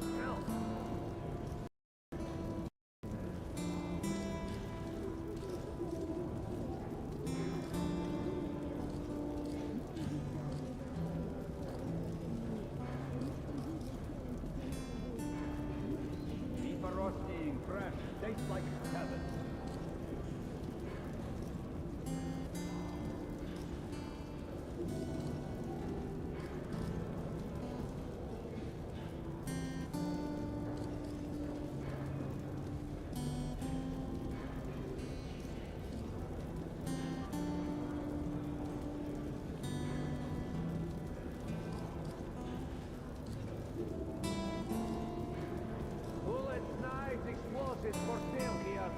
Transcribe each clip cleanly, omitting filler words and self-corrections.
myself. Beef roasting fresh, tastes like heaven. Bullets, knives, explosives for sale here.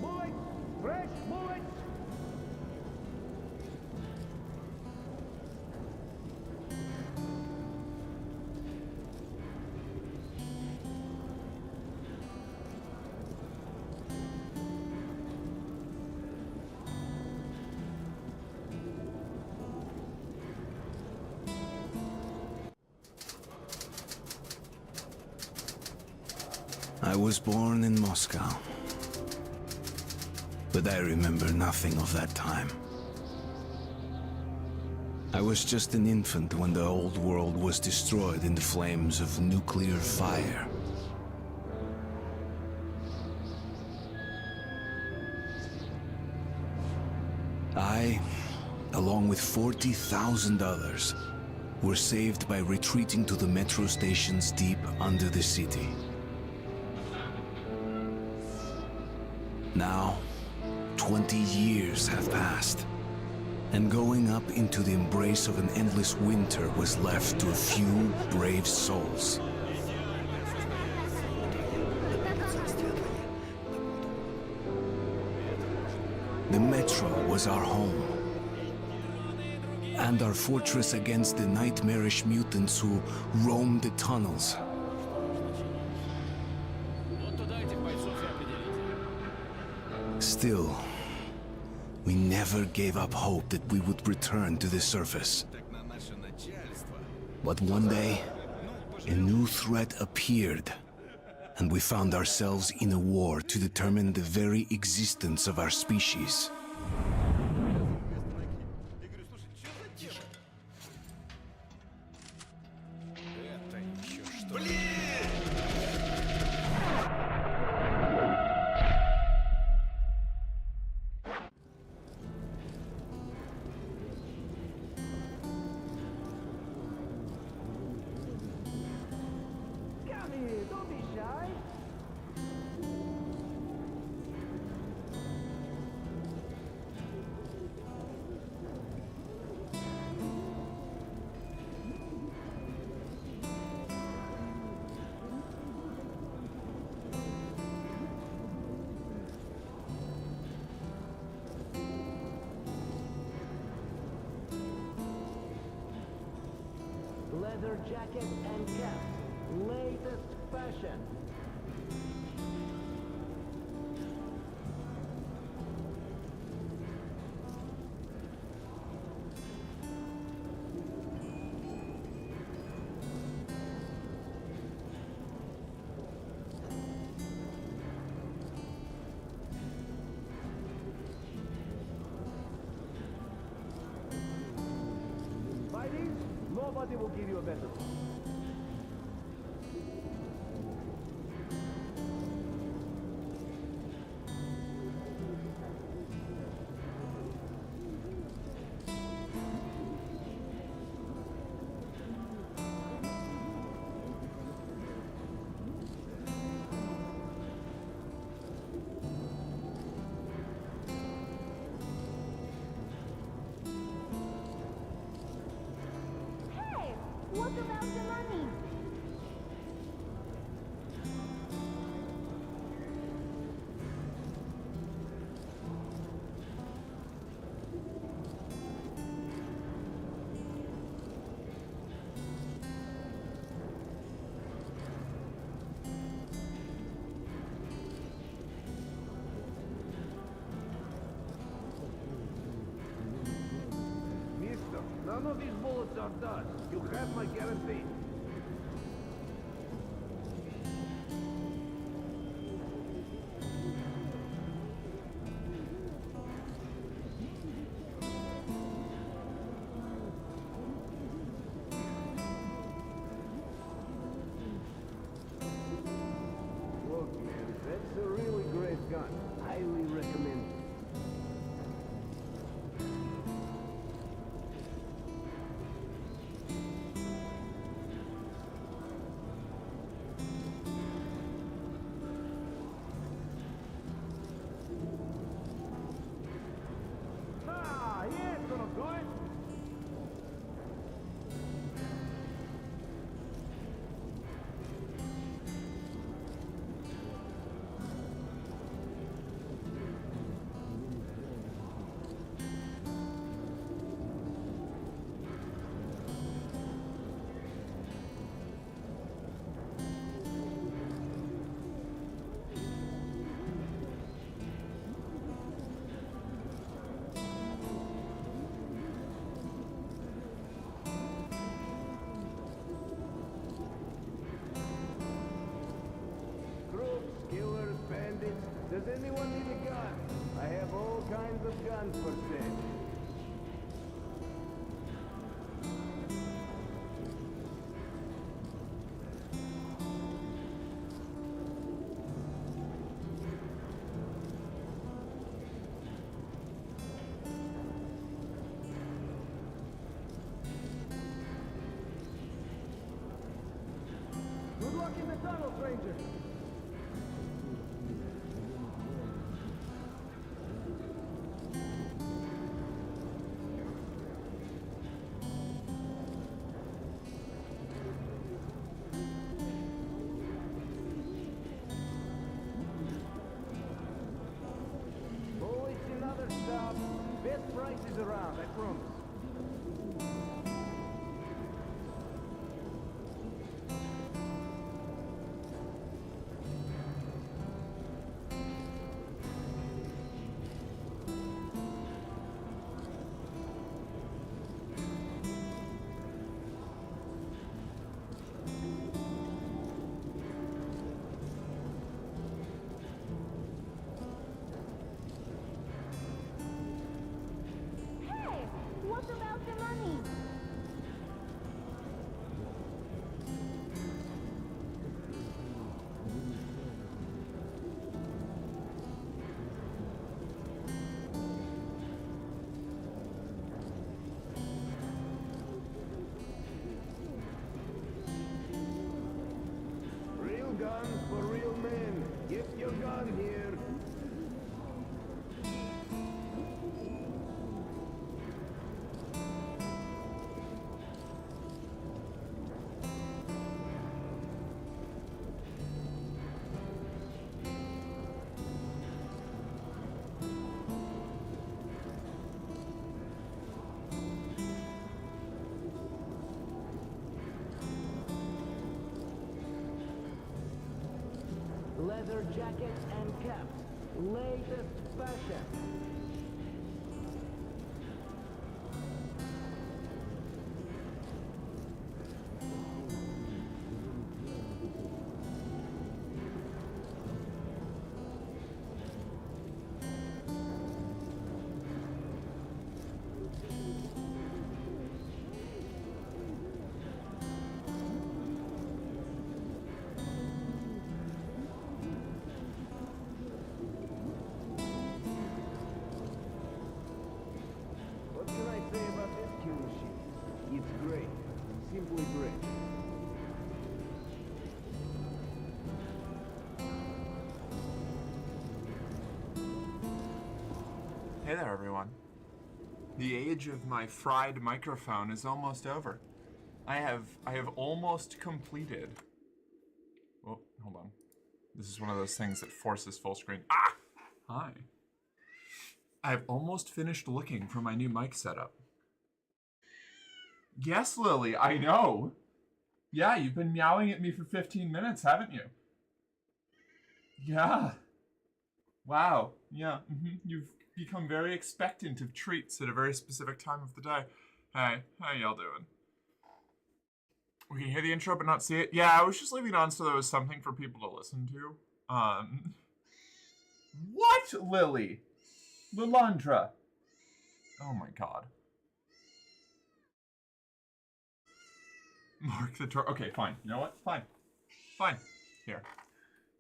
Bullets! Fresh bullets! I was born in Moscow, but I remember nothing of that time. I was just an infant when the old world was destroyed in the flames of nuclear fire. I, along with 40,000 others, were saved by retreating to the metro stations deep under the city. Now, 20 years have passed, and going up into the embrace of an endless winter was left to a few brave souls. The metro was our home, and our fortress against the nightmarish mutants who roamed the tunnels. Still, we never gave up hope that we would return to the surface. But one day, a new threat appeared, and we found ourselves in a war to determine the very existence of our species. Don't be shy. Leather jacket and cap. Latest fashion. Buy these, nobody will give you a better one. What about about the money? Mister, none of these bullets are dust. You have my guarantee. Look, man, that's a really great gun. Highly recommend it. Ah, he ain't gonna do it. Crooks, killers, bandits. Does anyone need a gun? I have all kinds of guns for sale. Good luck in the tunnel, stranger. Oh, it's another stop. Best prices around, I promise. Hey, what about the money? Real guns for real men. Get your gun here. Leather jackets and caps. Latest fashion. What can I say about this kill machine? It's great. Simply great. Hey there, everyone. The age of my fried microphone is almost over. I have almost completed. Oh, hold on. This is one of those things that forces full screen. Ah! Hi. I've almost finished looking for my new mic setup. Yes, Lily, I know. Yeah, you've been meowing at me for 15 minutes, haven't you? Yeah. Wow. Yeah. You've become very expectant of treats at a very specific time of the day. Hey, how y'all doing? We can hear the intro but not see it. Yeah, I was just leaving it on so there was something for people to listen to. What, Lily? Lilandra. Oh my god. Mark the door. Okay, fine. You know what? Fine. Fine. Here.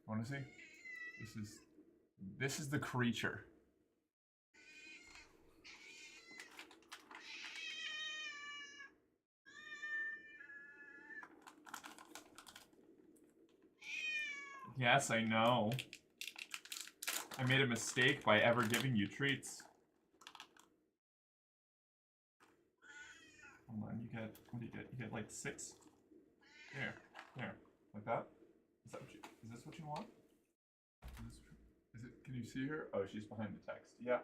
Want to see? This is the creature. Yes, I know. I made a mistake by ever giving you treats. Hold on, you get, what do you get? You get like 6? There, like that? Is this what you want? Can you see her? Oh, she's behind the text. Yeah.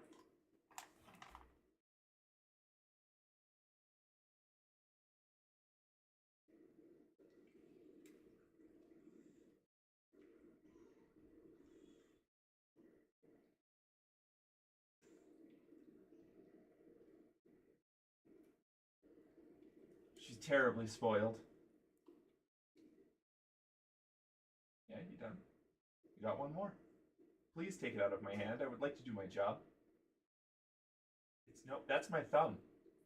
She's terribly spoiled. Yeah, you done? You got one more? Please take it out of my hand. I would like to do my job. Nope, that's my thumb.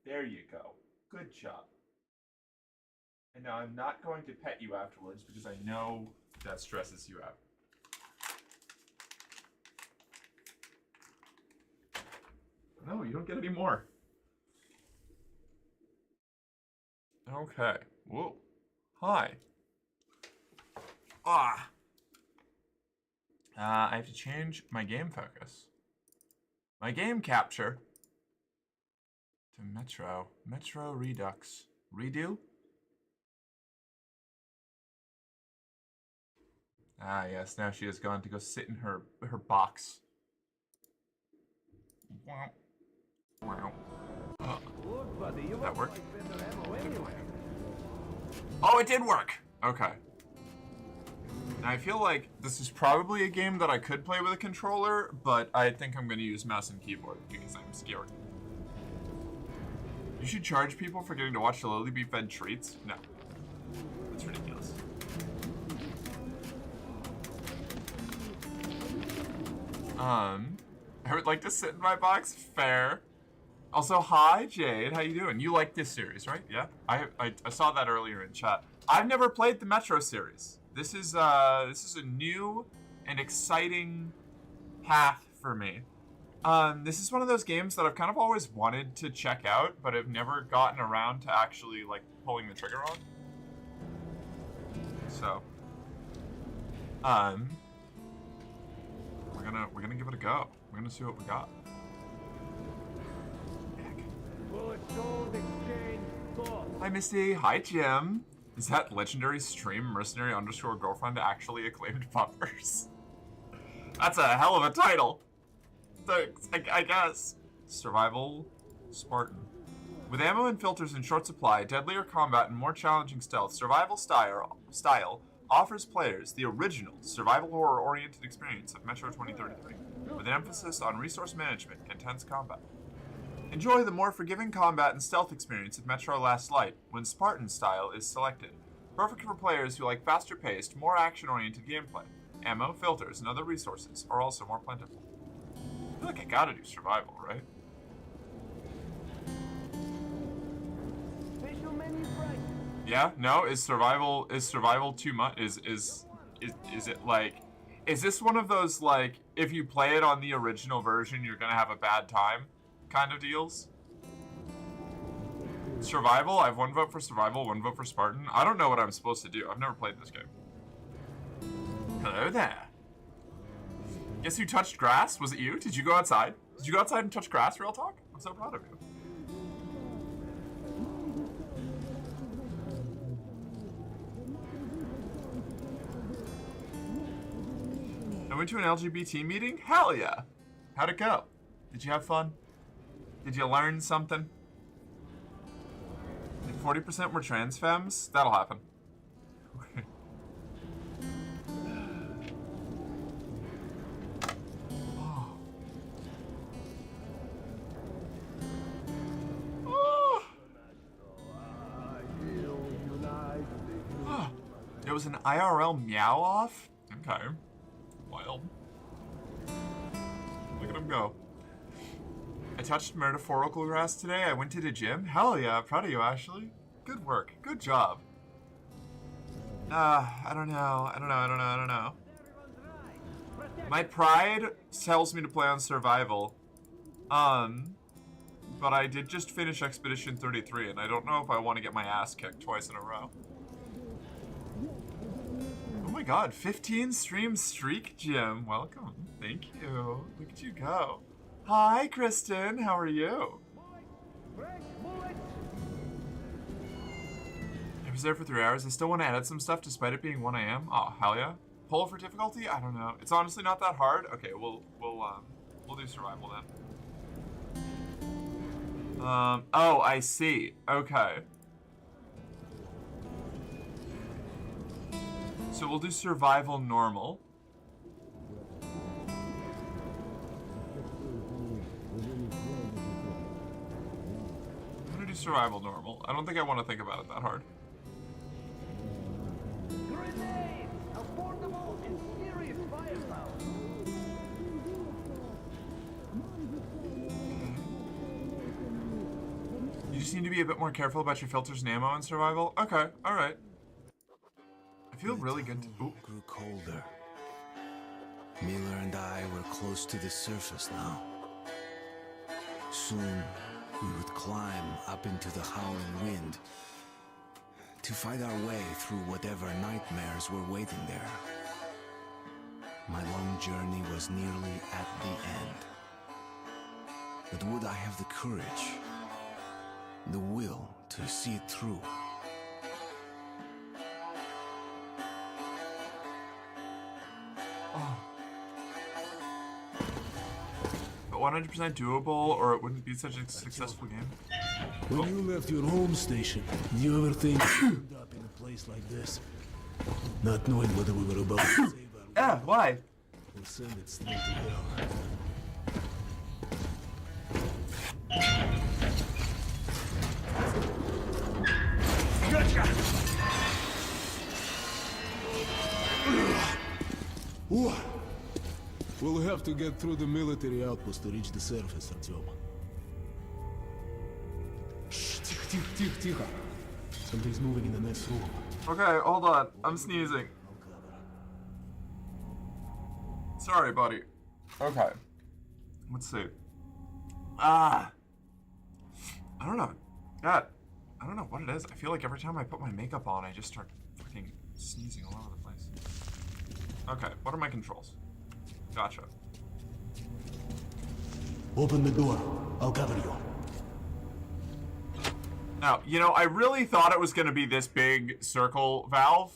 There you go. Good job. And now I'm not going to pet you afterwards because I know that stresses you out. No, you don't get any more. Okay. Whoa. Hi. Ah. I have to change my game focus. My game capture. To Metro. Metro Redux. Redo? Ah, yes. Now she has gone to go sit in her box. Wow. Wow. Look, buddy, you That worked? like better ammo anyway. Oh, it did work! Okay. Now, I feel like this is probably a game that I could play with a controller, but I think I'm going to use mouse and keyboard because I'm scared. You should charge people for getting to watch Lily be fed treats? No. That's ridiculous. I would like to sit in my box. Fair. Also, hi, Jade. How you doing? You like this series, right? Yeah? I saw that earlier in chat. I've never played the Metro series. This is a new and exciting path for me. This is one of those games that I've kind of always wanted to check out, but I've never gotten around to actually, like, pulling the trigger on. So, we're gonna give it a go. We're gonna see what we got. Bullets sold, exchange, ball. Hi, Misty. Hi, Jim. Is that legendary stream mercenary _ girlfriend actually acclaimed bumpers? That's a hell of a title. I guess. Survival Spartan. With ammo and filters in short supply, deadlier combat, and more challenging stealth, Survival Style offers players the original survival horror-oriented experience of Metro 2033, with an emphasis on resource management and intense combat. Enjoy the more forgiving combat and stealth experience of Metro Last Light when Spartan Style is selected. Perfect for players who like faster-paced, more action-oriented gameplay. Ammo, filters, and other resources are also more plentiful. I feel like I gotta do survival, right? Special menu price. Yeah? No? Is survival too much? Is it like, is this one of those, like, if you play it on the original version, you're gonna have a bad time kind of deals? Survival? I have 1 vote for survival, 1 vote for Spartan. I don't know what I'm supposed to do. I've never played this game. Hello there. Guess who touched grass? Was it you? Did you go outside? Did you go outside and touch grass, real talk? I'm so proud of you. I went to an LGBT meeting? Hell yeah. How'd it go? Did you have fun? Did you learn something? Like 40% were trans femmes? That'll happen. It was an IRL meow off? Okay. Wild. Look at him go. I touched metaphorical grass today. I went to the gym. Hell yeah, proud of you, Ashley. Good work. Good job. I don't know. My pride tells me to play on survival. But I did just finish Expedition 33, and I don't know if I want to get my ass kicked twice in a row. Oh my god, 15 stream streak, Jim. Welcome. Thank you. Look at you go. Hi, Kristen. How are you? I was there for 3 hours. I still want to edit some stuff despite it being 1 a.m. Oh, hell yeah. Poll for difficulty? I don't know. It's honestly not that hard. Okay, we'll do survival then. Oh, I see. Okay. So we'll do survival normal. I'm gonna do survival normal. I don't think I want to think about it that hard. Grenades! Affordable and serious firepower. You just need to be a bit more careful about your filters and ammo in survival. Okay, alright. I feel really good. It grew colder. Miller and I were close to the surface now. Soon, we would climb up into the howling wind to fight our way through whatever nightmares were waiting there. My long journey was nearly at the end. But would I have the courage, the will to see it through? But 100% doable, or it wouldn't be such a successful game. When you left your home station, did you ever think you'd end up in a place like this? Not knowing whether we were about to save our Yeah, why? or send it straight to hell. We'll have to get through the military outpost to reach the surface, Artyom. Shh, тихо. Something's moving in the next room. Okay, hold on. I'm sneezing. Sorry, buddy. Okay. Let's see. I don't know. God, I don't know what it is. I feel like every time I put my makeup on, I just start fucking sneezing all over the place. Okay, what are my controls? Gotcha. Open the door. I'll cover you. Now, you know, I really thought it was going to be this big circle valve.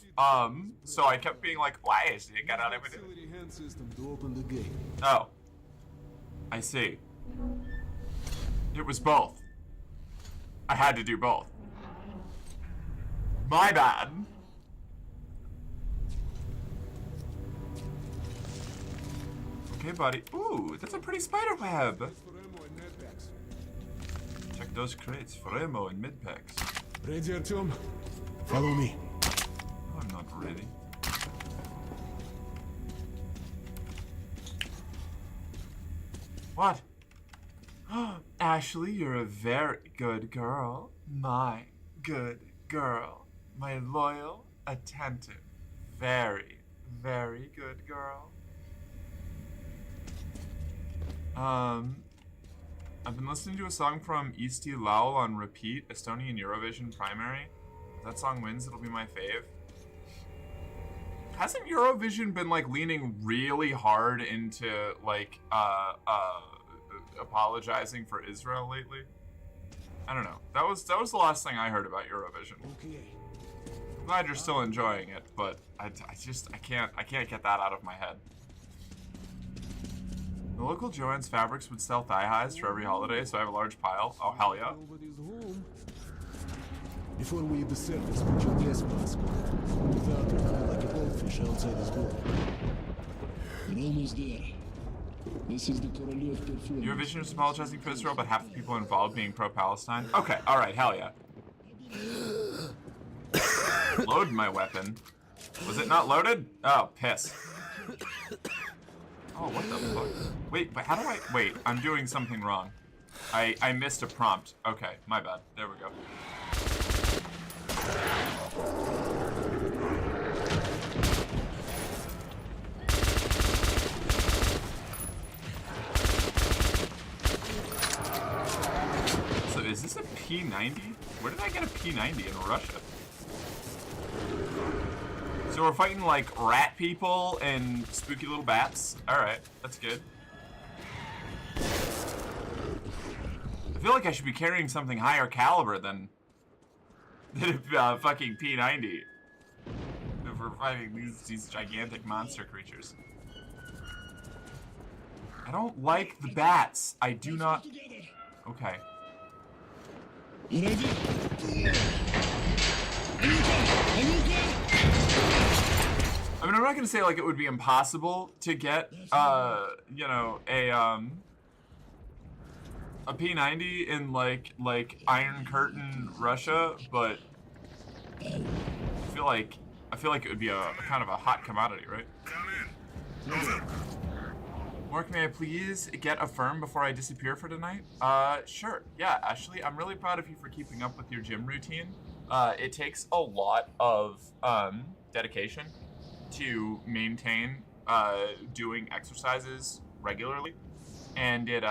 So I kept being like, why is it got out of it? Auxiliary hand system to open the gate. Oh. I see. It was both. I had to do both. My bad. Okay, buddy. Ooh, that's a pretty spider web. For ammo and med packs. Check those crates for ammo and mid packs. Ready, Artyom? Follow me. I'm not ready. What? Ashley, you're a very good girl. My good girl. My loyal, attentive, very, very good girl. I've been listening to a song from Isti Laul on repeat, Estonian Eurovision primary. If that song wins, it'll be my fave. Hasn't Eurovision been like leaning really hard into like apologizing for Israel lately? I don't know. That was the last thing I heard about Eurovision. Okay. I'm glad you're still enjoying it, but I can't get that out of my head. The local Joann's Fabrics would sell thigh highs for every holiday, so I have a large pile. Oh, hell yeah. Nobody's home. Before we hit the surface, put your gas mask on. Without it, I'm like a goldfish outside his door. We're almost there. This is the Korolev perfume. Your vision is apologizing for Israel, but half the people involved being pro-Palestine. Okay, alright, hell yeah. Load my weapon. Was it not loaded? Oh, piss. Oh, what the fuck? Wait, but how do I... Wait, I'm doing something wrong. I missed a prompt. Okay, my bad. There we go. So is this a P90? Where did I get a P90 in Russia? So we're fighting like rat people and spooky little bats. Alright, that's good. I feel like I should be carrying something higher caliber than a fucking P90. If we're fighting these gigantic monster creatures. I don't like the bats. I do not... Okay. You ready? I mean, I'm not gonna say like it would be impossible to get, you know, a P90 in like Iron Curtain, Russia, but I feel like it would be a kind of a hot commodity, right? Mark, may I please get a firm before I disappear for tonight? Sure. Yeah, Ashley, I'm really proud of you for keeping up with your gym routine. It takes a lot of dedication to maintain doing exercises regularly, and it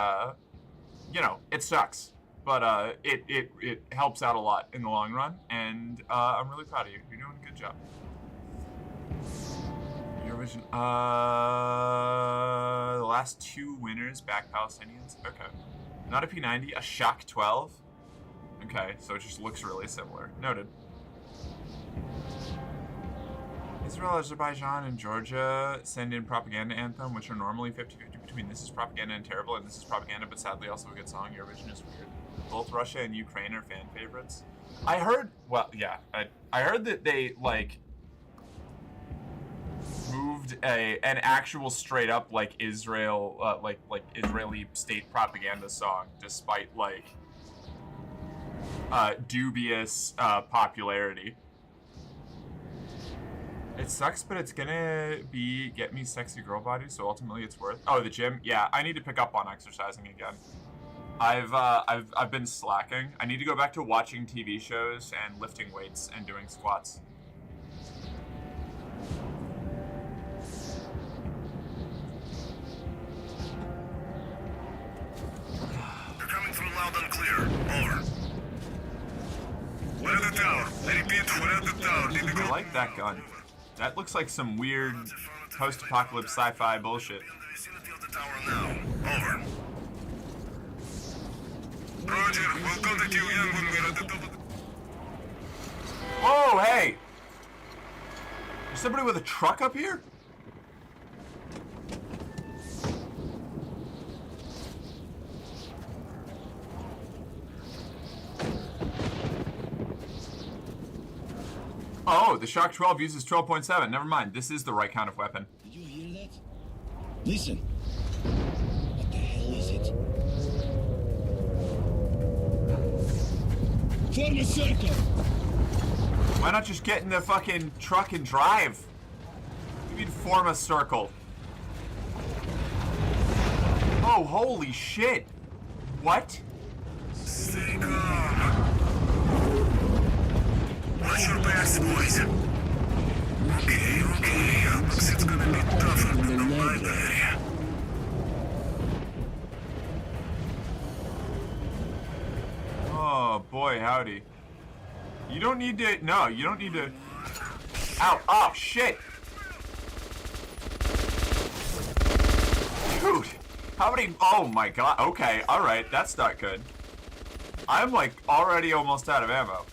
you know, it sucks, but it helps out a lot in the long run, and I'm really proud of you. You're doing a good job. Eurovision, the last two winners back Palestinians. Okay, not a P90, a Shock 12. Okay, so it just looks really similar. Noted. Israel, Azerbaijan, and Georgia send in propaganda anthem, which are normally 50-50 between this is propaganda and terrible and this is propaganda, but sadly also a good song. Eurovision is weird. Both Russia and Ukraine are fan favorites. I heard, well, yeah, I heard that they, like, moved an actual straight up, like, Israel, like Israeli state propaganda song, despite, like, dubious popularity. It sucks, but it's gonna get me sexy girl body, so ultimately it's worth. Oh, the gym? Yeah, I need to pick up on exercising again. I've been slacking. I need to go back to watching TV shows and lifting weights and doing squats. You're coming through loud and clear. Over. We're at the tower. I repeat, we're at the tower. Need to go. I like that gun. That looks like some weird post-apocalypse sci-fi bullshit. In the vicinity of the tower now. Over. Roger, we'll contact you again when we're at the top of the... Whoa, hey! There's somebody with a truck up here? Oh, the Shock 12 uses 12.7. Never mind. This is the right kind of weapon. Did you hear that? Listen. What the hell is it? Form a circle! Why not just get in the fucking truck and drive? You mean form a circle? Oh, holy shit! What? Stay calm. Watch your backs, boys. Okay. Looks it's gonna be tougher than the library. Oh, boy, howdy. You don't need to... No, you don't need to... Ow! Oh, shit! Dude! How many... Oh, my God. Okay, alright. That's not good. I'm, like, already almost out of ammo.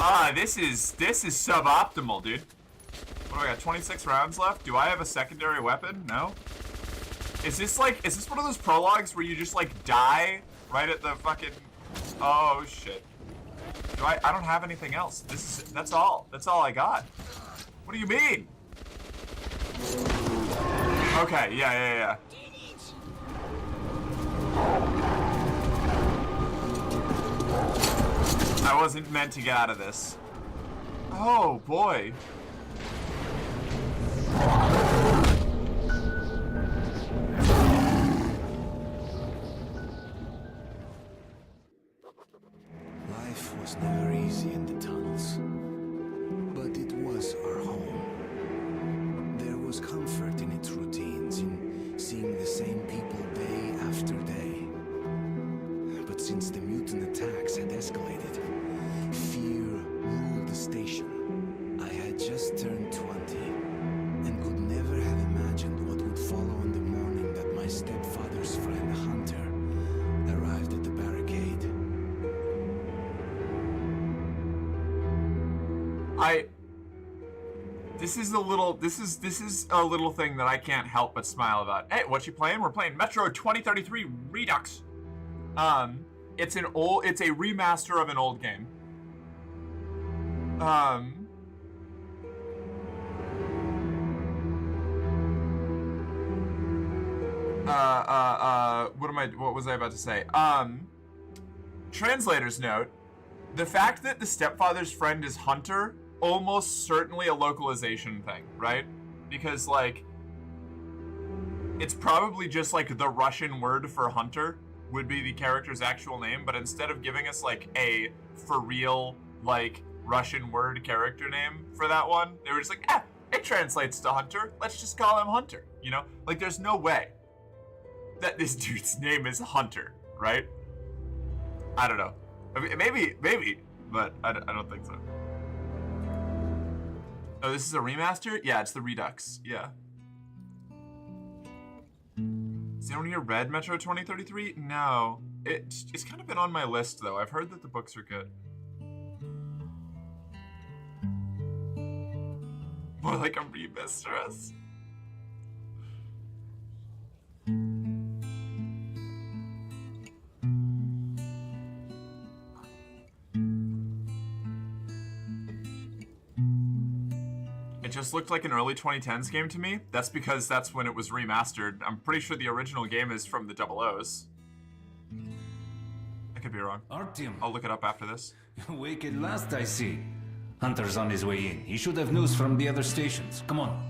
Ah, this is suboptimal, dude. What do I got? 26 rounds left? Do I have a secondary weapon? No? Is this one of those prologues where you just like die right at the fucking? Oh shit. I don't have anything else. That's all I got. What do you mean? Okay, yeah. I wasn't meant to get out of this. Oh boy. Life was never easy in the tunnels, but it was our home. There was comfort in its routines, in seeing the same people day after day. But since the mutant attacks had escalated, fear ruled the station. I had just turned 20 and could never have imagined what would follow on the morning that my stepfather's friend Hunter arrived at the barricade. This is a little thing that I can't help but smile about. Hey, what you playing? We're playing Metro 2033 Redux. It's a remaster of an old game. What was I about to say? Translator's note. The fact that the stepfather's friend is Hunter, almost certainly a localization thing, right? Because, like, it's probably just, like, the Russian word for Hunter would be the character's actual name, but instead of giving us, like, a for real, like, Russian word character name for that one, they were just like, it translates to Hunter. Let's just call him Hunter, you know? Like, there's no way that this dude's name is Hunter, right? I don't know. I mean, maybe, but I don't think so. Oh, this is a remaster? Yeah, it's the Redux. Yeah. Has anyone here read Metro 2033? No. It's kind of been on my list, though. I've heard that the books are good. More like a remistress. It just looked like an early 2010s game to me. That's because that's when it was remastered. I'm pretty sure the original game is from the Double O's. I could be wrong. Artyom, I'll look it up after this. awake at last, I see. Hunter's on his way in. He should have news from the other stations. Come on.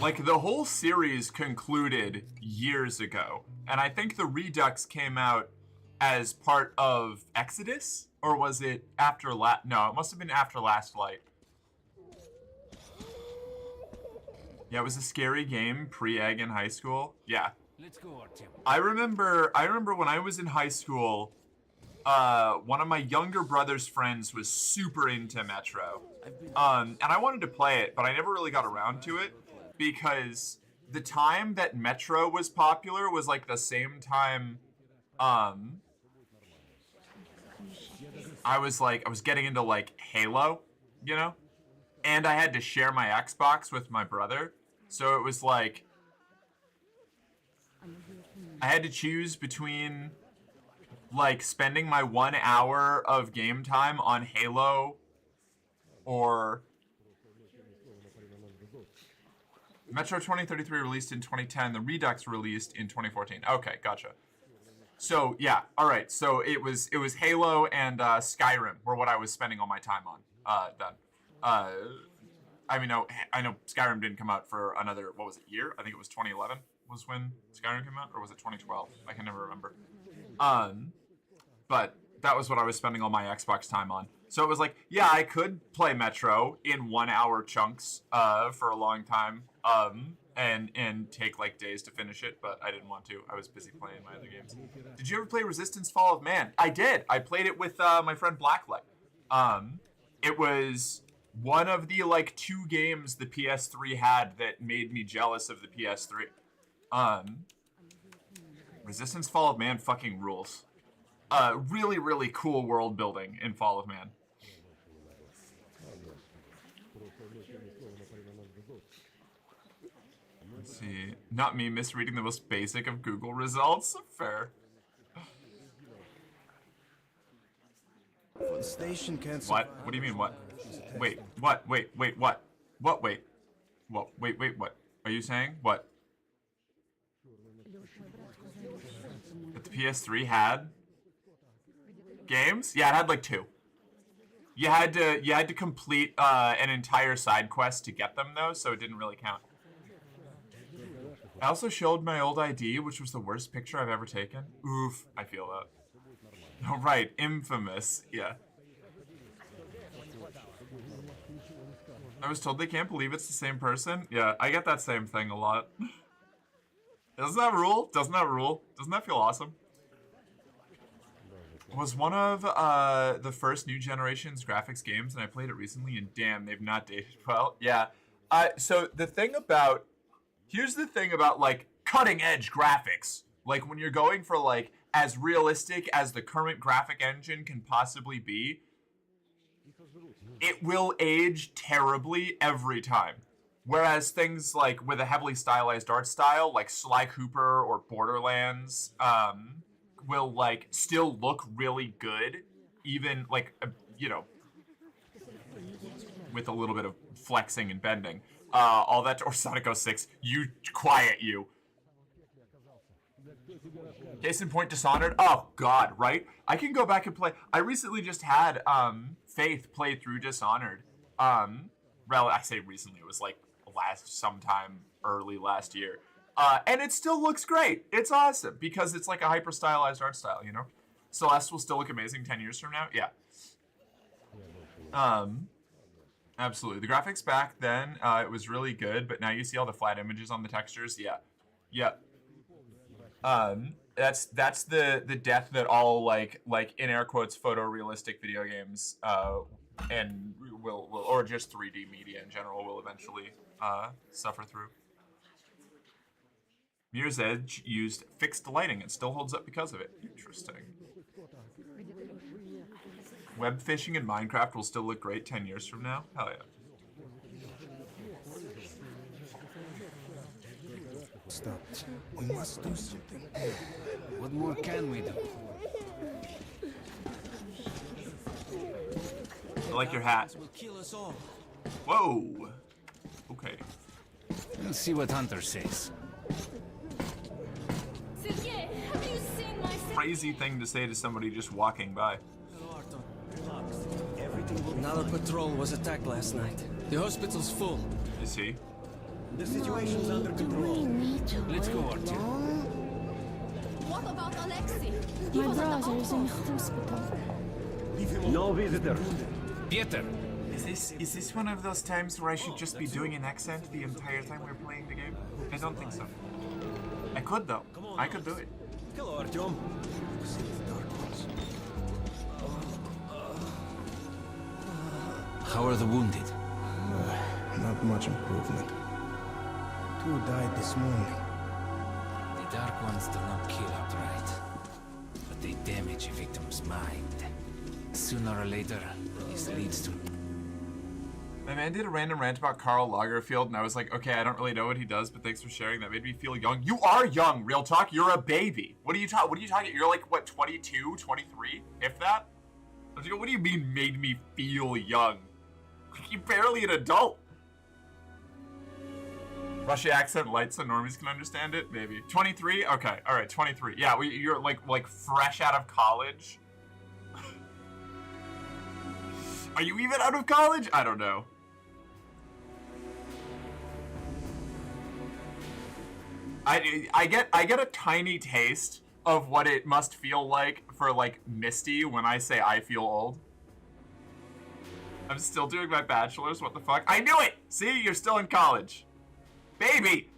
Like, the whole series concluded years ago, and I think the Redux came out as part of Exodus? Or was it after No, it must have been after Last Light. Yeah, it was a scary game, pre-Egg in high school. Yeah. Let's go, Artyom. I remember when I was in high school, one of my younger brother's friends was super into Metro. And I wanted to play it, but I never really got around to it because the time that Metro was popular was like the same time I was getting into like Halo, you know? And I had to share my Xbox with my brother. So it was like I had to choose between like spending my 1 hour of game time on Halo or Metro 2033 released in 2010, the Redux released in 2014. Okay, gotcha. So yeah, all right. So it was Halo and Skyrim were what I was spending all my time on then. I mean, no, I know Skyrim didn't come out for another, what was it, year? I think it was 2011 was when Skyrim came out, or was it 2012? I can never remember. But that was what I was spending all my Xbox time on. So it was like, yeah, I could play Metro in 1 hour chunks for a long time and take like days to finish it, but I didn't want to. I was busy playing my other games. Did you ever play Resistance Fall of Man? I did. I played it with my friend Blacklight. It was one of the like 2 games the PS3 had that made me jealous of the PS3. Resistance Fall of Man fucking rules. Really, really cool world building in Fall of Man. Let's See, not me misreading the most basic of Google results. Fair. The station can't. What? What do you mean, what? Wait, what? Wait, what? What, wait? What? Wait, what? Are you saying? What? That the PS3 had games? Yeah, it had like 2. You had to complete an entire side quest to get them though, so it didn't really count. I also showed my old ID, which was the worst picture I've ever taken. Oof, I feel that. Oh, right, infamous, yeah. I was told they can't believe it's the same person. Yeah, I get that same thing a lot. Doesn't that rule? Doesn't that rule? Doesn't that feel awesome? Was one of the first new generation's graphics games, and I played it recently, and damn, they've not dated well. Yeah. So the thing about... Here's the thing about, like, cutting-edge graphics. Like, when you're going for, like, as realistic as the current graphic engine can possibly be, it will age terribly every time. Whereas things, like, with a heavily stylized art style, like Sly Cooper or Borderlands, will, like, still look really good, even, like, you know, with a little bit of flexing and bending. All that, or Sonic 06, you quiet you. Case in point, Dishonored. Oh god, right? I can go back and play. I recently just had Faith play through Dishonored. I say recently, it was like sometime early last year. And it still looks great. It's awesome because it's like a hyper stylized art style, you know? Celeste will still look amazing 10 years from now. Yeah. Absolutely. The graphics back then, it was really good, but now you see all the flat images on the textures. Yeah. Yeah. That's the death that all like in air quotes photorealistic video games and will or just 3D media in general will eventually suffer through. Mirror's Edge used fixed lighting and still holds up because of it. Interesting. Web fishing in Minecraft will still look great 10 years from now? Hell yeah. Stop. We must do something. What more can we do? I like your hat. Whoa. Okay. Let's see what Hunter says. Sergei, have you seen my Crazy thing to say to somebody just walking by. Another patrol was attacked last night. The hospital's full. Is he? The situation's under control. Let's go, Artyom. What about Alexei? He My was at the brother is in outpost. hospital. No visitor. Pieter! Is this one of those times where I should just be doing an accent the entire time we're playing the game? I don't think so. I could though. I could do it. Hello, Artyom. How are the wounded? Not much improvement. 2 died this morning. The Dark Ones do not kill outright, but they damage a victim's mind. Sooner or later, this leads to... My man did a random rant about Karl Lagerfeld, and I was like, okay, I don't really know what he does, but thanks for sharing. That made me feel young. You are young, real talk. You're a baby. What are you talking? You're like, what, 22, 23, if that? What do you mean made me feel young? You're barely an adult. Russia accent light so normies can understand it? Maybe. 23? Okay, alright, 23. Yeah, you're like fresh out of college. Are you even out of college? I don't know. I get a tiny taste of what it must feel like for like Misty when I say I feel old. I'm still doing my bachelor's, what the fuck? I knew it! See, you're still in college. Baby!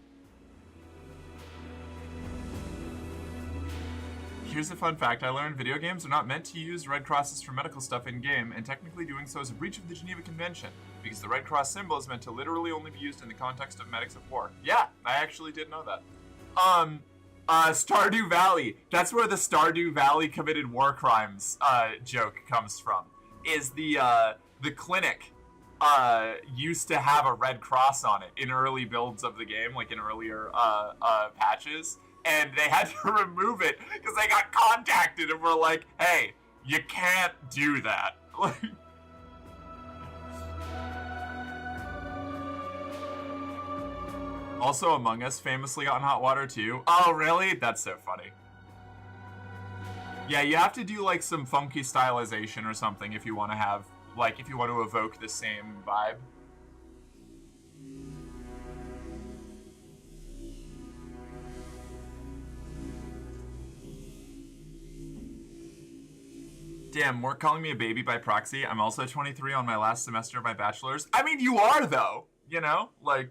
Here's a fun fact I learned: video games are not meant to use Red Crosses for medical stuff in-game, and technically doing so is a breach of the Geneva Convention, because the Red Cross symbol is meant to literally only be used in the context of medics of war. Yeah, I actually did know that. Stardew Valley. That's where the Stardew Valley committed war crimes joke comes from. Is the clinic used to have a red cross on it in early builds of the game, like in earlier patches, and they had to remove it because they got contacted and were like, "Hey, you can't do that." Also, Among Us famously got in hot water too. Oh, really? That's so funny. Yeah, you have to do like some funky stylization or something if you want to have, like, if you want to evoke the same vibe. Damn, more calling me a baby by proxy. I'm also 23 on my last semester of my bachelor's. I mean, you are though, you know? Like,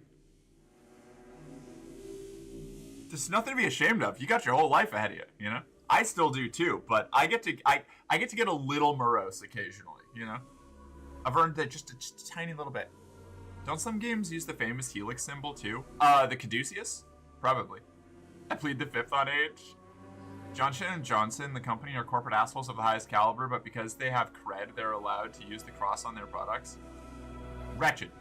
there's nothing to be ashamed of. You got your whole life ahead of you, you know? I still do too, but I get to get a little morose occasionally, you know? I've earned that just a tiny little bit. Don't some games use the famous helix symbol too? The Caduceus? Probably. I plead the fifth on age. Johnson & Johnson, the company, are corporate assholes of the highest caliber, but because they have cred, they're allowed to use the cross on their products. Wretched.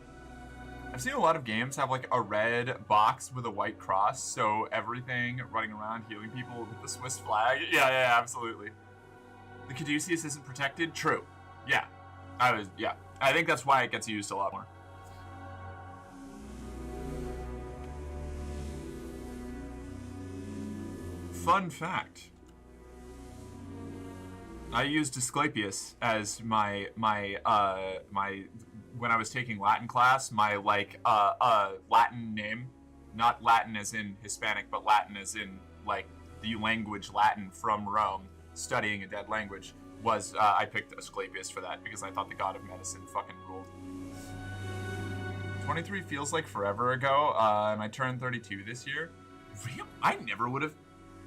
I've seen a lot of games have like a red box with a white cross, so everything running around healing people with the Swiss flag. Yeah, absolutely. The Caduceus isn't protected? True. Yeah. I think that's why it gets used a lot more. Fun fact. I used Asclepius as my when I was taking Latin class, my Latin name, not Latin as in Hispanic, but Latin as in like the language Latin from Rome, studying a dead language, was I picked Asclepius for that because I thought the god of medicine fucking ruled. 23 feels like forever ago, and I turned 32 this year. Really? I never would have.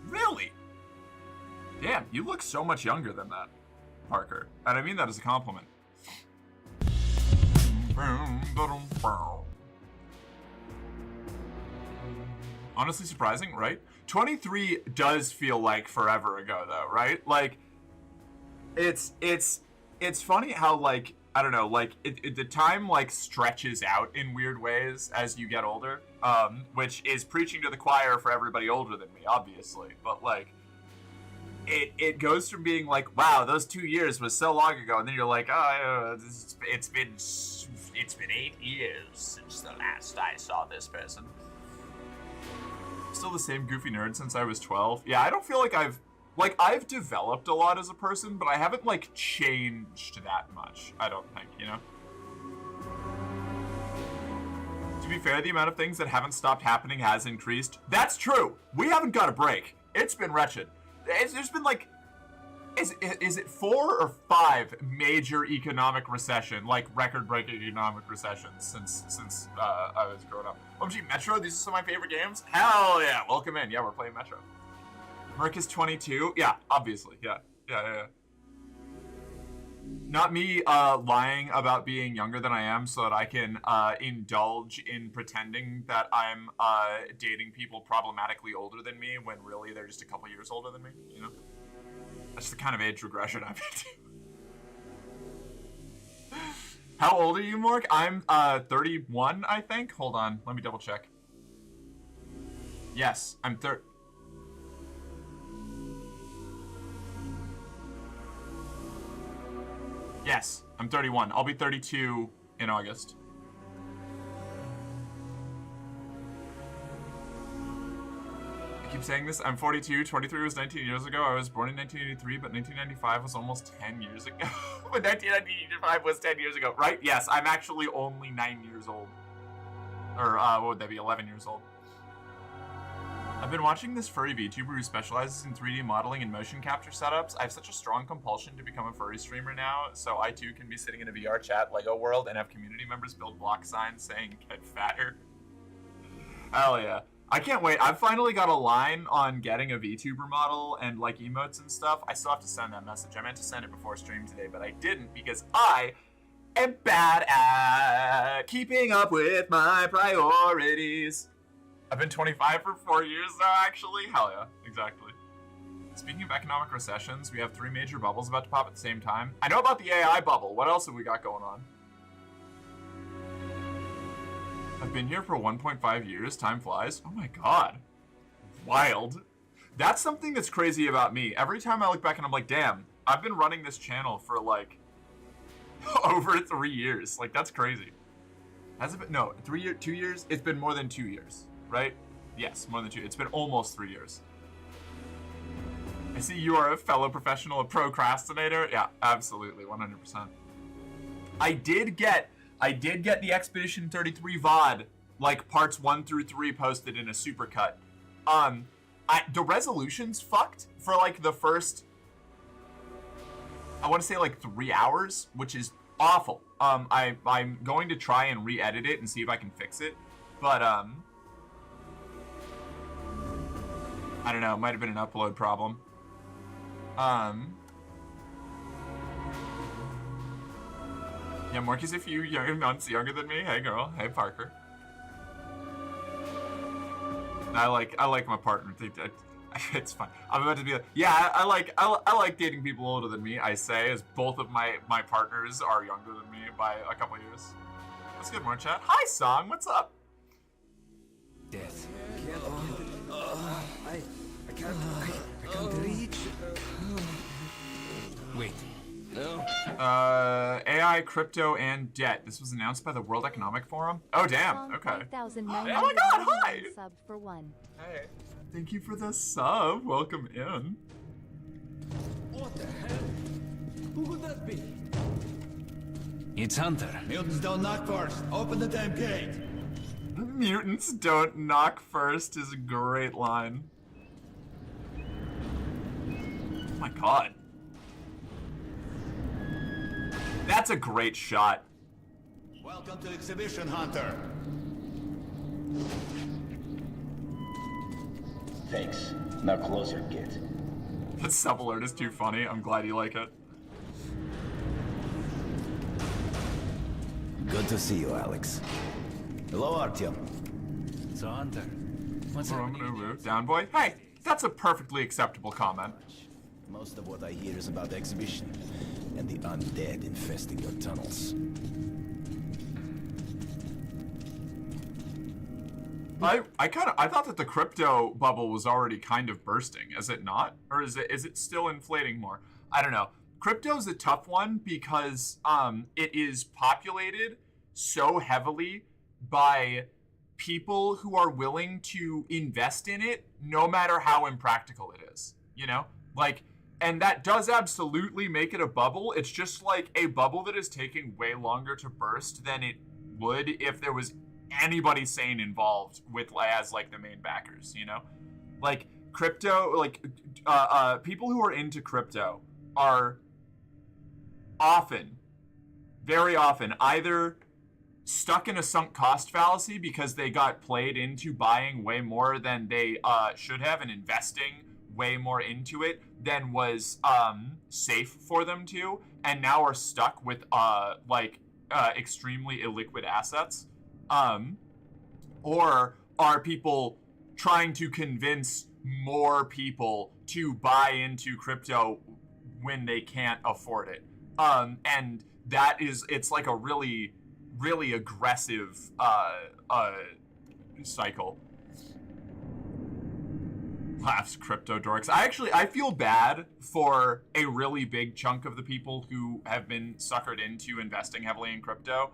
Really? Damn, you look so much younger than that, Parker. And I mean that as a compliment. Honestly surprising, right? 23 does feel like forever ago though, right? Like, it's funny how, like, I don't know, like, the time, like, stretches out in weird ways as you get older, which is preaching to the choir for everybody older than me, obviously, but, like, it goes from being like, wow, those 2 years was so long ago, and then you're like, oh, it's been 8 years since the last I saw this person. Still the same goofy nerd since I was 12. Yeah, I don't feel like I've developed a lot as a person, but I haven't, like, changed that much, I don't think, you know? To be fair, the amount of things that haven't stopped happening has increased. That's true! We haven't got a break. It's been wretched. There's been, like, is it 4 or 5 major economic recession, like, record-breaking economic recessions since I was growing up. OMG, Metro, these are some of my favorite games? Hell yeah, welcome in. Yeah, we're playing Metro. Merc is 22. Yeah, obviously. Yeah. Not me lying about being younger than I am so that I can indulge in pretending that I'm dating people problematically older than me when really they're just a couple years older than me, you know? That's the kind of age regression I'm into. How old are you, Mork? I'm 31, I think. Hold on, let me double check. Yes, I'm 30. Yes, I'm 31. I'll be 32 in August. I keep saying this. I'm 42. 23 was 19 years ago. I was born in 1983, but 1995 was almost 10 years ago. But 1995 was 10 years ago, right? Yes, I'm actually only 9 years old. Or, what would that be? 11 years old. I've been watching this furry VTuber who specializes in 3D modeling and motion capture setups. I have such a strong compulsion to become a furry streamer now, so I too can be sitting in a VR chat Lego World and have community members build block signs saying "get fatter." Hell yeah. I can't wait. I've finally got a line on getting a VTuber model and like emotes and stuff. I still have to send that message. I meant to send it before stream today, but I didn't because I am bad at keeping up with my priorities. I've been 25 for 4 years now, actually. Hell yeah, exactly. Speaking of economic recessions, we have 3 major bubbles about to pop at the same time. I know about the AI bubble. What else have we got going on? I've been here for 1.5 years. Time flies. Oh my god. Wild. That's something that's crazy about me. Every time I look back and I'm like, damn, I've been running this channel for like over 3 years. Like, that's crazy. Has it been? No, 2 years? It's been more than 2 years, right? Yes, more than 2. It's been almost 3 years. I see you are a fellow professional, a procrastinator. Yeah, absolutely, 100%. I did get the Expedition 33 VOD, like parts 1 through 3 posted in a supercut. The resolution's fucked for like the first, I want to say like 3 hours, which is awful. I'm going to try and re-edit it and see if I can fix it, but I don't know. It might have been an upload problem. Yeah, Morky's a few months younger than me. Hey, girl. Hey, Parker. I like my partner. It's fine. I'm about to be like, yeah, I like dating people older than me. I say, as both of my partners are younger than me by a couple of years. Let's get more chat. Hi, Song. What's up? Death. I can't reach. Wait. AI, crypto, and debt. This was announced by the World Economic Forum. Oh, damn. Okay. Oh my god, hi! Sub for 1. Hey. Thank you for the sub. Welcome in. What the hell? Who would that be? It's Hunter. Mutants don't knock first. Open the damn gate. Mutants don't knock first is a great line. Oh my god. That's a great shot. Welcome to Exhibition Hunter. Thanks. Now closer, Git. That sub alert is too funny. I'm glad you like it. Good to see you, Alex. Hello, Artyom. So, Hunter, what's happening? Down boy? Hey, that's a perfectly acceptable comment. Most of what I hear is about the exhibition and the undead infesting your tunnels. I thought that the crypto bubble was already kind of bursting. Is it not? Or is it still inflating more? I don't know. Crypto's a tough one because it is populated so heavily by people who are willing to invest in it no matter how impractical it is. You know? Like, and that does absolutely make it a bubble. It's just like a bubble that is taking way longer to burst than it would if there was anybody sane involved with as like the main backers, you know? Like crypto, like people who are into crypto are often, very often, either stuck in a sunk cost fallacy because they got played into buying way more than they should have and investing way more into it than was safe for them to, and now are stuck with extremely illiquid assets. Or are people trying to convince more people to buy into crypto when they can't afford it? And that is, it's like a really, really aggressive cycle. Laughs crypto dorks. I feel bad for a really big chunk of the people who have been suckered into investing heavily in crypto.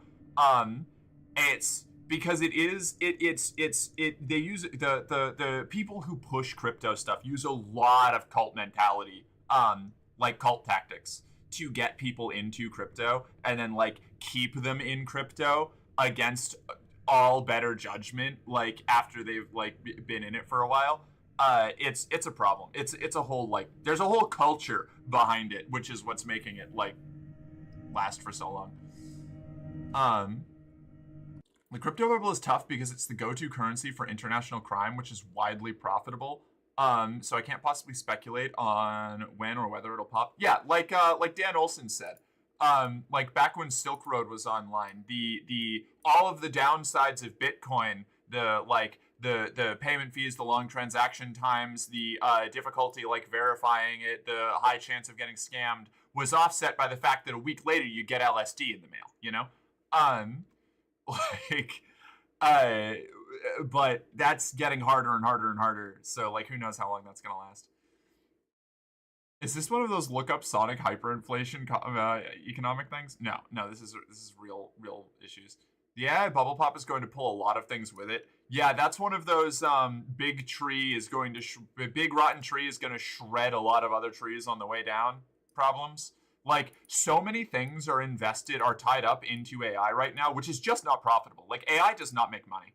It's because they use the people who push crypto stuff use a lot of cult mentality, like cult tactics to get people into crypto and then like keep them in crypto against all better judgment, like after they've like been in it for a while. It's a problem. It's a whole, like, there's a whole culture behind it, which is what's making it like last for so long. The crypto bubble is tough because it's the go-to currency for international crime, which is widely profitable. So I can't possibly speculate on when or whether it'll pop. Yeah, like Dan Olson said, like back when Silk Road was online, the all of the downsides of Bitcoin, the payment fees, the long transaction times, the difficulty like verifying it, the high chance of getting scammed was offset by the fact that a week later you get LSD in the mail, you know? But that's getting harder and harder and harder. So like, who knows how long that's gonna last? Is this one of those look up Sonic hyperinflation economic things? No, this is real issues. The AI bubble pop is going to pull a lot of things with it. Yeah, that's one of those big rotten tree is going to shred a lot of other trees on the way down problems. Like, so many things are tied up into AI right now, which is just not profitable. Like, AI does not make money.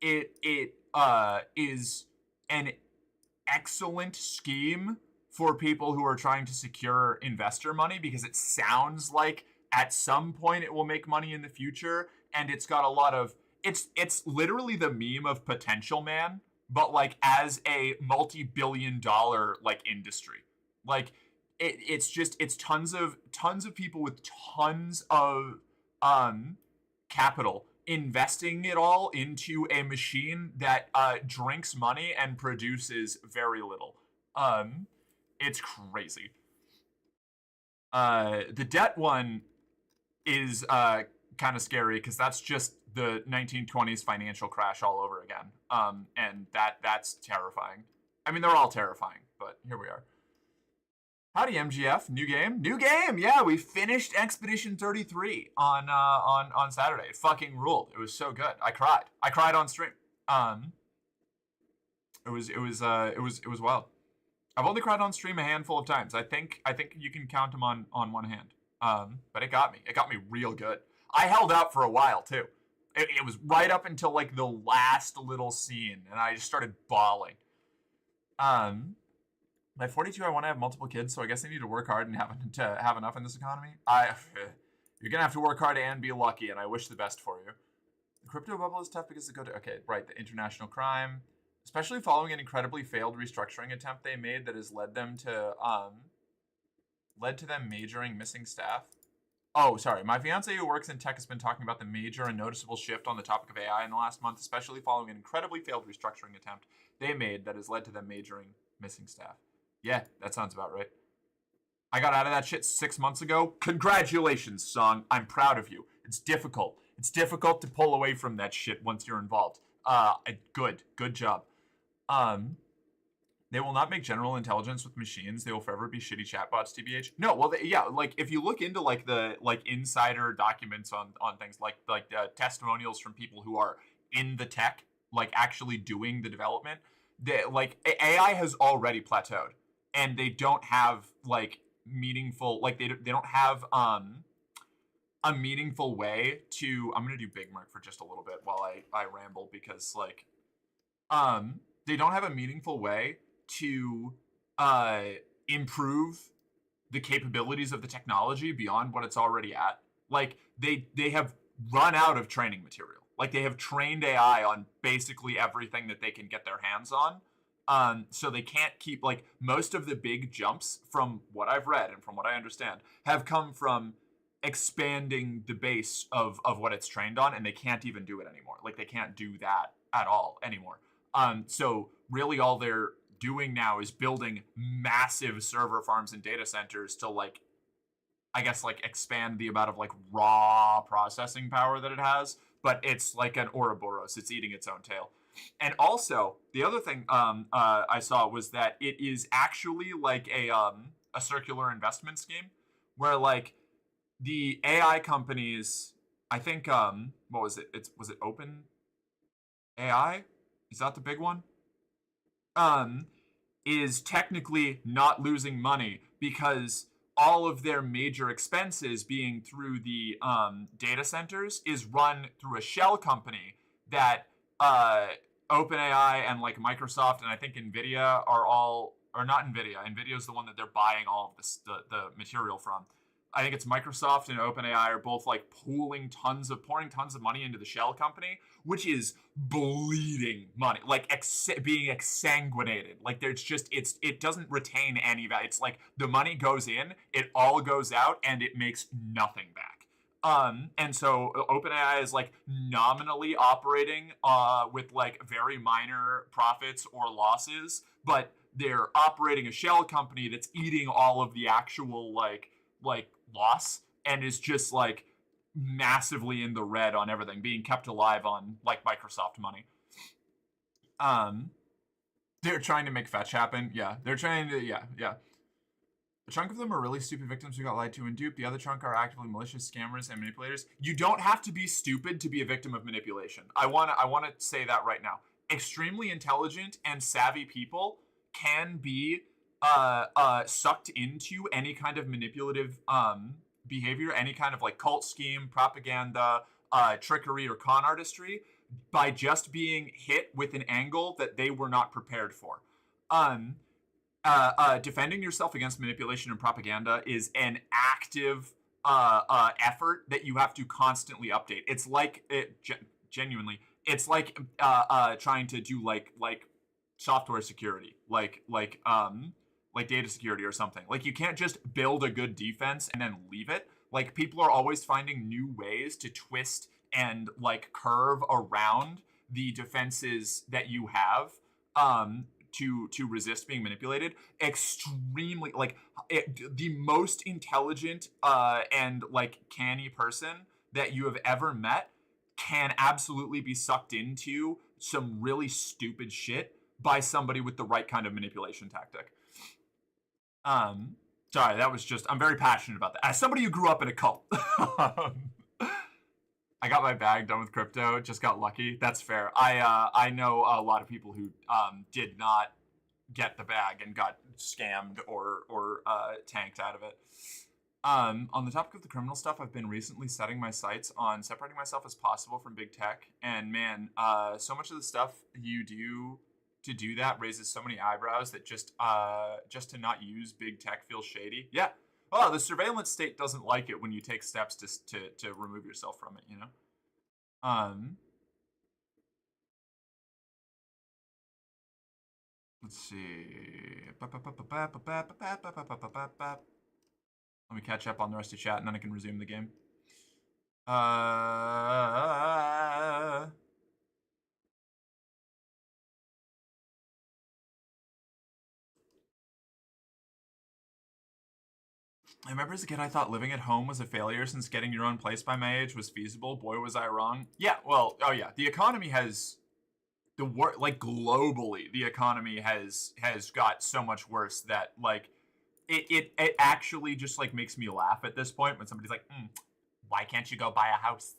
It is an excellent scheme for people who are trying to secure investor money, because it sounds like at some point it will make money in the future, and it's got a lot of it's literally the meme of Potential Man, but like as a multi-billion-dollar like industry. Like it's tons of people with tons of capital investing it all into a machine that drinks money and produces very little. It's crazy. The debt one is kind of scary, because that's just the 1920s financial crash all over again. And that's terrifying. I mean, they're all terrifying, but here we are. Howdy, MGF. New game? New game! Yeah, we finished Expedition 33 on Saturday. It fucking ruled. It was so good. I cried. I cried on stream. It was wild. I've only cried on stream a handful of times. I think you can count them on one hand. But it got me. It got me real good. I held out for a while too. It was right up until like the last little scene, and I just started bawling. By 42, I want to have multiple kids, so I guess I need to work hard and have enough in this economy. You're gonna have to work hard and be lucky, and I wish the best for you. The crypto bubble is tough because the international crime, especially following an incredibly failed restructuring attempt they made that has led them majoring missing staff. Oh, sorry. My fiance who works in tech has been talking about the major and noticeable shift on the topic of AI in the last month, especially following an incredibly failed restructuring attempt they made that has led to them majoring missing staff. Yeah, that sounds about right. I got out of that shit 6 months ago. Congratulations, Song. I'm proud of you. It's difficult. It's difficult to pull away from that shit once you're involved. Good job. They will not make general intelligence with machines. They will forever be shitty chatbots, TBH. No, well, like if you look into like the insider documents on things like testimonials from people who are in the tech, like actually doing the development, like AI has already plateaued, and they don't have like meaningful, like they don't have a meaningful way to. I'm gonna do Big Merc for just a little bit while I ramble, because like they don't have a meaningful way to improve the capabilities of the technology beyond what it's already at. Like they have run out of training material. Like they have trained AI on basically everything that they can get their hands on. So they can't keep, like, most of the big jumps from what I've read and from what I understand have come from expanding the base of what it's trained on, and they can't even do it anymore. Like they can't do that at all anymore. So really all they're doing now is building massive server farms and data centers to, like, I guess, like, expand the amount of, like, raw processing power that it has. But it's like an Ouroboros. It's eating its own tail. And also, the other thing I saw was that it is actually like a circular investment scheme where, like, the AI companies, I think, what was it? Was it Open AI? Is that the big one? Is technically not losing money because all of their major expenses, being through the data centers, is run through a shell company that OpenAI and like Microsoft and I think NVIDIA are all, or not NVIDIA. NVIDIA is the one that they're buying all of this, the material from. I think it's Microsoft and OpenAI are both like pouring tons of money into the shell company, which is bleeding money, like being exsanguinated. Like there's just, it doesn't retain any value. It's like the money goes in, it all goes out, and it makes nothing back. And so OpenAI is like nominally operating with like very minor profits or losses, but they're operating a shell company that's eating all of the actual like loss, and is just like massively in the red on everything, being kept alive on like Microsoft money. They're trying to make fetch happen. Yeah, they're trying to. Yeah. A chunk of them are really stupid victims who got lied to and duped. The other chunk are actively malicious scammers and manipulators. You don't have to be stupid to be a victim of manipulation. I wanna say that right now. Extremely intelligent and savvy people can be sucked into any kind of manipulative behavior, any kind of like cult scheme, propaganda, trickery, or con artistry by just being hit with an angle that they were not prepared for. Defending yourself against manipulation and propaganda is an active effort that you have to constantly update. It's like genuinely, it's like trying to do like software security, like data security or something. Like you can't just build a good defense and then leave it. Like people are always finding new ways to twist and like curve around the defenses that you have. To resist being manipulated. Extremely, like, the most intelligent and, like, canny person that you have ever met can absolutely be sucked into some really stupid shit by somebody with the right kind of manipulation tactic. Sorry, that was just, I'm very passionate about that. As somebody who grew up in a cult. I got my bag done with crypto, just got lucky. That's fair. I know a lot of people who did not get the bag and got scammed or tanked out of it. On the topic of the criminal stuff, I've been recently setting my sights on separating myself as possible from big tech. And man, so much of the stuff you do to do that raises so many eyebrows that just to not use big tech feels shady. Yeah. Oh, the surveillance state doesn't like it when you take steps to remove yourself from it, you know? Let's see. Let me catch up on the rest of chat and then I can resume the game. I remember as a kid I thought living at home was a failure since getting your own place by my age was feasible. Boy, was I wrong. Yeah, well, oh yeah. The economy has... like globally, the economy has got so much worse that like it actually just like makes me laugh at this point when somebody's like, why can't you go buy a house?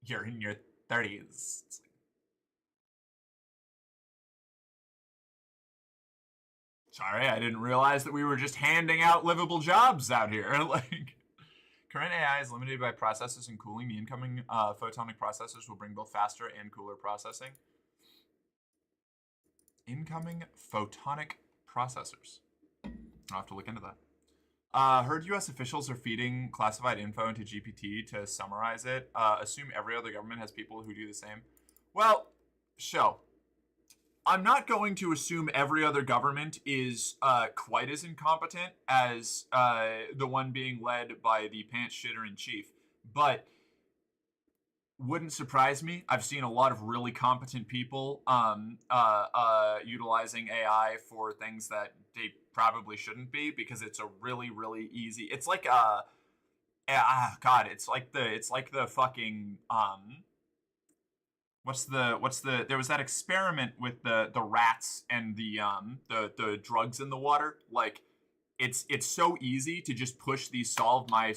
You're in your 30s. It's like, sorry, I didn't realize that we were just handing out livable jobs out here. Like, current AI is limited by processes and cooling. The incoming photonic processors will bring both faster and cooler processing. Incoming photonic processors. I'll have to look into that. Heard US officials are feeding classified info into GPT to summarize it. Assume every other government has people who do the same. Well, I'm not going to assume every other government is quite as incompetent as the one being led by the pants shitter in chief, but wouldn't surprise me. I've seen a lot of really competent people utilizing AI for things that they probably shouldn't be because it's a really, really easy. It's like it's like the fucking there was that experiment with the rats and the drugs in the water. Like it's so easy to just push the solve my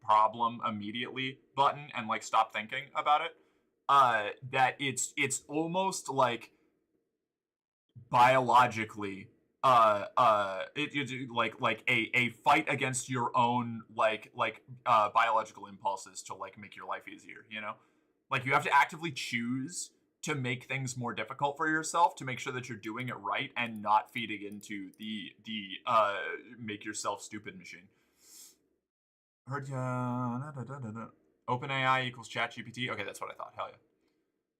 problem immediately button and like stop thinking about it, that it's almost like biologically like a fight against your own biological impulses to like make your life easier, you know? Like you have to actively choose to make things more difficult for yourself to make sure that you're doing it right and not feeding into the make yourself stupid machine. Heard OpenAI equals ChatGPT. Okay, that's what I thought. Hell yeah.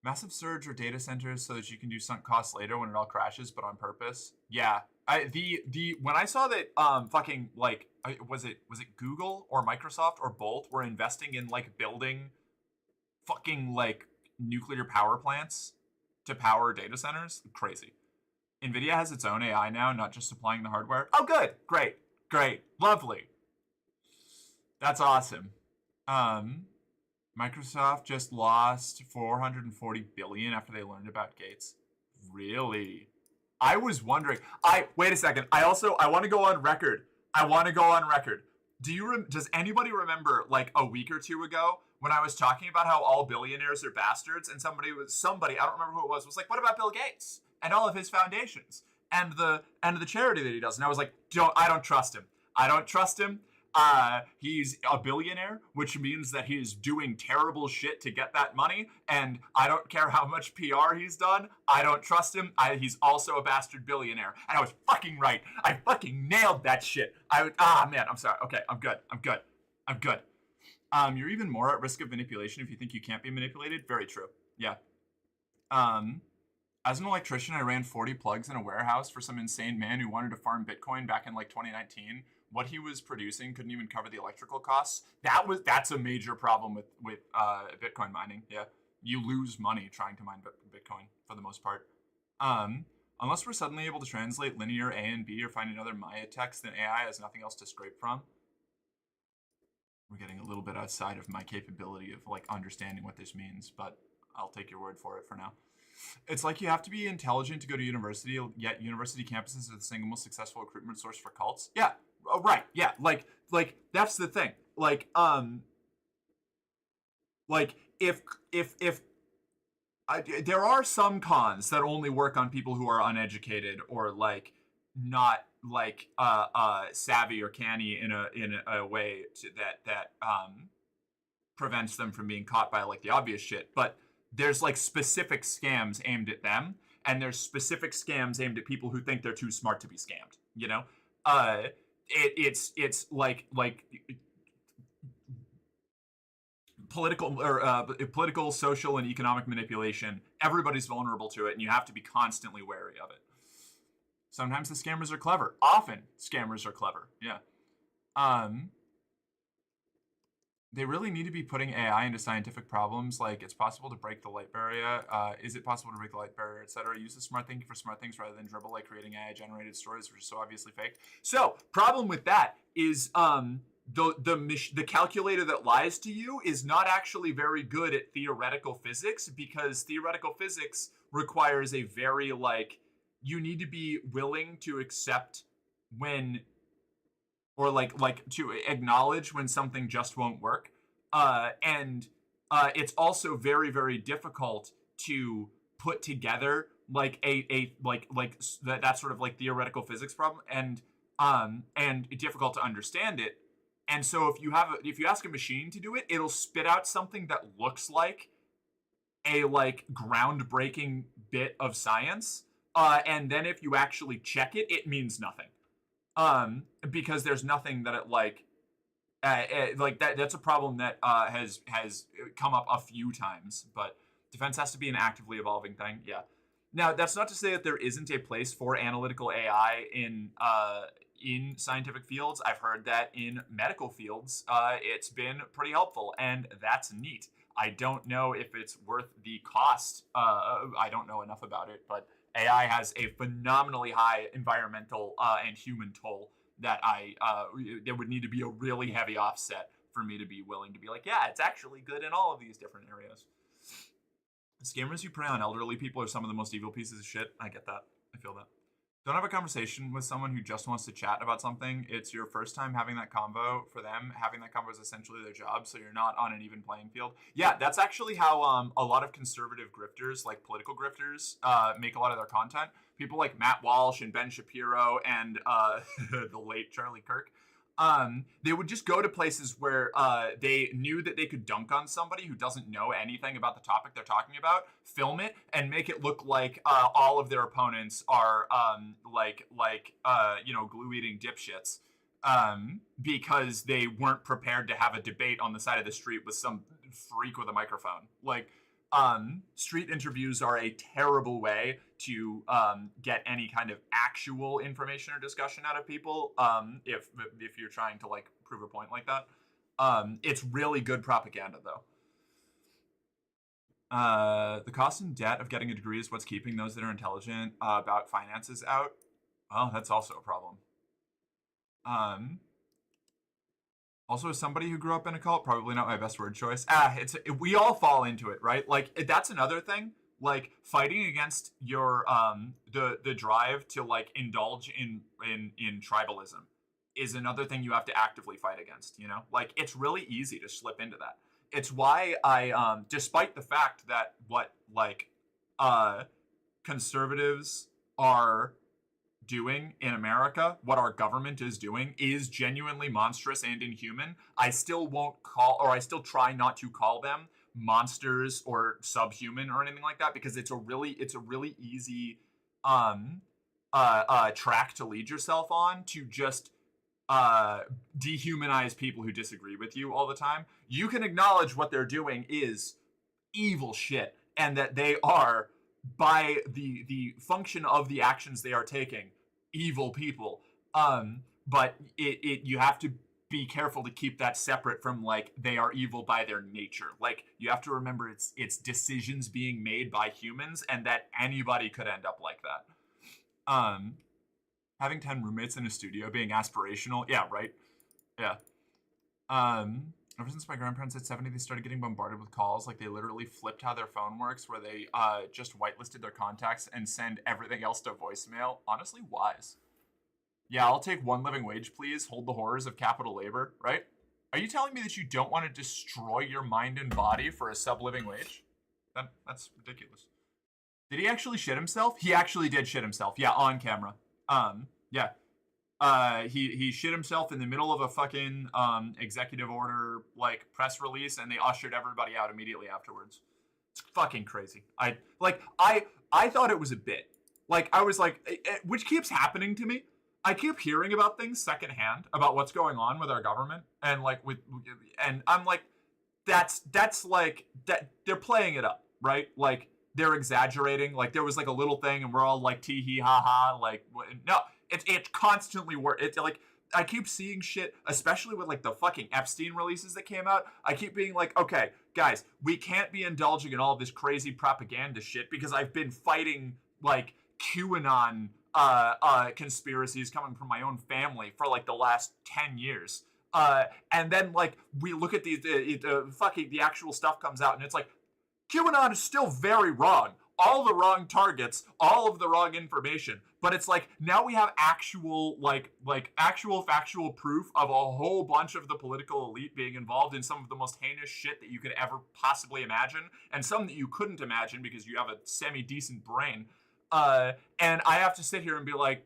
Massive surge or data centers so that you can do sunk costs later when it all crashes, but on purpose. Yeah. When I saw that fucking like was it Google or Microsoft or both were investing in like building fucking like nuclear power plants to power data centers, crazy. Nvidia has its own AI now, not just supplying the hardware. Oh, good, great, lovely. That's awesome. Microsoft just lost 440 billion after they learned about Gates. Really? I was wondering. Wait a second. I want to go on record. Does anybody remember like a week or two ago when I was talking about how all billionaires are bastards and somebody, I don't remember who it was like, what about Bill Gates and all of his foundations and the charity that he does? And I was like, I don't trust him. He's a billionaire, which means that he's doing terrible shit to get that money, and I don't care how much PR he's done. I don't trust him. He's also a bastard billionaire. And I was fucking right. I fucking nailed that shit. Man, I'm sorry. Okay, I'm good. You're even more at risk of manipulation if you think you can't be manipulated. Very true. Yeah. As an electrician, I ran 40 plugs in a warehouse for some insane man who wanted to farm Bitcoin back in like 2019. What he was producing couldn't even cover the electrical costs. That's a major problem with Bitcoin mining. Yeah, you lose money trying to mine Bitcoin for the most part. Unless we're suddenly able to translate linear A and B or find another Maya text, then AI has nothing else to scrape from. We're getting a little bit outside of my capability of like understanding what this means, but I'll take your word for it for now. It's like you have to be intelligent to go to university, yet university campuses are the single most successful recruitment source for cults. Yeah. Oh, right. Yeah. Like that's the thing. If there are some cons that only work on people who are uneducated or like not like savvy or canny in a way that prevents them from being caught by like the obvious shit. But there's like specific scams aimed at them, and there's specific scams aimed at people who think they're too smart to be scammed. You know. It's like political, social, and economic manipulation. Everybody's vulnerable to it, and you have to be constantly wary of it. Sometimes the scammers are clever. Often scammers are clever. Yeah. They really need to be putting AI into scientific problems. Like, it's possible to break the light barrier. Is it possible to break the light barrier, etc.? Use the smart thinking for smart things rather than dribble like creating AI-generated stories, which are so obviously fake. So, problem with that is the calculator that lies to you is not actually very good at theoretical physics, because theoretical physics requires a very you need to be willing to accept when. Or to acknowledge when something just won't work, and it's also very, very difficult to put together that sort of like theoretical physics problem, and difficult to understand it. And so if you ask a machine to do it, it'll spit out something that looks like a groundbreaking bit of science, and then if you actually check it, it means nothing. Because there's nothing that it that's a problem that has come up a few times, but defense has to be an actively evolving thing. Yeah. Now, that's not to say that there isn't a place for analytical AI in scientific fields. I've heard that in medical fields, it's been pretty helpful, and that's neat. I don't know if it's worth the cost. I don't know enough about it, but AI has a phenomenally high environmental and human toll that there would need to be a really heavy offset for me to be willing to be like, yeah, it's actually good in all of these different areas. Scammers who prey on elderly people are some of the most evil pieces of shit. I get that. I feel that. Don't have a conversation with someone who just wants to chat about something. It's your first time having that convo. For them, having that convo is essentially their job, so you're not on an even playing field. Yeah, that's actually how a lot of conservative grifters, like political grifters, make a lot of their content. People like Matt Walsh and Ben Shapiro and the late Charlie Kirk. They would just go to places where they knew that they could dunk on somebody who doesn't know anything about the topic they're talking about, film it, and make it look like all of their opponents are glue-eating dipshits, because they weren't prepared to have a debate on the side of the street with some freak with a microphone. Street interviews are a terrible way to get any kind of actual information or discussion out of people, if you're trying to prove a point like that. It's really good propaganda, though. The cost and debt of getting a degree is what's keeping those that are intelligent about finances out. Well, that's also a problem. Also, as somebody who grew up in a cult, probably not my best word choice. We all fall into it, right? Like, that's another thing. Like, fighting against your the drive to like indulge in tribalism is another thing you have to actively fight against. You know, like it's really easy to slip into that. It's why I despite the fact that what like conservatives are doing in America, what our government is doing, is genuinely monstrous and inhuman. I still won't call, or I still try not to call them monsters or subhuman or anything like that, because it's a really easy track to lead yourself on, to just dehumanize people who disagree with you all the time. You can acknowledge what they're doing is evil shit, and that they are, by the function of the actions they are taking, evil people. But you have to be careful to keep that separate from like they are evil by their nature. Like you have to remember it's decisions being made by humans, and that anybody could end up like that. Having 10 roommates in a studio being aspirational, yeah, right, yeah. Ever since my grandparents hit 70, they started getting bombarded with calls. Like, they literally flipped how their phone works, where they just whitelisted their contacts and send everything else to voicemail. Honestly, wise. Yeah, I'll take one living wage, please. Hold the horrors of capital labor, right? Are you telling me that you don't want to destroy your mind and body for a sub-living wage? That's ridiculous. Did he actually shit himself? He actually did shit himself. Yeah, on camera. Yeah. He shit himself in the middle of a fucking executive order like press release, and they ushered everybody out immediately afterwards. It's fucking crazy. I thought it was a bit. Like, I was like, which keeps happening to me. I keep hearing about things secondhand about what's going on with our government, and like and I'm like, that's like that they're playing it up, right? Like they're exaggerating. Like there was like a little thing, and we're all like tee hee ha ha. Like no. It's constantly it's like I keep seeing shit, especially with like the fucking Epstein releases that came out. I keep being like, okay, guys, we can't be indulging in all this crazy propaganda shit, because I've been fighting like QAnon conspiracies coming from my own family for like the last 10 years. And then like we look at the actual stuff comes out, and it's like QAnon is still very wrong. All the wrong targets, all of the wrong information. But it's like, now we have actual, actual factual proof of a whole bunch of the political elite being involved in some of the most heinous shit that you could ever possibly imagine, and some that you couldn't imagine because you have a semi-decent brain. And I have to sit here and be like,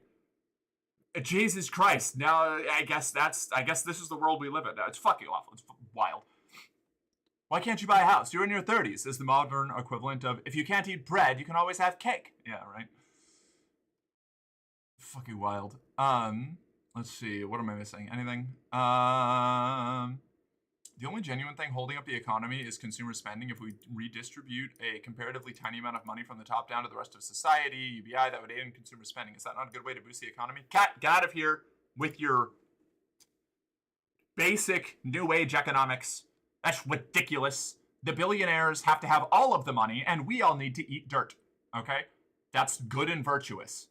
Jesus Christ, now I guess this is the world we live in. It's fucking awful. It's wild. Why can't you buy a house? You're in your 30s is the modern equivalent of, if you can't eat bread, you can always have cake. Yeah, right? Fucking wild. Let's see. What am I missing? Anything? The only genuine thing holding up the economy is consumer spending. If we redistribute a comparatively tiny amount of money from the top down to the rest of society, UBI, that would aid in consumer spending. Is that not a good way to boost the economy? Cat, get out of here with your basic new age economics. That's ridiculous. The billionaires have to have all of the money, and we all need to eat dirt, okay? That's good and virtuous.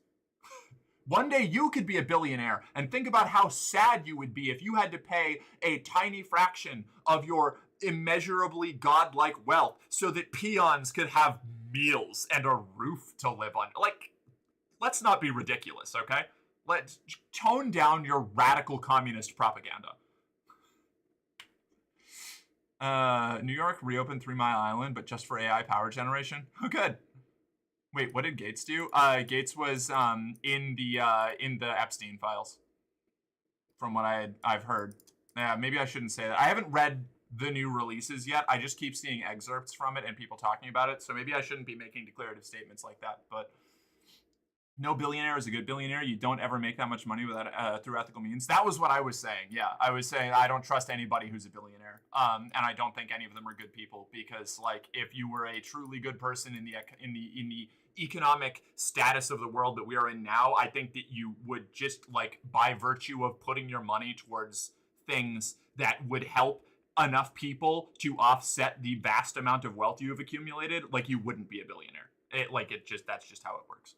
One day you could be a billionaire, and think about how sad you would be if you had to pay a tiny fraction of your immeasurably godlike wealth so that peons could have meals and a roof to live on. Like, let's not be ridiculous, okay? Let's tone down your radical communist propaganda. New York reopened 3 Mile Island, but just for AI power generation. Oh, good. Wait, what did Gates do? Gates was in the Epstein files, from what I've heard. Yeah, maybe I shouldn't say that. I haven't read the new releases yet. I just keep seeing excerpts from it and people talking about it. So maybe I shouldn't be making declarative statements like that. But no billionaire is a good billionaire. You don't ever make that much money without through ethical means. That was what I was saying. Yeah, I was saying I don't trust anybody who's a billionaire, and I don't think any of them are good people, because like if you were a truly good person in the economic status of the world that we are in now, I think that you would just like by virtue of putting your money towards things that would help enough people to offset the vast amount of wealth you have accumulated, like you wouldn't be a billionaire. That's just how it works.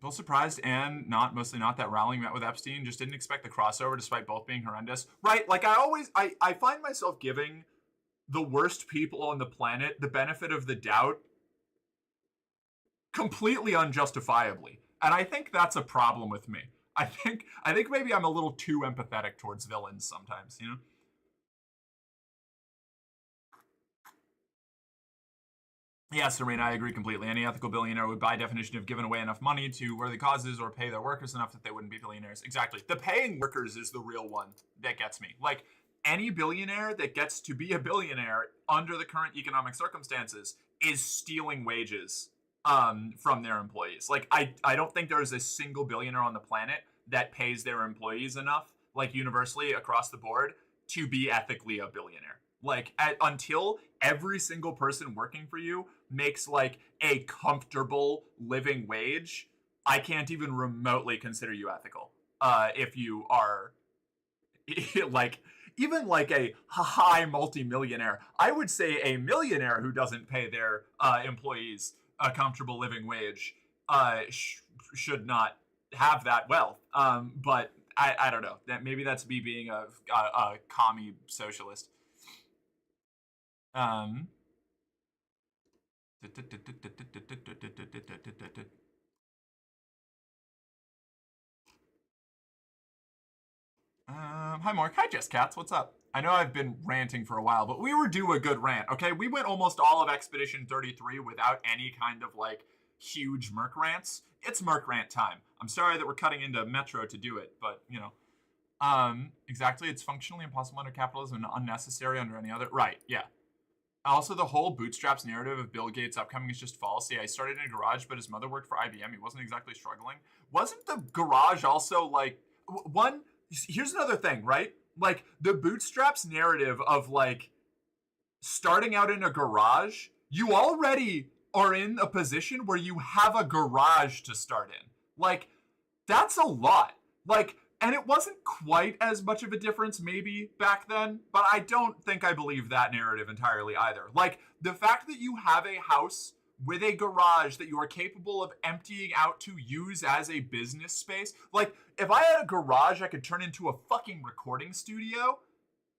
Both surprised and mostly not that Rowling met with Epstein. Just didn't expect the crossover despite both being horrendous. Right, like I find myself giving the worst people on the planet the benefit of the doubt completely unjustifiably. And I think that's a problem with me. I think maybe I'm a little too empathetic towards villains sometimes, you know? Yeah, Serena, I agree completely. Any ethical billionaire would, by definition, have given away enough money to worthy causes or pay their workers enough that they wouldn't be billionaires. Exactly. The paying workers is the real one that gets me. Like, any billionaire that gets to be a billionaire under the current economic circumstances is stealing wages from their employees. Like, I don't think there is a single billionaire on the planet that pays their employees enough, like universally across the board, to be ethically a billionaire. Like, until every single person working for you makes like a comfortable living wage, I can't even remotely consider you ethical. If you are like even like a high multimillionaire, I would say a millionaire who doesn't pay their employees a comfortable living wage should not have that wealth. But I don't know. That maybe that's me being a commie socialist. Hi, Mark. Hi, Jess Cats. What's up? I know I've been ranting for a while, but we were due a good rant, okay? We went almost all of Expedition 33 without any kind of, like, huge Merc rants. It's Merc rant time. I'm sorry that we're cutting into Metro to do it, but, you know. Exactly. It's functionally impossible under capitalism and unnecessary under any other. Right, yeah. Also, the whole bootstraps narrative of Bill Gates' upcoming is just false. Yeah, he started in a garage, but his mother worked for IBM. He wasn't exactly struggling. Wasn't the garage also, like, one... Here's another thing, right? Like, the bootstraps narrative of, like, starting out in a garage, you already are in a position where you have a garage to start in. Like, that's a lot. Like, and it wasn't quite as much of a difference maybe back then, but I don't think I believe that narrative entirely either. Like, the fact that you have a house with a garage that you are capable of emptying out to use as a business space. Like, if I had a garage I could turn into a fucking recording studio,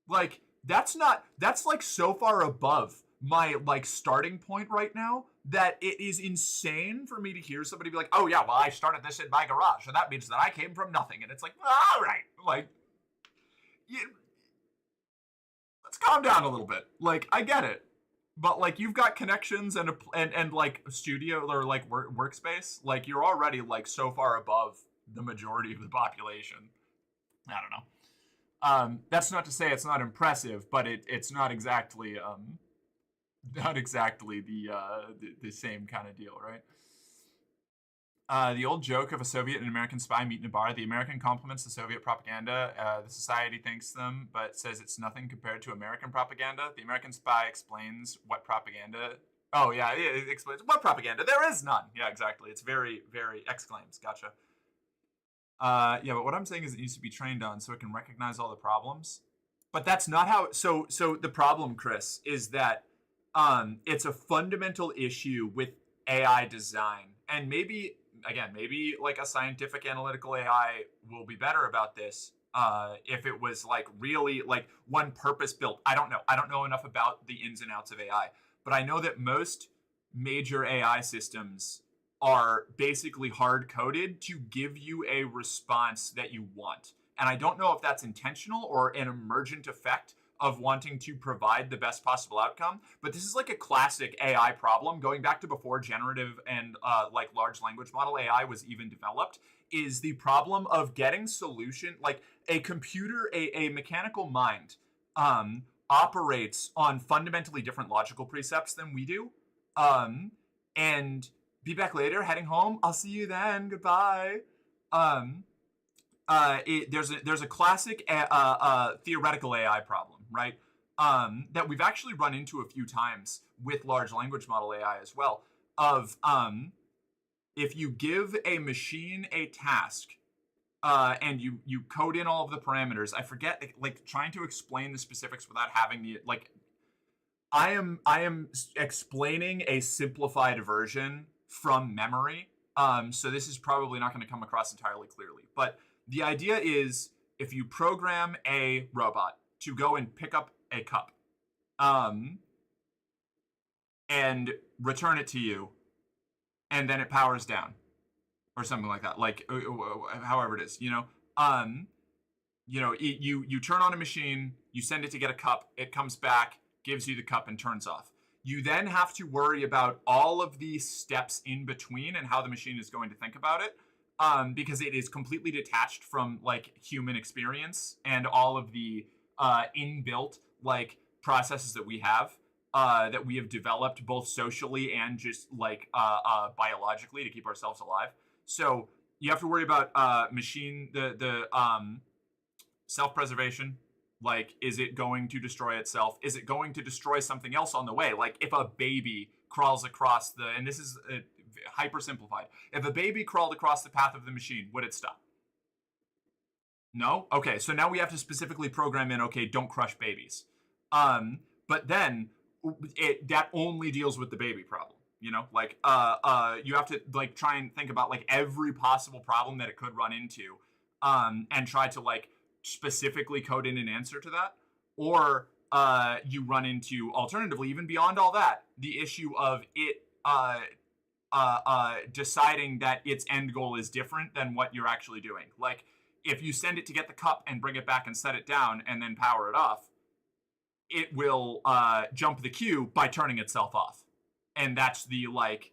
like, that's like so far above my, like, starting point right now that it is insane for me to hear somebody be like, oh yeah, well, I started this in my garage, so that means that I came from nothing. And it's like, all right, like, let's calm down a little bit. Like, I get it. But, like, you've got connections and like a studio or like workspace. Like, you're already like so far above the majority of the population. I don't know. That's not to say it's not impressive, but it's not exactly the same kind of deal, right? The old joke of a Soviet and American spy meet in a bar. The American compliments the Soviet propaganda. The society thanks them, but says it's nothing compared to American propaganda. The American spy explains what propaganda... Oh, yeah, it explains what propaganda. There is none. Yeah, exactly. It's very, very exclaims. Gotcha. Yeah, but what I'm saying is it needs to be trained on so it can recognize all the problems. But that's not how... So the problem, Chris, is that it's a fundamental issue with AI design. And maybe like a scientific analytical AI will be better about this if it was like really like one purpose built. I don't know enough about the ins and outs of AI, but I know that most major AI systems are basically hard coded to give you a response that you want. And I don't know if that's intentional or an emergent effect of wanting to provide the best possible outcome. But this is like a classic AI problem, going back to before generative and like large language model AI was even developed, is the problem of getting solution, like a computer, a mechanical mind operates on fundamentally different logical precepts than we do. And be back later, heading home. I'll see you then. Goodbye. There's a classic theoretical AI problem, right? That we've actually run into a few times with large language model AI as well. Of if you give a machine a task and you code in all of the parameters, I forget, like trying to explain the specifics without having the like. I am explaining a simplified version from memory. So this is probably not going to come across entirely clearly. But the idea is if you program a robot to go and pick up a cup and return it to you, and then it powers down or something like that, like however it is, you turn on a machine, you send it to get a cup, it comes back, gives you the cup, and turns off. You then have to worry about all of these steps in between and how the machine is going to think about it, because it is completely detached from like human experience and all of the inbuilt like processes that we have developed both socially and just like biologically to keep ourselves alive. So you have to worry about the self-preservation. Like, is it going to destroy itself? Is it going to destroy something else on the way? Like, if a baby crawls across and this is hyper simplified, if a baby crawled across the path of the machine, would it stop? No? Okay, so now we have to specifically program in, okay, don't crush babies. But then that only deals with the baby problem. You have to like try and think about like every possible problem that it could run into, and try to like specifically code in an answer to that. Or you run into, alternatively, even beyond all that, the issue of it deciding that its end goal is different than what you're actually doing. Like, if you send it to get the cup and bring it back and set it down and then power it off, it will jump the queue by turning itself off. And that's the like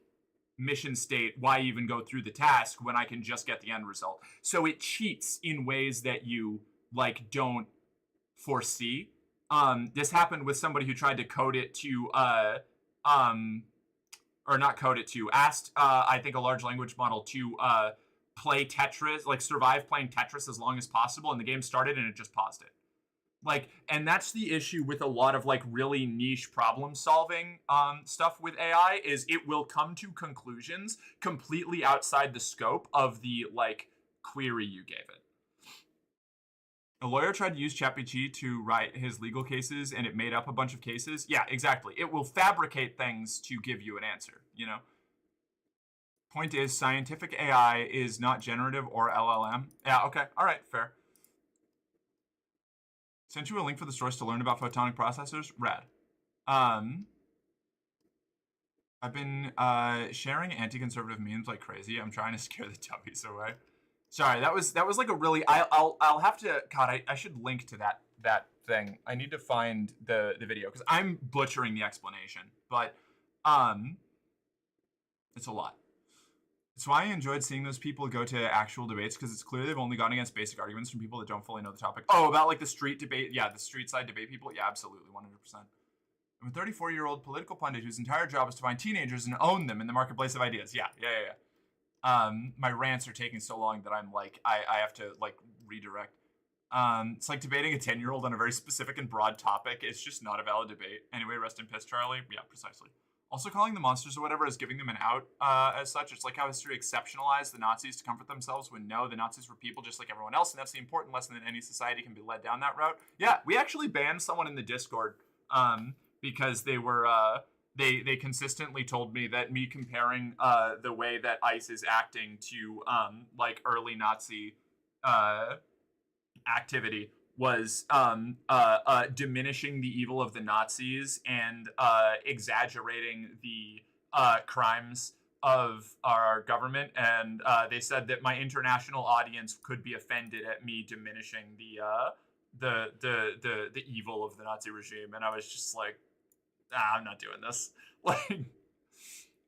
mission state. Why even go through the task when I can just get the end result? So it cheats in ways that you like don't foresee. This happened with somebody who tried to code it to asked I think a large language model to play Tetris, like survive playing Tetris as long as possible, and the game started and it just paused it. Like, and that's the issue with a lot of like really niche problem solving stuff with AI, is it will come to conclusions completely outside the scope of the like query you gave it. A lawyer tried to use ChatGPT to write his legal cases and it made up a bunch of cases. Yeah, exactly. It will fabricate things to give you an answer, you know? Point is, scientific AI is not generative or LLM. Yeah, okay. All right, fair. Sent you a link for the source to learn about photonic processors. Rad. I've been sharing anti-conservative memes like crazy. I'm trying to scare the dummies away. Sorry, that was like a really. I'll have to. God, I should link to that thing. I need to find the video because I'm butchering the explanation, but it's a lot. It's why I enjoyed seeing those people go to actual debates, because it's clear they've only gone against basic arguments from people that don't fully know the topic. Oh, about like the street debate. Yeah, the street side debate people. Yeah, absolutely, 100%. I'm a 34-year-old political pundit whose entire job is to find teenagers and own them in the marketplace of ideas. Yeah. My rants are taking so long that I'm like, I have to like redirect. It's like debating a 10-year-old on a very specific and broad topic. It's just not a valid debate. Anyway, rest in peace, Charlie. Yeah, precisely. Also, calling the monsters or whatever is giving them an out as such. It's like how history exceptionalized the Nazis to comfort themselves when no, the Nazis were people just like everyone else, and that's the important lesson that any society can be led down that route. Yeah, we actually banned someone in the Discord because they were they consistently told me that me comparing the way that ICE is acting to like early Nazi activity was diminishing the evil of the Nazis and exaggerating the crimes of our government. And they said that my international audience could be offended at me diminishing the evil of the Nazi regime. And I was just like, I'm not doing this. Like,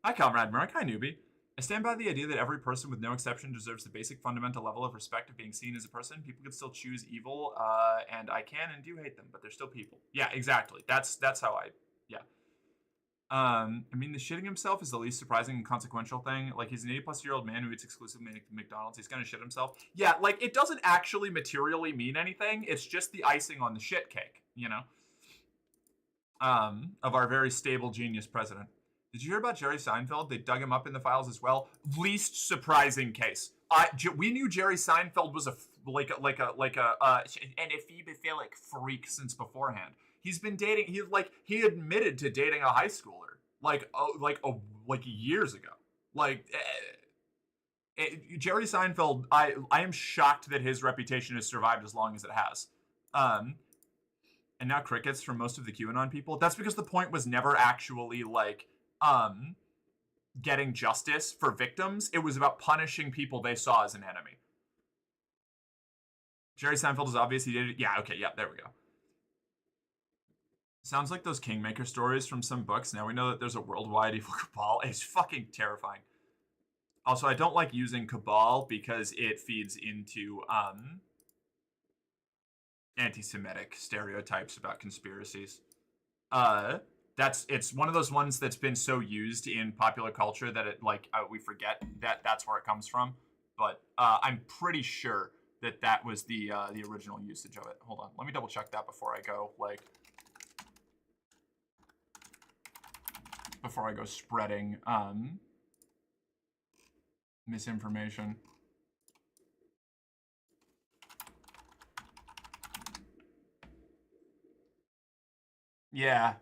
hi, Comrade Merrick. Hi, newbie. I stand by the idea that every person, with no exception, deserves the basic fundamental level of respect of being seen as a person. People can still choose evil, and I can and do hate them, but they're still people. Yeah, exactly. That's how yeah. I mean, the shitting himself is the least surprising and consequential thing. Like, he's an 80-plus-year-old man who eats exclusively McDonald's. He's gonna shit himself. Yeah, like, it doesn't actually materially mean anything. It's just the icing on the shit cake, you know? Of our very stable genius president. Did you hear about Jerry Seinfeld? They dug him up in the files as well. Least surprising case. We knew Jerry Seinfeld was a an ephebophilic freak since beforehand. He's been dating. He admitted to dating a high schooler like years ago. Jerry Seinfeld, I am shocked that his reputation has survived as long as it has. And now crickets from most of the QAnon people. That's because the point was never actually like getting justice for victims. It was about punishing people they saw as an enemy. Jerry Seinfeld is obvious. He did it. Yeah, okay, yeah, there we go. Sounds like those Kingmaker stories from some books. Now we know that there's a worldwide evil cabal. It's fucking terrifying. Also, I don't like using cabal because it feeds into anti-Semitic stereotypes about conspiracies. It's one of those ones that's been so used in popular culture that it we forget that that's where it comes from. But I'm pretty sure that was the original usage of it. Hold on, let me double check that before I go spreading misinformation. Yeah.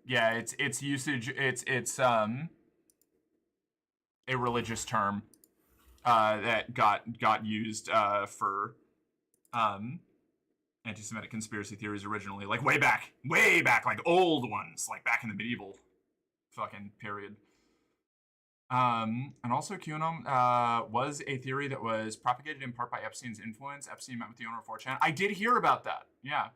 Yeah, it's usage, it's a religious term that got used for anti-Semitic conspiracy theories originally, like way back, like old ones, like back in the medieval fucking period. And also QAnon was a theory that was propagated in part by Epstein's influence. Epstein met with the owner of 4chan. I did hear about that, yeah.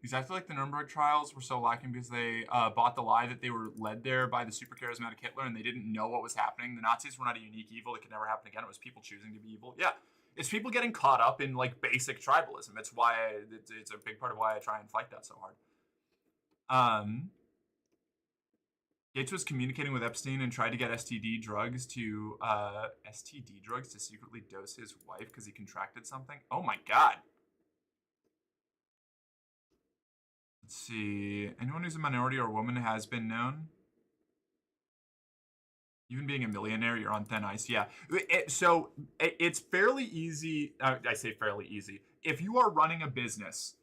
Exactly like the Nuremberg trials were so lacking because they bought the lie that they were led there by the super charismatic Hitler and they didn't know what was happening. The Nazis were not a unique evil that could never happen again. It was people choosing to be evil. Yeah, it's people getting caught up in like basic tribalism. It's why it's a big part of why I try and fight that so hard. Gates was communicating with Epstein and tried to get STD drugs to secretly dose his wife because he contracted something. Oh my god. Let's see. Anyone who's a minority or a woman has been known. Even being a millionaire, you're on thin ice. Yeah. It's fairly easy. I say fairly easy. If you are running a business,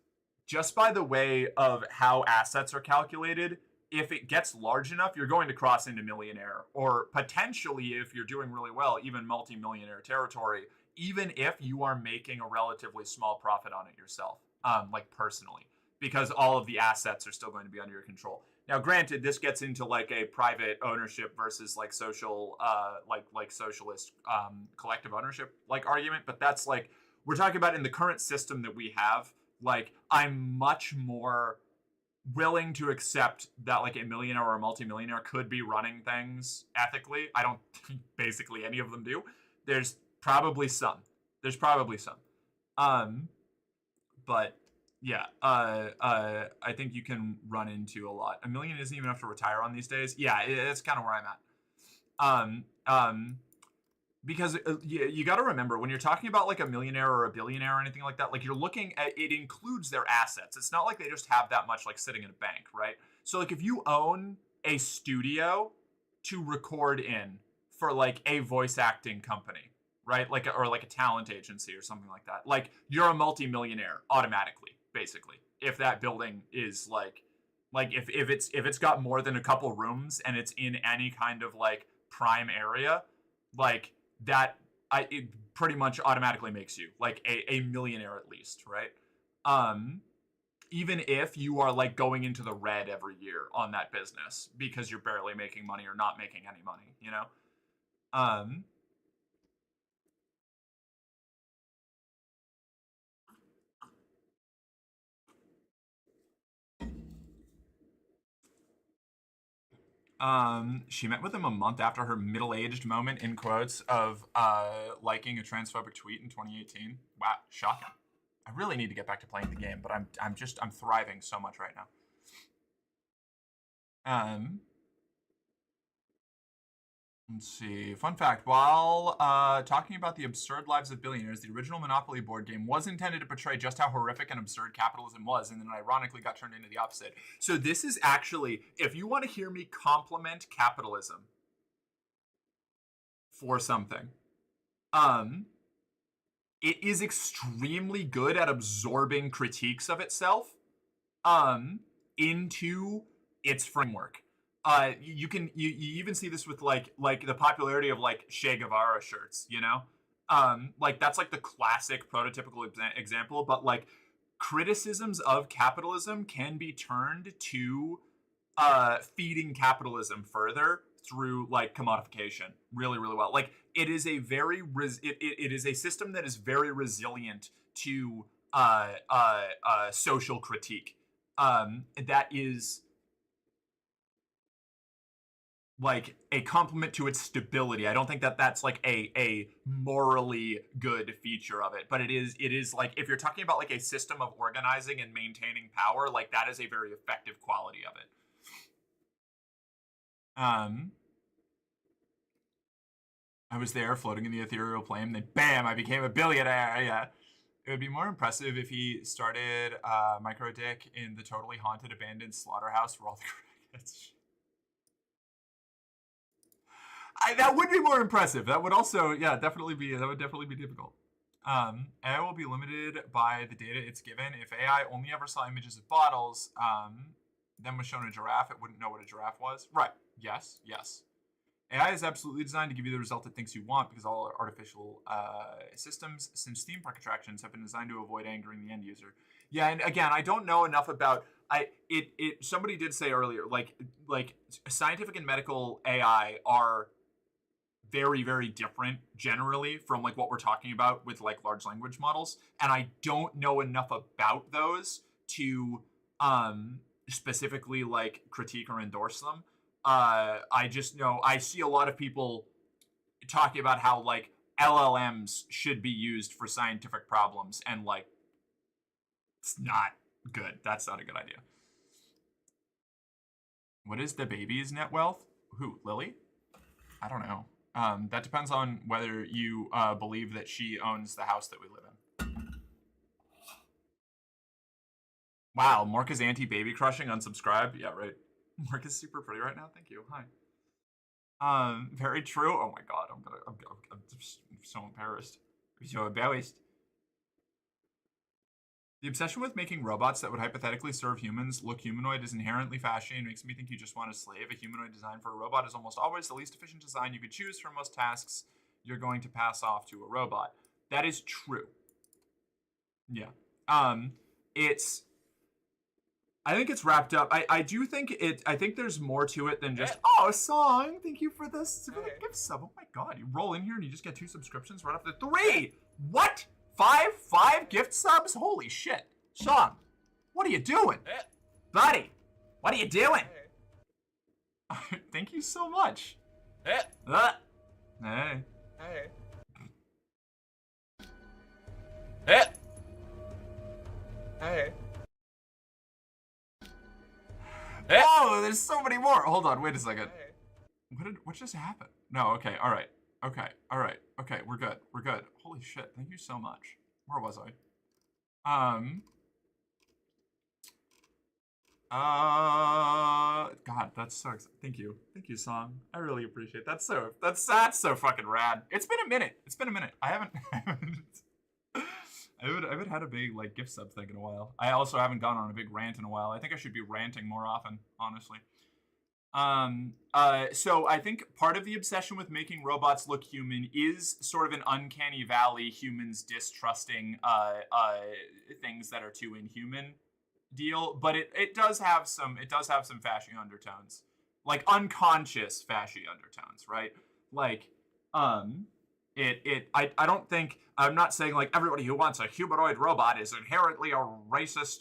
just by the way of how assets are calculated, if it gets large enough, you're going to cross into millionaire. Or potentially, if you're doing really well, even multi-millionaire territory, even if you are making a relatively small profit on it yourself, like personally. Because all of the assets are still going to be under your control. Now, granted, this gets into like a private ownership versus like social, like socialist collective ownership like argument. But that's like, we're talking about in the current system that we have, like I'm much more willing to accept that like a millionaire or a multimillionaire could be running things ethically. I don't think basically any of them do. There's probably some. But yeah, I think you can run into a lot. $1 million isn't even enough to retire on these days. Yeah, it's kind of where I'm at. Because you got to remember when you're talking about like a millionaire or a billionaire or anything like that, like you're looking at, it includes their assets. It's not like they just have that much like sitting in a bank, right? So like if you own a studio to record in for like a voice acting company, right? Or like a talent agency or something like that. Like you're a multi-millionaire automatically. Basically, if that building is like if it's got more than a couple rooms and it's in any kind of like prime area, like that, it pretty much automatically makes you like a millionaire at least, right? Even if you are like going into the red every year on that business because you're barely making money or not making any money, you know? She met with him a month after her middle-aged moment, in quotes, of liking a transphobic tweet in 2018. Wow, shocking. I really need to get back to playing the game, but I'm thriving so much right now. Let's see. Fun fact, while talking about the absurd lives of billionaires, the original Monopoly board game was intended to portray just how horrific and absurd capitalism was, and then ironically got turned into the opposite. So this is actually, if you want to hear me compliment capitalism for something, it is extremely good at absorbing critiques of itself into its framework. You even see this with like the popularity of like Che Guevara shirts, you know? Like that's like the classic prototypical example, but like criticisms of capitalism can be turned to feeding capitalism further through like commodification really, really well. Like it is a very it is a system that is very resilient to social critique. That is like a complement to its stability. I don't think that that's like a morally good feature of it, but it is like if you're talking about like a system of organizing and maintaining power, like that is a very effective quality of it. I was there floating in the ethereal plane, then bam, I became a billionaire. Yeah. It would be more impressive if he started Micro Dick in the totally haunted abandoned slaughterhouse where all the crackheads. That would be more impressive. That would also, yeah, definitely be difficult. AI will be limited by the data it's given. If AI only ever saw images of bottles, then was shown a giraffe, it wouldn't know what a giraffe was. Right. Yes. AI is absolutely designed to give you the result it thinks you want because all artificial systems since theme park attractions have been designed to avoid angering the end user. Yeah, and again, I don't know enough about somebody did say earlier, like scientific and medical AI are very, very different generally from like what we're talking about with like large language models. And I don't know enough about those to specifically like critique or endorse them. I just know I see a lot of people talking about how like LLMs should be used for scientific problems, and like it's not good. That's not a good idea. What is the baby's net wealth? Who, Lily? I don't know. That depends on whether you believe that she owns the house that we live in. Wow, Mark is anti-baby crushing, unsubscribe. Yeah, right. Mark is super pretty right now. Thank you. Hi. Very true. Oh my god, I'm just so embarrassed. I'm so embarrassed. The obsession with making robots that would hypothetically serve humans look humanoid is inherently fascinating and makes me think you just want a slave. A humanoid design for a robot is almost always the least efficient design you could choose for most tasks you're going to pass off to a robot. That is true. Yeah. I think it's wrapped up. I do think I think there's more to it than just, oh, a song. Thank you for this gift sub. Oh my god, you roll in here and you just get 2 subscriptions right off the 3. What? 5 gift subs? Holy shit. Sean, what are you doing? Buddy, what are you doing? Thank you so much. Hey. Hey. Oh, there's so many more. Hold on, wait a second. What just happened? No, okay, all right. Okay, we're good. Holy shit, thank you so much. Where was I? God, that's so exciting. Thank you, Song. I really appreciate it. That's so fucking rad. It's been a minute. I haven't had a big like gift sub thing in a while. I also haven't gone on a big rant in a while. I think I should be ranting more often, honestly. So I think part of the obsession with making robots look human is sort of an uncanny valley, humans distrusting things that are too inhuman deal, but it does have some fashy undertones, like unconscious fashy undertones, right? Like I don't think, I'm not saying like everybody who wants a humanoid robot is inherently a racist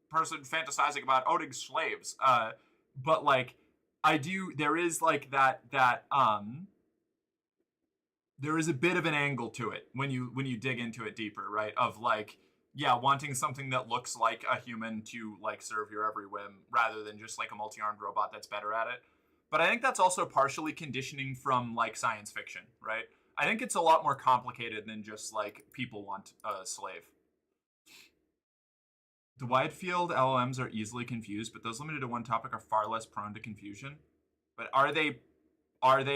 person fantasizing about owning slaves, but like there is like that there is a bit of an angle to it when you dig into it deeper, right? Of like, yeah, wanting something that looks like a human to like serve your every whim rather than just like a multi-armed robot that's better at it. But I think that's also partially conditioning from like science fiction, right? I think it's a lot more complicated than just like people want a slave. The wide field LLMs are easily confused, but those limited to one topic are far less prone to confusion. But are they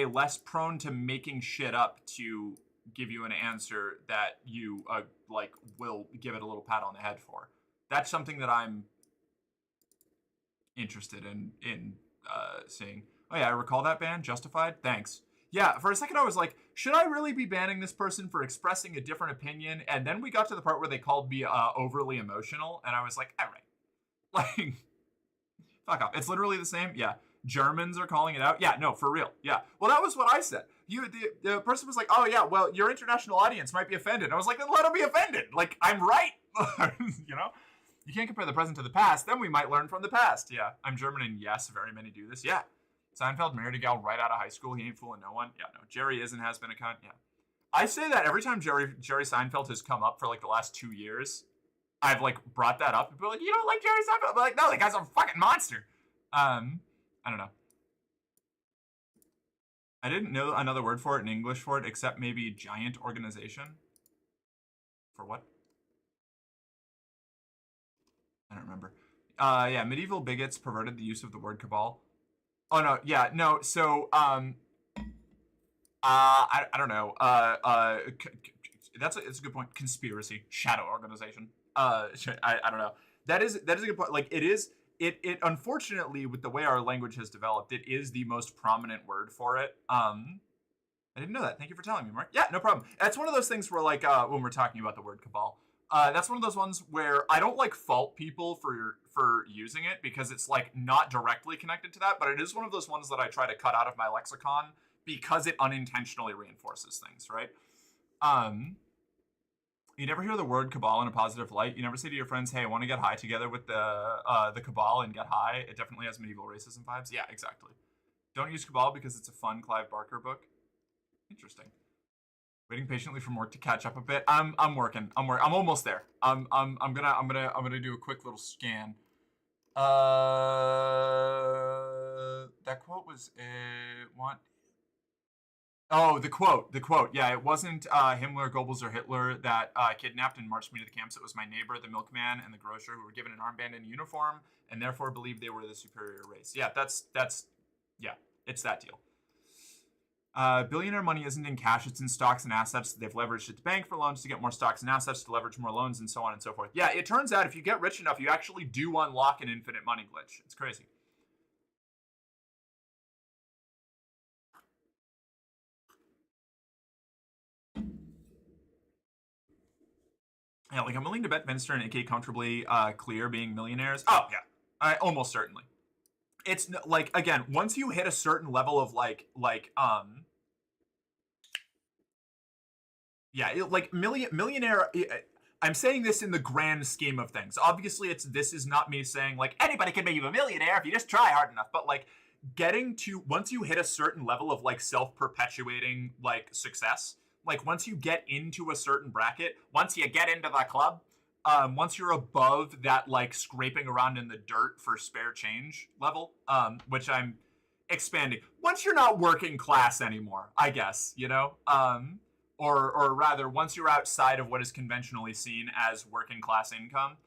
less prone to making shit up to give you an answer that you like will give it a little pat on the head for. That's something that I'm interested in seeing. Oh yeah, I recall that ban. Justified. Thanks. Yeah, for a second I was like, should I really be banning this person for expressing a different opinion? And then we got to the part where they called me overly emotional, and I was like, all right, like, fuck off. It's literally the same. Yeah. Germans are calling it out. Yeah, no, for real. Yeah. Well, that was what I said. The person was like, oh yeah, well, your international audience might be offended. I was like, then let them be offended. Like, I'm right. You know? You can't compare the present to the past. Then we might learn from the past. Yeah. I'm German, and yes, very many do this. Yeah. Seinfeld married a gal right out of high school. He ain't fooling no one. Yeah, no. Jerry is and has been a cunt. Yeah. I say that every time Jerry Seinfeld has come up for like the last 2 years. I've like brought that up. People are like, you don't like Jerry Seinfeld? I'm like, no, that guy's a fucking monster. I don't know. I didn't know another word for it in English for it, except maybe giant organization. For what? I don't remember. Yeah, medieval bigots perverted the use of the word cabal. Oh no, yeah, no. So, I don't know. It's a good point. Conspiracy, shadow organization. I don't know. That is a good point. Like it unfortunately, with the way our language has developed, it is the most prominent word for it. I didn't know that. Thank you for telling me, Mark. Yeah, no problem. That's one of those things where, like, when we're talking about the word cabal, that's one of those ones where I don't like fault people for using it because it's like not directly connected to that, but it is one of those ones that I try to cut out of my lexicon because it unintentionally reinforces things, right? You never hear the word cabal in a positive light. You never say to your friends, hey, I want to get high together with the cabal and get high. It definitely has medieval racism vibes. Yeah, exactly. Don't use cabal because it's a fun Clive Barker book. Interesting. Waiting patiently for Mork to catch up a bit. I'm working. I'm almost there. I'm gonna do a quick little scan. That quote was what? Oh, the quote. Yeah, it wasn't Himmler, Goebbels, or Hitler that kidnapped and marched me to the camps. It was my neighbor, the milkman, and the grocer who were given an armband and a uniform, and therefore believed they were the superior race. Yeah, yeah, it's that deal. Billionaire money isn't in cash, it's in stocks and assets. They've leveraged it to bank for loans to get more stocks and assets to leverage more loans and so on and so forth. Yeah, it turns out if you get rich enough, you actually do unlock an infinite money glitch. It's crazy. Yeah, like I'm willing to bet Venster and AK comfortably clear being millionaires. Oh, yeah. Almost certainly. It's like, again, once you hit a certain level of millionaire, I'm saying this in the grand scheme of things. Obviously, this is not me saying like anybody can make you a millionaire if you just try hard enough, but like getting to, once you hit a certain level of like self-perpetuating like success, like once you get into a certain bracket, once you get into the club, once you're above that like scraping around in the dirt for spare change level, which I'm expanding. Once you're not working class anymore, I guess, you know, or rather, once you're outside of what is conventionally seen as working class income,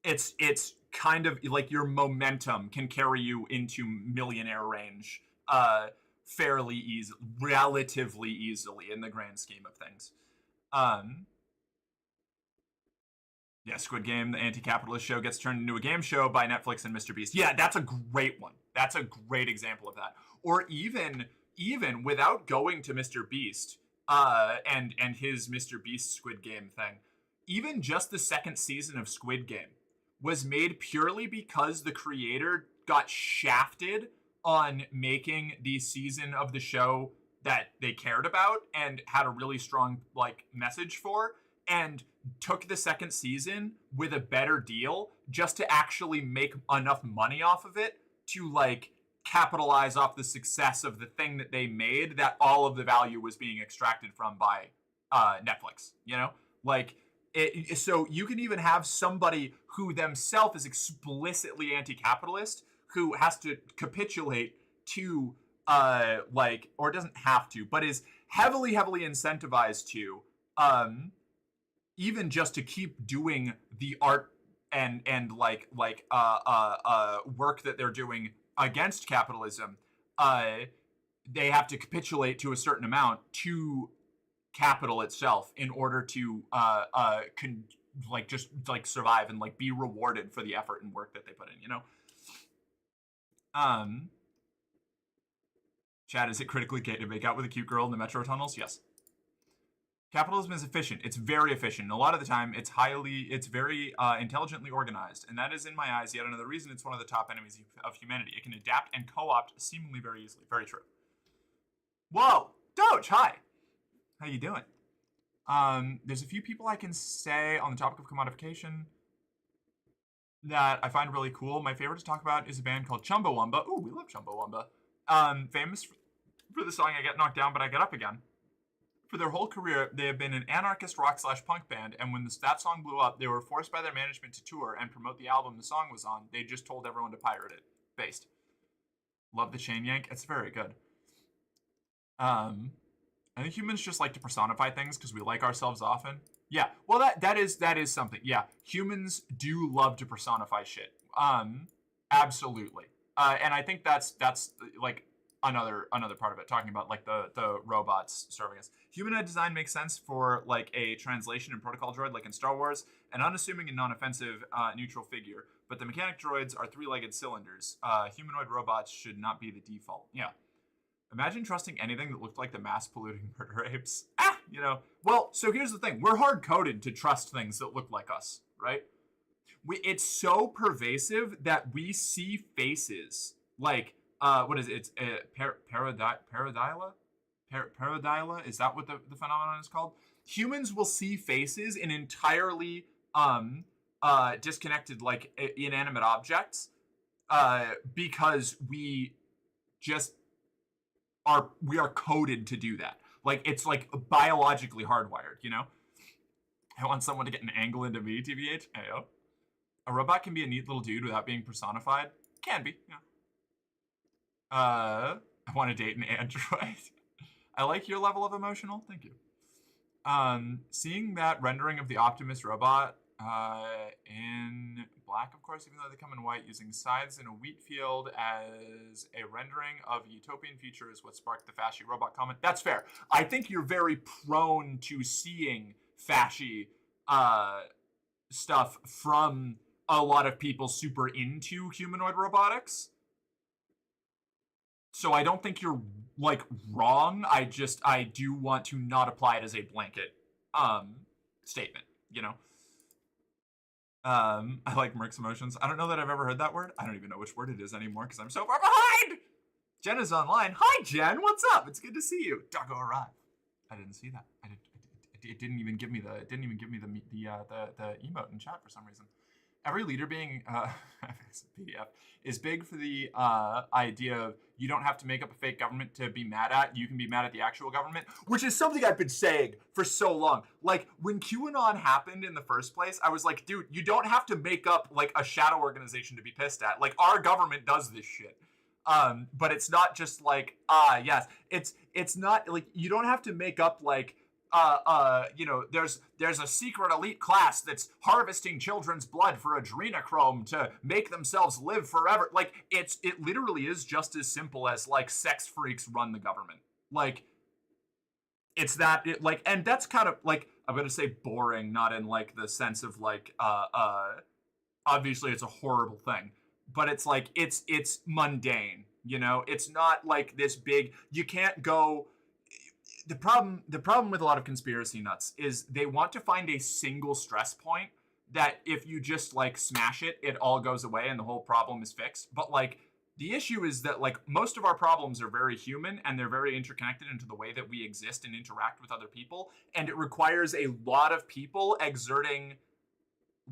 it's kind of like your momentum can carry you into millionaire range, fairly easy, relatively easily in the grand scheme of things. Yeah, Squid Game, the anti-capitalist show, gets turned into a game show by Netflix and Mr. Beast. Yeah, that's a great one. That's a great example of that. Or even without going to Mr. Beast and his Mr. Beast Squid Game thing, even just the second season of Squid Game was made purely because the creator got shafted on making the season of the show that they cared about and had a really strong like message for, and took the second season with a better deal just to actually make enough money off of it to like capitalize off the success of the thing that they made, that all of the value was being extracted from by Netflix, you know? Like, so you can even have somebody who themselves is explicitly anti-capitalist who has to capitulate to, or doesn't have to, but is heavily incentivized to, even just to keep doing the art and work that they're doing against capitalism, they have to capitulate to a certain amount to capital itself in order to just survive and like be rewarded for the effort and work that they put in, you know? Chad, is it critically gay to make out with a cute girl in the metro tunnels? Yes. Capitalism is efficient. It's very efficient. And a lot of the time, it's very intelligently organized. And that is, in my eyes, yet another reason it's one of the top enemies of humanity. It can adapt and co-opt seemingly very easily. Very true. Whoa! Doge, hi! How you doing? There's a few people I can say on the topic of commodification that I find really cool. My favorite to talk about is a band called Chumbawamba. Ooh, we love Chumbawamba. Famous for the song I Get Knocked Down But I Get Up Again. For their whole career, they have been an anarchist rock/punk band, and when that song blew up, they were forced by their management to tour and promote the album the song was on. They just told everyone to pirate it. Based. Love the chain yank. It's very good. I think humans just like to personify things because we like ourselves often. Yeah, well, that is something. Yeah, humans do love to personify shit. Absolutely. And I think that's like another part of it, talking about like the robots serving us. Humanoid design makes sense for like a translation and protocol droid, like in Star Wars, an unassuming and non-offensive neutral figure. But the mechanic droids are three-legged cylinders. Humanoid robots should not be the default. Yeah. Imagine trusting anything that looked like the mass-polluting murder apes. You know. Well, so here's the thing. We're hard-coded to trust things that look like us, right? It's so pervasive that we see faces like, what is it? It's pareidolia? Pareidolia? Is that what the phenomenon is called? Humans will see faces in entirely disconnected, like, inanimate objects because we are coded to do that. Like, it's like biologically hardwired, you know? I want someone to get an angle into me, TBH. Ayo. A robot can be a neat little dude without being personified. Can be, yeah. I want to date an android. I like your level of emotional. Thank you. Seeing that rendering of the Optimus robot in black, of course, even though they come in white, using scythes in a wheat field as a rendering of a utopian future is what sparked the fashy robot comment. That's fair. I think you're very prone to seeing fashy stuff from a lot of people super into humanoid robotics. So I don't think you're, like, wrong. I do want to not apply it as a blanket statement, you know? I like Merc's emotions. I don't know that I've ever heard that word. I don't even know which word it is anymore because I'm so far behind! Jen is online. Hi, Jen. What's up? It's good to see you. Doggo arrived. I didn't see that. It didn't even give me the emote in chat for some reason. Every leader being PDF is big for the idea of you don't have to make up a fake government to be mad at. You can be mad at the actual government, which is something I've been saying for so long. Like, when QAnon happened in the first place, I was like, dude, you don't have to make up, like, a shadow organization to be pissed at. Like, our government does this shit. But it's not just like, yes. It's not, like, you don't have to make up, like, you know, there's a secret elite class that's harvesting children's blood for adrenochrome to make themselves live forever. Like, it literally is just as simple as, like, sex freaks run the government. Like, it's that, and that's kind of, like, I'm gonna say boring, not in, like, the sense of, like, obviously it's a horrible thing, but it's, like, it's mundane, you know? It's not, like, this big, you can't go... The problem with a lot of conspiracy nuts is they want to find a single stress point that if you just, like, smash it, it all goes away and the whole problem is fixed. But, like, the issue is that, like, most of our problems are very human and they're very interconnected into the way that we exist and interact with other people. And it requires a lot of people exerting,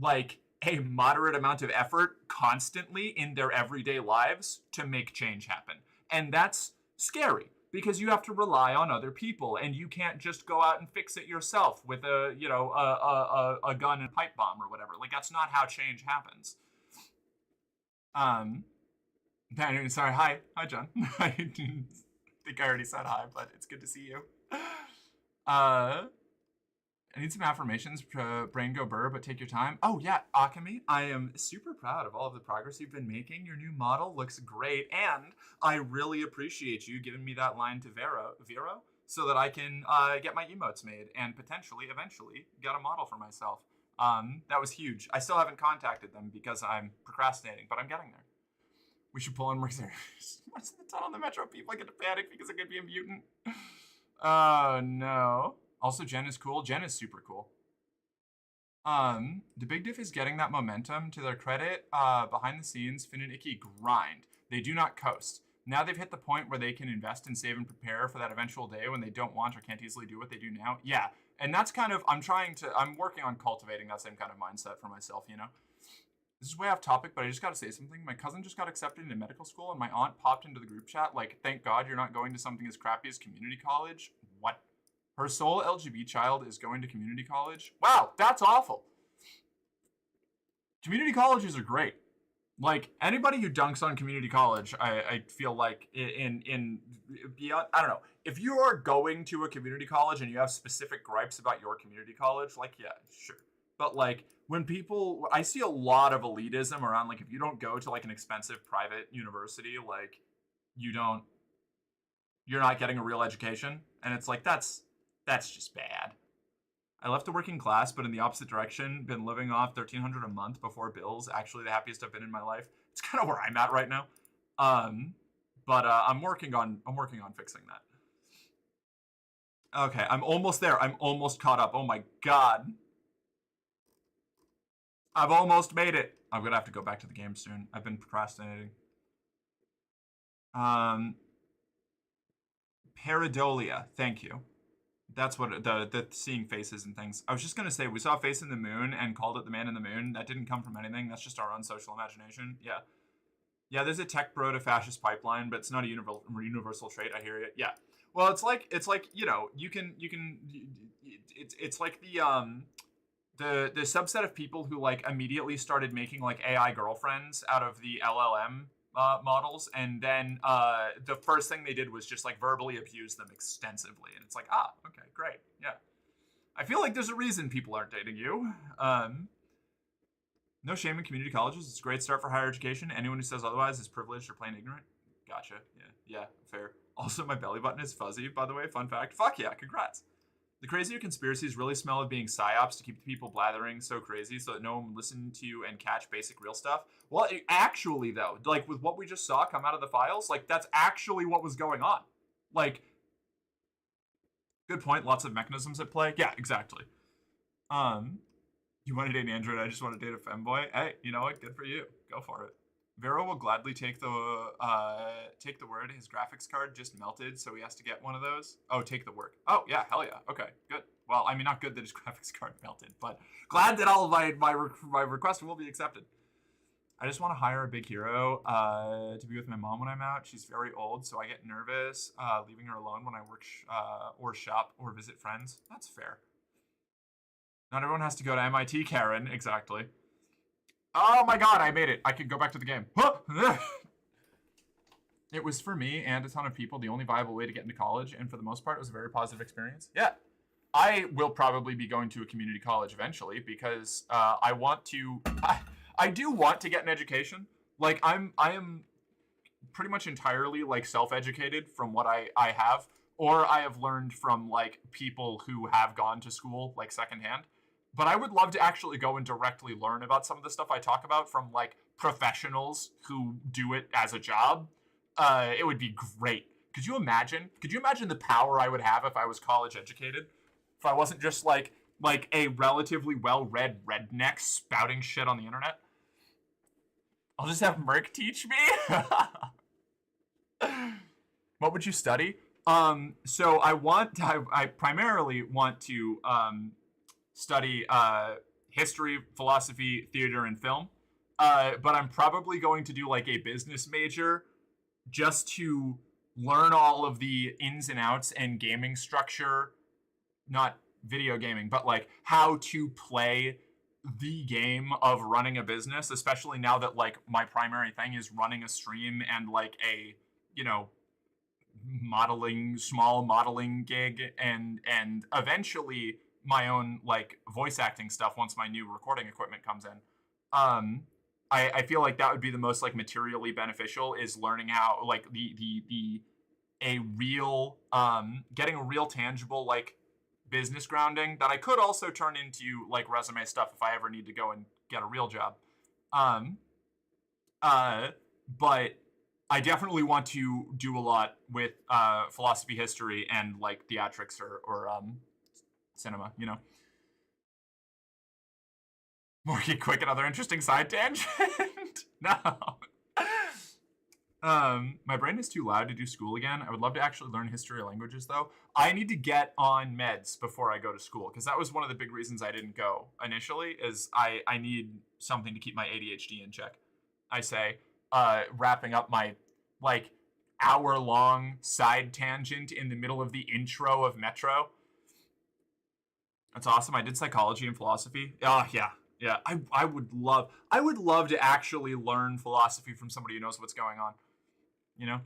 like, a moderate amount of effort constantly in their everyday lives to make change happen. And that's scary. Because you have to rely on other people, and you can't just go out and fix it yourself with a gun and pipe bomb or whatever. Like, that's not how change happens. Sorry, hi, John. I think I already said hi, but it's good to see you. I need some affirmations, brain go burr, but take your time. Oh yeah, Akemi, I am super proud of all of the progress you've been making. Your new model looks great, and I really appreciate you giving me that line to Vero, so that I can get my emotes made and potentially, eventually, get a model for myself. That was huge. I still haven't contacted them because I'm procrastinating, but I'm getting there. We should pull in more serious. What's the ton on the metro? People get to panic because I could be a mutant. Oh no. Also, Jen is cool. Jen is super cool. The Big Diff is getting that momentum. To their credit, behind the scenes, Finn and Icky grind. They do not coast. Now they've hit the point where they can invest and save and prepare for that eventual day when they don't want or can't easily do what they do now. Yeah, and that's kind of, I'm working on cultivating that same kind of mindset for myself, you know? This is way off topic, but I just gotta say something. My cousin just got accepted into medical school, and my aunt popped into the group chat like, thank God you're not going to something as crappy as community college. What? Her sole LGBT child is going to community college? Wow, that's awful. Community colleges are great. Like, anybody who dunks on community college, I feel like I don't know. If you are going to a community college and you have specific gripes about your community college, like, yeah, sure. But, like, when people, I see a lot of elitism around, like, if you don't go to, like, an expensive private university, like, you're not getting a real education. And it's like, that's just bad. I left a working class, but in the opposite direction, been living off $1,300 a month before bills. Actually, the happiest I've been in my life. It's kind of where I'm at right now. But I'm working on fixing that. Okay, I'm almost there. I'm almost caught up. Oh my God. I've almost made it. I'm gonna have to go back to the game soon. I've been procrastinating. Paradolia, thank you. That's what the seeing faces and things. I was just gonna say we saw a face in the moon and called it the man in the moon. That didn't come from anything. That's just our own social imagination. Yeah, yeah. There's a tech bro to fascist pipeline, but it's not a universal trait. I hear it. Yeah. Well, it's like you know it's like the subset of people who like immediately started making like AI girlfriends out of the LLM models, and then the first thing they did was just like verbally abuse them extensively, and it's like, okay, great, yeah. I feel like there's a reason people aren't dating you. No shame in community colleges. It's a great start for higher education. Anyone who says otherwise is privileged or plain ignorant. Gotcha. Yeah, fair. Also, my belly button is fuzzy, by the way. Fun fact. Fuck yeah, congrats. The crazier conspiracies really smell of being psyops to keep the people blathering so crazy so that no one would listen to you and catch basic real stuff. Well, actually, though, like with what we just saw come out of the files, like that's actually what was going on. Like, good point. Lots of mechanisms at play. Yeah, exactly. You want to date an android? I just want to date a femboy. Hey, you know what? Good for you. Go for it. Vero will gladly take the word. His graphics card just melted, so he has to get one of those. Oh, take the work. Oh, yeah, hell yeah. Okay, good. Well, I mean, not good that his graphics card melted, but glad that all of my request will be accepted. I just want to hire a big hero to be with my mom when I'm out. She's very old, so I get nervous leaving her alone when I work or shop or visit friends. That's fair. Not everyone has to go to MIT, Karen. Exactly. Oh my God, I made it. I could go back to the game. It was for me and a ton of people the only viable way to get into college, and for the most part, it was a very positive experience. Yeah. I will probably be going to a community college eventually because I do want to get an education. Like I am pretty much entirely like self-educated from what I have, or I have learned from like people who have gone to school like secondhand. But I would love to actually go and directly learn about some of the stuff I talk about from like professionals who do it as a job. It would be great. Could you imagine the power I would have if I was college educated? If I wasn't just like a relatively well-read redneck spouting shit on the internet? I'll just have Merc teach me? What would you study? So I primarily want to study history, philosophy, theater, and film. But I'm probably going to do like a business major just to learn all of the ins and outs and gaming structure, not video gaming, but like how to play the game of running a business, especially now that like my primary thing is running a stream and like a, you know, small modeling gig, and eventually my own like voice acting stuff once my new recording equipment comes in. I feel like that would be the most like materially beneficial, is learning how like a real getting a real tangible like business grounding that I could also turn into like resume stuff if I ever need to go and get a real job. But I definitely want to do a lot with philosophy, history, and like theatrics or cinema, you know. Morgan Quick, another interesting side tangent. No. My brain is too loud to do school again. I would love to actually learn history or languages though. I need to get on meds before I go to school, because that was one of the big reasons I didn't go initially, is I need something to keep my ADHD in check. I say, wrapping up my like hour-long side tangent in the middle of the intro of Metro. That's awesome. I did psychology and philosophy. Oh yeah. Yeah, I would love to actually learn philosophy from somebody who knows what's going on. You know?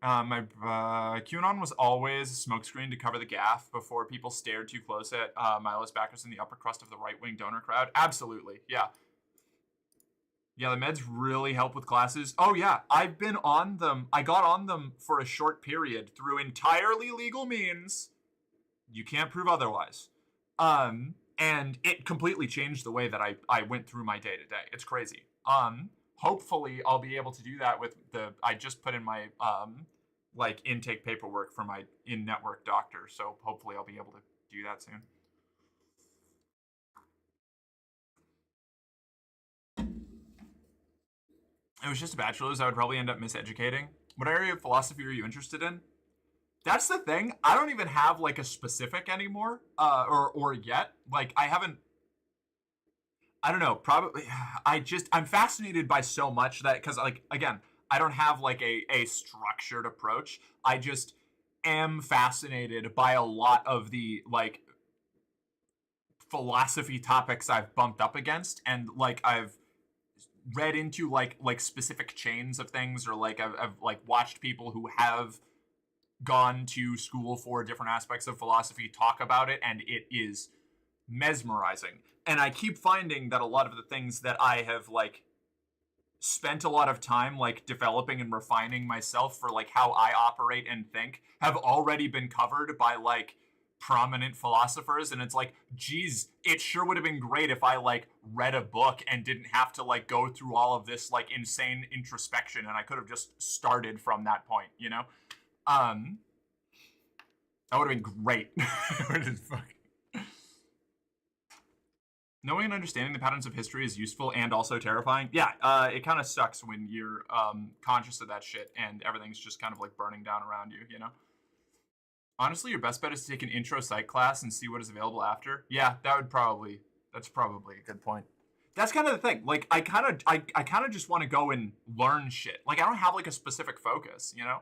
My QAnon was always a smokescreen to cover the gaffe before people stared too close at mindless backers in the upper crust of the right-wing donor crowd. Absolutely, yeah. Yeah, the meds really help with classes. Oh yeah, I've been on them. I got on them for a short period through entirely legal means. You can't prove otherwise. And it completely changed the way that I went through my day-to-day. It's crazy. Hopefully I'll be able to do that with I just put in my like intake paperwork for my in-network doctor, so hopefully I'll be able to do that soon. It was just a bachelor's. I would probably end up miseducating. What area of philosophy are you interested in? That's the thing. I don't even have like a specific anymore, or yet. Like I don't know, probably, I'm fascinated by so much that, cause like, again, I don't have like a structured approach. I just am fascinated by a lot of the like philosophy topics I've bumped up against. And like, I've read into like specific chains of things, or like I've like watched people who have gone to school for different aspects of philosophy talk about it, and it is mesmerizing. And I keep finding that a lot of the things that I have like spent a lot of time like developing and refining myself for like how I operate and think have already been covered by like prominent philosophers. And it's like, geez, it sure would have been great if I like read a book and didn't have to like go through all of this like insane introspection, and I could have just started from that point, you know? That would have been great. Knowing and understanding the patterns of history is useful and also terrifying. Yeah, it kind of sucks when you're conscious of that shit and everything's just kind of like burning down around you, you know? Honestly, your best bet is to take an intro psych class and see what is available after. Yeah, that's probably a good point. That's kind of the thing. Like, I kind of just want to go and learn shit. Like, I don't have like a specific focus, you know?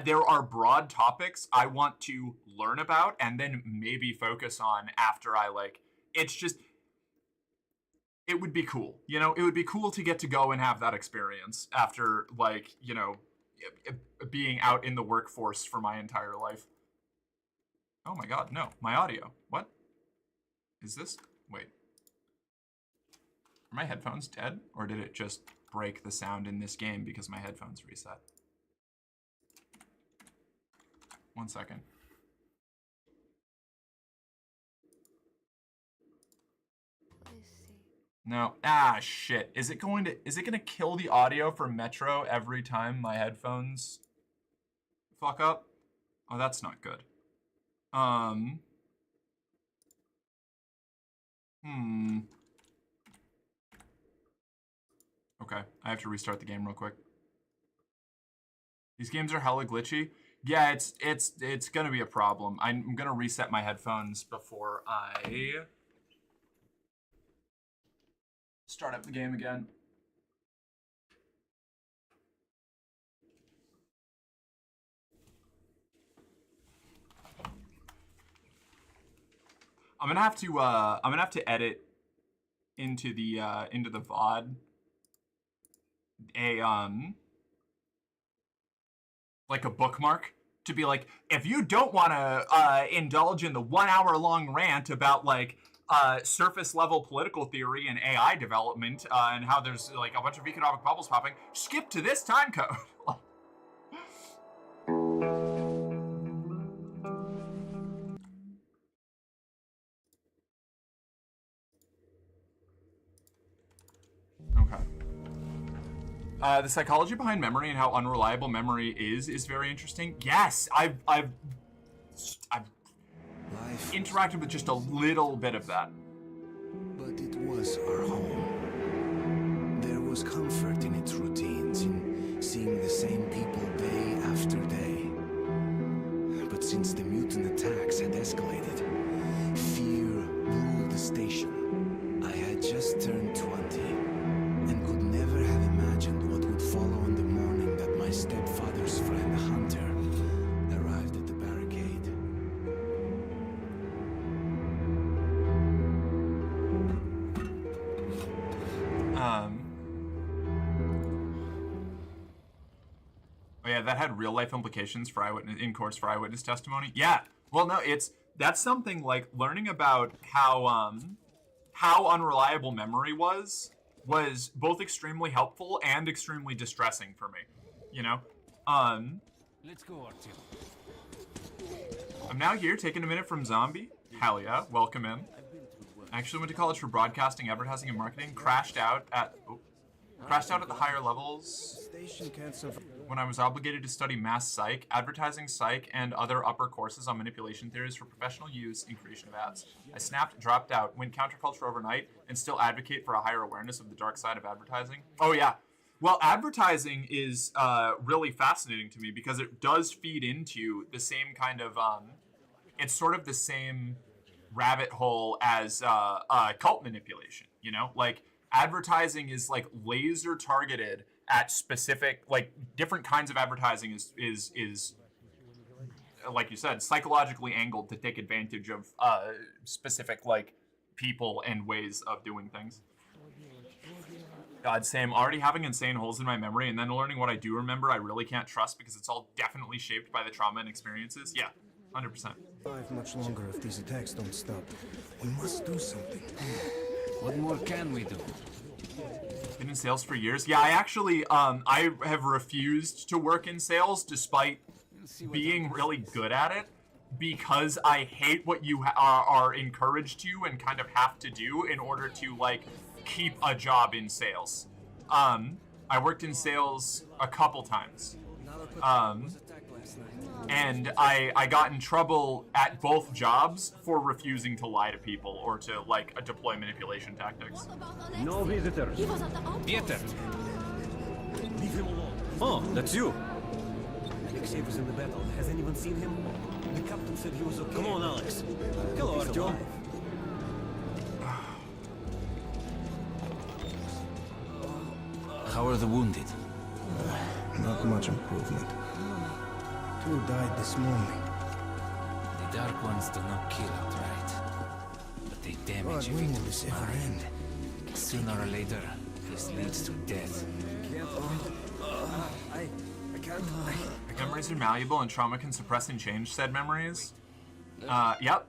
There are broad topics I want to learn about and then maybe focus on after I like, it's just, it would be cool, you know? It would be cool to get to go and have that experience after like, you know, being out in the workforce for my entire life. Oh my God, no, my audio. What is this? Wait, are my headphones dead, or did it just break the sound in this game because my headphones reset? 1 second. No. Ah, shit. Is it going to kill the audio for Metro every time my headphones fuck up? Oh, that's not good. Okay, I have to restart the game real quick. These games are hella glitchy. Yeah, it's gonna be a problem. I'm gonna reset my headphones before I start up the game again. I'm gonna have to edit into the VOD like a bookmark to be like, if you don't want to indulge in the 1 hour long rant about like surface level political theory and AI development and how there's like a bunch of economic bubbles popping, skip to this time code. Okay. The psychology behind memory and how unreliable memory is very interesting. Yes, I've interacted with just a little bit of that. But it was our home. There was comfort in its routines, in seeing the same people day after day. But since the mutant attacks had escalated, fear ruled the station. I had just turned 20 and could never have imagined what would follow on the morning that my stepfather's friend Hunter arrived at the barricade. Oh yeah, that had real life implications for eyewitness testimony. Yeah. Well, no, that's something like learning about how unreliable memory was both extremely helpful and extremely distressing for me. You know? Let's go, Artyom. I'm now here taking a minute from Zombie. Hell yeah, welcome in. I actually went to college for broadcasting, advertising, and marketing. Crashed out at the higher levels when I was obligated to study mass psych, advertising psych, and other upper courses on manipulation theories for professional use and creation of ads. I snapped, dropped out, went counterculture overnight, and still advocate for a higher awareness of the dark side of advertising. Oh yeah. Well, advertising is really fascinating to me because it does feed into the same kind of, it's sort of the same rabbit hole as cult manipulation, you know? Like, advertising is like laser targeted at specific, like different kinds of advertising is like you said, psychologically angled to take advantage of specific like people and ways of doing things. God, Sam, already having insane holes in my memory and then learning what I do remember I really can't trust because it's all definitely shaped by the trauma and experiences. Yeah, 100%. Survive much longer if these attacks don't stop. We must do something. What more can we do? Been in sales for years. Yeah, I actually, I have refused to work in sales despite being really good at it because I hate what you are encouraged to and kind of have to do in order to, like, keep a job in sales. I worked in sales a couple times. And I got in trouble at both jobs for refusing to lie to people or to, like, deploy manipulation tactics. No visitors. He was at the outpost. Pieter! Leave him alone. Oh, that's you! Alexei was in the battle. Has anyone seen him? The captain said he was okay. Come on, Alex. Hello, Artyom. How are the wounded? Not much improvement. 2 died this morning. The Dark Ones do not kill outright, but they damage a when will victim's this ever mind. end? Sooner or later, this leads to death. I can't. Memories are malleable and trauma can suppress and change said memories. Yep.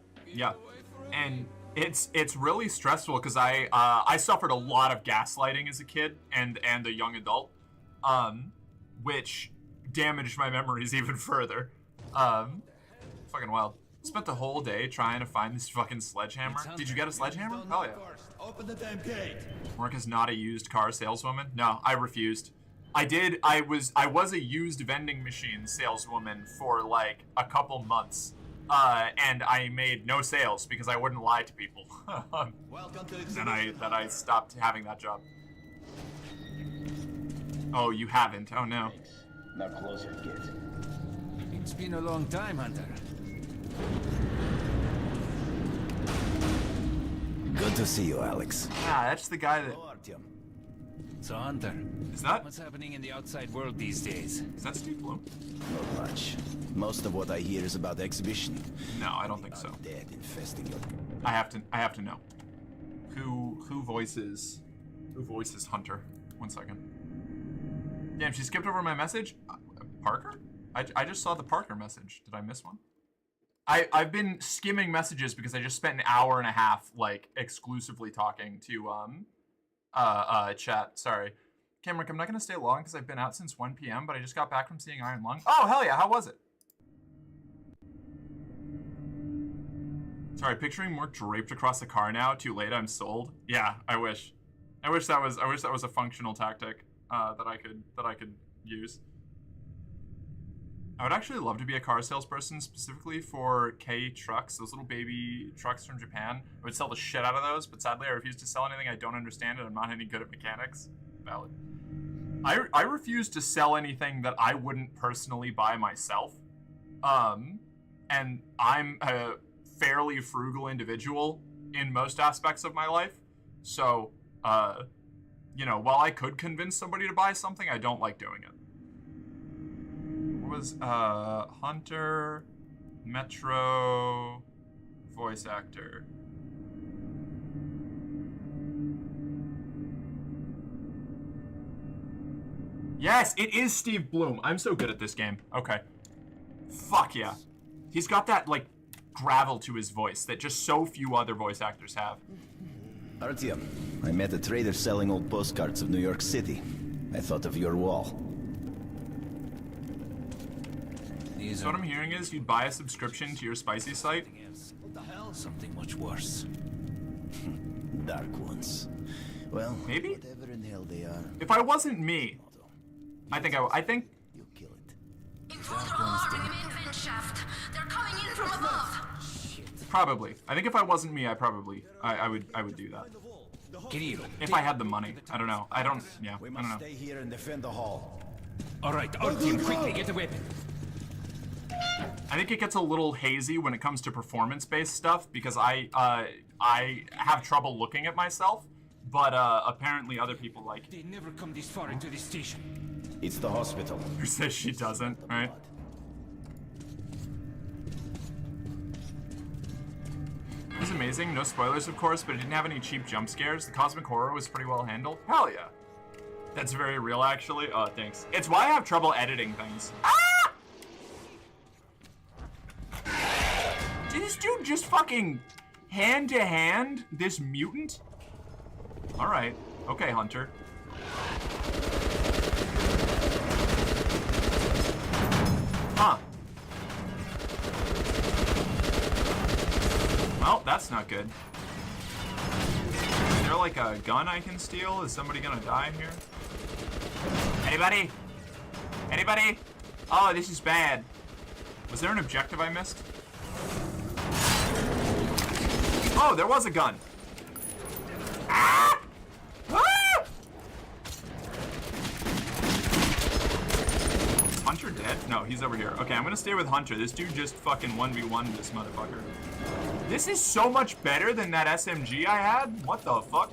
And it's really stressful because I suffered a lot of gaslighting as a kid and a young adult, which damaged my memories even further. Fucking wild. Spent the whole day trying to find this fucking sledgehammer. Did you get a sledgehammer? Hell yeah. Open the damn gate. Work as not a used car saleswoman? No, I refused. I was a used vending machine saleswoman for like a couple months. And I made no sales because I wouldn't lie to people. Then I stopped having that job. Oh, you haven't? Oh no. Now closer, kid. It's been a long time, Hunter. Good to see you, Alex. Yeah, that's the guy that... Artyom. So, Hunter, Is that... what's happening in the outside world these days? Is that Steve Bloom? Not much. Most of what I hear is about the exhibition. No, I don't think so. Dead infesting your... I have to know. Who voices Hunter? 1 second. Damn, she skipped over my message? Parker? I just saw the Parker message. Did I miss one? I've been skimming messages because I just spent an hour and a half like exclusively talking to chat. Sorry. Cameron, I'm not gonna stay long because I've been out since 1 p.m. but I just got back from seeing Iron Lung. Oh hell yeah, how was it? Sorry, picturing Mork draped across the car now. Too late, I'm sold. Yeah, I wish that was a functional tactic that I could use. I would actually love to be a car salesperson, specifically for K trucks, those little baby trucks from Japan. I would sell the shit out of those, but sadly I refuse to sell anything I don't understand and I'm not any good at mechanics. Valid. I refuse to sell anything that I wouldn't personally buy myself. And I'm a fairly frugal individual in most aspects of my life. So, you know, while I could convince somebody to buy something, I don't like doing it. What was, Hunter, Metro, voice actor. Yes, it is Steve Bloom. I'm so good at this game. Okay. Fuck yeah. He's got that, like, gravel to his voice that just so few other voice actors have. Artyom, I met a trader selling old postcards of New York City. I thought of your wall. So what I'm hearing is you'd buy a subscription to your spicy site? What the hell? Something much worse. Dark ones. Well, maybe? Whatever in hell they are. If I wasn't me, I think you'll kill it. Intruder alarm in the main vent shaft. They're coming in from above. probably. I think if I wasn't me, I would do that. If I had the money. I don't know. I don't know. Stay here and defend the hall. All right, our team, quickly get a weapon. I think it gets a little hazy when it comes to performance-based stuff because I have trouble looking at myself, but apparently other people like it. They never come this far into the station. It's the hospital. Who says she doesn't, right? It was amazing. No spoilers, of course, but it didn't have any cheap jump scares. The cosmic horror was pretty well handled. Hell yeah. That's very real, actually. Oh, thanks. It's why I have trouble editing things. Ah! Did this dude just fucking hand-to-hand this mutant? Alright. Okay, Hunter. Huh. Well, that's not good. Is there like a gun I can steal? Is somebody gonna die here? Anybody? Anybody? Oh, this is bad. Was there an objective I missed? Oh, there was a gun. Ah! Ah! Hunter dead? No, he's over here. Okay, I'm gonna stay with Hunter. This dude just fucking 1v1 this motherfucker. This is so much better than that SMG I had? What the fuck?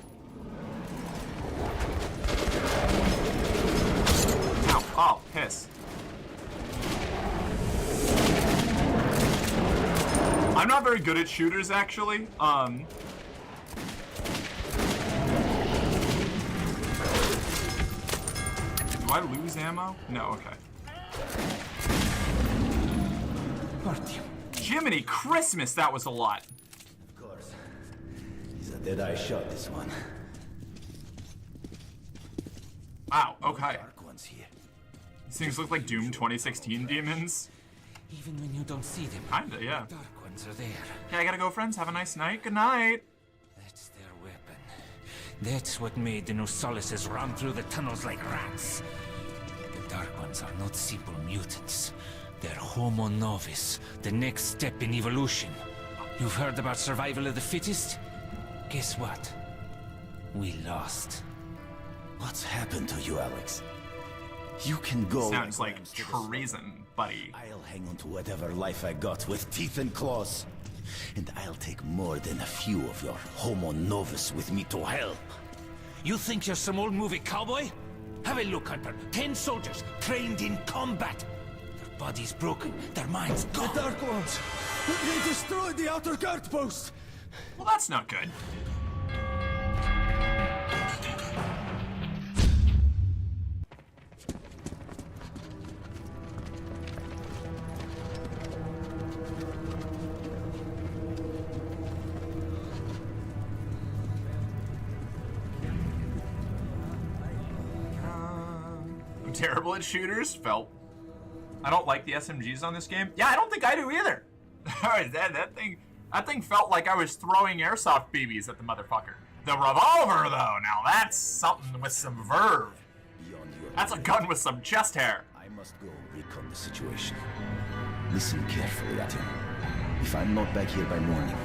Ow. Oh, piss. I'm not very good at shooters, actually. Do I lose ammo? No, okay. Jiminy Christmas, that was a lot. Of course. He's a dead-eye shot, this one. Wow, okay. Dark ones here. These things look like Doom 2016 demons. Even when you don't see them. Kinda, yeah. The dark ones are there. Okay, I gotta go, friends. Have a nice night. Good night. That's their weapon. That's what made the Nosalises run through the tunnels like rats. The Dark Ones are not simple mutants. They're Homo Novus, the next step in evolution. You've heard about survival of the fittest? Guess what? We lost. What's happened to you, Alex? You can go. Sounds like treason, buddy. I'll hang on to whatever life I got with teeth and claws. And I'll take more than a few of your Homo Novus with me to hell. You think you're some old movie cowboy? Have a look, Hunter. 10 soldiers trained in combat. Their bodies broken, their minds gone. The Dark Ones! They destroyed the outer guard post! Well, that's not good. terrible at shooters. Felt. I don't like the SMGs on this game. Yeah, I don't think I do either. that thing felt like I was throwing airsoft BBs at the motherfucker. The revolver, though, now that's something with some verve. That's a gun with some chest hair. I must go recon the situation. Listen carefully at him. If I'm not back here by morning,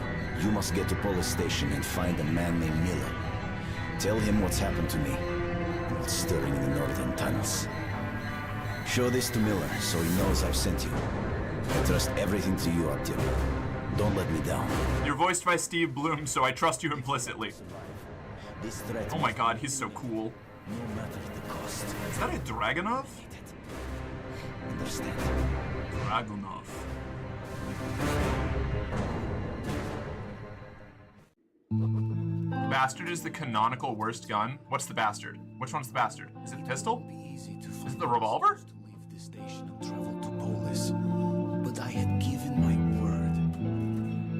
you must get to police station and find a man named Miller. Tell him what's happened to me and what's stirring in the northern tunnels. Show this to Miller so he knows I've sent you. I trust everything to you, Artyom. Don't let me down. You're voiced by Steve Bloom, so I trust you implicitly. This threat. Oh my god, he's so cool. No matter the cost. Is that a Dragunov? Understand? Dragunov. Bastard is the canonical worst gun. What's the bastard? Which one's the bastard? Is it the pistol? Is it the revolver? The station and travel to Polis, but I had given my word.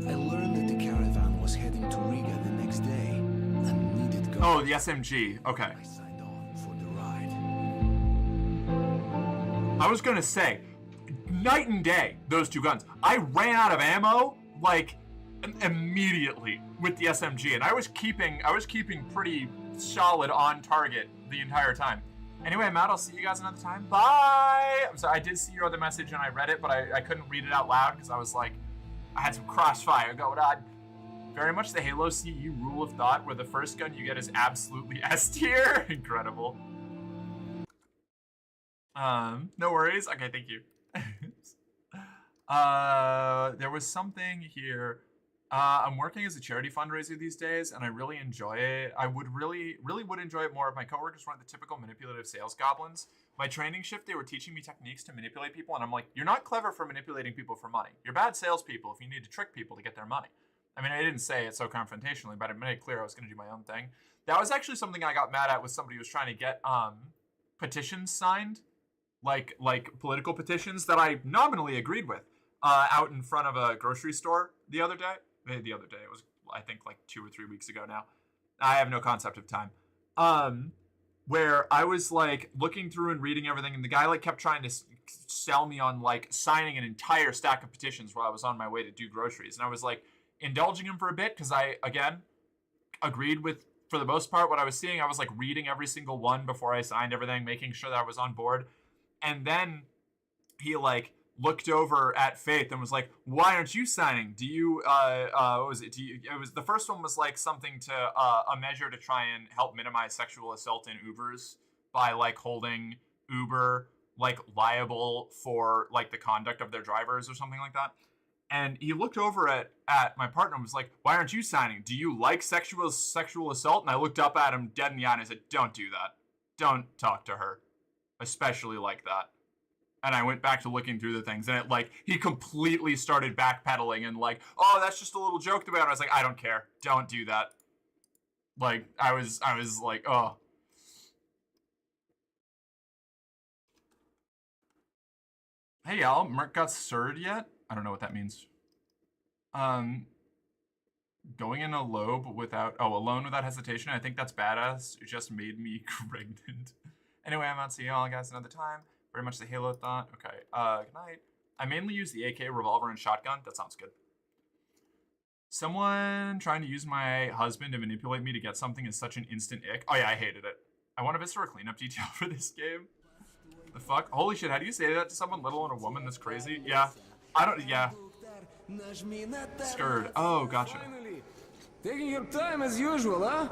I learned that the caravan was heading to Riga the next day and needed guns. Oh, the SMG. Okay. I signed on for the ride. I was gonna say, night and day, those two guns. I ran out of ammo like immediately with the SMG, and I was keeping pretty solid on target the entire time. Anyway, Matt, I'll see you guys another time. Bye! I'm sorry, I did see your other message and I read it, but I couldn't read it out loud because I was like, I had some crossfire going on. Very much the Halo CE rule of thought where the first gun you get is absolutely S tier. Incredible. No worries. Okay, thank you. There was something here. I'm working as a charity fundraiser these days, and I really enjoy it. I would really would enjoy it more if my coworkers weren't the typical manipulative sales goblins. My training shift, they were teaching me techniques to manipulate people, and I'm like, you're not clever for manipulating people for money. You're bad salespeople if you need to trick people to get their money. I mean, I didn't say it so confrontationally, but I made it clear I was going to do my own thing. That was actually something I got mad at with somebody who was trying to get petitions signed, like political petitions that I nominally agreed with, out in front of a grocery store the other day. It was, I think, like 2 or 3 weeks ago now. I have no concept of time. Where I was like looking through and reading everything, and the guy like kept trying to sell me on like signing an entire stack of petitions while I was on my way to do groceries. And I was like indulging him for a bit because I, again, agreed with, for the most part, what I was seeing. I was like reading every single one before I signed everything, making sure that I was on board. And then he like looked over at Faith and was like, why aren't you signing? Do you, what was it? It was, the first one was like something to, a measure to try and help minimize sexual assault in Ubers by like holding Uber like liable for like the conduct of their drivers or something like that. And he looked over at my partner and was like, why aren't you signing? Do you like sexual assault? And I looked up at him dead in the eye and I said, don't do that. Don't talk to her, especially like that. And I went back to looking through the things, and it like he completely started backpedaling and like, oh, that's just a little joke about it. I was like, I don't care. Don't do that. Like I was like, oh. Hey y'all, Merc got surd yet? I don't know what that means. Going in alone without hesitation. I think that's badass. It just made me pregnant. Anyway, I'm out. See y'all guys another time. Very much the Halo thought. Okay, good night. I mainly use the AK, revolver, and shotgun. That sounds good. Someone trying to use my husband to manipulate me to get something is such an instant ick. Oh yeah, I hated it. I want a visceral cleanup detail for this game. The fuck? Holy shit, how do you say that to someone little and a woman? That's crazy. Yeah. I don't, yeah. Scared. Oh, gotcha. Taking your time as usual, huh?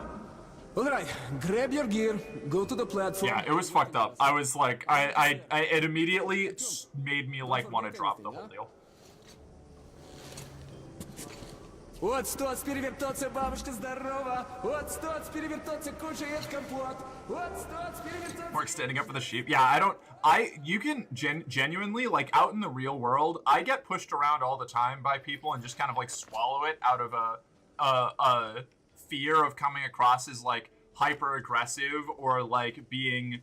Alright, grab your gear, go to the platform. Yeah, it was fucked up. I was like, it immediately made me like want to drop the whole deal. Вот стоц перевертоться, бабушка здорова. Вот стоц перевертоться, кушает компот. Вот стоц перевертоться. Mark standing up for the sheep. Yeah, you can genuinely, like out in the real world, I get pushed around all the time by people and just kind of like swallow it out of a fear of coming across as like hyper aggressive or like being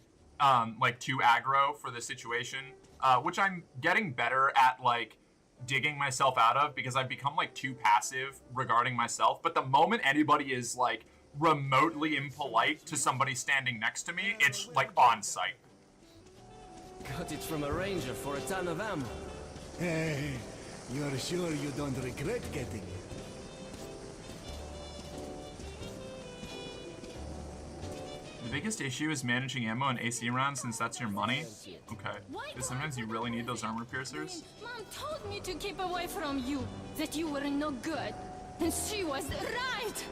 like too aggro for the situation, which I'm getting better at like digging myself out of because I've become like too passive regarding myself. But the moment anybody is like remotely impolite to somebody standing next to me, it's like on sight. Got it from a ranger for a ton of ammo. Hey, you're sure you don't regret getting it? The biggest issue is managing ammo and AC rounds since that's your money. Okay. Because sometimes you really need those armor piercers. Mom told me to keep away from you, that you were no good. And she was right!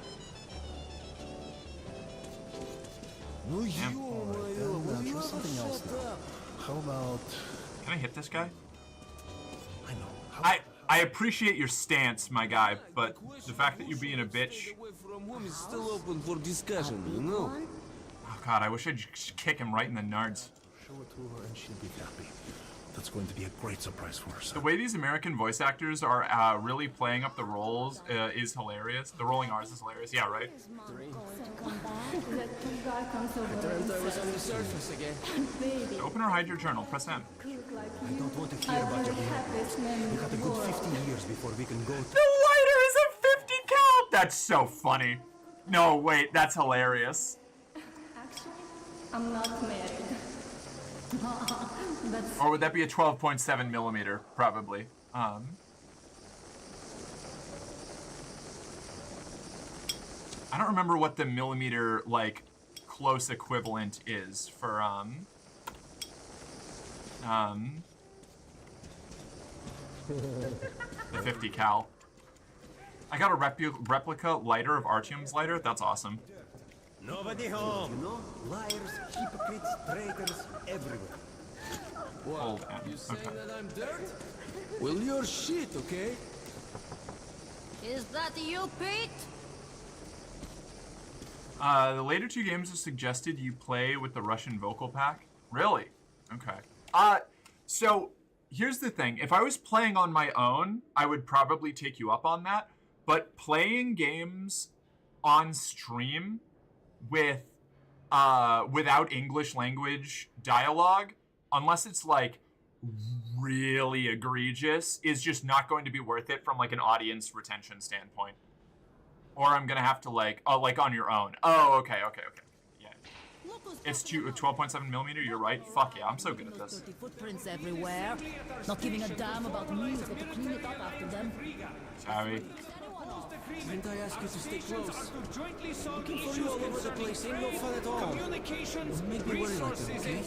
No, we'll try something else now. How about... Can I hit this guy? I know. I appreciate your stance, my guy, but the fact that you're being a bitch... Is still open for discussion, you know? Oh god, I wish I'd just kick him right in the nards. Show it to her and she'll be happy. That's going to be a great surprise for her. The way these American voice actors are really playing up the roles is hilarious. The rolling R's is hilarious. Yeah, right? I dreamt I was on the surface again. To open or hide your journal, press M. I don't want to hear about your behavior. We got a good 50 years before we can go to... The lighter is a 50 cal! That's so funny. No, wait, that's hilarious. Actually, I'm not married. Or would that be a 12.7 millimeter? Probably. I don't remember what the millimeter, like, close equivalent is for, the 50 cal. I got a replica lighter of Artyom's lighter. That's awesome. Nobody home. You know, liars, hypocrites, traitors, everywhere. Hold What? M. You saying Okay. that I'm dirt? Well, you're shit, okay? Is that you, Pete? The later two games have suggested you play with the Russian vocal pack. Really? Okay. So here's the thing. If I was playing on my own, I would probably take you up on that. But playing games on stream with without English language dialogue, unless it's like really egregious, is just not going to be worth it from like an audience retention standpoint. Or I'm gonna have to like on your own. Oh, okay. Yeah. It's 12.7 millimeter. You're right. Fuck yeah, I'm so good at this. Footprints everywhere. Not giving a damn about music to clean it up after them. Sorry. Didn't I ask you to stay close? Looking for you all over the place ain't no fun at all. Don't make me worry like that, okay?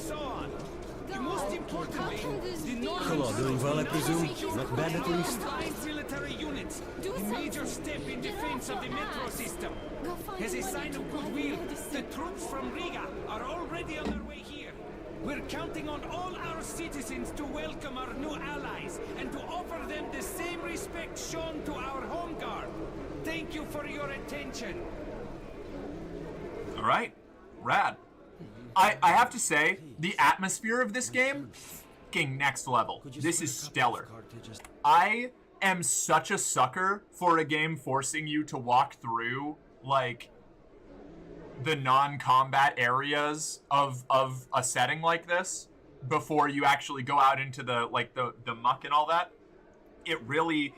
The most important Hello, doing well, I presume? Not bad at least? Military units, a major step in defense of the metro system. As a sign of goodwill, the troops from Riga are already on their way here. We're counting on all our citizens to welcome our new allies and to offer them the same respect shown to our home guard. Thank you for your attention. All right, rad. I have to say, the atmosphere of this game, fucking next level. This is stellar. I am such a sucker for a game forcing you to walk through, like, the non-combat areas of a setting like this before you actually go out into the muck and all that. It really,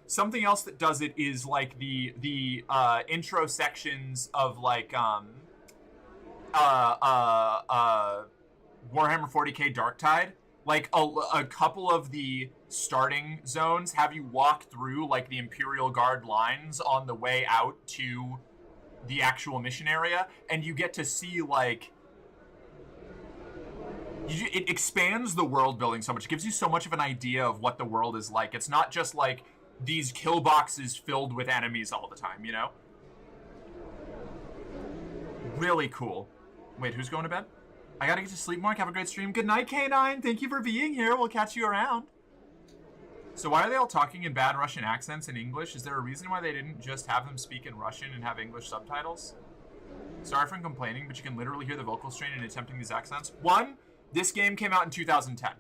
something else that does it is like the intro sections of like, Warhammer 40k Darktide, like a couple of the starting zones have you walk through like the Imperial Guard lines on the way out to the actual mission area, and you get to see like it expands the world building so much. It gives you so much of an idea of what the world is like. It's not just like these kill boxes filled with enemies all the time, you know? Really cool. Wait, who's going to bed? I gotta get to sleep, Mark. Have a great stream. Good night, K9. Thank you for being here. We'll catch you around. So why are they all talking in bad Russian accents in English? Is there a reason why they didn't just have them speak in Russian and have English subtitles? Sorry for complaining, but you can literally hear the vocal strain in attempting these accents. One, this game came out in 2010.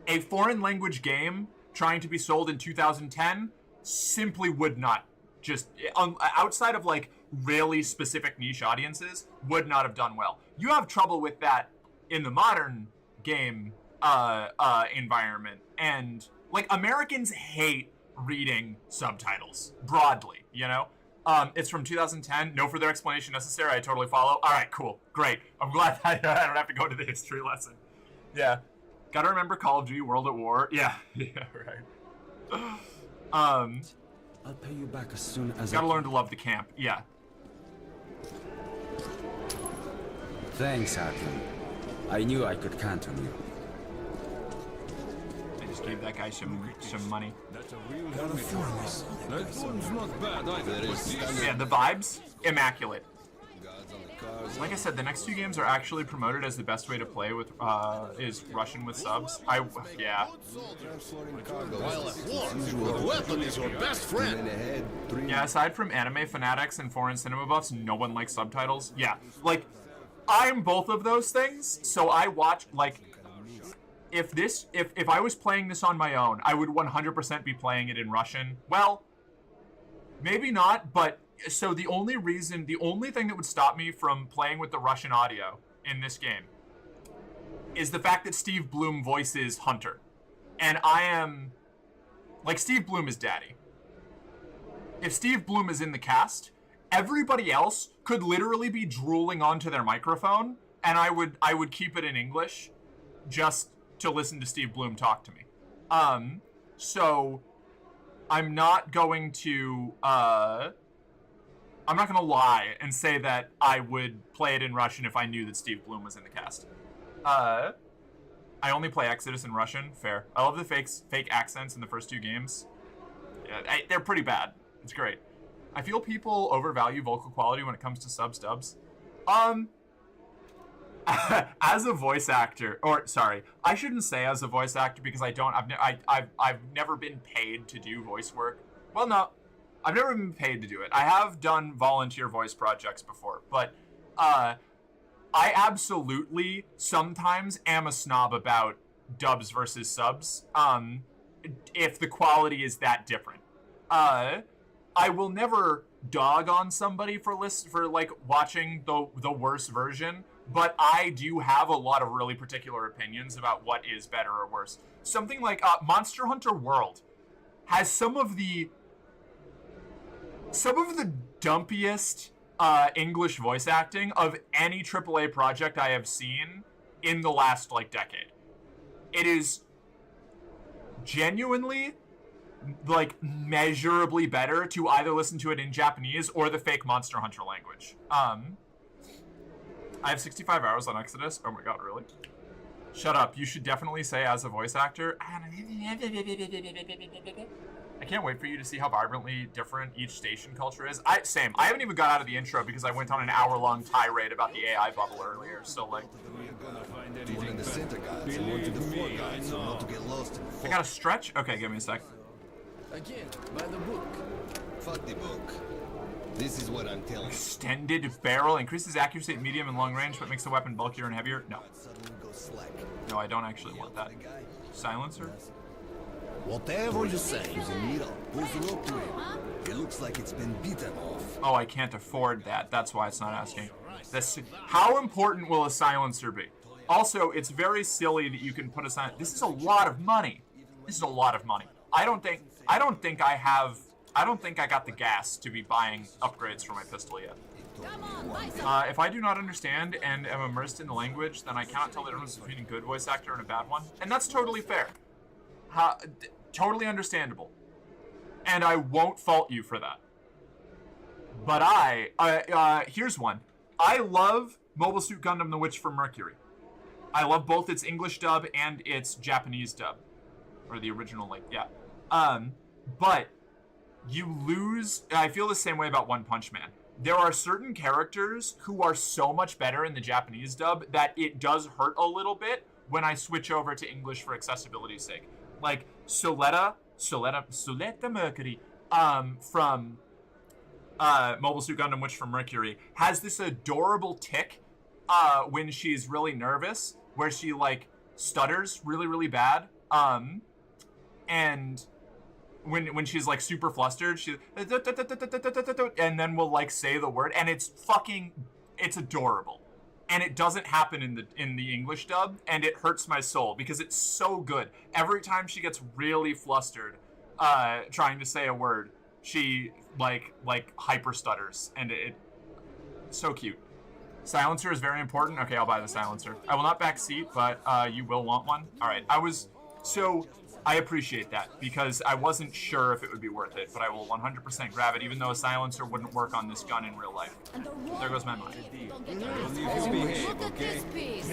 A foreign language game trying to be sold in 2010 simply would not just, outside of like really specific niche audiences, would not have done well. You have trouble with that in the modern game environment, and like Americans hate reading subtitles broadly, you know? It's from 2010. No further explanation necessary. I totally follow. All right, cool. Great. I'm glad I don't have to go to the history lesson. Yeah. Gotta remember Call of Duty World at War. Yeah. Yeah, right. I'll pay you back as soon as Gotta learn to love the camp. Yeah. Thanks, Artyom. I knew I could count on you. I just gave that guy some money. That's a real That one's not bad either. Yeah, the vibes, immaculate. Like I said, the next two games are actually promoted as the best way to play with is Russian with subs. Yeah. While at war, your weapon is your best friend. Yeah, aside from anime fanatics and foreign cinema buffs, no one likes subtitles. Yeah, like, I'm both of those things, so I watch, like, if I was playing this on my own, I would 100% be playing it in Russian. Well, maybe not, but so the only thing that would stop me from playing with the Russian audio in this game is the fact that Steve Blum voices Hunter. And I am, like, Steve Blum is daddy. If Steve Blum is in the cast, everybody else could literally be drooling onto their microphone, and I would keep it in English just to listen to Steve Blum talk to me. So I'm not going to lie and say that I would play it in Russian if I knew that Steve Blum was in the cast. I only play Exodus in Russian. Fair. I love the fake accents in the first two games. Yeah, they're pretty bad. It's great. I feel people overvalue vocal quality when it comes to subs. As a voice actor, or sorry, I shouldn't say as a voice actor because I've never been paid to do voice work. Well, no, I've never been paid to do it. I have done volunteer voice projects before, but I absolutely sometimes am a snob about dubs versus subs. If the quality is that different, I will never dog on somebody for like watching the worst version. But I do have a lot of really particular opinions about what is better or worse. Something like Monster Hunter World has some of the dumpiest English voice acting of any AAA project I have seen in the last, like, decade. It is genuinely, like, measurably better to either listen to it in Japanese or the fake Monster Hunter language. I have 65 hours on Exodus. Oh my god, really? Shut up. You should definitely say as a voice actor. I can't wait for you to see how vibrantly different each station culture is. Same. I haven't even got out of the intro because I went on an hour-long tirade about the AI bubble earlier, so, like... I got a stretch? Okay, give me a sec. Again, by the book. Fuck the book. This is what I'm telling you. Extended barrel increases accuracy at medium and long range, but makes the weapon bulkier and heavier. No. No, I don't actually want that. Silencer? Whatever you say. Use a needle. Pulls the rope to him. It looks like it's been beaten off. Oh, I can't afford that. That's why it's not asking. How important will a silencer be? Also, it's very silly that you can put a silencer. This is a lot of money. This is a lot of money. I don't think I got the gas to be buying upgrades for my pistol yet. If I do not understand and am immersed in the language, then I cannot tell the difference between a good voice actor and a bad one. And that's totally fair. Totally understandable. And I won't fault you for that. But here's one. I love Mobile Suit Gundam The Witch from Mercury. I love both its English dub and its Japanese dub. Or the original, like, yeah. But you lose... I feel the same way about One Punch Man. There are certain characters who are so much better in the Japanese dub that it does hurt a little bit when I switch over to English for accessibility's sake. Like, Soletta Mercury, from Mobile Suit Gundam Witch from Mercury, has this adorable tick when she's really nervous, where she, like, stutters really, really bad. And when she's, like, super flustered, she and then will, like, say the word, and it's adorable. And it doesn't happen in the English dub, and it hurts my soul because it's so good. Every time she gets really flustered trying to say a word, she like hyper stutters, and it's so cute. Silencer is very important. Okay, I'll buy the silencer. I will not backseat, but you will want one. All right, I appreciate that because I wasn't sure if it would be worth it, but I will 100% grab it, even though a silencer wouldn't work on this gun in real life. There goes my mind. Look at this piece.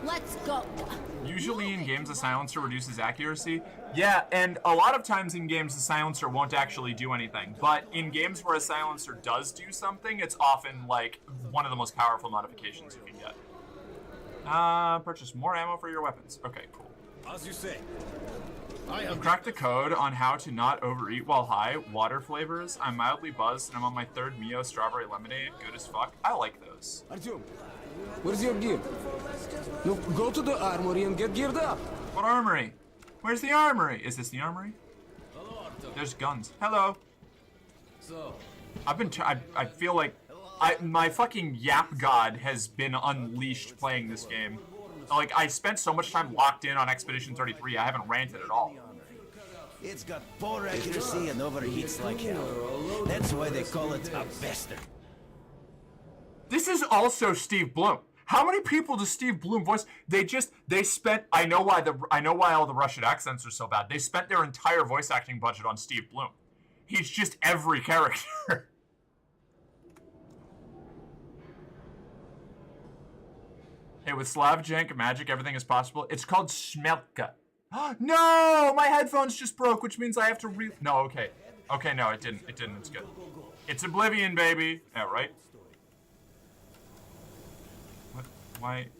Let's go. Usually in games, a silencer reduces accuracy. Yeah, and a lot of times in games, the silencer won't actually do anything. But in games where a silencer does do something, it's often like one of the most powerful modifications you can get. Purchase more ammo for your weapons. Okay, cool. As you say. You cracked the code on how to not overeat while high. Water flavors. I'm mildly buzzed, and I'm on my third Mio strawberry lemonade. Good as fuck. I like those. Artyom, where's your gear? No, go to the armory and get geared up. What armory? Where's the armory? Is this the armory? There's guns. Hello. So, I feel like my fucking yap god has been unleashed playing this game. Like, I spent so much time locked in on Expedition 33, I haven't ranted at all. It's got poor accuracy and overheats like hell. That's why they call it a bastard. This is also Steve Bloom. How many people does Steve Bloom voice? They spent. I know why all the Russian accents are so bad. They spent their entire voice acting budget on Steve Bloom. He's just every character. Hey, with Slavjank magic, everything is possible. It's called Smelka. No, my headphones just broke, which means I have to No, okay. Okay, no, it didn't. It didn't. It's good. It's Oblivion, baby. Yeah, right? What?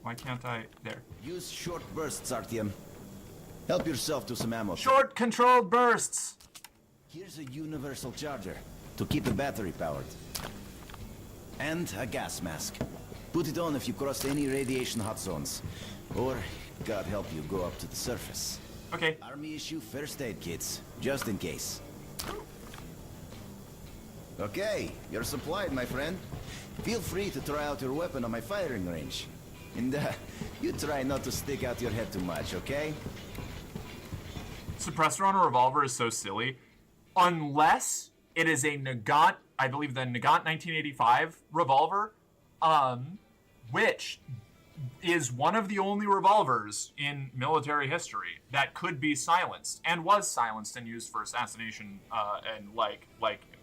Why can't I? There. Use short bursts, Artyom. Help yourself to some ammo. Short controlled bursts. Here's a universal charger to keep the battery powered. And a gas mask. Put it on if you cross any radiation hot zones. Or, God help you, go up to the surface. Okay. Army issue first aid kits, just in case. Okay, you're supplied, my friend. Feel free to try out your weapon on my firing range. And you try not to stick out your head too much, okay? Suppressor on a revolver is so silly. Unless it is a Nagant, I believe the Nagant 1985 revolver, which is one of the only revolvers in military history that could be silenced and was silenced and used for assassination and like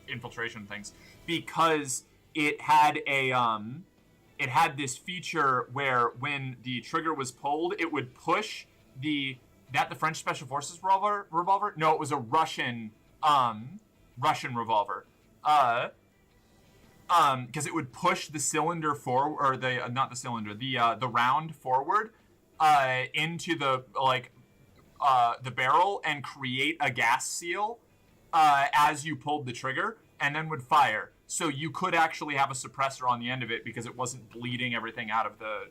infiltration things, because it had this feature where when the trigger was pulled, it would push the French Special Forces revolver. No, it was a Russian revolver. Because it would push the cylinder forward, or the round forward, into the barrel and create a gas seal, as you pulled the trigger, and then would fire. So you could actually have a suppressor on the end of it because it wasn't bleeding everything out of the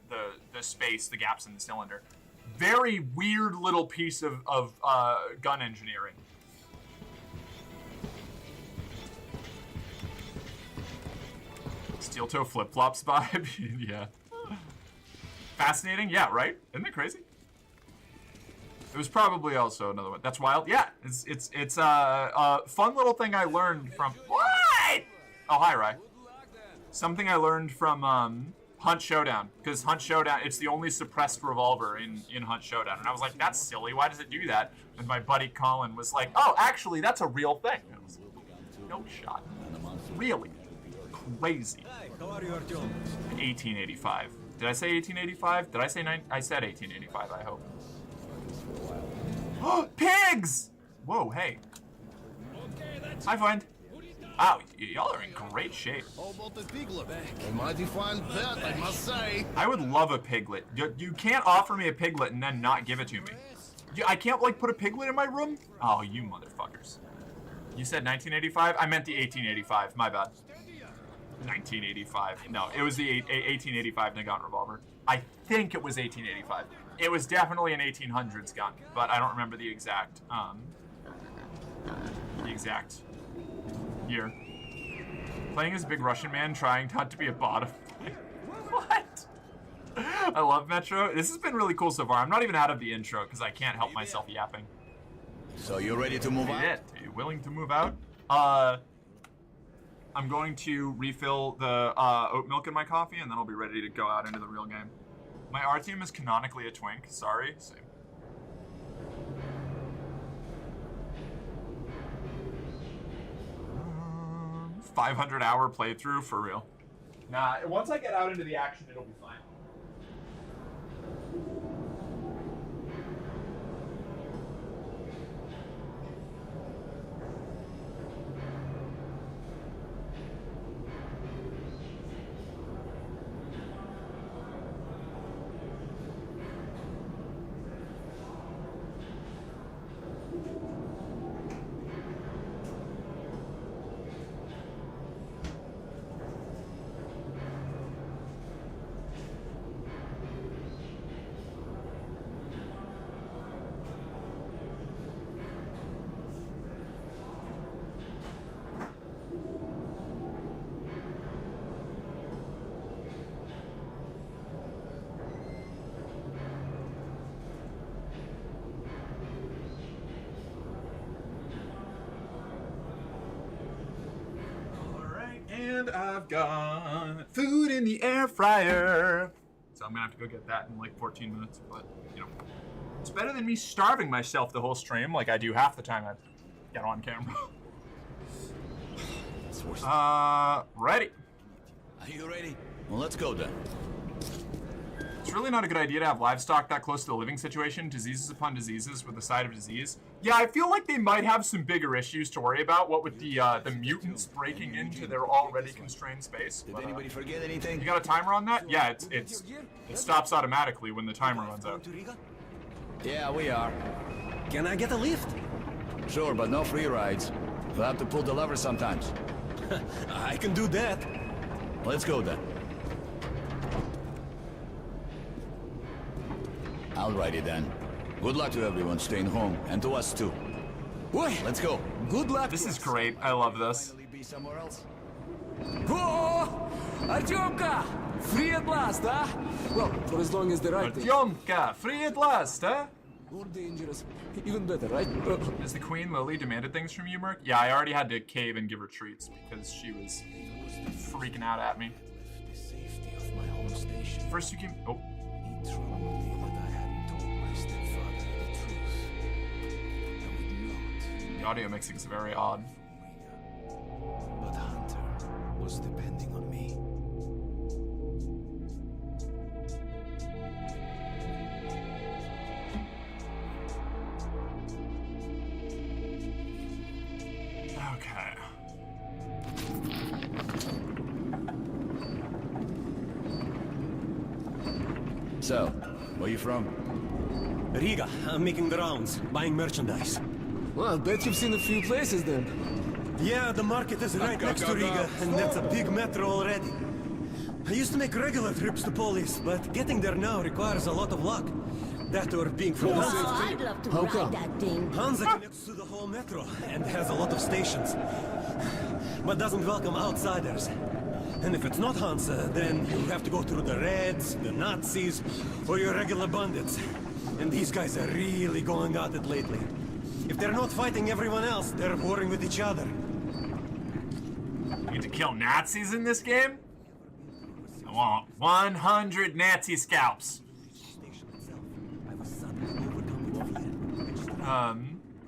space, the gaps in the cylinder. Very weird little piece of gun engineering. Steel toe flip-flops vibe. Yeah. Fascinating? Yeah, right? Isn't it crazy? It was probably also another one. That's wild. Yeah, it's a fun little thing I learned from... What? Oh, hi, Rai. Something I learned from Hunt Showdown. Because Hunt Showdown, it's the only suppressed revolver in Hunt Showdown. And I was like, that's silly. Why does it do that? And my buddy Colin was like, oh, actually, that's a real thing. I was like, no shot. Really? Crazy. 1885. Did I say 1885? Did I say I said 1885, I hope. Oh, pigs! Whoa, hey. Hi, friend. Wow, y'all are in great shape. How about the piglet? A mighty fine pet, I must say. I would love a piglet. You can't offer me a piglet and then not give it to me. I can't, like, put a piglet in my room? Oh, you motherfuckers. You said 1985? I meant the 1885. My bad. 1985. No, it was the 1885 Nagant revolver. I think it was 1885. It was definitely an 1800s gun, but I don't remember the exact year. Playing as a big Russian man, trying not to be a bottom. What? I love Metro. This has been really cool so far. I'm not even out of the intro because I can't help myself yapping. So you ready to move out? Are you willing to move out? I'm going to refill the oat milk in my coffee, and then I'll be ready to go out into the real game. My Artyom is canonically a twink. Sorry. Same. Uh, 500-hour playthrough for real. Nah, once I get out into the action, it'll be fine. And I've got food in the air fryer. So I'm gonna have to go get that in like 14 minutes, but you know, it's better than me starving myself the whole stream like I do half the time I get on camera. Ready. Are you ready? Well, let's go then. It's really not a good idea to have livestock that close to the living situation, diseases upon diseases with the side of disease. Yeah, I feel like they might have some bigger issues to worry about, what with the mutants breaking into their already constrained space. Did anybody forget anything? You got a timer on that? Yeah, it stops automatically when the timer runs out. Yeah, we are. Can I get a lift? Sure, but no free rides. We'll have to pull the lever sometimes. I can do that. Let's go then. Alrighty then. Good luck to everyone staying home, and to us too. Boy, let's go. Good luck. This is great. I love this. Be somewhere else. Oh, Artyomka, free at last, huh? Well, for as long as the right thing. Artyomka, free at last, huh? More dangerous, even better, right? Is the Queen Lily demanded things from you, Merc? Yeah, I already had to cave and give her treats because she was freaking out at me. First you came. Oh. The audio mixing is very odd. But Hunter was depending on me. Okay. So, where you from? Riga. I'm making the rounds, buying merchandise. Well, I bet you've seen a few places then. Yeah, the market is right next to Riga, and that's a big metro already. I used to make regular trips to Polis, but getting there now requires a lot of luck. That or being from the same I'd love to ride that thing. Hansa connects to the whole metro and has a lot of stations, but doesn't welcome outsiders. And if it's not Hansa, then you have to go through the Reds, the Nazis, or your regular bandits. And these guys are really going at it lately. If they're not fighting everyone else, they're warring with each other. You get to kill Nazis in this game? I want 100 Nazi scalps.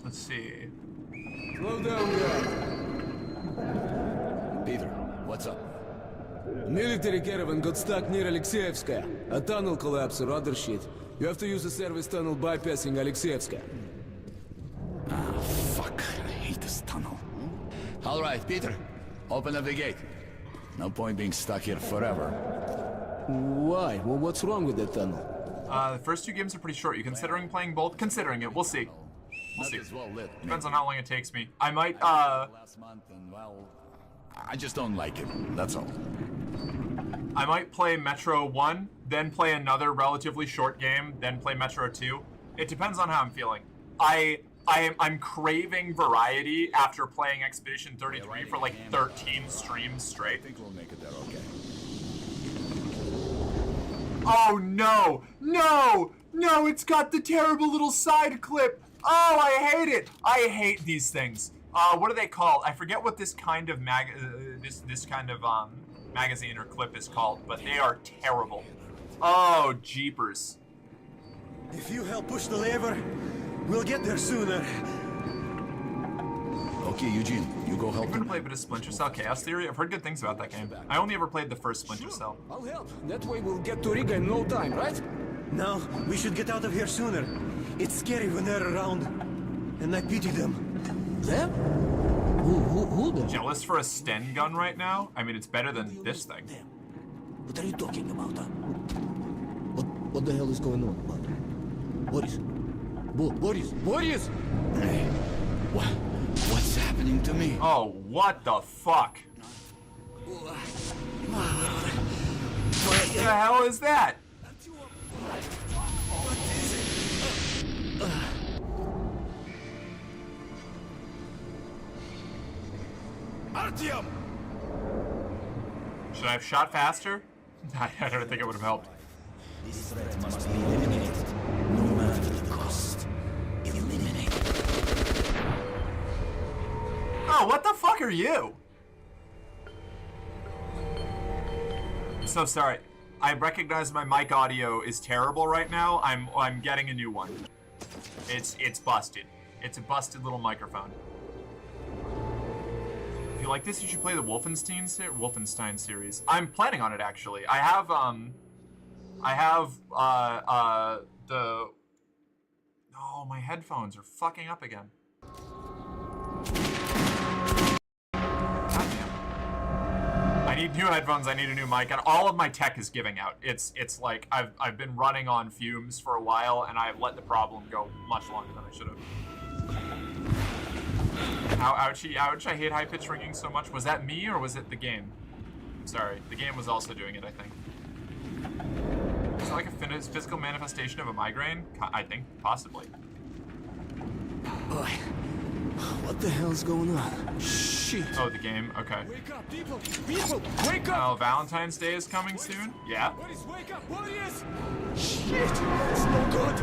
Let's see. Slow down, guy. Peter, what's up? A military caravan got stuck near Alexeyevskaya. A tunnel collapsed or other shit. You have to use a service tunnel bypassing Alexeyevskaya. Ah, fuck. I hate this tunnel. All right, Peter. Open up the gate. No point being stuck here forever. Why? Well, what's wrong with that tunnel? The first two games are pretty short. You considering playing both? Considering it. We'll see. We'll see. Depends on how long it takes me. I might, Last month and, well, I just don't like it. That's all. I might play Metro 1, then play another relatively short game, then play Metro 2. It depends on how I'm feeling. I'm craving variety after playing Expedition 33 for like 13 streams straight. I think we'll make it there, okay? Oh no! No! No, it's got the terrible little side clip! Oh, I hate it. I hate these things. What are they called? I forget what this kind of magazine or clip is called, but they are terrible. Oh, jeepers. If you help push the lever, we'll get there sooner. Okay, Eugene, you go help I'm gonna play a bit of Splinter Cell Chaos Theory. I've heard good things about that game. I only ever played the first Splinter Cell. I'll help. That way we'll get to Riga in no time, right? Now, we should get out of here sooner. It's scary when they're around, and I pity them. Them? Who them? Jealous for a Sten gun right now? I mean, it's better than this thing. What are you talking about, huh? What the hell is going on, bud? Boris? Boris! Hey, what's happening to me? Oh, what the fuck? What the hell is that? Artyom! Should I have shot faster? I don't think it would have helped. This threat must be eliminated, no matter the cost. Eliminate. Oh, what the fuck are you? I'm so sorry. I recognize my mic audio is terrible right now. I'm getting a new one. It's busted. It's a busted little microphone. If you like this, you should play the Wolfenstein series. I'm planning on it actually. I have the. Oh, my headphones are fucking up again. I need new headphones, I need a new mic, and all of my tech is giving out. It's like I've been running on fumes for a while, and I've let the problem go much longer than I should have. Ouchie, ouch, I hate high-pitched ringing so much. Was that me, or was it the game? Sorry, the game was also doing it, I think. Is it like a physical manifestation of a migraine? I think, possibly. Boy, what the hell's going on? Shit. Oh, the game? Okay. Wake up, people! People, wake up! Oh, Valentine's Day is coming soon? Yeah. Boris, wake up! Boris! Shit! It's no good!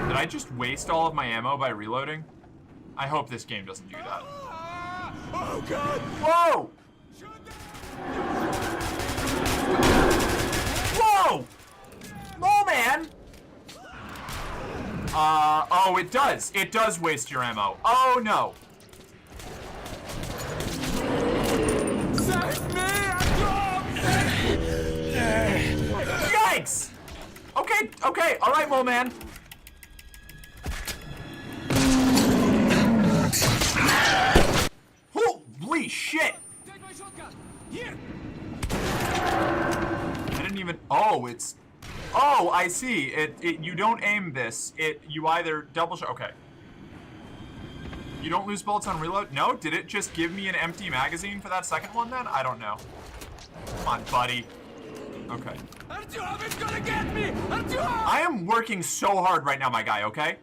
Did I just waste all of my ammo by reloading? I hope this game doesn't do that. Oh, God! Whoa! Whoa! Oh, man! Oh, it does. It does waste your ammo. Oh, no. Save me! Yikes! Okay, okay. All right, Mole Man. Holy shit! Take my shotgun! Here! I didn't even. Oh, it's. Oh, I see. You don't aim this. You either double shot. Okay. You don't lose bullets on reload? No? Did it just give me an empty magazine for that second one then? I don't know. Come on, buddy. Okay. Artyom, it's gonna get me! Artyom! I am working so hard right now, my guy, okay?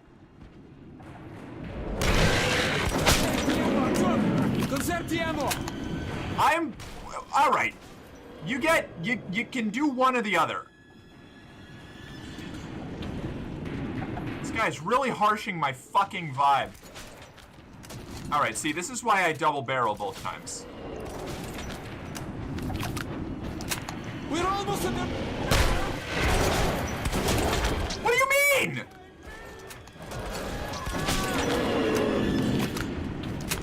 Conserve the ammo! I'm. Alright. You can do one or the other. This guy's really harshing my fucking vibe. Alright, see, this is why I double barrel both times. We're almost at the... What do you mean?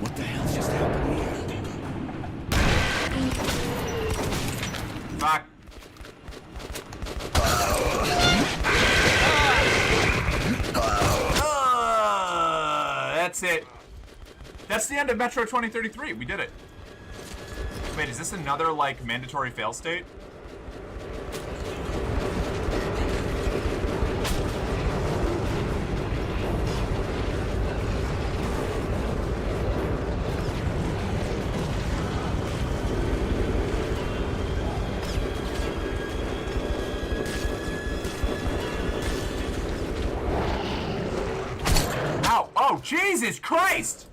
What the hell just happened here? Fuck. That's it. That's the end of Metro 2033. We did it. Wait, is this another, like, mandatory fail state? Ow! Oh, Jesus Christ!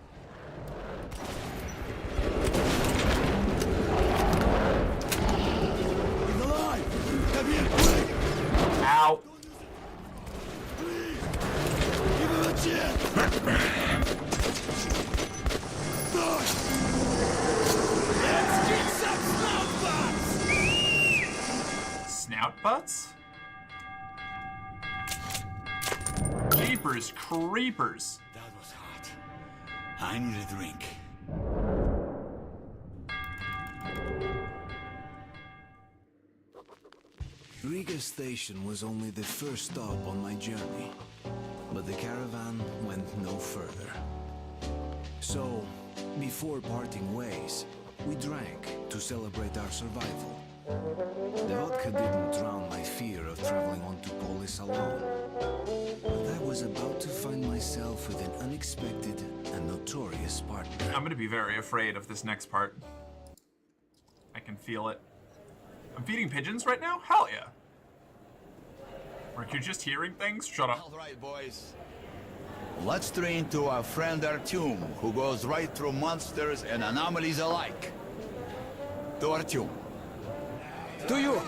Ow. Give him a chance! butts? Jeepers creepers. That was hot. I need a drink. Riga Station was only the first stop on my journey, but the caravan went no further. So, before parting ways, we drank to celebrate our survival. The vodka didn't drown my fear of traveling on to Polis alone, but I was about to find myself with an unexpected and notorious partner. I'm gonna be very afraid of this next part. I can feel it. I'm feeding pigeons right now? Hell yeah. Are you just hearing things? Shut up. All right, boys. Let's train to our friend Artyom, who goes right through monsters and anomalies alike. To Artyom. To you!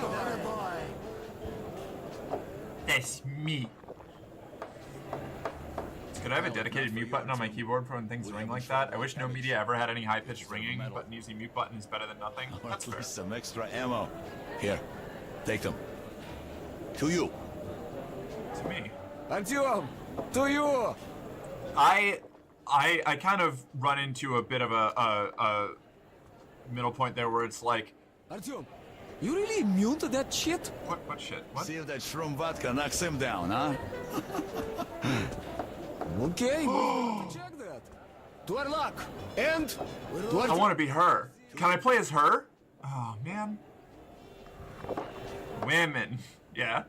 That's me. Could I have a dedicated mute button on my keyboard for when things ring like that? I wish no media ever had any high-pitched ringing, but using mute button is better than nothing. That's fair. Some extra ammo. Here, take them. To you. To me. Artyom! To you! I kind of run into a bit of a middle point there where it's like, Artyom, you really immune to that shit? What shit? What? See if that shroom vodka knocks him down, huh? Okay, check that. To our luck. And to our I want to be her. Can I play as her? Oh, man. Women. Yeah.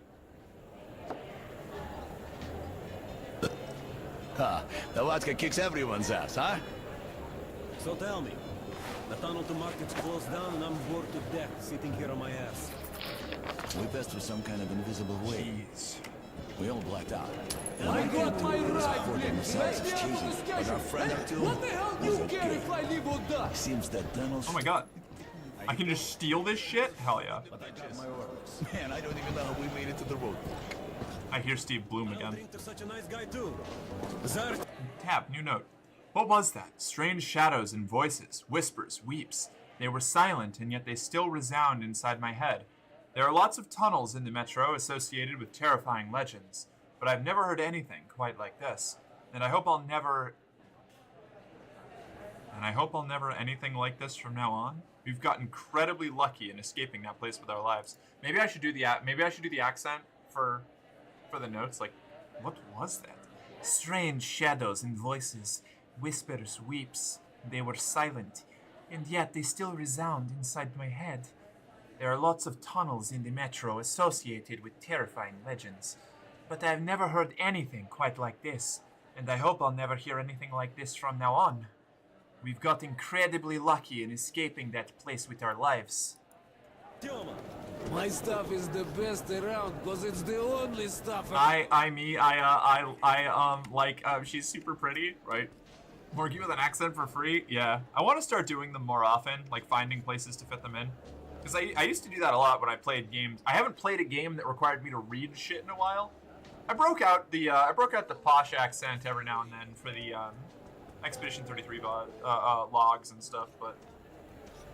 The vodka kicks everyone's ass, huh? So tell me, the tunnel to market's closed down and I'm bored to death sitting here on my ass. We passed through some kind of invisible way. Jeez. We all blacked out. I got my rifle. But our friend Artyom, What the hell do you care if I live or die? seems that tunnels. Oh my god. I can just steal this shit? Hell yeah. Man, I don't even know how we made it to the road. I hear Steve Bloom again. You're such a nice guy too. Zart. Tab, new note. What was that? Strange shadows and voices, whispers, weeps. They were silent, and yet they still resound inside my head. There are lots of tunnels in the metro associated with terrifying legends, but I've never heard anything quite like this. And I hope I'll never anything like this from now on. We've got incredibly lucky in escaping that place with our lives. Maybe I should do the accent for the notes. Like, what was that? Strange shadows and voices, whispers, weeps. They were silent, and yet they still resound inside my head. There are lots of tunnels in the metro associated with terrifying legends, but I've never heard anything quite like this, and I hope I'll never hear anything like this from now on. We've got incredibly lucky in escaping that place with our lives. My stuff is the best around, cause it's the only stuff. She's super pretty, right? Morgie with an accent for free? Yeah. I want to start doing them more often, like finding places to fit them in. Because I used to do that a lot when I played games. I haven't played a game that required me to read shit in a while. I broke out the posh accent every now and then for the Expedition 33 logs and stuff, but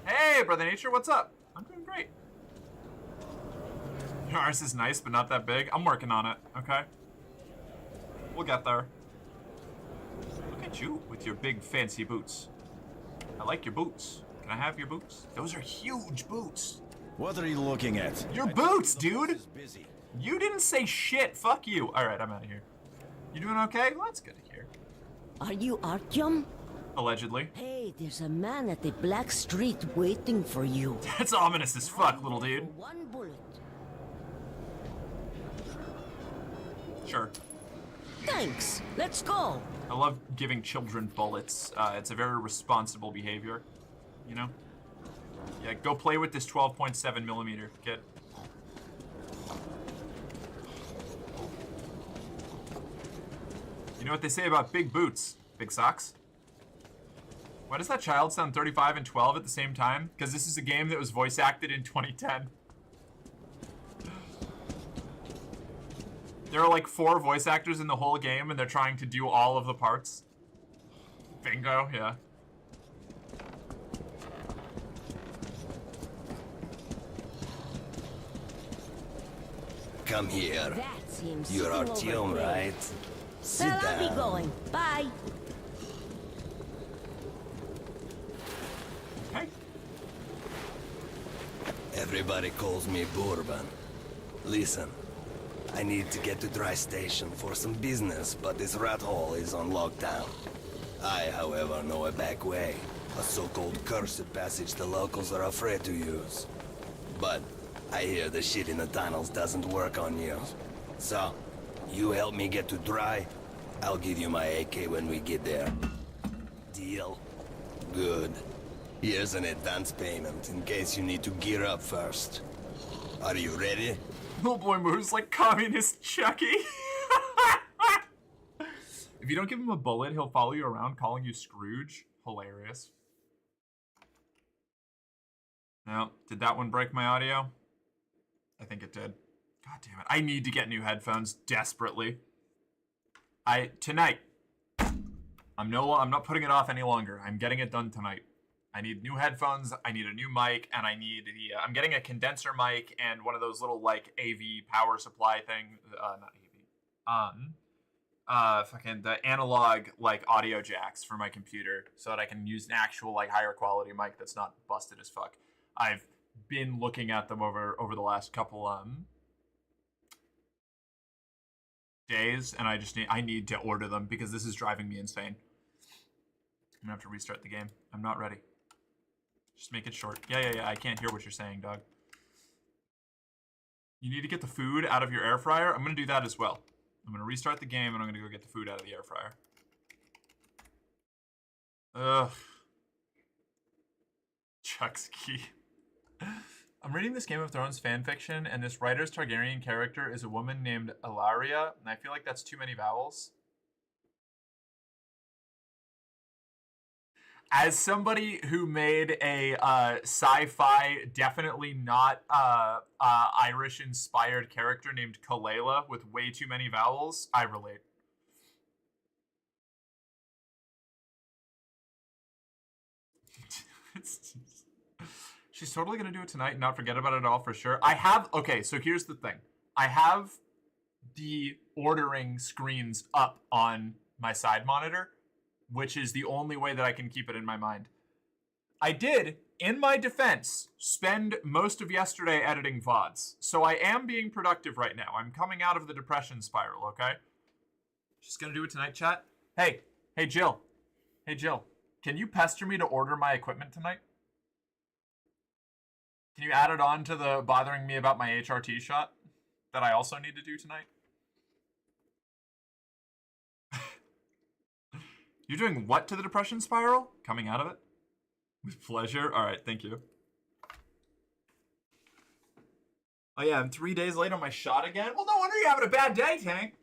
hey, Brother Nature, what's up? I'm doing great. Ours is nice, but not that big. I'm working on it, okay? We'll get there. Look at you with your big fancy boots. I like your boots. Can I have your boots? Those are huge boots. What are you looking at? Your boots, dude! You didn't say shit. Fuck you. Alright, I'm out of here. You doing okay? Well, that's good to hear. Are you Artyom? Allegedly. Hey, there's a man at the Black Street waiting for you. That's ominous as fuck, little dude. One bullet. Sure. Thanks. Let's go. I love giving children bullets. It's a very responsible behavior, you know? Yeah, go play with this 12.7 millimeter, kid. You know what they say about big boots? Big socks? Why does that child sound 35 and 12 at the same time? Because this is a game that was voice acted in 2010. There are like 4 voice actors in the whole game and they're trying to do all of the parts. Bingo, yeah. come here. That's him You're sitting Artyom, over there. right? Sit Well, I'll be down. going. Bye. Okay. Everybody calls me Bourbon. Listen, I need to get to Dry Station for some business, but this rat hole is on lockdown. I, however, know a back way. A so-called cursed passage the locals are afraid to use. But I hear the shit in the tunnels doesn't work on you. So, you help me get to Dry, I'll give you my AK when we get there. Deal? Good. Here's an advance payment in case you need to gear up first. Are you ready? Little boy moves like communist Chucky. If you don't give him a bullet, he'll follow you around calling you Scrooge. Hilarious. Now, did that one break my audio? I think it did. God damn it. I need to get new headphones desperately. Tonight. I'm not putting it off any longer. I'm getting it done tonight. I need new headphones, I need a new mic, and I need I'm getting a condenser mic and one of those little like AV power supply thing, not AV. Fucking the analog like audio jacks for my computer so that I can use an actual like higher quality mic that's not busted as fuck. I've been looking at them over the last couple days, and I need to order them because this is driving me insane. I'm gonna have to restart the game. I'm not ready. Just make it short. Yeah. I can't hear what you're saying, dog. You need to get the food out of your air fryer. I'm gonna do that as well. I'm gonna restart the game and I'm gonna go get the food out of the air fryer. Ugh. Chuck's key. I'm reading this Game of Thrones fanfiction, and this writer's Targaryen character is a woman named Ilaria, and I feel like that's too many vowels. As somebody who made a sci-fi, definitely not Irish-inspired character named Kalela with way too many vowels, I relate. She's totally gonna do it tonight and not forget about it all for sure. Okay, so here's the thing. I have the ordering screens up on my side monitor, which is the only way that I can keep it in my mind. I did, in my defense, spend most of yesterday editing VODs, so I am being productive right now. I'm coming out of the depression spiral, okay? Just gonna do it tonight, chat. Hey, Jill. Hey, Jill. Can you pester me to order my equipment tonight? Can you add it on to the bothering me about my HRT shot that I also need to do tonight? You're doing what to the depression spiral? Coming out of it? With pleasure? Alright, thank you. Oh yeah, I'm 3 days late on my shot again? Well, no wonder you're having a bad day, Tank.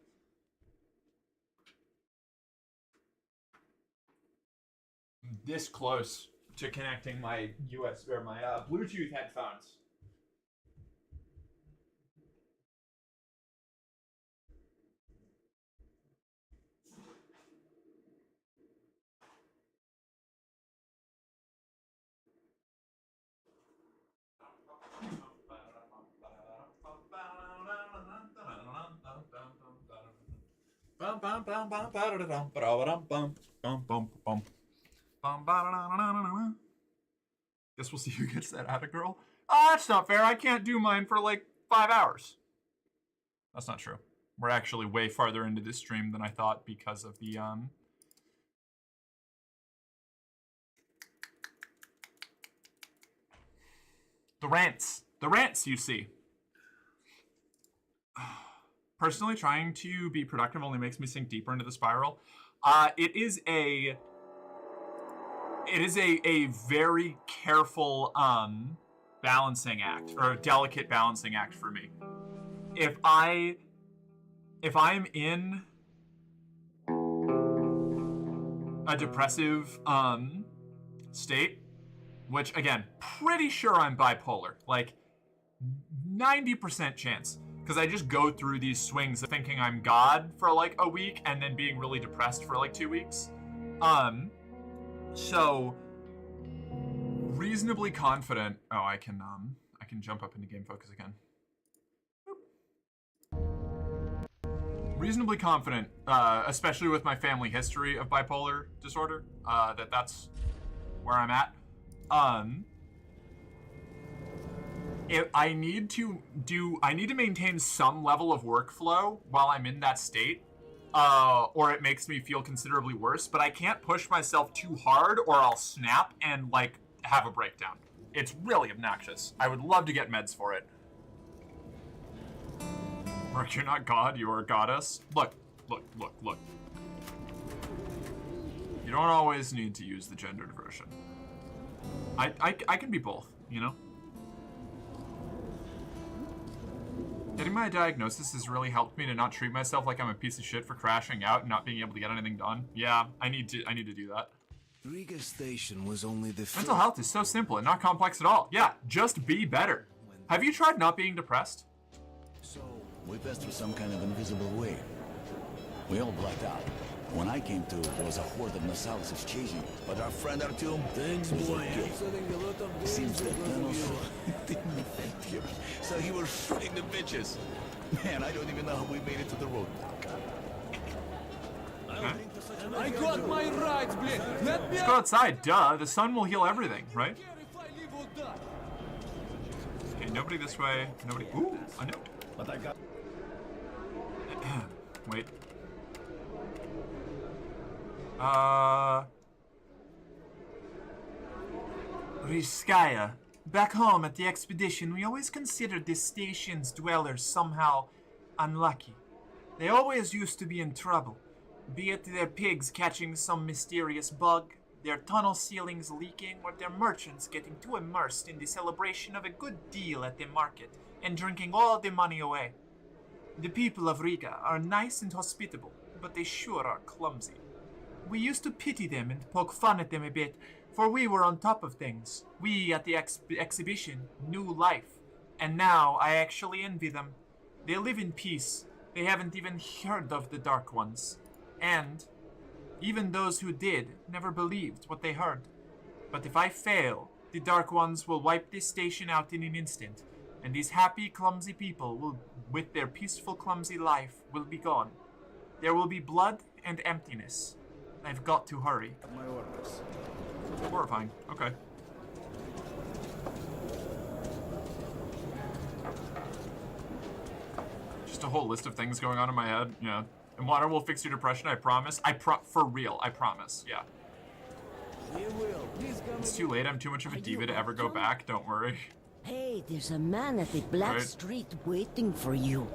I'm this close to connecting my Bluetooth headphones. Guess we'll see who gets that out of girl. Oh, that's not fair. I can't do mine for like 5 hours. That's not true. We're actually way farther into this stream than I thought because of the rants. The rants, you see. Personally, trying to be productive only makes me sink deeper into the spiral. It is a very careful balancing act, or a delicate balancing act for me. If I'm in a depressive state, which again, pretty sure I'm bipolar, like 90% chance. Because I just go through these swings of thinking I'm God for like a week and then being really depressed for like 2 weeks. So reasonably confident. Oh, I can jump up into game focus again. Boop. reasonably confident, especially with my family history of bipolar disorder, that that's where I'm at. I need to maintain some level of workflow while I'm in that state, or it makes me feel considerably worse, but I can't push myself too hard or I'll snap and, like, have a breakdown. It's really obnoxious. I would love to get meds for it. Mark, you're not God, you are a goddess. Look. You don't always need to use the gendered version. I can be both, you know? Getting my diagnosis has really helped me to not treat myself like I'm a piece of shit for crashing out and not being able to get anything done. Yeah, I need to do that. Riga Station was only the Mental health is so simple and not complex at all. Yeah, just be better. Have you tried not being depressed? So, we passed through some kind of invisible wave. We all blacked out. When I came to, there was a horde of Nasalises chasing us. But our friend Artyom... Thanks, boy. Seems that tunnels didn't affect him. So he was shooting the bitches. Man, I don't even know how we made it to the roadblock. Okay. I got my rights, blin. Let me Let's go outside, duh. The sun will heal everything, right? Okay, nobody this way. Nobody... Ooh, a note. But I got... Wait. Rizskaya. Back home at the expedition, we always considered this station's dwellers somehow unlucky. They always used to be in trouble, be it their pigs catching some mysterious bug, their tunnel ceilings leaking, or their merchants getting too immersed in the celebration of a good deal at the market and drinking all the money away. The people of Riga are nice and hospitable, but they sure are clumsy. We used to pity them and poke fun at them a bit, for we were on top of things. We at the exhibition knew life, and now I actually envy them. They live in peace. They haven't even heard of the Dark Ones. And even those who did never believed what they heard. But if I fail, the Dark Ones will wipe this station out in an instant, and these happy, clumsy people will, with their peaceful, clumsy life, will be gone. There will be blood and emptiness. I've got to hurry. My orders. Horrifying. Okay. Just a whole list of things going on in my head. Yeah. And water will fix your depression, I promise. For real, I promise. Yeah. It's too late. I'm too much of a diva to ever go back. Don't worry. Hey, there's a man at the Black Street waiting for you.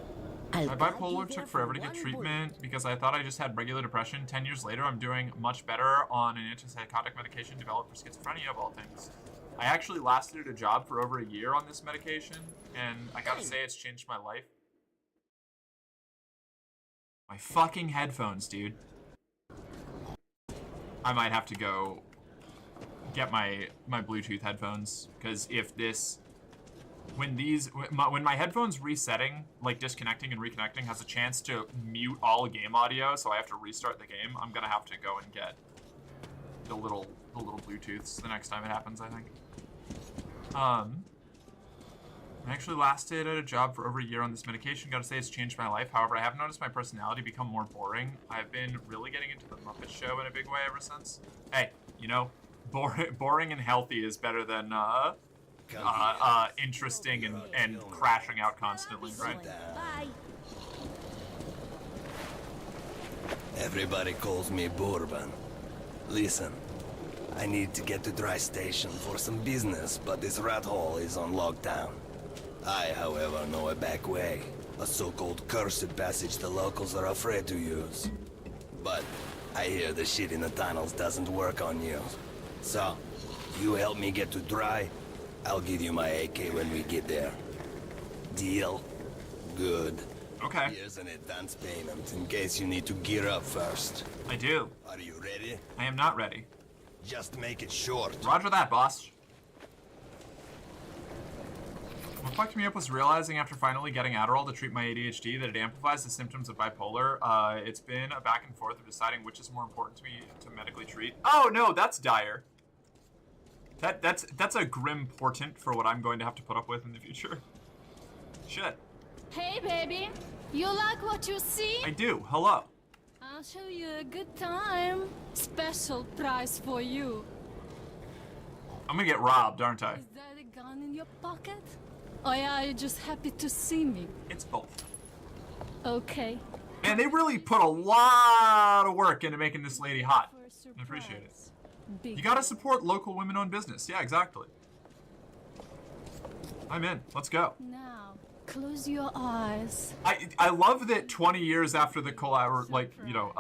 My bipolar took forever to get treatment because I thought I just had regular depression. 10 years later, I'm doing much better on an antipsychotic medication developed for schizophrenia, of all things. I actually lasted at a job for over a year on this medication, and I gotta say, it's changed my life. My fucking headphones, dude. I might have to go get my Bluetooth headphones, because if this... When my headphones resetting, like disconnecting and reconnecting, has a chance to mute all game audio, so I have to restart the game, I'm gonna have to go and get the little Bluetooths the next time it happens, I think. I actually lasted at a job for over a year on this medication. Gotta say, it's changed my life. However, I have noticed my personality become more boring. I've been really getting into the Muppet Show in a big way ever since. Hey, you know, boring and healthy is better than interesting and crashing out constantly, right? Everybody calls me Bourbon. Listen, I need to get to Dry Station for some business, but this rat hole is on lockdown. I, however, know a back way. A so-called cursed passage the locals are afraid to use. But I hear the shit in the tunnels doesn't work on you. So, you help me get to Dry, I'll give you my AK when we get there. Deal? Good. Okay. Here's an advance payment in case you need to gear up first. I do. Are you ready? I am not ready. Just make it short. Roger that, boss. What fucked me up was realizing after finally getting Adderall to treat my ADHD that it amplifies the symptoms of bipolar. It's been a back and forth of deciding which is more important to me to medically treat. Oh no, that's dire. That's a grim portent for what I'm going to have to put up with in the future. Shit. Hey, baby. You like what you see? I do. Hello. I'll show you a good time. Special prize for you. I'm gonna get robbed, aren't I? Is that a gun in your pocket? Oh yeah, you're just happy to see me. It's both. Okay. Man, they really put a lot of work into making this lady hot. I appreciate it. You gotta support local women-owned business. Yeah, exactly. I'm in. Let's go. Now, close your eyes. I love that 20 years after the collab, like, you know,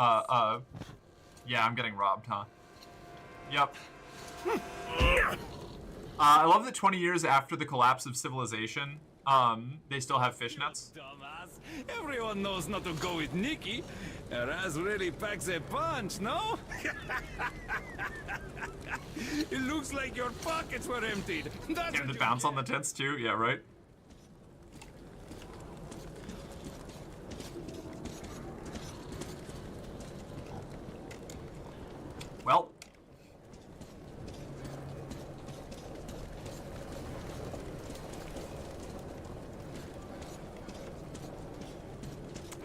yeah, I'm getting robbed, huh? Yep. I love that 20 years after the collapse of civilization, they still have fishnets. Dumbass. Everyone knows not to go with Nikki. Raz really packs a punch, no? It looks like your pockets were emptied. That's And the bounce on the tits too, yeah, right? Well.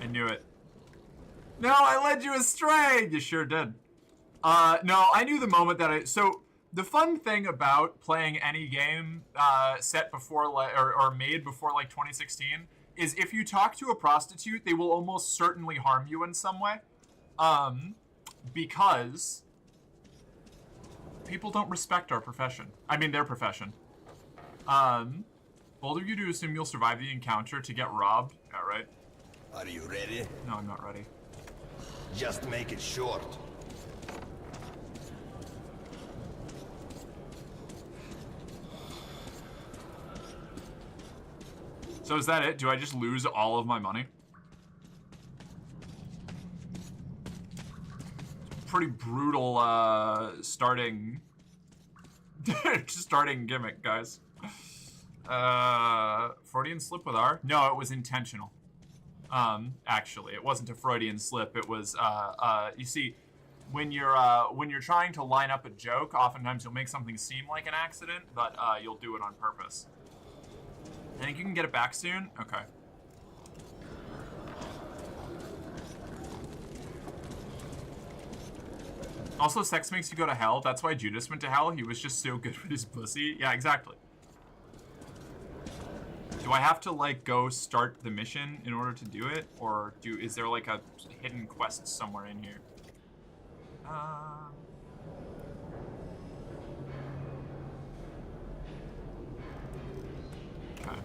I knew it. No, I led you astray! You sure did. No, I knew the moment that so, the fun thing about playing any game set before, or made before, like, 2016, is if you talk to a prostitute, they will almost certainly harm you in some way. Because people don't respect our profession. I mean, their profession. Bold of you to assume you'll survive the encounter to get robbed. Yeah, right? Are you ready? No, I'm not ready. Just make it short. So is that it? Do I just lose all of my money? Pretty brutal starting gimmick, guys. Freudian slip with R? No, it was intentional. Actually, it wasn't a Freudian slip. It was you see, when you're trying to line up a joke, oftentimes you'll make something seem like an accident, but you'll do it on purpose. I think you can get it back soon? Okay. Also, sex makes you go to hell. That's why Judas went to hell. He was just so good with his pussy. Yeah, exactly. Do I have to, like, go start the mission in order to do it? Or is there, like, a hidden quest somewhere in here? Okay.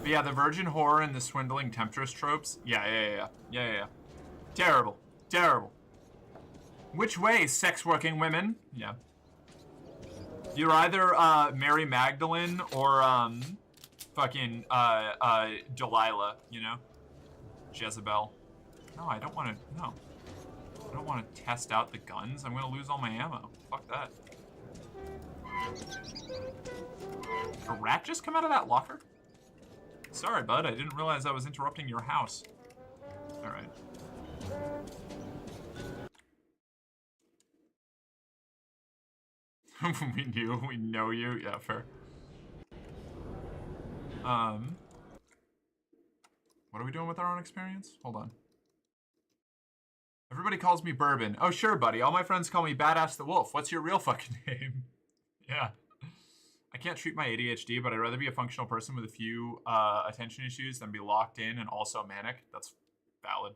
But yeah, the virgin horror and the swindling temptress tropes. Yeah. Terrible. Terrible. Which way, sex-working women? Yeah. You're either Mary Magdalene or fucking Delilah, you know? Jezebel. No, I don't want to. No. I don't want to test out the guns. I'm going to lose all my ammo. Fuck that. A rat just come out of that locker? Sorry, bud. I didn't realize I was interrupting your house. All right. We know you. Yeah, fair. What are we doing with our own experience? Hold on. Everybody calls me Bourbon. Oh, sure, buddy. All my friends call me Badass the Wolf. What's your real fucking name? Yeah. I can't treat my ADHD, but I'd rather be a functional person with a few attention issues than be locked in and also manic. That's valid.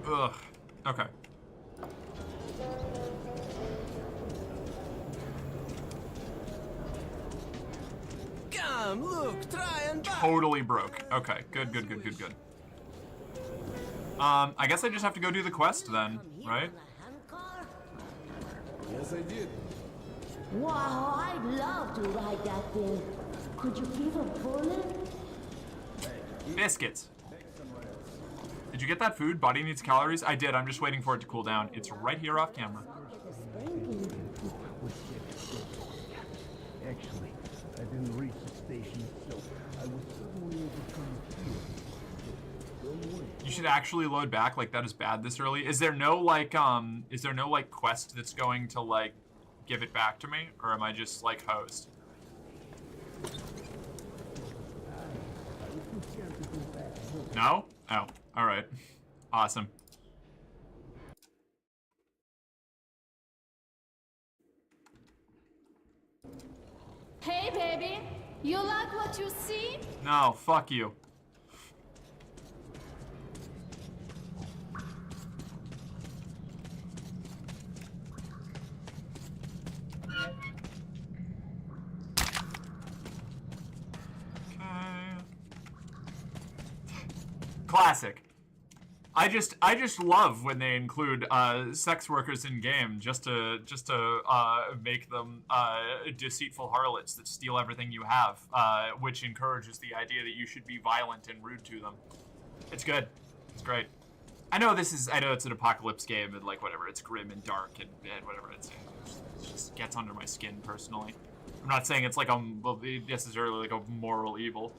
Ugh. Okay. Come, look, try and buy. Totally broke. Okay, good. I guess I just have to go do the quest then, right? Yes, I did. Wow, I'd love to ride that thing. Could you give a bullet? Biscuits. Did you get that food? Body needs calories? I did. I'm just waiting for it to cool down. It's right here off camera. Actually, I didn't reach the station itself. I was suddenly able to feel. You should actually load back. Like, that is bad this early. Is there no like quest that's going to like give it back to me, or am I just like hosed? No? Oh, all right. Awesome. Hey, baby. You like what you see? No, fuck you. Classic. I just love when they include sex workers in game just to make them deceitful harlots that steal everything you have, which encourages the idea that you should be violent and rude to them. It's good. It's great. I know it's an apocalypse game and like whatever. It's grim and dark and whatever. It just gets under my skin personally. I'm not saying it's like necessarily like a moral evil.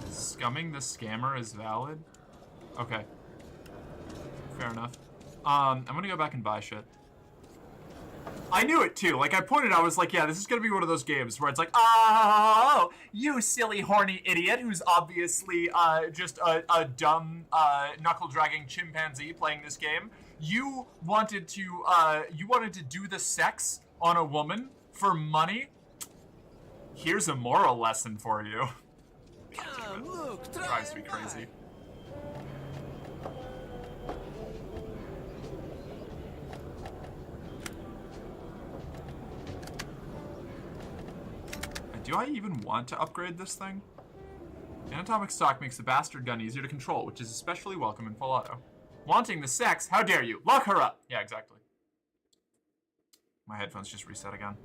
Scumming the scammer is valid? Okay. Fair enough. I'm gonna go back and buy shit. I knew it too. Like I pointed out, I was like, yeah, this is gonna be one of those games where it's like, oh, you silly horny idiot who's obviously just a dumb knuckle-dragging chimpanzee playing this game. You wanted to do the sex on a woman for money? Here's a moral lesson for you. Look, drives me crazy. Do I even want to upgrade this thing? Anatomic stock makes the bastard gun easier to control, which is especially welcome in full auto. Wanting the sex? How dare you? Lock her up! Yeah, exactly. My headphones just reset again.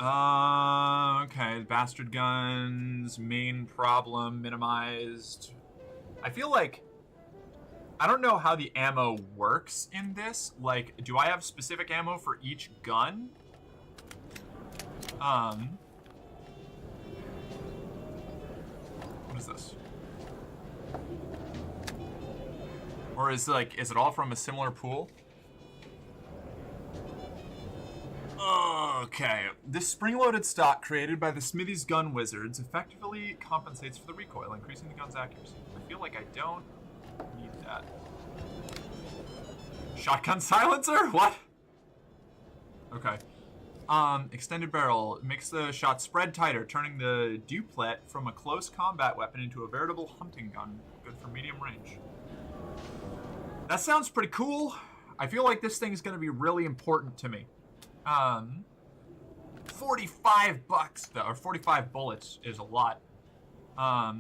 Okay, bastard guns, main problem minimized. I feel like, I don't know how the ammo works in this. Like, do I have specific ammo for each gun? What is this? Or is it all from a similar pool? Okay, this spring-loaded stock created by the Smithy's gun wizards effectively compensates for the recoil, increasing the gun's accuracy. I feel like I don't need that. Shotgun silencer? What? Okay. Extended barrel makes the shot spread tighter, turning the duplet from a close combat weapon into a veritable hunting gun, good for medium range. That sounds pretty cool. I feel like this thing is going to be really important to me. 45 bucks though, or 45 bullets is a lot. I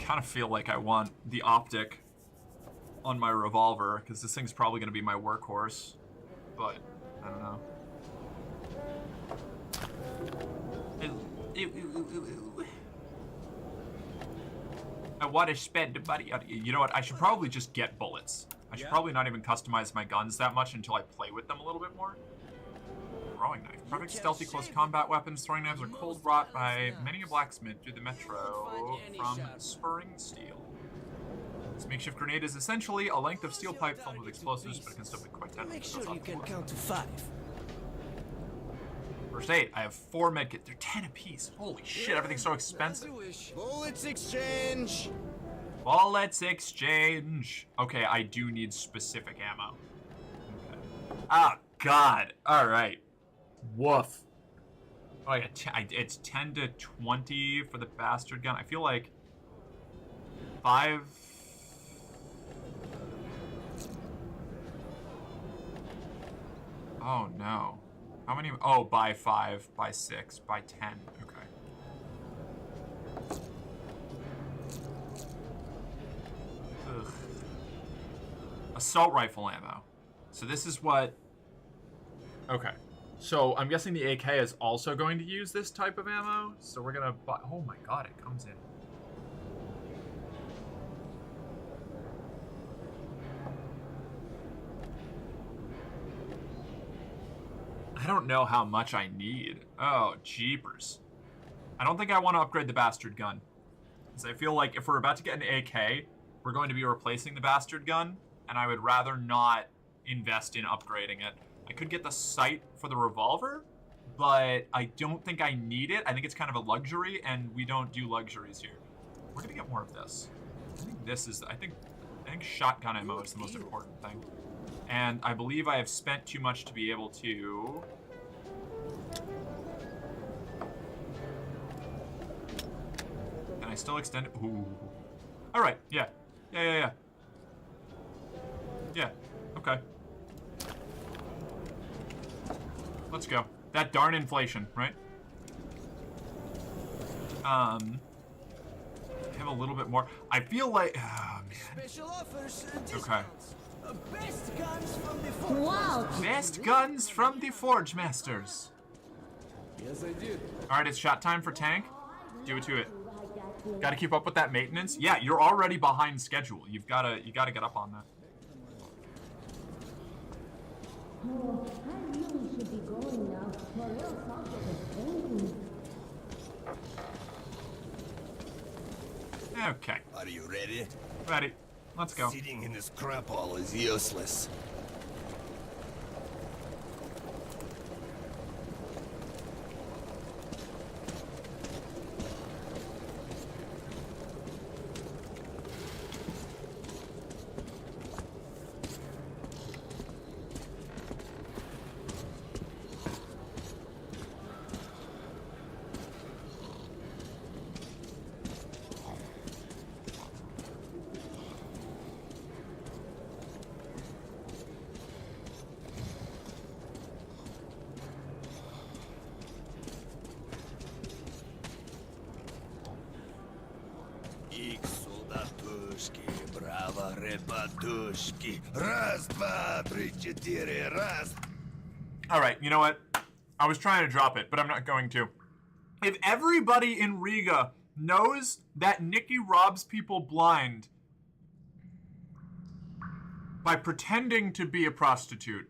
kind of feel like I want the optic on my revolver because this thing's probably going to be my workhorse, but I don't know. I want to spend money on, you know what, I should probably just get bullets. I should probably not even customize my guns that much until I play with them a little bit more. Throwing knife. Perfect stealthy close combat weapons. Throwing knives are cold wrought by many a blacksmith through the metro from spurring steel. This makeshift grenade is essentially a length of steel pipe filled with explosives, but it can still be quite deadly. Make sure you can count to 5. First aid. I have 4 medkits. They're 10 apiece. Holy shit, everything's so expensive. Bullets exchange! Bullets exchange. Okay, I do need specific ammo. Okay. Oh, God. All right. Woof. Oh, yeah, it's 10 to 20 for the bastard gun. I feel like 5... Oh, no. How many? Oh, by 5, by 6, by 10. Okay. Ugh. Assault rifle ammo. So this is what... Okay. So I'm guessing the AK is also going to use this type of ammo. So we're gonna buy... Oh my god, it comes in. don't know how much I need. Oh, jeepers. I don't think I want to upgrade the bastard gun. Because I feel like if we're about to get an AK, we're going to be replacing the bastard gun, and I would rather not invest in upgrading it. I could get the sight for the revolver, but I don't think I need it. I think it's kind of a luxury, and we don't do luxuries here. We're gonna get more of this. I think this is, I think shotgun ammo is the most important thing. And I believe I have spent too much to be able to... Can I still extend it? Ooh. All right, yeah. Yeah. Okay. Let's go. That darn inflation, right? I have a little bit more. I feel like, oh man. Special offers and Okay. Best guns from the Forge. Wow. Best guns from the Forge Masters. Yes, I did. All right, it's shot time for tank. Do it to it. Got to keep up with that maintenance. Yeah, you're already behind schedule. You gotta get up on that. Oh, I really should be going now, or else I'll get a pain. Okay. Are you ready? Ready. Let's go. Sitting in this crap hole is useless. Раз, два, три, четыре, раз. All right, you know what? I was trying to drop it, but I'm not going to. If everybody in Riga knows that Nikki robs people blind by pretending to be a prostitute,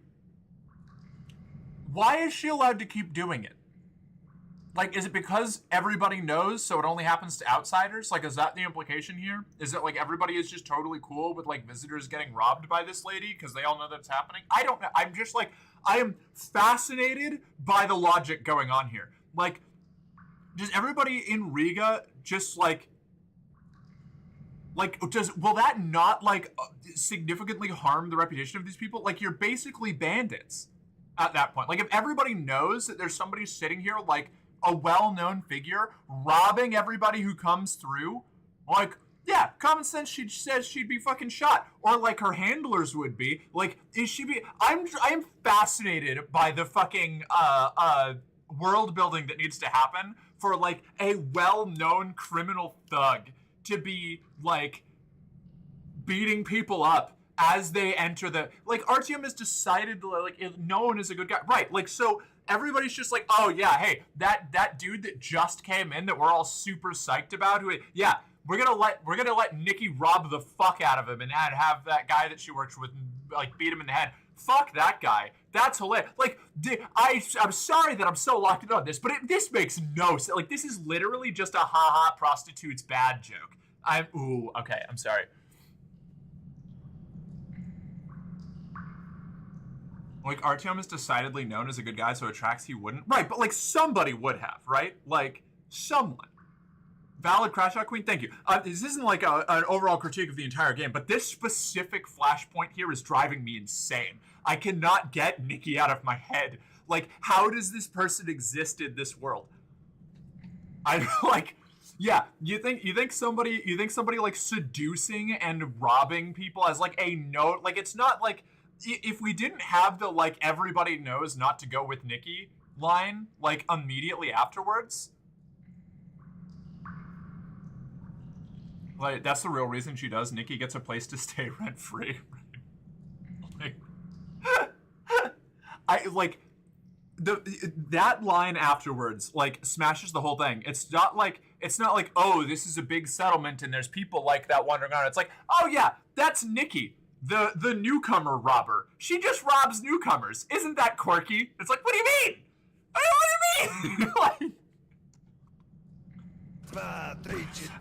why is she allowed to keep doing it? Like, is it because everybody knows, so it only happens to outsiders? Like, is that the implication here? Is it like everybody is just totally cool with, like, visitors getting robbed by this lady because they all know that it's happening? I don't know. I'm just, like, I am fascinated by the logic going on here. Like, does everybody in Riga just, will that not, like, significantly harm the reputation of these people? Like, you're basically bandits at that point. Like, if everybody knows that there's somebody sitting here, like, a well-known figure robbing everybody who comes through, like, yeah, common sense, she says she'd be fucking shot, or like her handlers would be. Like, is she be? I am fascinated by the fucking world building that needs to happen for like a well-known criminal thug to be like beating people up as they enter the, like, Artyom has decided to, like, no one is a good guy, right? Like, so everybody's just like, oh yeah, hey, that dude that just came in that we're all super psyched about, yeah, we're gonna let Nikki rob the fuck out of him and have that guy that she works with, like, beat him in the head. Fuck that guy. That's hilarious. Like, I'm sorry that I'm so locked in on this, but this makes no sense. Like, this is literally just a haha prostitute's bad joke. Okay, I'm sorry. Like, Artyom is decidedly known as a good guy, so at tracks he wouldn't. Right, but, like, somebody would have, right? Like, someone. Valid Crash Out Queen, thank you. This isn't, like, an overall critique of the entire game, but this specific flashpoint here is driving me insane. I cannot get Nikki out of my head. Like, how does this person exist in this world? Yeah, you think somebody, like, seducing and robbing people as, like, a note? Like, it's not, like... If we didn't have the, like, everybody knows not to go with Nikki line, like, immediately afterwards, like, that's the real reason she does. Nikki gets a place to stay rent-free. That line afterwards, like, smashes the whole thing. It's not like, oh, this is a big settlement and there's people like that wandering around. It's like, oh yeah, that's Nikki. the newcomer robber. She just robs newcomers. Isn't that quirky? It's like, what do you mean? What do you mean? Like,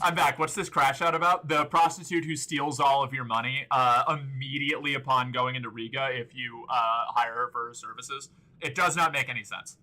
I'm back. What's this crash out about? The prostitute who steals all of your money immediately upon going into Riga if you hire her for her services. It does not make any sense.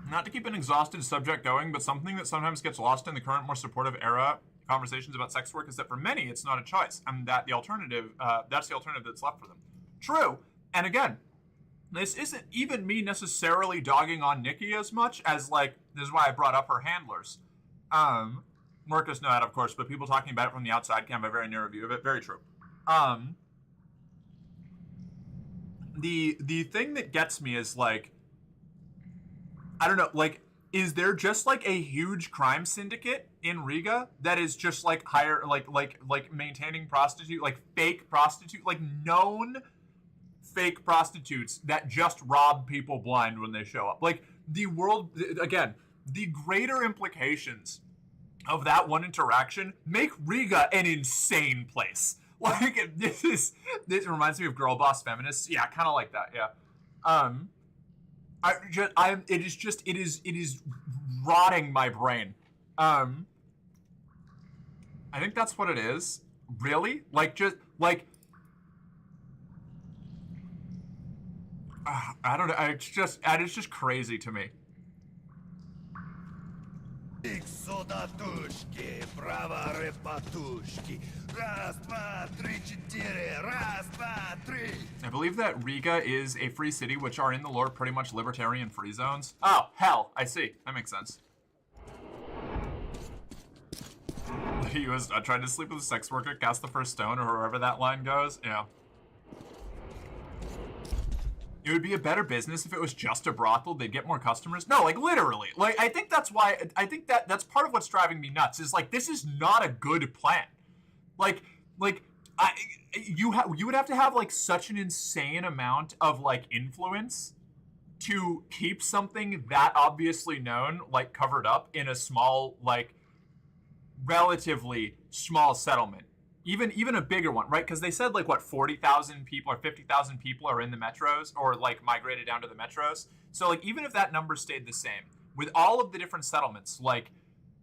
Not to keep an exhausted subject going, but something that sometimes gets lost in the current, more supportive era conversations about sex work is that for many, it's not a choice, and that the alternative, that's the alternative that's left for them. True, and again, this isn't even me necessarily dogging on Nikki as much as, like, this is why I brought up her handlers. Marcus know that, of course, but people talking about it from the outside can have a very narrow view of it. Very true. The thing that gets me is, like, I don't know, like, is there just, like, a huge crime syndicate in Riga that is just, like, like maintaining prostitute, like, fake prostitute, like, known fake prostitutes that just rob people blind when they show up? Like, the world, again, the greater implications of that one interaction make Riga an insane place. Like, this reminds me of Girl Boss Feminists. Yeah, kind of like that, yeah. It is rotting my brain. I think that's what it is. Really? Like, just, like, I don't know. It's just crazy to me. I believe that Riga is a free city, which are in the lore pretty much libertarian free zones. Oh, hell, I see. That makes sense. He was trying to sleep with a sex worker, cast the first stone, or wherever that line goes. Yeah. It would be a better business if it was just a brothel. They'd get more customers. No, like, literally. Like, I think that's why, that's part of what's driving me nuts, is, like, this is not a good plan. Like, you would have to have, like, such an insane amount of, like, influence to keep something that obviously known, like, covered up in a small, like, relatively small settlement. Even a bigger one, right? Because they said, like, what, 40,000 people or 50,000 people are in the metros or, like, migrated down to the metros. So, like, even if that number stayed the same, with all of the different settlements, like,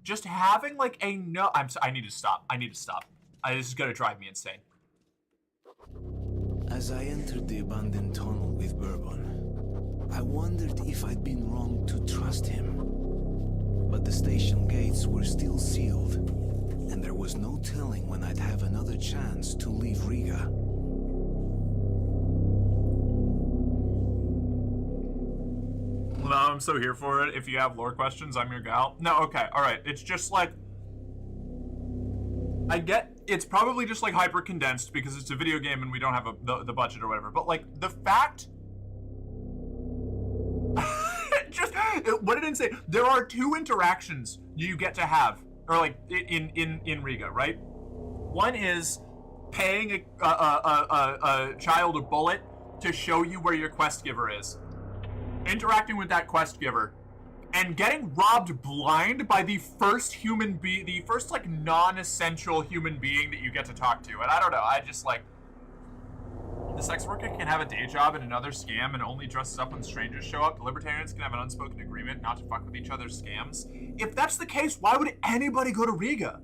just having, like, I need to stop. This is going to drive me insane. As I entered the abandoned tunnel with Bourbon, I wondered if I'd been wrong to trust him. But the station gates were still sealed, and there was no telling when I'd have another chance to leave Riga. Well, I'm so here for it. If you have lore questions, I'm your gal. No, okay, alright. It's just like, I get, it's probably just like hyper condensed because it's a video game and we don't have the budget or whatever, but like the fact, what did it say? There are two interactions you get to have, or like in Riga, right? One is paying a child a bullet to show you where your quest giver is, interacting with that quest giver, and getting robbed blind by the first the first like non-essential human being that you get to talk to. And I don't know, I just like, the sex worker can have a day job in another scam and only dresses up when strangers show up. The libertarians can have an unspoken agreement not to fuck with each other's scams. If that's the case, why would anybody go to Riga?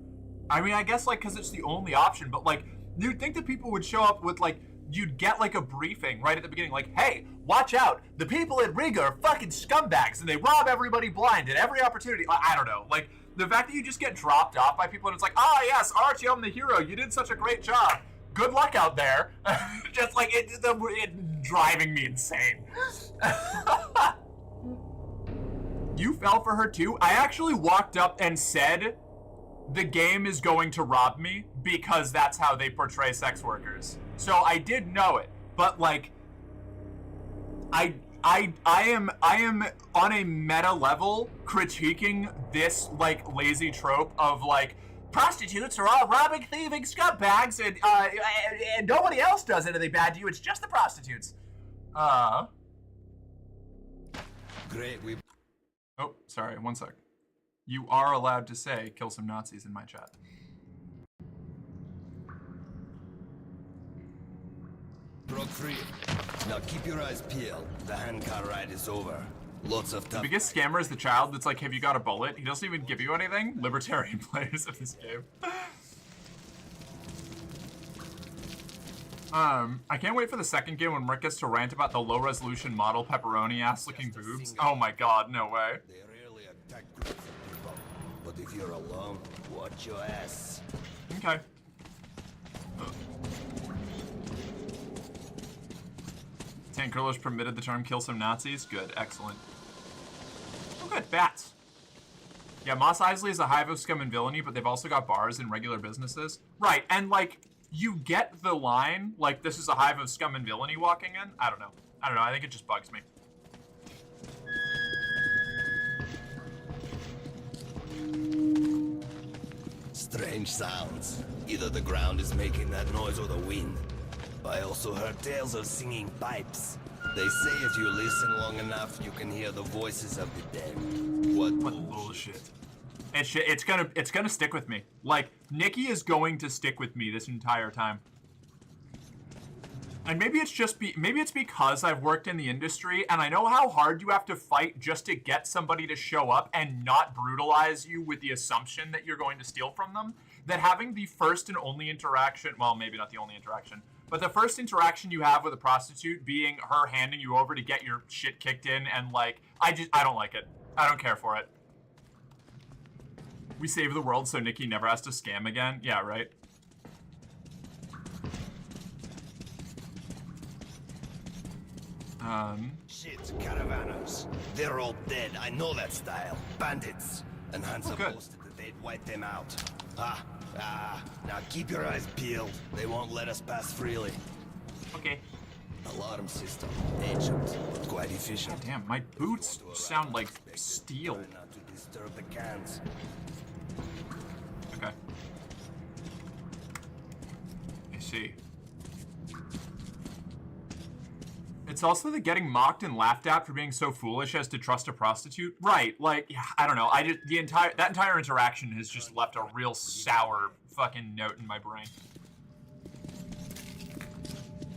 I mean, I guess like because it's the only option, but like you'd think that people would show up with like, you'd get like a briefing right at the beginning, like, hey, watch out, the people at Riga are fucking scumbags and they rob everybody blind at every opportunity. I don't know, like the fact that you just get dropped off by people and it's like, ah, yes, Artyom the hero, you did such a great job. Good luck out there. Just like it driving me insane. You fell for her too? I actually walked up and said, the game is going to rob me because that's how they portray sex workers. So I did know it, but like, I am on a meta level critiquing this like lazy trope of like, prostitutes are all robbing, thieving scumbags, and nobody else does anything bad to you. It's just the prostitutes. Great, we... Oh, sorry, one sec. You are allowed to say, kill some Nazis in my chat. Broke free. Now keep your eyes peeled. The handcar ride is over. Lots of The biggest scammer is the child that's like, have you got a bullet? He doesn't even give you anything. Libertarian players of this game. I can't wait for the second game when Rick gets to rant about the low-resolution model pepperoni ass-looking boobs. Oh my god, no way. They rarely attack groups of people. But if you're alone, watch your ass. Okay. Tank Curlers permitted the term kill some Nazis. Good, excellent. Oh good, bats. Yeah, Mos Eisley is a hive of scum and villainy, but they've also got bars in regular businesses. Right, and like, you get the line, like, this is a hive of scum and villainy walking in? I don't know. I think it just bugs me. Strange sounds. Either the ground is making that noise or the wind. I also heard tales of singing pipes. They say if you listen long enough, you can hear the voices of the dead. What bullshit. It's gonna stick with me. Like, Nikki is going to stick with me this entire time. And maybe it's because I've worked in the industry and I know how hard you have to fight just to get somebody to show up and not brutalize you with the assumption that you're going to steal from them, that having the first and only interaction, well, maybe not the only interaction, but the first interaction you have with a prostitute being her handing you over to get your shit kicked in, and like, I don't like it. I don't care for it. We save the world so Nikki never has to scam again. Yeah, right. Shit, caravanos. They're all dead. I know that style. Bandits. And Hansa boasted that they'd wipe them out. Now keep your eyes peeled. They won't let us pass freely. Okay. Alarm system. Ancient, but quite efficient. Damn, my boots sound like steel. Try not to disturb the cans. Okay. I see. It's also the getting mocked and laughed at for being so foolish as to trust a prostitute. Right, like, yeah, I don't know. That entire interaction has just left a real sour fucking note in my brain.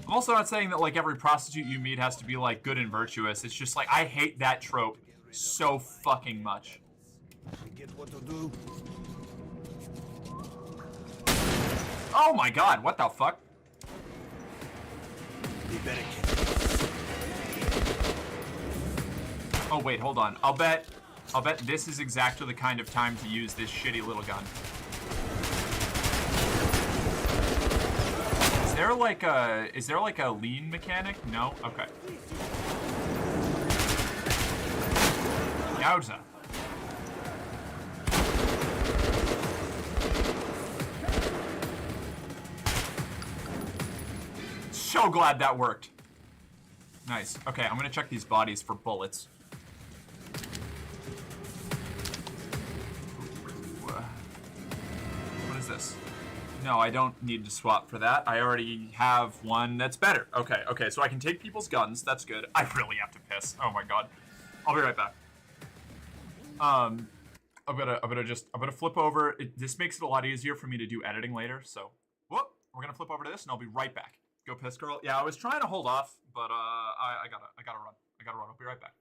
I'm also not saying that, like, every prostitute you meet has to be, like, good and virtuous. It's just, like, I hate that trope so fucking much. Get what to do. Oh my god, what the fuck? Be better, Oh wait, hold on. I'll bet this is exactly the kind of time to use this shitty little gun. Is there like a lean mechanic? No? Okay. Yowza. So glad that worked. Nice. Okay, I'm gonna check these bodies for bullets. What is this? No, I don't need to swap for that. I already have one that's better. Okay, so I can take people's guns. That's good. I really have to piss. Oh my god. I'll be right back. I'm gonna flip over. This makes it a lot easier for me to do editing later, so whoop, we're gonna flip over to this and I'll be right back. Go piss, girl. Yeah, I was trying to hold off, but I gotta run. I'll be right back.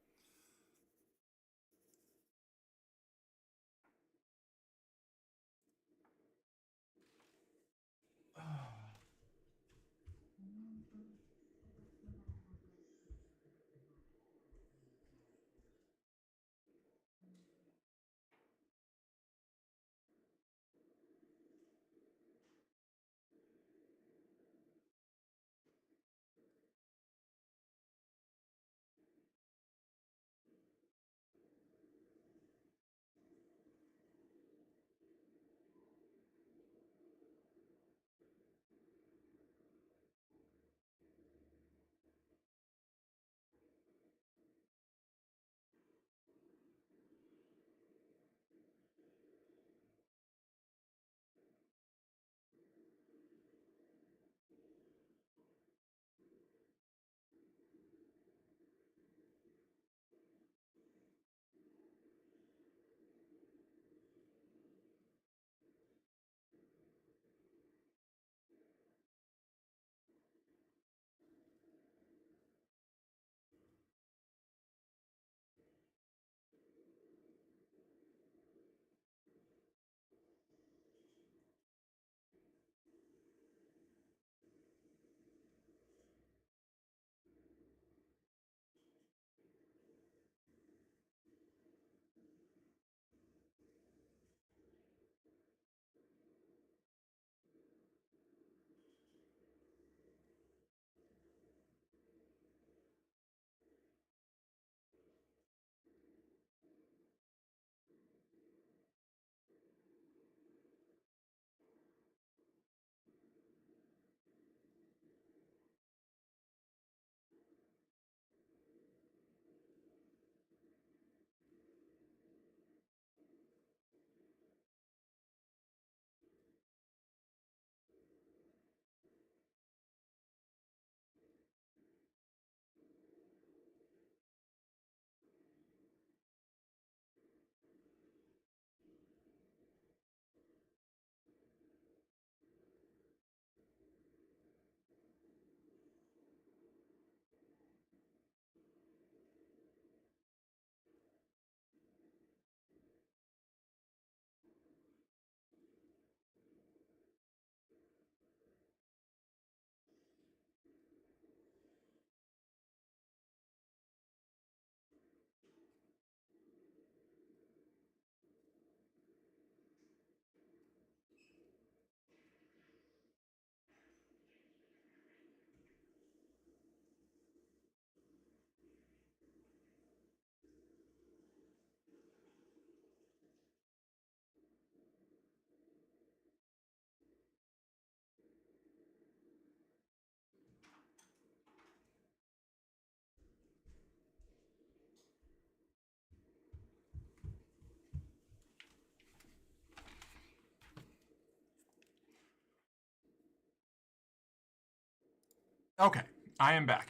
Okay, I am back.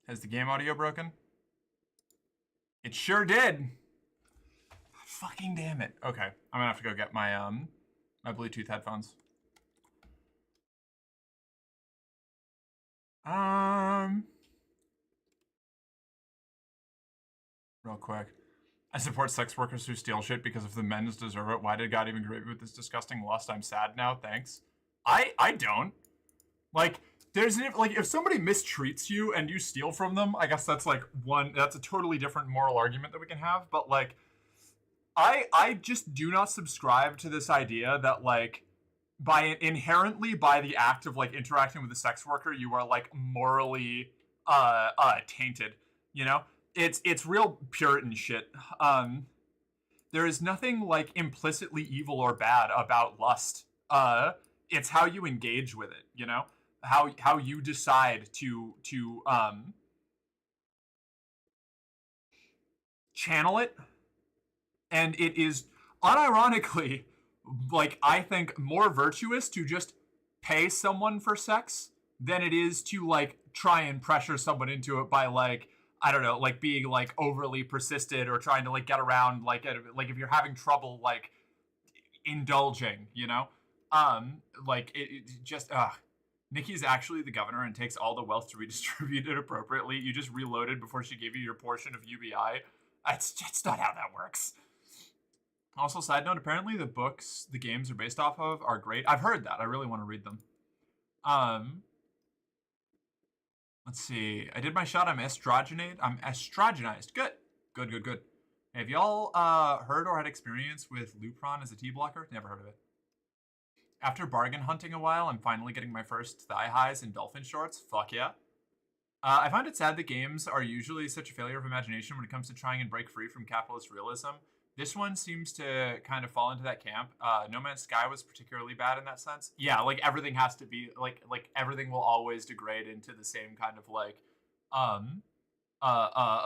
Has the game audio broken? It sure did. Fucking damn it. Okay, I'm gonna have to go get my my Bluetooth headphones. Real quick. I support sex workers who steal shit because if the men's deserve it, why did God even create me with this disgusting lust? I'm sad now, thanks. I don't. Like, there's, like, if somebody mistreats you and you steal from them, I guess that's, like, that's a totally different moral argument that we can have, but, like, I just do not subscribe to this idea that, like, inherently by the act of, like, interacting with a sex worker, you are, like, morally, tainted, you know? It's real Puritan shit. There is nothing, like, implicitly evil or bad about lust. It's how you engage with it, you know? How you decide to channel it. And it is unironically, like, I think more virtuous to just pay someone for sex than it is to, like, try and pressure someone into it by, like, I don't know, like, being, like, overly persistent or trying to, like, get around, like if you're having trouble, like, indulging, you know? Like, it just, Nikki's actually the governor and takes all the wealth to redistribute it appropriately. You just reloaded before she gave you your portion of UBI. It's not how that works. Also, side note, apparently the books the games are based off of are great. I've heard that. I really want to read them. Let's see. I did my shot. I'm estrogenized. Good. Good. Have y'all heard or had experience with Lupron as a T blocker? Never heard of it. After bargain hunting a while, I'm finally getting my first thigh highs in dolphin shorts. Fuck yeah. I find it sad that games are usually such a failure of imagination when it comes to trying and break free from capitalist realism. This one seems to kind of fall into that camp. No Man's Sky was particularly bad in that sense. Yeah, like everything has to be like everything will always degrade into the same kind of like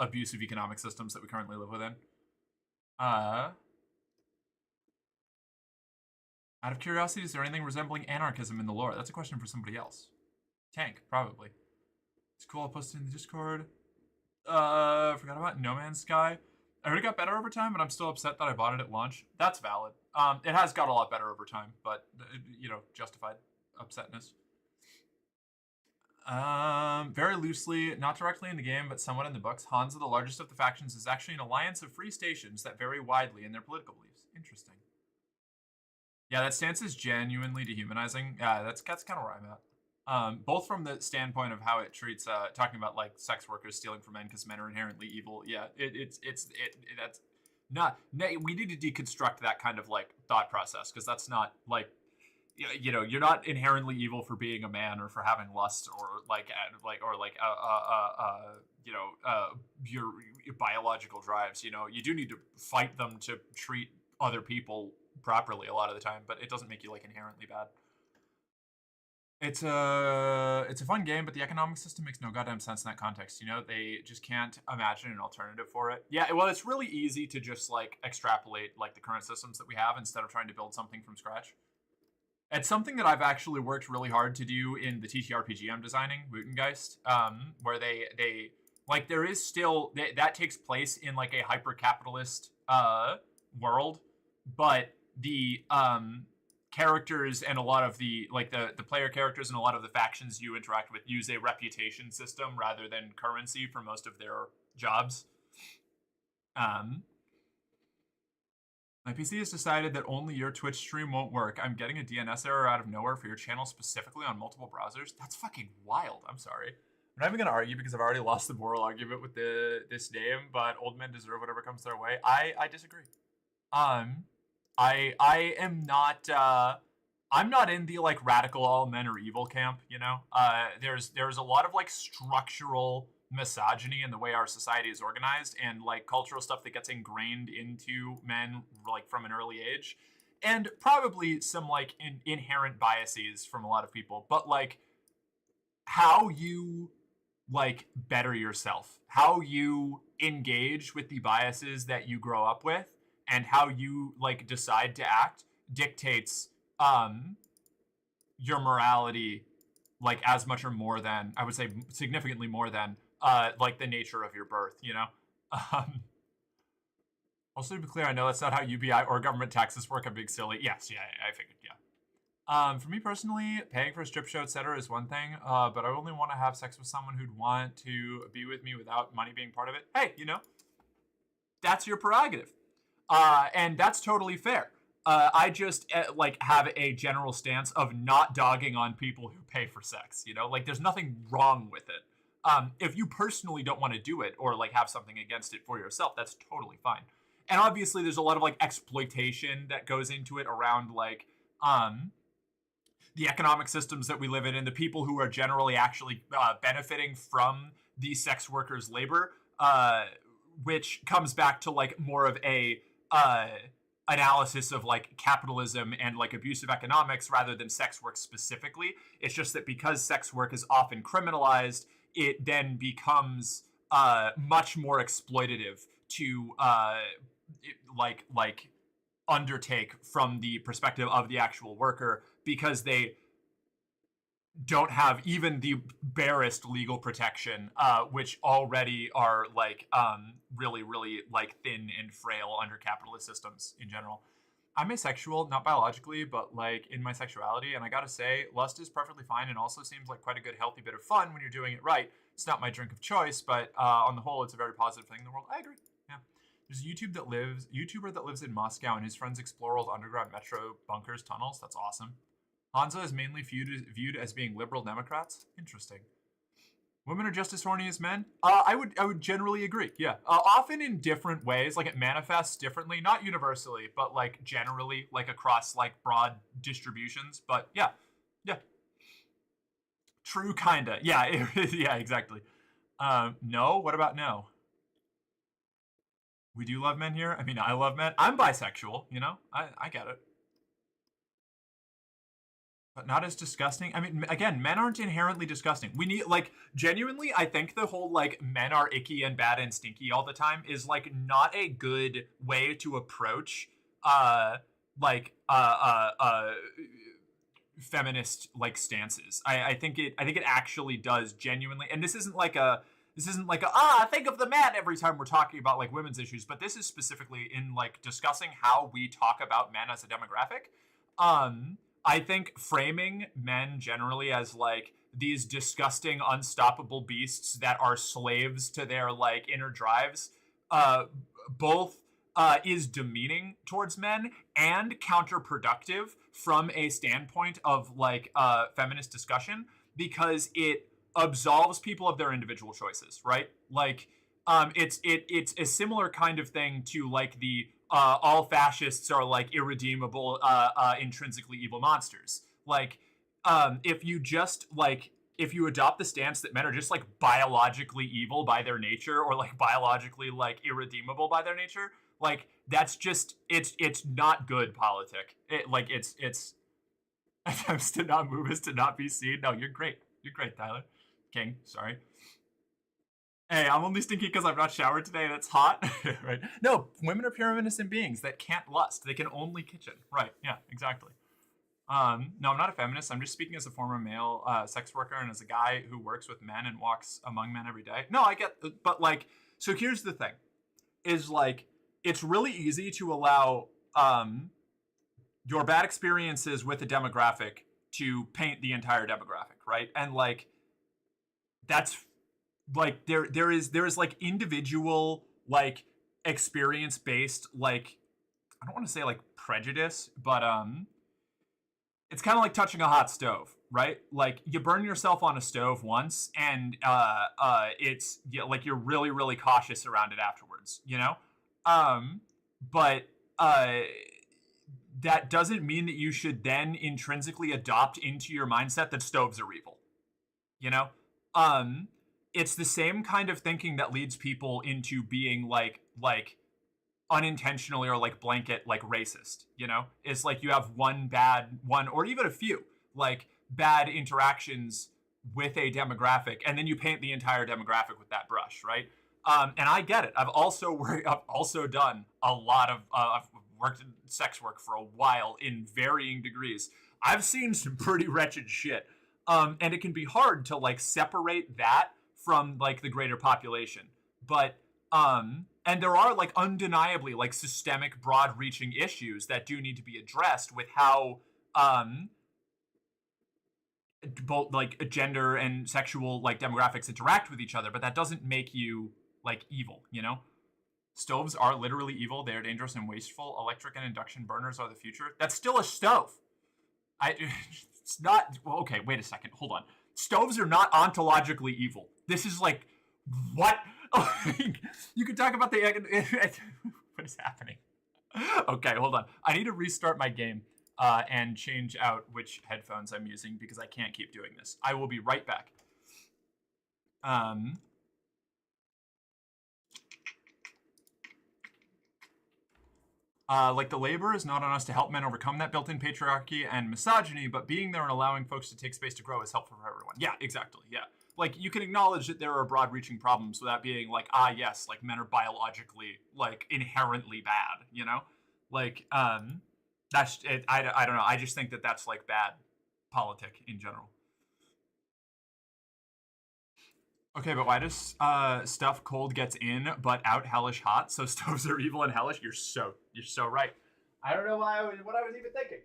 abusive economic systems that we currently live within. Out of curiosity, is there anything resembling anarchism in the lore? That's a question for somebody else. Tank, probably. It's cool. I'll post it in the Discord. Forgot about No Man's Sky. I heard it got better over time, but I'm still upset that I bought it at launch. That's valid. It has got a lot better over time, but, you know, justified upsetness. Very loosely, not directly in the game, but somewhat in the books, Hansa, the largest of the factions, is actually an alliance of free stations that vary widely in their political beliefs. Interesting. Yeah, that stance is genuinely dehumanizing. Yeah, that's kind of where I'm at. Both from the standpoint of how it treats talking about like sex workers stealing from men because men are inherently evil. Yeah, that's not. We need to deconstruct that kind of like thought process because that's not like, you know, you're not inherently evil for being a man or for having lust or your biological drives. You know, you do need to fight them to treat other people properly a lot of the time, but it doesn't make you like inherently bad. It's a fun game, but the economic system makes no goddamn sense in that context. You know, they just can't imagine an alternative for it. Yeah, well, it's really easy to just like extrapolate like the current systems that we have instead of trying to build something from scratch. It's something that I've actually worked really hard to do in the TTRPG I'm designing, Wootengeist, where they like there is still that takes place in like a hyper-capitalist world, but the characters and a lot of the like the player characters and a lot of the factions you interact with use a reputation system rather than currency for most of their jobs. My PC has decided that only your Twitch stream won't work. I'm getting a DNS error out of nowhere for your channel specifically on multiple browsers. That's fucking wild. I'm sorry. I'm not even gonna argue because I've already lost the moral argument with this name, but old men deserve whatever comes their way. I disagree. I am not I'm not in the like radical all men are evil camp, you know. There's a lot of like structural misogyny in the way our society is organized and like cultural stuff that gets ingrained into men like from an early age, and probably some like inherent biases from a lot of people, but like how you like better yourself, how you engage with the biases that you grow up with, and how you like decide to act dictates your morality like as much or more than, I would say significantly more than, like the nature of your birth, you know? Also, to be clear, I know that's not how UBI or government taxes work. I'm being silly. Yes, yeah, I figured, yeah. For me personally, paying for a strip show, etc. is one thing, but I only want to have sex with someone who'd want to be with me without money being part of it. Hey, you know, that's your prerogative. And that's totally fair. I just like have a general stance of not dogging on people who pay for sex, you know? Like there's nothing wrong with it. If you personally don't want to do it or like have something against it for yourself, that's totally fine. And obviously there's a lot of like exploitation that goes into it around like the economic systems that we live in and the people who are generally actually benefiting from the sex workers' labor, which comes back to like more of a analysis of like capitalism and like abusive economics rather than sex work specifically. It's just that because sex work is often criminalized, it then becomes much more exploitative to like undertake from the perspective of the actual worker, because they don't have even the barest legal protection, which already are like really, really like thin and frail under capitalist systems in general. I'm asexual, not biologically, but like in my sexuality, and I gotta say, lust is perfectly fine and also seems like quite a good, healthy bit of fun when you're doing it right. It's not my drink of choice, but on the whole, it's a very positive thing in the world. I agree. Yeah. There's a YouTuber that lives in Moscow, and his friends explore old underground metro bunkers, tunnels. That's awesome. Hansa is mainly viewed as being liberal Democrats. Interesting. Women are just as horny as men. I would generally agree. Yeah. Often in different ways. Like it manifests differently, not universally, but like generally, like across like broad distributions. But yeah, yeah. True, kinda. Yeah, yeah, exactly. No. What about no? We do love men here. I mean, I love men. I'm bisexual. You know, I get it. But not as disgusting. I mean, again, men aren't inherently disgusting. We need, like, genuinely, I think the whole, like, men are icky and bad and stinky all the time is, like, not a good way to approach, feminist, like, stances. I think it actually does genuinely, and this isn't like a, think of the man every time we're talking about, like, women's issues, but this is specifically in, like, discussing how we talk about men as a demographic. I think framing men generally as like these disgusting, unstoppable beasts that are slaves to their like inner drives, both is demeaning towards men and counterproductive from a standpoint of like feminist discussion, because it absolves people of their individual choices, right? Like it's a similar kind of thing to like the all fascists are like irredeemable, intrinsically evil monsters. Like, if you adopt the stance that men are just like biologically evil by their nature, or like biologically like irredeemable by their nature, like that's just, it's not good politic. It's attempts to not move is to not be seen. No, you're great. You're great, Tyler. King, sorry. Hey, I'm only stinky because I've not showered today and it's hot. Right? No, women are pure innocent beings that can't lust. They can only kitchen. Right, yeah, exactly. No, I'm not a feminist. I'm just speaking as a former male sex worker and as a guy who works with men and walks among men every day. No, I get, but like, so here's the thing. Is like, it's really easy to allow your bad experiences with a demographic to paint the entire demographic, right? And like, that's like there is like individual like experience based, like, I don't want to say like prejudice, but it's kind of like touching a hot stove, right? Like you burn yourself on a stove once and it's like you're really, really cautious around it afterwards, you know? But that doesn't mean that you should then intrinsically adopt into your mindset that stoves are evil, you know? It's the same kind of thinking that leads people into being like unintentionally or like blanket like racist, you know? It's like you have one or even a few like bad interactions with a demographic, and then you paint the entire demographic with that brush, right? And I get it. I've also done a lot of I've worked in sex work for a while in varying degrees. I've seen some pretty wretched shit. And it can be hard to like separate that from like the greater population. But and there are like undeniably like systemic, broad-reaching issues that do need to be addressed with how both like gender and sexual like demographics interact with each other, but that doesn't make you like evil, you know? Stoves are literally evil. They are dangerous and wasteful. Electric and induction burners are the future. That's still a stove. It's not, well, okay, wait a second, hold on. Stoves are not ontologically evil. This is like, what? You can talk about the, what is happening? Okay, hold on. I need to restart my game and change out which headphones I'm using because I can't keep doing this. I will be right back. Like the labor is not on us to help men overcome that built-in patriarchy and misogyny, but being there and allowing folks to take space to grow is helpful for everyone. Yeah, exactly, yeah. Like, you can acknowledge that there are broad-reaching problems without being like, yes, like, men are biologically, like, inherently bad, you know? Like, that's, I don't know, I just think that that's, like, bad politic in general. Okay, but why does stuff cold gets in, but out hellish hot? So stoves are evil and hellish? You're so right. I don't know what I was even thinking.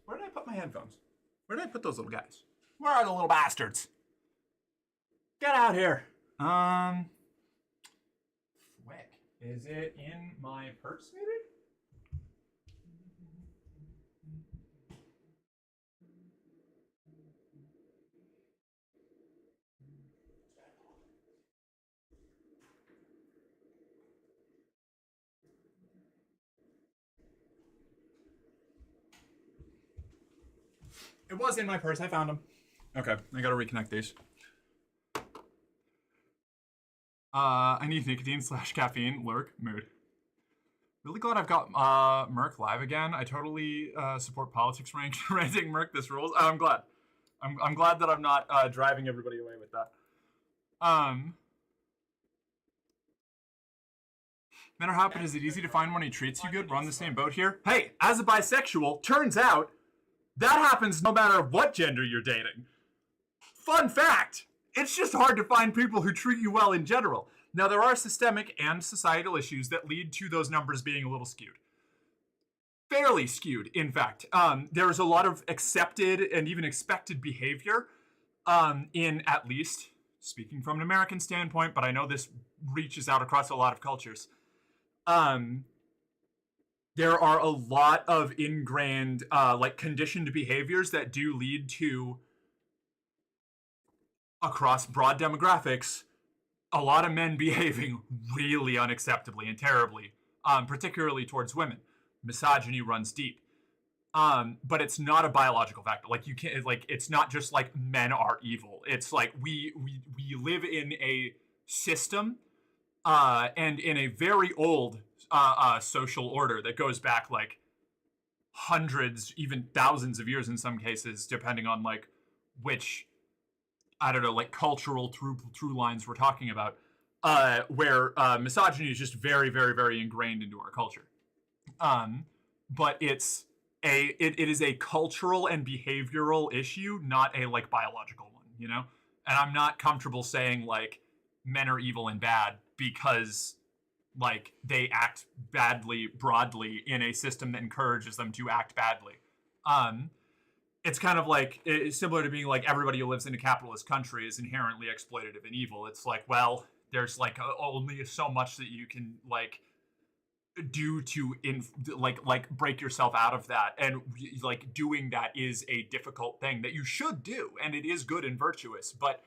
Where did I put my headphones? Where did I put those little guys? Where are the little bastards? Get out here. Frick. Is it in my purse, maybe? It was in my purse. I found them. Okay, I gotta reconnect these. I need nicotine / caffeine. Lurk. Mood. Really glad I've got Merc live again. I totally support politics ranting Merc. This rules. I'm glad. I'm glad that I'm not driving everybody away with that. Matter how happen, is it easy to find one who treats you good? We're on the same boat here. Hey, as a bisexual, turns out that happens no matter what gender you're dating. Fun fact, it's just hard to find people who treat you well in general. Now, there are systemic and societal issues that lead to those numbers being a little skewed. Fairly skewed, in fact. There's a lot of accepted and even expected behavior in, at least, speaking from an American standpoint, but I know this reaches out across a lot of cultures. There are a lot of ingrained, like, conditioned behaviors that do lead to, across broad demographics, a lot of men behaving really unacceptably and terribly, particularly towards women. Misogyny runs deep. But it's not a biological factor. Like, you can't, like, it's not just like men are evil. It's like we live in a system and in a very old social order that goes back like hundreds, even thousands of years in some cases, depending on like which, I don't know, like cultural through lines we're talking about, where misogyny is just very, very, very ingrained into our culture. But it is a cultural and behavioral issue, not a like biological one, you know? And I'm not comfortable saying like men are evil and bad because like they act badly broadly in a system that encourages them to act badly. It's kind of like, it's similar to being like everybody who lives in a capitalist country is inherently exploitative and evil. It's like, well, there's like only so much that you can like do to like break yourself out of that, and like doing that is a difficult thing that you should do, and it is good and virtuous, but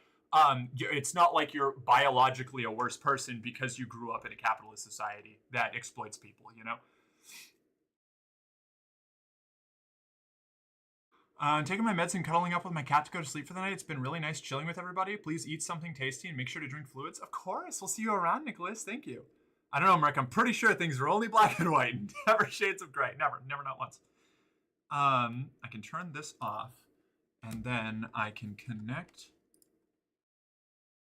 it's not like you're biologically a worse person because you grew up in a capitalist society that exploits people, you know? Taking my meds and cuddling up with my cat to go to sleep for the night. It's been really nice chilling with everybody. Please eat something tasty and make sure to drink fluids. Of course. We'll see you around, Nicholas. Thank you. I don't know, Merc. I'm pretty sure things are only black and white, never shades of gray. Never, not once. I can turn this off, and then I can connect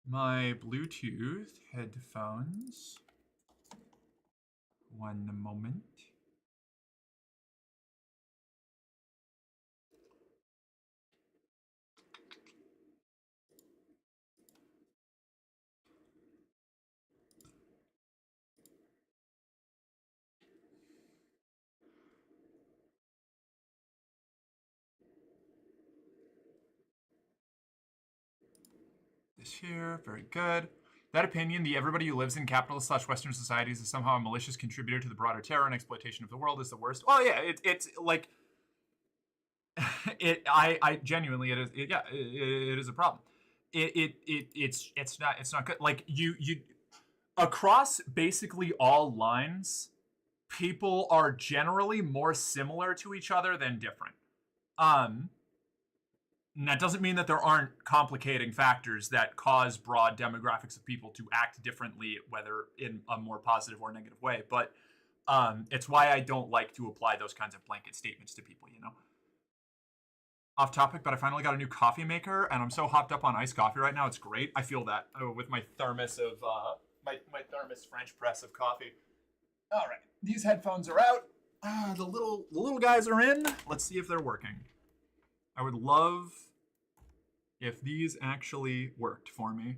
my Bluetooth headphones. One moment. This here, very good. That opinion, the everybody who lives in capitalist/Western societies is somehow a malicious contributor to the broader terror and exploitation of the world is the worst. Well, yeah, it's like, I genuinely, it is a problem. It's not good. Like you across basically all lines, people are generally more similar to each other than different. And that doesn't mean that there aren't complicating factors that cause broad demographics of people to act differently, whether in a more positive or negative way. But it's why I don't like to apply those kinds of blanket statements to people, you know? Off topic, but I finally got a new coffee maker, and I'm so hopped up on iced coffee right now. It's great. I feel that with my thermos of, my thermos French press of coffee. All right, these headphones are out. The little guys are in. Let's see if they're working. I would love if these actually worked for me.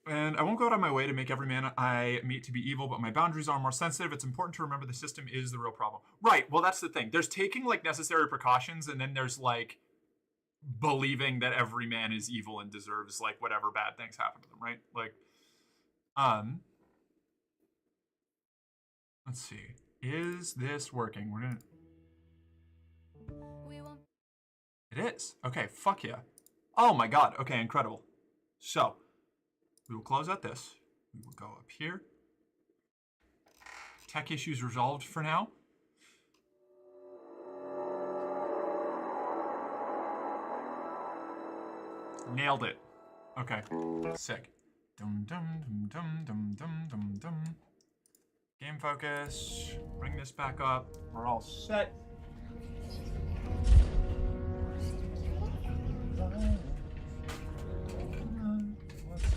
And I won't go out of my way to make every man I meet to be evil, but my boundaries are more sensitive. It's important to remember the system is the real problem. Right, well, that's the thing. There's taking, like, necessary precautions, and then there's, like, believing that every man is evil and deserves, like, whatever bad things happen to them, right? Like, let's see. Is this working? We're gonna... It is. Okay, fuck yeah. Oh my god. Okay, incredible. So, we will close out this. We will go up here. Tech issues resolved for now. Nailed it. Okay, sick. Dum dum dum dum dum dum dum. Game focus. Bring this back up. We're all set.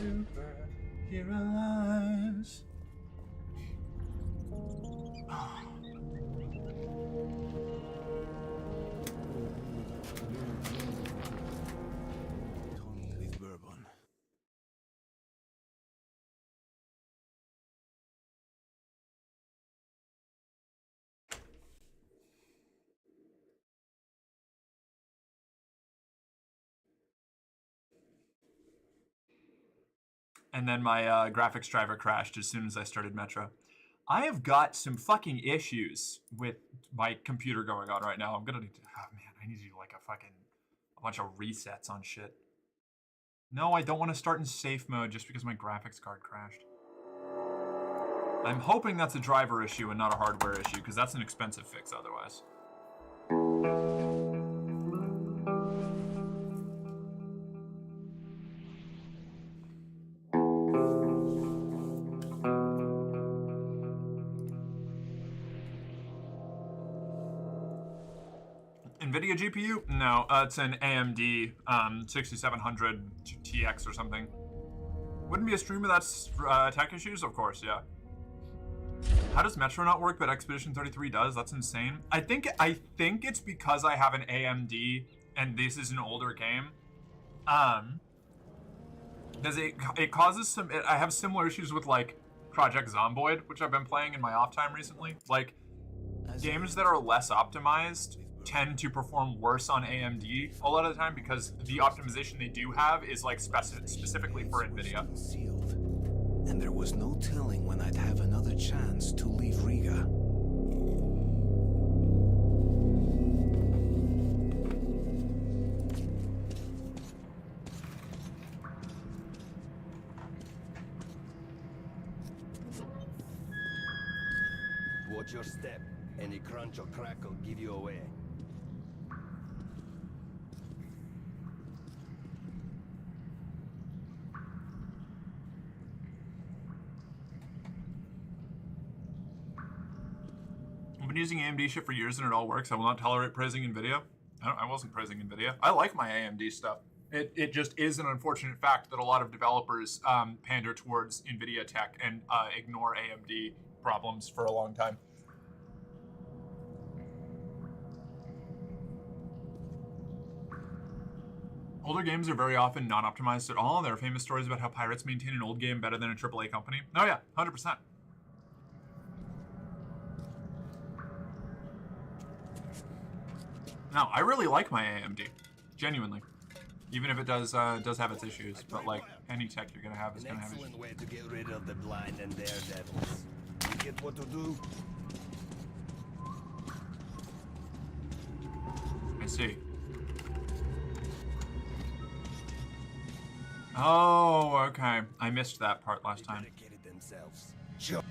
Superhero lives. With bourbon. And then my graphics driver crashed as soon as I started Metro. I have got some fucking issues with my computer going on right now. I'm gonna need to, oh man, I need to do like a bunch of resets on shit. No, I don't want to start in safe mode just because my graphics card crashed. I'm hoping that's a driver issue and not a hardware issue, because that's an expensive fix otherwise. NVIDIA GPU? No, it's an AMD 6700 TX or something. Wouldn't be a stream without tech issues? Of course, yeah. How does Metro not work, but Expedition 33 does? That's insane. I think it's because I have an AMD and this is an older game. Does it causes some... I have similar issues with, like, Project Zomboid, which I've been playing in my off time recently. Like, games that are less optimized tend to perform worse on AMD a lot of the time because the optimization they do have is like specifically for NVIDIA. Sealed, and there was no telling when I'd have another chance to leave Riga. Watch your step. Any crunch or crack will give you away. been using AMD shit for years and it all works. I will not tolerate praising NVIDIA. I wasn't praising NVIDIA. I like my AMD stuff. It just is an unfortunate fact that a lot of developers pander towards NVIDIA tech and ignore AMD problems for a long time. Older games are very often not optimized at all. There are famous stories about how pirates maintain an old game better than a AAA company. Oh yeah, 100%. No, I really like my AMD, genuinely. Even if it does have its issues, but like any tech you're gonna have is gonna have issues. An excellent way to get rid of the blind and daredevils. You get what to do? I see. Oh, okay. I missed that part last time. Themselves. Sure.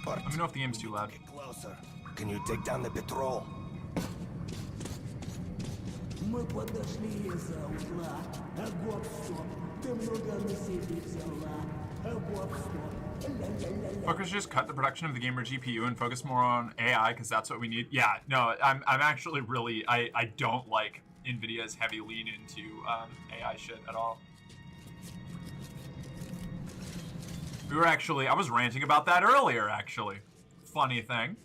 Let me know if the game's too loud. Get closer. Can you take down the patrol? Мы подошли из-за угла. Огонь, стоп. Ты много на себе взяла. Огонь, стоп. Focus just cut the production of the gamer GPU and focus more on AI because that's what we need. Yeah, no, I'm actually really I don't like NVIDIA's heavy lean into AI shit at all. We were actually I was ranting about that earlier actually. Funny thing.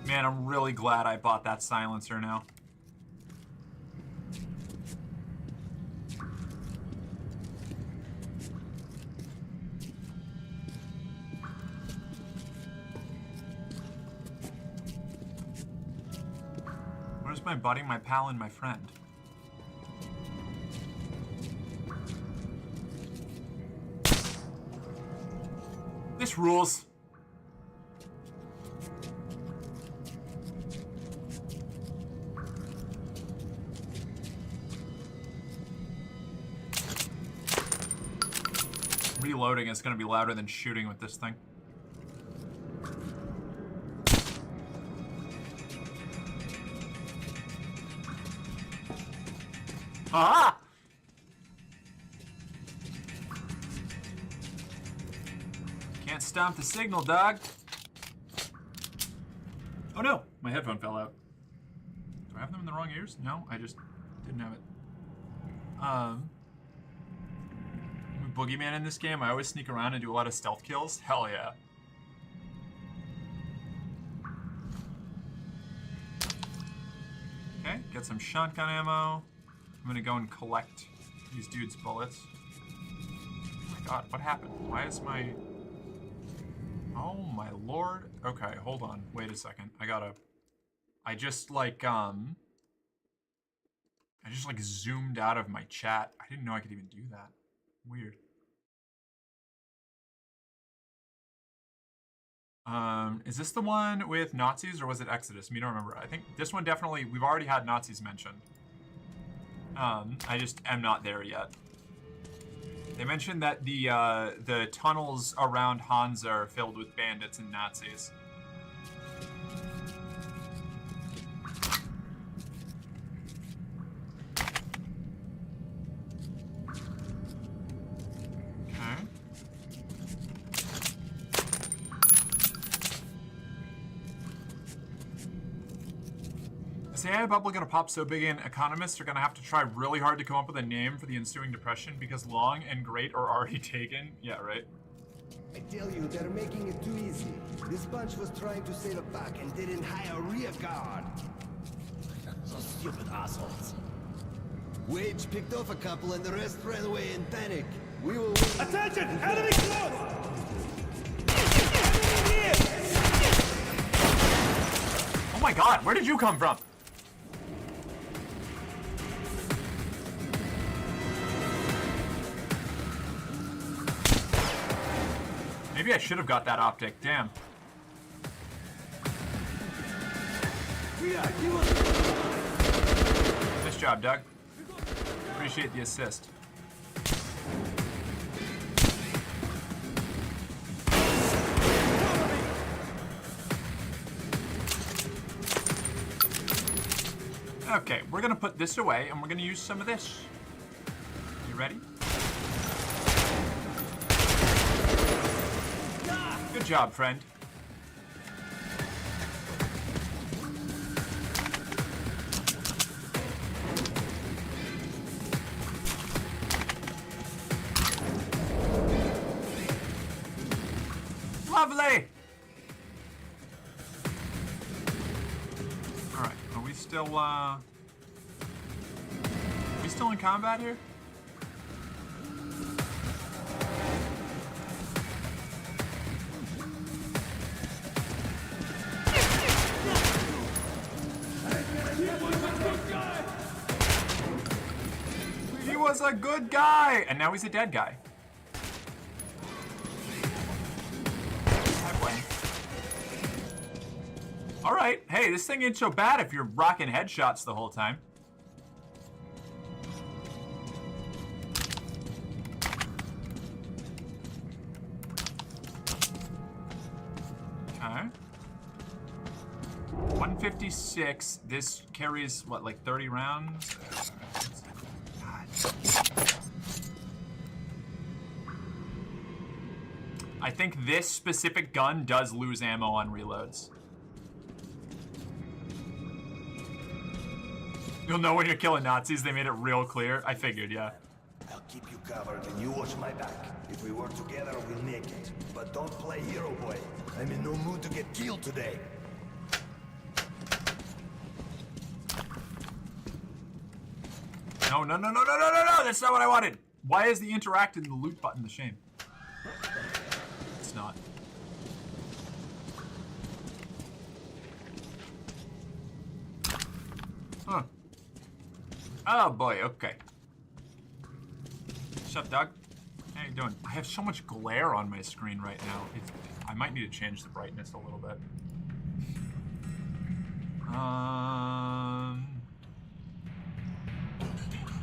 Man, I'm really glad I bought that silencer now. Where's my buddy, my pal, and my friend? This rules. Reloading is going to be louder than shooting with this thing. Ah! Can't stomp the signal, dog. Oh no, my headphone fell out. Do I have them in the wrong ears? No, I just didn't have it. Boogeyman in this game, I always sneak around and do a lot of stealth kills. Hell yeah. Okay, get some shotgun ammo. I'm gonna go and collect these dudes' bullets. Oh my god, what happened? Why is my... Oh my lord. Okay, hold on. Wait a second. I just zoomed out of my chat. I didn't know I could even do that. Weird. Is this the one with Nazis or was it Exodus? I don't remember. I think this one definitely, we've already had Nazis mentioned. I just am not there yet. They mentioned that the tunnels around Hansa are filled with bandits and Nazis. Is the AI bubble gonna pop so big in economists are gonna have to try really hard to come up with a name for the ensuing depression because long and great are already taken? Yeah, right. I tell you, they're making it too easy. This bunch was trying to save a buck and didn't hire a rear guard. So stupid assholes. Wage picked off a couple and the rest ran away in panic. We will... Attention! Enemy close! Oh my god, where did you come from? Maybe I should have got that optic, damn. Nice job, Doug. Appreciate the assist. Okay, we're gonna put this away and we're gonna use some of this. You ready? Good job, friend. Lovely! Alright, are we still in combat here? He was a good guy! And now he's a dead guy. Alright, hey, this thing ain't so bad if you're rocking headshots the whole time. Okay. 156. This carries, what, like 30 rounds? God. I think this specific gun does lose ammo on reloads. You'll know when you're killing Nazis. They made it real clear. I figured, yeah. I'll keep you covered and you watch my back. If we work together, we'll make it. But don't play hero boy. I'm in no mood to get killed today. No, no, no, no, no, no, no, no! That's not what I wanted! Why is the interact in the loot button the shame? It's not. Huh. Oh boy, okay. What's up, Doug? How you doing? I have so much glare on my screen right now. I might need to change the brightness a little bit.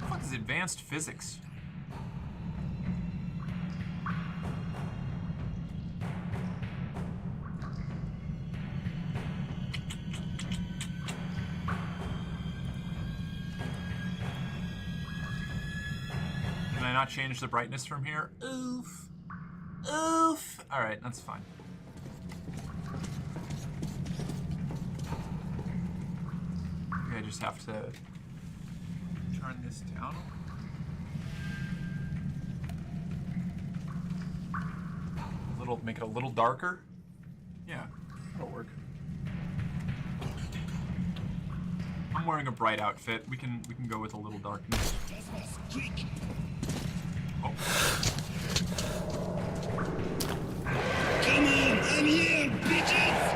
What is advanced physics? Can I not change the brightness from here? Oof. Oof. Alright, that's fine. Maybe I just have to turn this down. Make it a little darker. Yeah, that'll work. I'm wearing a bright outfit. We can go with a little darkness. Oh. Come on, I'm here, bitches!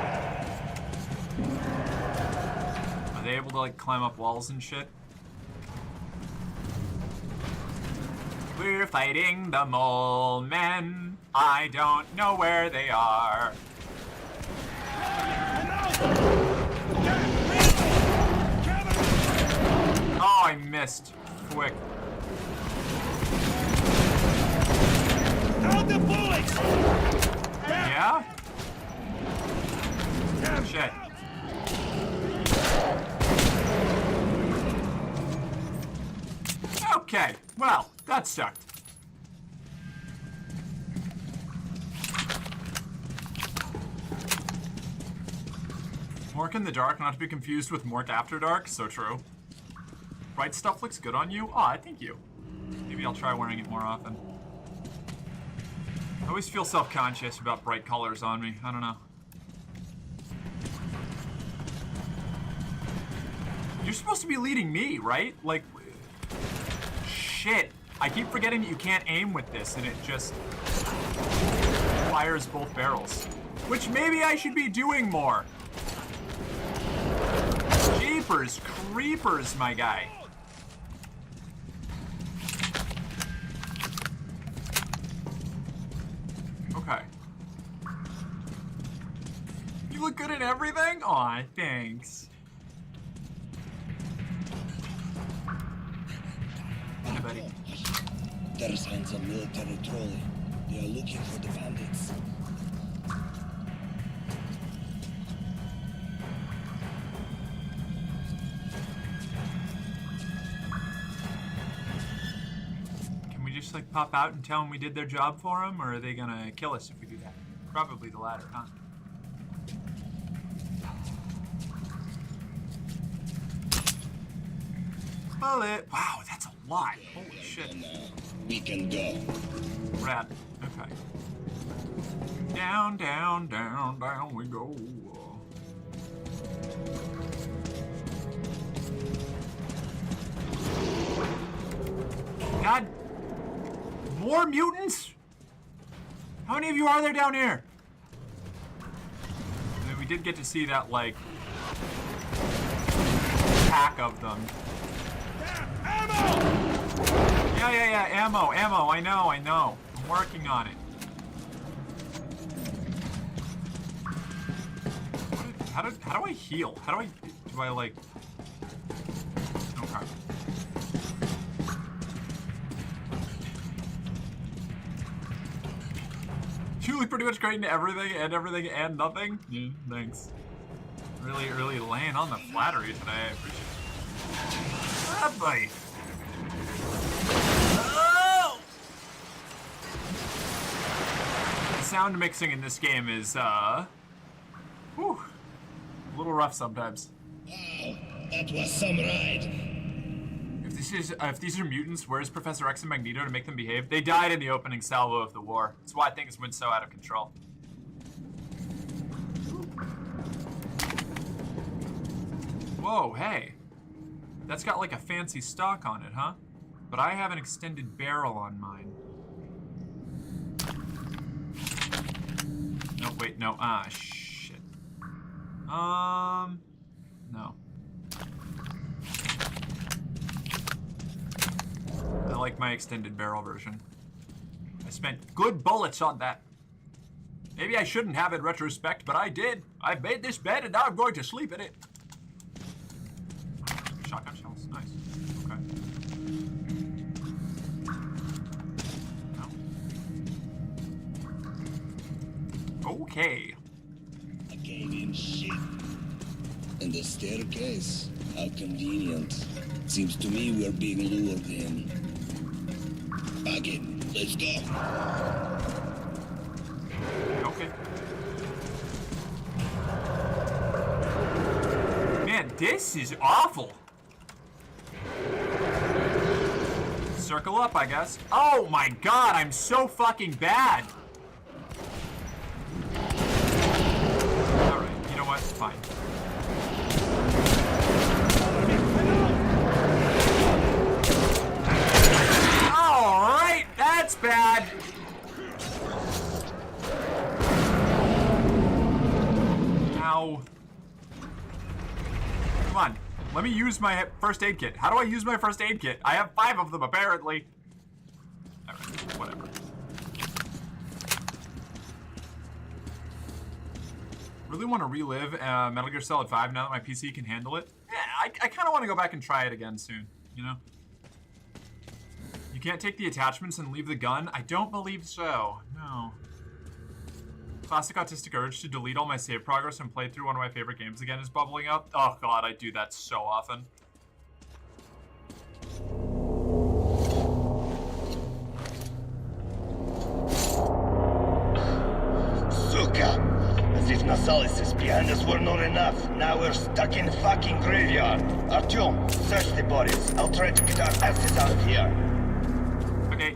Are they able to like climb up walls and shit? We're fighting the mole men. I don't know where they are. Oh, I missed. Quick. Out the bullets! Yeah? Shit. Okay, well, that sucked. Mork in the dark, not to be confused with Mork after dark, so true. Bright stuff looks good on you? Aw, thank you. Maybe I'll try wearing it more often. I always feel self-conscious about bright colors on me. I don't know. You're supposed to be leading me, right? Like, shit. I keep forgetting that you can't aim with this, and it just fires both barrels. Which maybe I should be doing more. Jeepers creepers, my guy. Okay. You look good in everything? Aw, thanks. Hey, buddy. There are signs of military trolley. They are looking for the bandits. just like pop out and tell them we did their job for them, or are they gonna kill us if we do that? Probably the latter, huh? Bullet. Wow, that's a lot. Holy shit. We can go. Rad. Okay. Down, down, down, down we go. God. More mutants? How many of you are there down here? And then we did get to see that, like, pack of them. Yeah, ammo, I know. I'm working on it. How do I heal? How do I like... Okay. Julie pretty much creating everything and nothing? Yeah, thanks. Really laying on the flattery today, I appreciate it. Ah, buddy. Oh! The sound mixing in this game is, whew, a little rough sometimes. Wow, that was some ride. If these are mutants, where's Professor X and Magneto to make them behave? They died in the opening salvo of the war. That's why things went so out of control. Whoa, hey. That's got like a fancy stock on it, huh? But I have an extended barrel on mine. No, wait, no. Ah, shit. No. I like my extended barrel version. I spent good bullets on that. Maybe I shouldn't have in retrospect, but I did. I've made this bed and now I'm going to sleep in it. Shotgun shells, nice. Okay. No. Okay. A cave-in shit. And the staircase. How convenient. Seems to me we're being lured in. Back in. Let's go. Okay. Man, this is awful. Circle up, I guess. Oh my god, I'm so fucking bad. Alright, you know what? Fine. Alright, that's bad. Ow. Come on. Let me use my first aid kit. How do I use my first aid kit? I have 5 of them, apparently. Alright, whatever. Really want to relive Metal Gear Solid 5 now that my PC can handle it. Yeah, I kind of want to go back and try it again soon, you know? You can't take the attachments and leave the gun? I don't believe so. No. Classic autistic urge to delete all my save progress and play through one of my favorite games again is bubbling up. Oh god, I do that so often. Suka! As if Nasalis' behind us were not enough. Now we're stuck in fucking graveyard. Artyom, search the bodies. I'll try to get our asses out of here. Okay.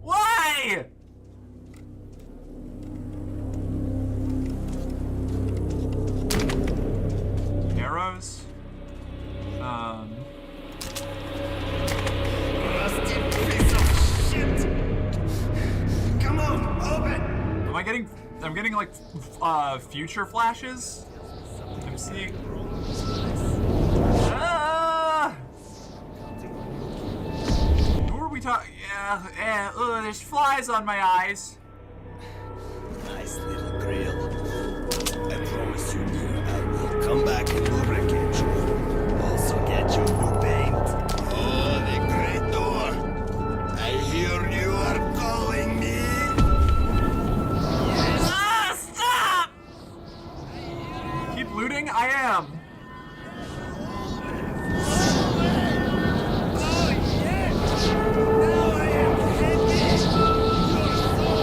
Why? Arrows? Rusty piece of shit! Come on, open! I'm getting like, future flashes? I'm seeing... Who are we talking? Yeah, there's flies on my eyes. Nice little grill. I promise you, dear, I will come back and lubricate you. Also get you new paint. Oh, the great door. I hear you are calling Damn!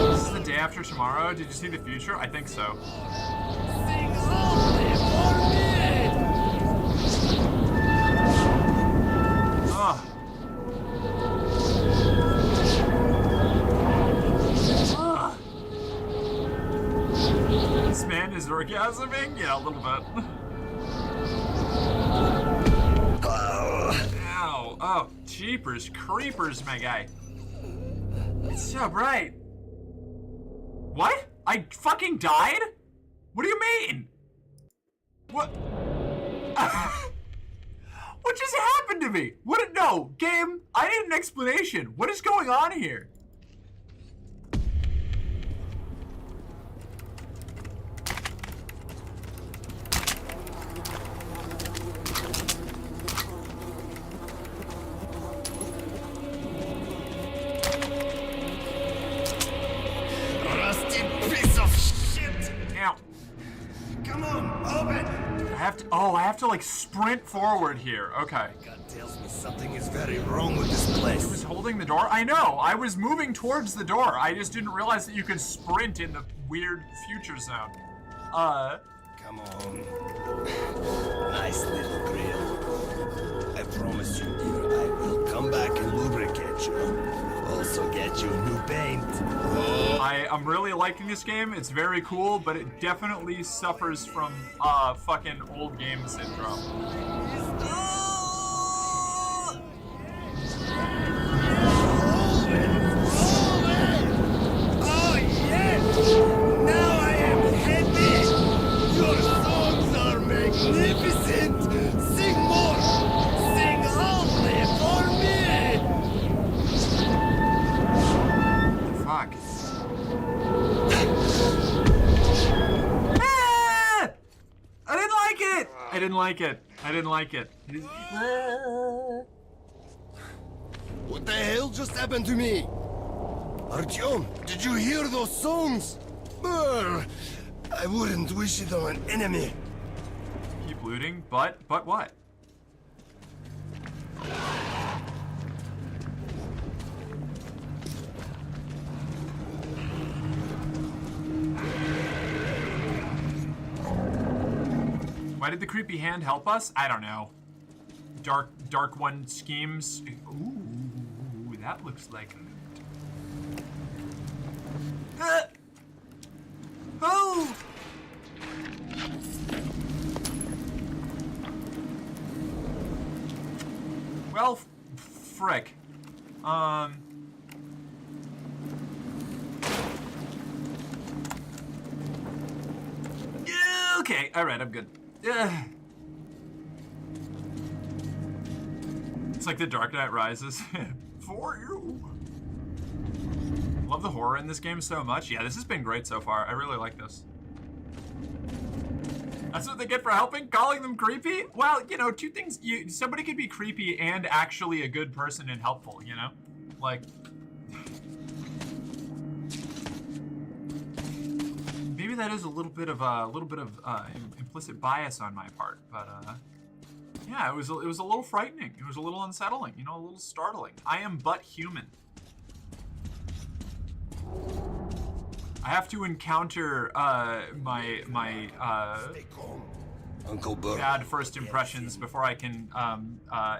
This is the day after tomorrow? Did you see the future? I think so. Ugh. This man is orgasming? Yeah, a little bit. Ow. Oh, jeepers creepers, my guy. It's so bright. What? I fucking died? What do you mean? What? What just happened to me? What? No, game, I need an explanation. What is going on here? I have to like sprint forward here. Okay. God tells me something is very wrong with this place. He was holding the door? I know. I was moving towards the door. I just didn't realize that you could sprint in the weird future zone. Come on. Nice little grill. I promise you, dear, I will come back and lubricate you. Also get you new paint. I'm really liking this game. It's very cool, but it definitely suffers from fucking old game syndrome. Oh yes! Now I am happy! Your songs are magnificent! Sing more! Sing only for me! Fuck. I didn't like it! I didn't like it. I didn't like it. What the hell just happened to me? Artyom, did you hear those songs? I wouldn't wish it on an enemy. Keep looting, but what? Why did the creepy hand help us? I don't know. Dark One schemes. Ooh, that looks like oh! Well, frick. Okay, alright, I'm good. It's like the Dark Knight Rises. For you. Love the horror in this game so much. Yeah, this has been great so far. I really like this. That's what they get for helping? Calling them creepy? Well, you know, two things. Somebody could be creepy and actually a good person and helpful, you know? Like... Maybe that is a little bit of implicit bias on my part, but yeah, it was a little frightening. It was a little unsettling, you know, a little startling. I am but human. I have to encounter my Uncle Burke. bad first impressions before I can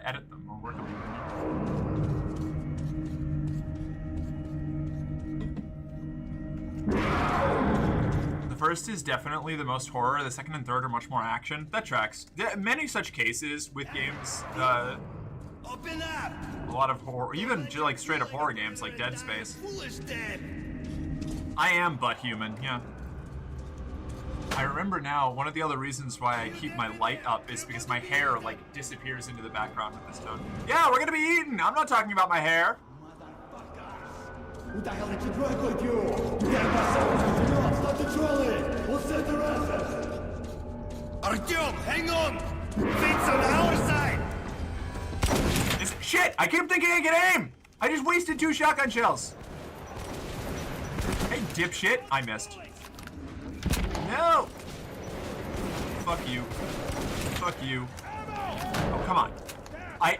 edit them or work on them. The first is definitely the most horror. The second and third are much more action. That tracks. There are many such cases with games. Open up! A lot of horror, even just like straight up horror games like Dead Space. Foolish Dad. I am but human, yeah. I remember now, one of the other reasons why I keep my light up is because my hair like disappears into the background with this tone. Yeah, we're gonna be eating! I'm not talking about my hair. What the hell did you drag with you? You gotta pass out. Stop the trolley. We'll set the rest. Artyom, hang on! Fate's on our side! Shit! I keep thinking I can aim! I just wasted 2 shotgun shells. Hey, dipshit. I missed. No! Fuck you. Fuck you. Oh, come on.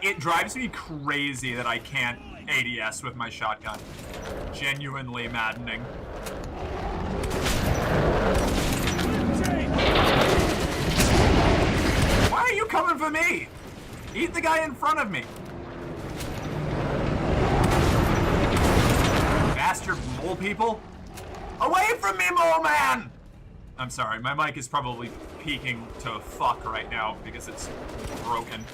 It drives me crazy that I can't ADS with my shotgun. Genuinely maddening. Why are you coming for me? Eat the guy in front of me. Bastard mole people. Away from me, mole man! I'm sorry, my mic is probably peaking to fuck right now because it's broken.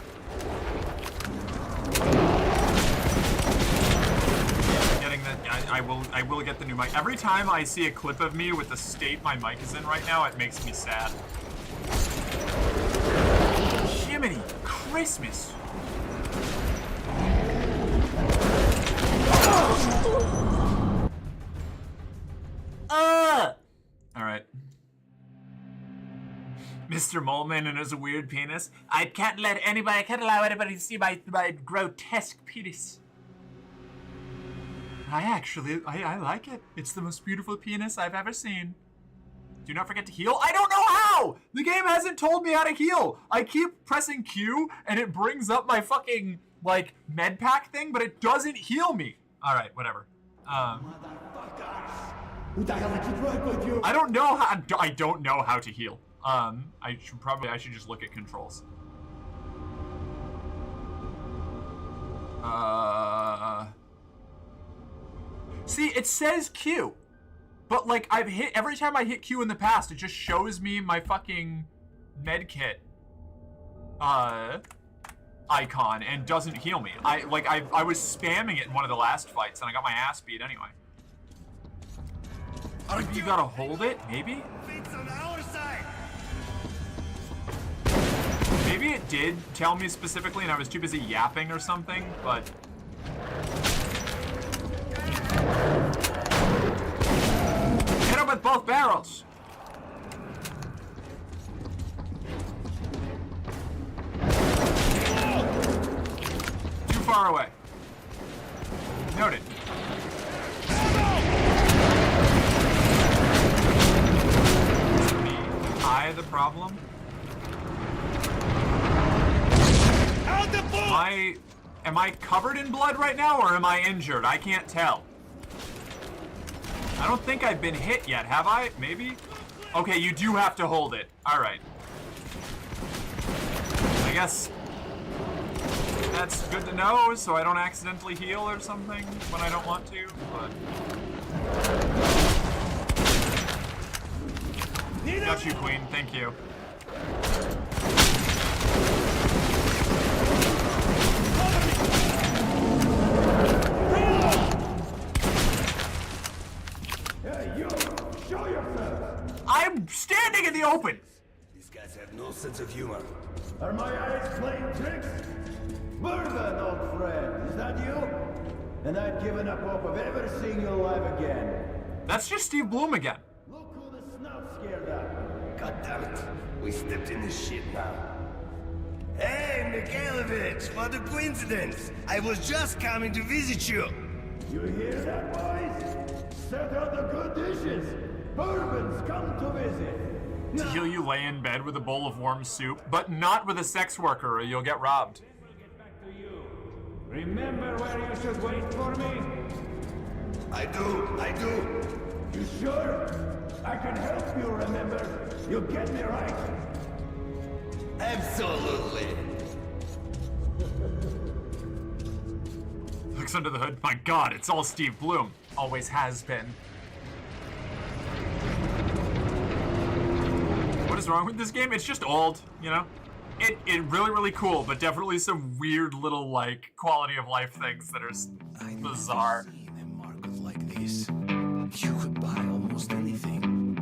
Getting that, I will get the new mic. Every time I see a clip of me with the state my mic is in right now, it makes me sad. Jiminy Christmas. Alright. Mr. Moleman and his weird penis. I can't allow anybody to see my grotesque penis. I like it. It's the most beautiful penis I've ever seen. Do not forget to heal. I don't know how! The game hasn't told me how to heal. I keep pressing Q and it brings up my fucking, like, med pack thing, but it doesn't heal me. Alright, whatever. Who the hell did you drag with you? I don't know how to heal. I should just look at controls. See, it says Q. But like every time I hit Q in the past, it just shows me my fucking medkit icon and doesn't heal me. I was spamming it in one of the last fights and I got my ass beat anyway. Maybe you gotta hold it, maybe? Maybe it did tell me specifically and I was too busy yapping or something, but... Hit him with both barrels! Too far away. Noted. Is the problem? Am I covered in blood right now, or am I injured? I can't tell. I don't think I've been hit yet, have I? Maybe? Okay, you do have to hold it. Alright. I guess that's good to know, so I don't accidentally heal or something when I don't want to, but... Got you, Queen. Thank you. Hey, you! Show yourself! I'm standing in the open! These guys have no sense of humor. Are my eyes playing tricks? Bourbon, old friend, is that you? And I'd given up hope of ever seeing you alive again. That's just Steve Bloom again. Look who the snout scared up. God damn it. We stepped in this shit now. Hey, Mikhailovich, what a coincidence. I was just coming to visit you. You hear that, boys? Set out the good dishes. Bourbon's come to visit. To heal you lay in bed with a bowl of warm soup, but not with a sex worker or you'll get robbed. Remember where you should wait for me? I do. You sure? I can help you, remember? You get me right? Absolutely. Looks under the hood. My God, it's all Steve Bloom. Always has been. What is wrong with this game? It's just old, you know? It really, really cool, but definitely some weird little, like, quality of life things that are bizarre. I've never seen a market like this. You could buy almost anything.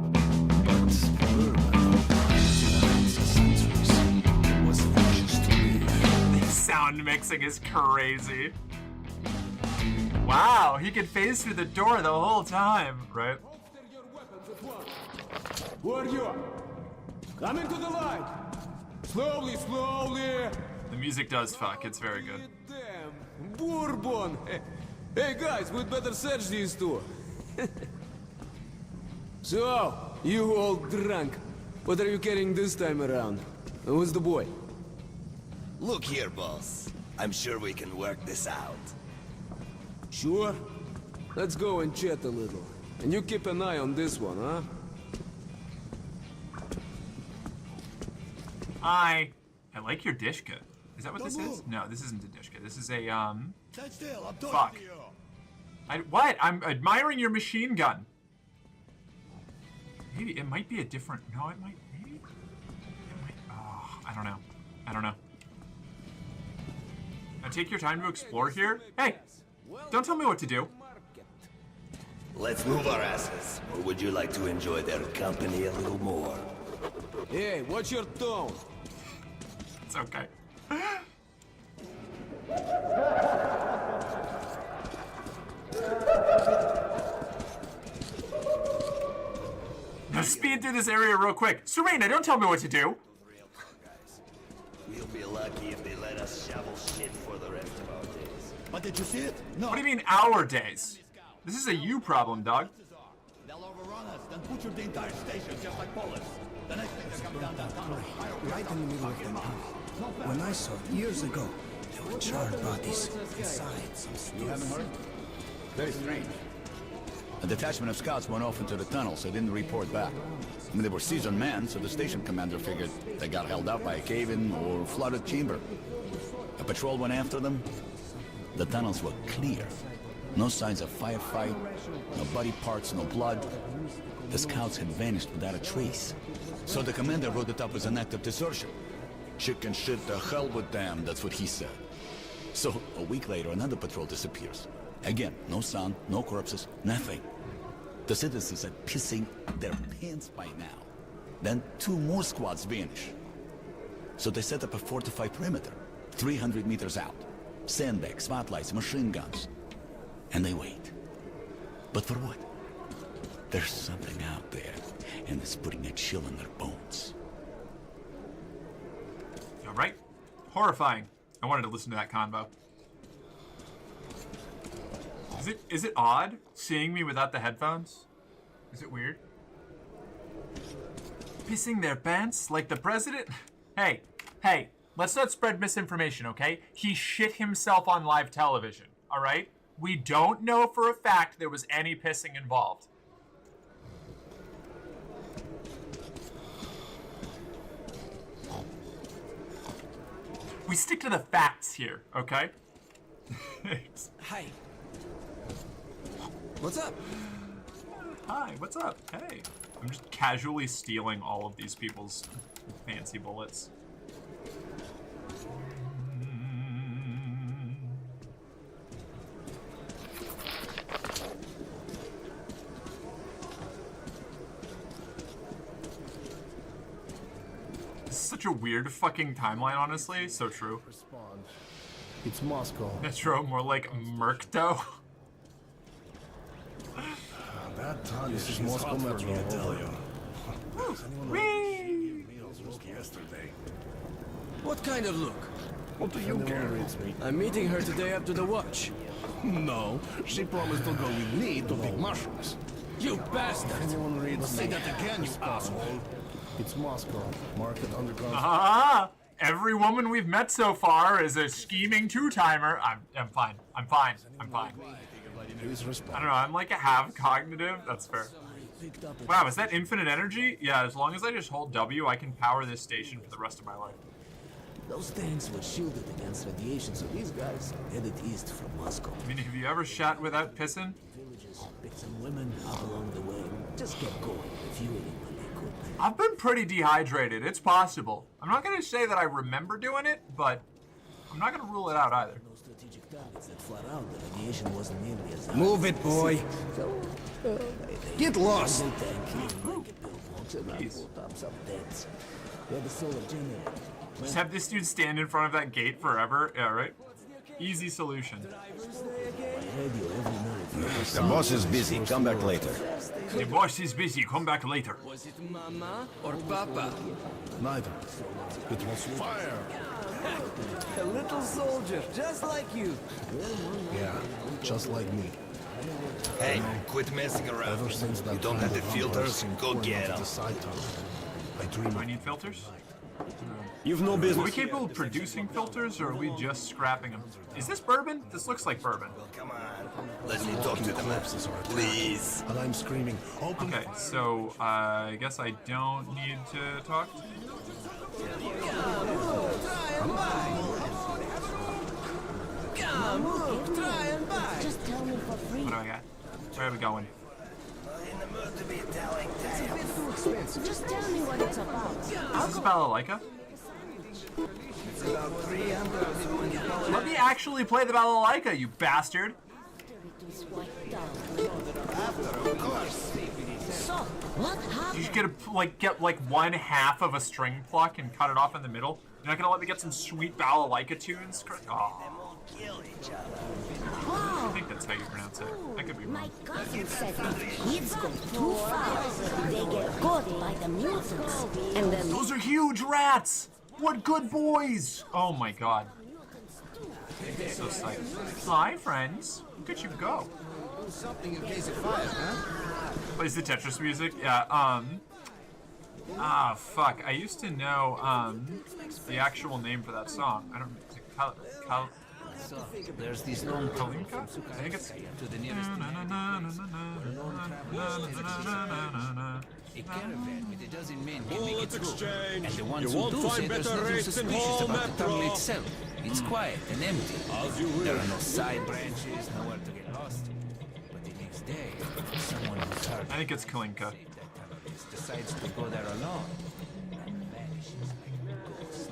But Bourbon, centuries, was anxious to live. The sound mixing is crazy. Wow, he could phase through the door the whole time, right? Who are you? Come into the light! Slowly, slowly! The music does fuck, it's very good. Damn, Bourbon! Hey guys, we'd better search these two. So, you all drunk. What are you carrying this time around? And who's the boy? Look here, boss. I'm sure we can work this out. Sure? Let's go and chat a little. And you keep an eye on this one, huh? Hi. I like your dishka. Is that what this is? No, this isn't a dishka. This is a, Stand still, I'm talking fuck. to you. What? I'm admiring your machine gun. Maybe it might be a different... No, it might... Maybe? It might... Oh, I don't know. I don't know. Now take your time to explore here. Hey! Don't tell me what to do. Let's move our asses. Or would you like to enjoy their company a little more? Hey, what's your tone? It's okay. Now speed through this area real quick. Serena, don't tell me what to do. We'll be lucky if they let us shovel shit for the rest of our days. But did you see it? No. What do you mean our days? This is a you problem, dog. They'll overrun us, then butcher the entire station just like Polis. The next thing they're coming down that tunnel. Right in the middle of the tunnel. When I saw it years ago, there were charred bodies inside some stone. You haven't heard? Very strange. A detachment of scouts went off into the tunnel, so they didn't report back. I mean, they were seasoned men, so the station commander figured they got held up by a cave-in or flooded chamber. A patrol went after them. The tunnels were clear. No signs of firefight, no body parts, no blood. The scouts had vanished without a trace. So the commander wrote it up as an act of desertion. Chicken shit, the hell with them, that's what he said. So, a week later, another patrol disappears. Again, no sound, no corpses, nothing. The citizens are pissing their pants by now. Then 2 more squads vanish. So they set up a fortified perimeter, 300 meters out. Sandbags, spotlights, machine guns. And they wait. But for what? There's something out there, and it's putting a chill in their bones. All right. Horrifying. I wanted to listen to that convo. Is it odd seeing me without the headphones? Is it weird? Pissing their pants like the president? Hey, let's not spread misinformation, okay? He shit himself on live television, all right? We don't know for a fact there was any pissing involved. We stick to the facts here, okay? Hi. What's up? Hi, what's up? Hey. I'm just casually stealing all of these people's fancy bullets. This is such a weird fucking timeline, honestly. So true. Respond. It's Moscow. Metro, more like Mercto. That time this is Moscow Metro. I tell you. Whee! Yesterday. What kind of look? What do you care? I'm meeting her today after the watch. No, she promised to go with me to pick mushrooms. You bastard! Anyone reads say that again, you asshole. It's Moscow. Market underground. Ah! Every woman we've met so far is a scheming two-timer. I'm fine. I'm fine. I'm fine. I don't know. I'm like a half cognitive. That's fair. Wow, is that infinite energy? Yeah, as long as I just hold W, I can power this station for the rest of my life. Those tanks were shielded against radiation, so these guys headed east from Moscow. I mean, have you ever shot without pissing? Villages, picked some women up along the way. Just kept going, fueling when they could. I've been pretty dehydrated. It's possible. I'm not gonna say that I remember doing it, but I'm not gonna rule it out either. No strategic targets that flat out. The radiation wasn't nearly as high. Move it, boy. So, Get lost. Just have this dude stand in front of that gate forever. Yeah, right? Easy solution. The boss is busy. Come back later. The boss is busy. Come back later. Was it Mama or Papa? Neither. It was fire. A little soldier, just like you. Yeah, just like me. Hey, quit messing around. You don't have the filters, go get them. I dream. Do I need filters? You've no Are business. we capable of producing filters, or are we just scrapping them? Is this bourbon? This looks like bourbon. Come on. Let me talk to the man. Please. While I'm screaming, open. Okay, so I guess I don't need to talk. Just tell me for free. What do I got? Where are we going? In the mood to be telling It's a bit too expensive. Just tell me what it's about. Is this balalaika? It's about 300. Let me actually play the balalaika, you bastard! So, what happened? You should get like one half of a string pluck and cut it off in the middle. You're not gonna let me get some sweet balalaika tunes? Oh. I think that's how you pronounce it. I could be wrong. My cousin said if kids go too far, they get caught by the mutants. And then Those are huge rats! What good boys! Oh my god. So psyched. Hi, friends. Look at you go. Something in case of fire, huh? Plays the Tetris music? Yeah, fuck. I used to know, the actual name for that song. I don't know. So, there's this long Kalinka? I think it's... to the nearest A caravan with a dozen men can make it through. And the ones who do say there's nothing suspicious about the tunnel itself. It's quiet and empty. There are no side branches, nowhere to get lost. But the next day, someone who's hurt I think it's Kalinka. decides to go there alone and vanishes like a ghost.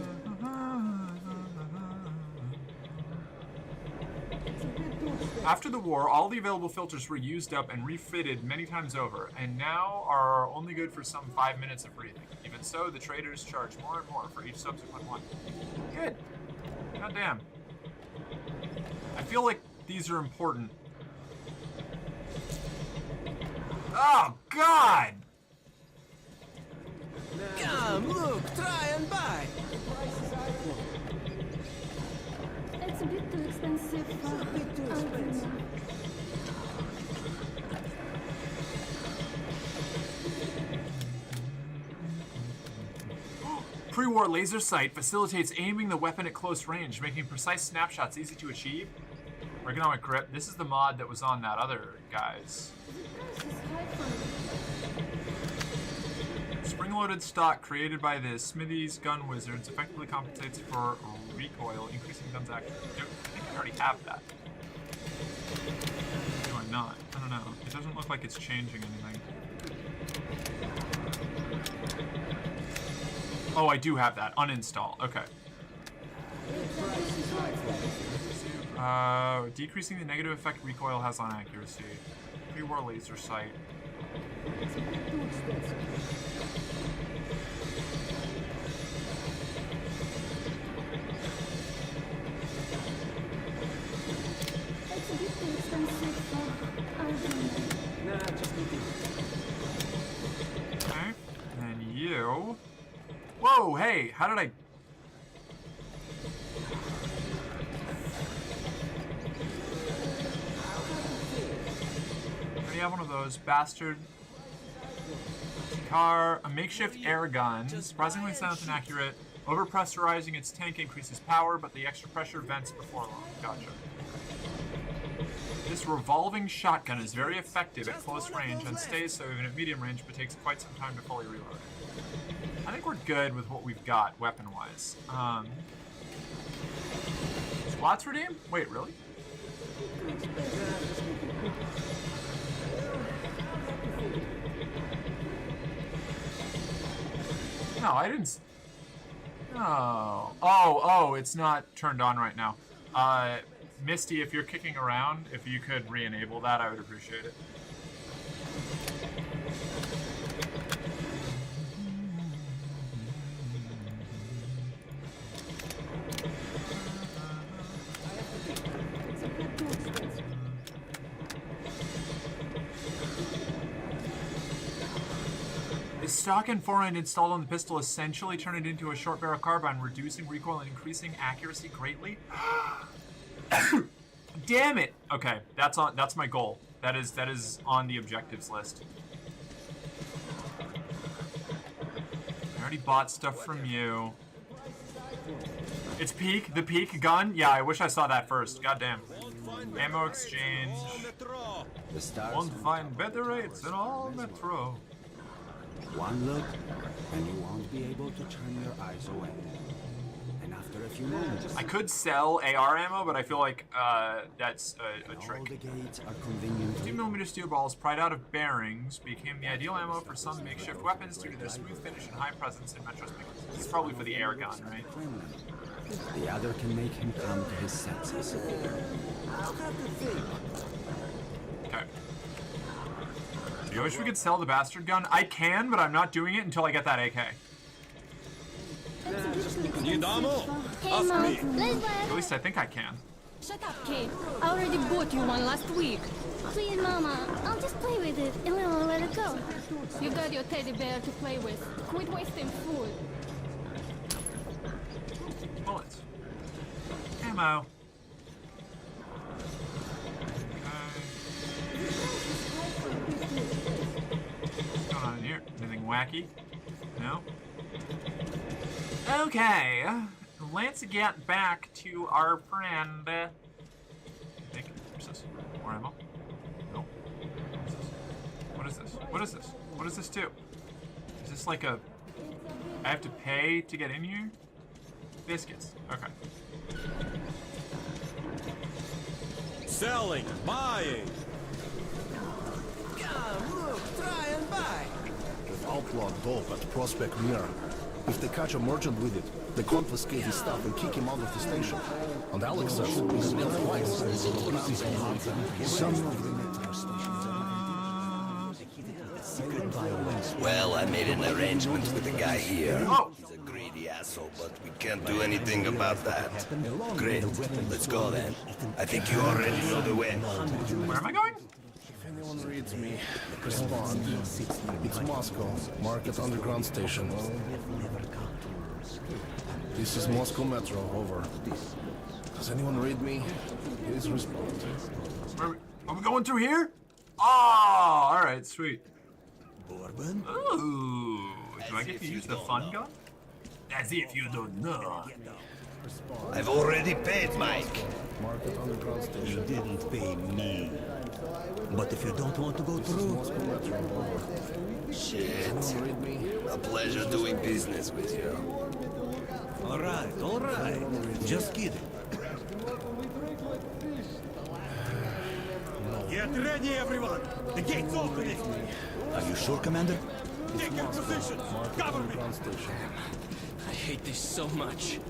After the war, all the available filters were used up and refitted many times over, and now are only good for some 5 minutes of breathing. Even so, the traders charge more and more for each subsequent one. Good. God damn. I feel like these are important. Oh, God! Come, look, try and buy. It's a bit too expensive. Pre-war laser sight facilitates aiming the weapon at close range, making precise snapshots easy to achieve. Ergonomic grip. This is the mod that was on that other guy's. Spring-loaded stock created by the Smithy's gun wizards effectively compensates for recoil, increasing guns accuracy. I think I already have that. Do I not? I don't know. It doesn't look like it's changing anything. Oh, I do have that. Uninstall. Okay. Decreasing the negative effect recoil has on accuracy. Pre-war laser sight. It's a bit too expensive. Nah, just leave it. Okay. And you. Whoa, hey, how did I... already have one of those, bastard. Car, a makeshift air gun, surprisingly silent and accurate. Overpressurizing its tank increases power, but the extra pressure vents before long. Gotcha. This revolving shotgun is very effective at close range and stays so even at medium range, but takes quite some time to fully reload. I think we're good with what we've got, weapon-wise. Slots redeem? Wait, really? No, I didn't... No. Oh, it's not turned on right now. Misty, if you're kicking around, if you could re-enable that, I would appreciate it. The stock and forend installed on the pistol essentially turn it into a short barrel carbine, reducing recoil and increasing accuracy greatly. Damn it! Okay, that's my goal. That is on the objectives list. already bought stuff from you. It's the peak gun? Yeah, I wish I saw that first. Goddamn. Ammo exchange. Won't find better rates in all Metro. One look, and you won't be able to turn your eyes away. And after a few moments... I could sell AR ammo, but I feel like that's a trick. All the gates are convenient. 2mm steel balls pried out of bearings became the ideal ammo for some makeshift weapons due to their smooth finish and high presence in Metro's pickles. This is probably for the air gun, right? The other can make him come to his senses. Okay. Do you wish we could sell the bastard gun? I can, but I'm not doing it until I get that AK. Need ammo? Hey, Mom. At least I think I can. Shut up, Kate. I already bought you one last week. Please, Mama. I'll just play with it, and then I'll let it go. You got your teddy bear to play with. Quit wasting food. Bullets. Ammo. What's going on in here? Anything wacky? No? Okay. Let's get back to our friend. I think. What's this? More ammo? No. What is this? What is this? What does this do? Is this like a... I have to pay to get in here? Biscuits. Okay. Selling, buying. Come, look, try and buy. With outlaw dope at Prospect Mirror. If they catch a merchant with it, they confiscate his stuff and kick him out of the station. And Alex says he's been twice. Some of the metro stations. Well, I made an arrangement with the guy here. Oh. He's a greedy asshole, but we can't do anything about that. Great. Let's go then. I think you already know the way. Where am I going? If anyone reads me, respond. It's Moscow. Market Underground Station. This is Moscow Metro. Over. Does anyone read me? Please respond. Are we going through here? Oh, all right, sweet. Bourbon? Ooh, do I get to use the fun gun? As if you don't know. I've already paid, Mike. Market Underground Station. You didn't pay me. But if you don't want to go through... Shit. A pleasure doing business with you. All right. Just kidding. Get ready, everyone! The gate's opening! Are you sure, Commander? Take your positions! Cover me! I hate this so much.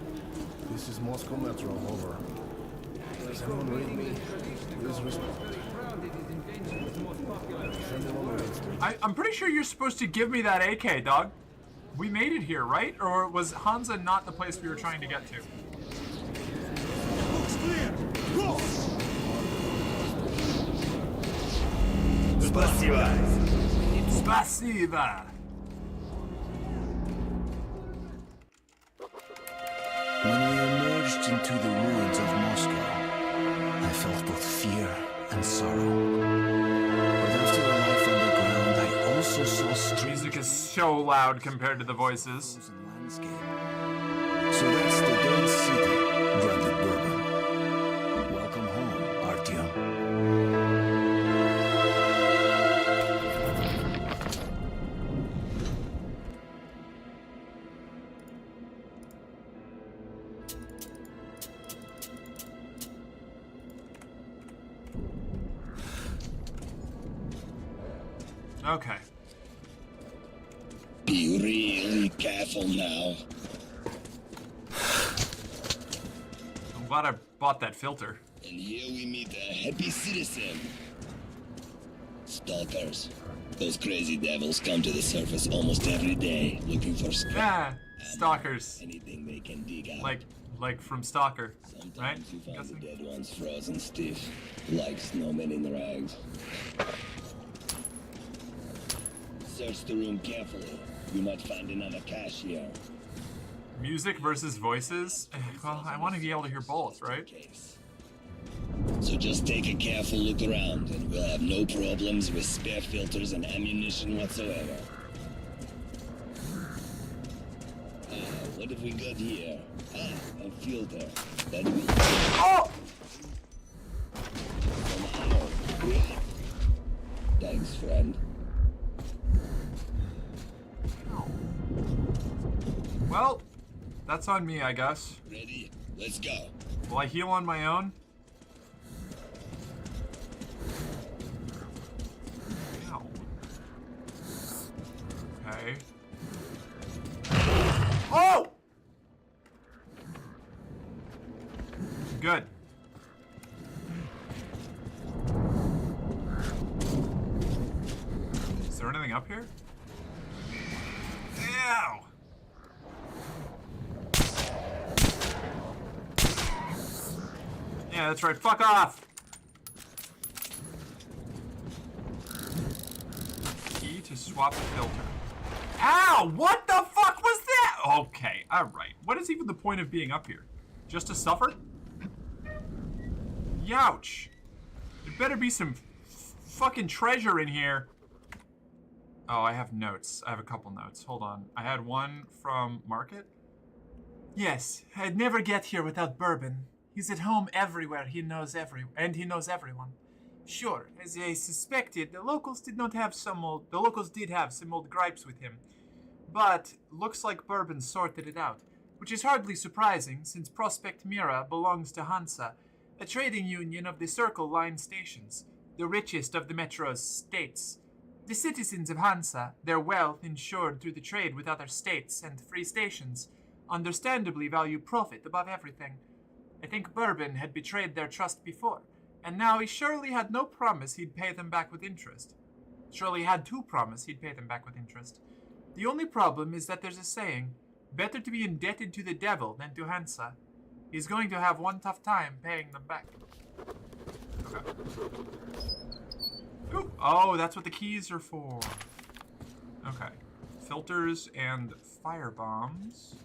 This is Moscow Metro. Over. Does anyone read me? Please respond. I'm pretty sure you're supposed to give me that AK, dog. We made it here, right? Or was Hansa not the place we were trying to get to? Looks clear! Go! Spasiba! Spasiba! When we emerged into the ruins of Moscow, I felt both fear and sorrow. But after a life underground, I also saw Music is so loud compared to the voices. So that's the dead city, grunted Bourbon. Welcome home, Artyom. Okay. Be really careful now. I'm glad I bought that filter. And here we meet a happy citizen. Stalkers. Those crazy devils come to the surface almost every day, looking for scrap. Yeah, stalkers. Anything they can dig out. Like from Stalker, right? Sometimes you find the dead ones frozen stiff, like snowmen in rags. Search the room carefully. You might find another cache here. Music versus voices? Well, I want to be able to hear both, right? So just take a careful look around, and we'll have no problems with spare filters and ammunition whatsoever. we got here? Ah, a filter. That we... Oh! Thanks, friend. Well, that's on me, I guess. Ready? Let's go. Will I heal on my own? Ow. Okay. Oh! Good. Is there anything up here? Ow! Yeah, that's right. Fuck off! Key to swap the filter. Ow! What the fuck was that? Okay, alright. What is even the point of being up here? Just to suffer? Youch. There better be some fucking treasure in here. Oh, I have notes. I have a couple notes. Hold on. I had one from Market. Yes, I'd never get here without Bourbon. He's at home everywhere. He knows everyone. Sure, as I suspected, the locals did have some old gripes with him. But looks like Bourbon sorted it out, which is hardly surprising since Prospect Mira belongs to Hansa, a trading union of the Circle Line stations, the richest of the Metro's states. The citizens of Hansa, their wealth insured through the trade with other states and free stations, understandably value profit above everything. I think Bourbon had betrayed their trust before, and now he surely had no promise he'd pay them back with interest. Surely had to promise he'd pay them back with interest. The only problem is that there's a saying, better to be indebted to the devil than to Hansa. He's going to have one tough time paying them back. Okay. Ooh. Oh, that's what the keys are for. Okay. Filters and fire bombs.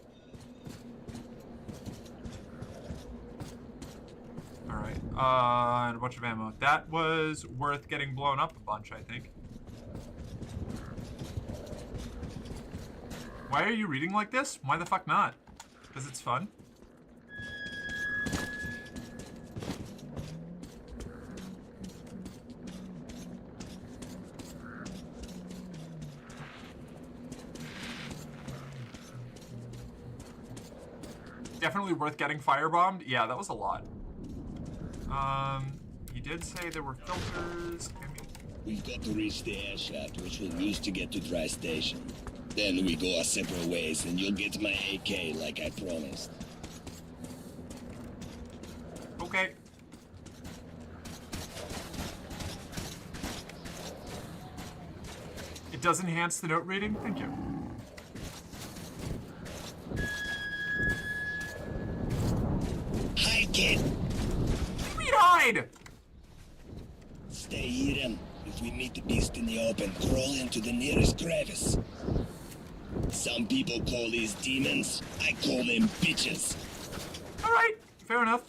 Alright, and a bunch of ammo. That was worth getting blown up a bunch, I think. Why are you reading like this? Why the fuck not? Because it's fun. Definitely worth getting firebombed. Yeah, that was a lot. He did say there were filters. We've got to reach the air shaft, which we'll use to get to Dry Station. Then we go our separate ways, and you'll get my AK like I promised. Okay. It does enhance the note reading? Thank you. Hi, kid! Hide! Stay hidden. If we meet the beast in the open, crawl into the nearest crevice. Some people call these demons. I call them bitches. Alright, fair enough.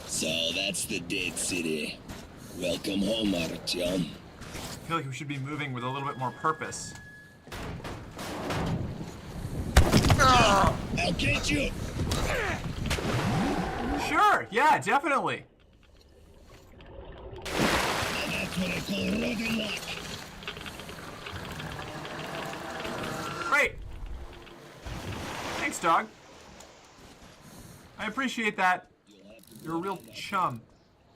So that's the Dead City. Welcome home, Artyom. I feel like we should be moving with a little bit more purpose. I'll get you! Sure, yeah, definitely. Now that's what I call rotten luck. Great. Thanks, dog. I appreciate that. You're a real chum.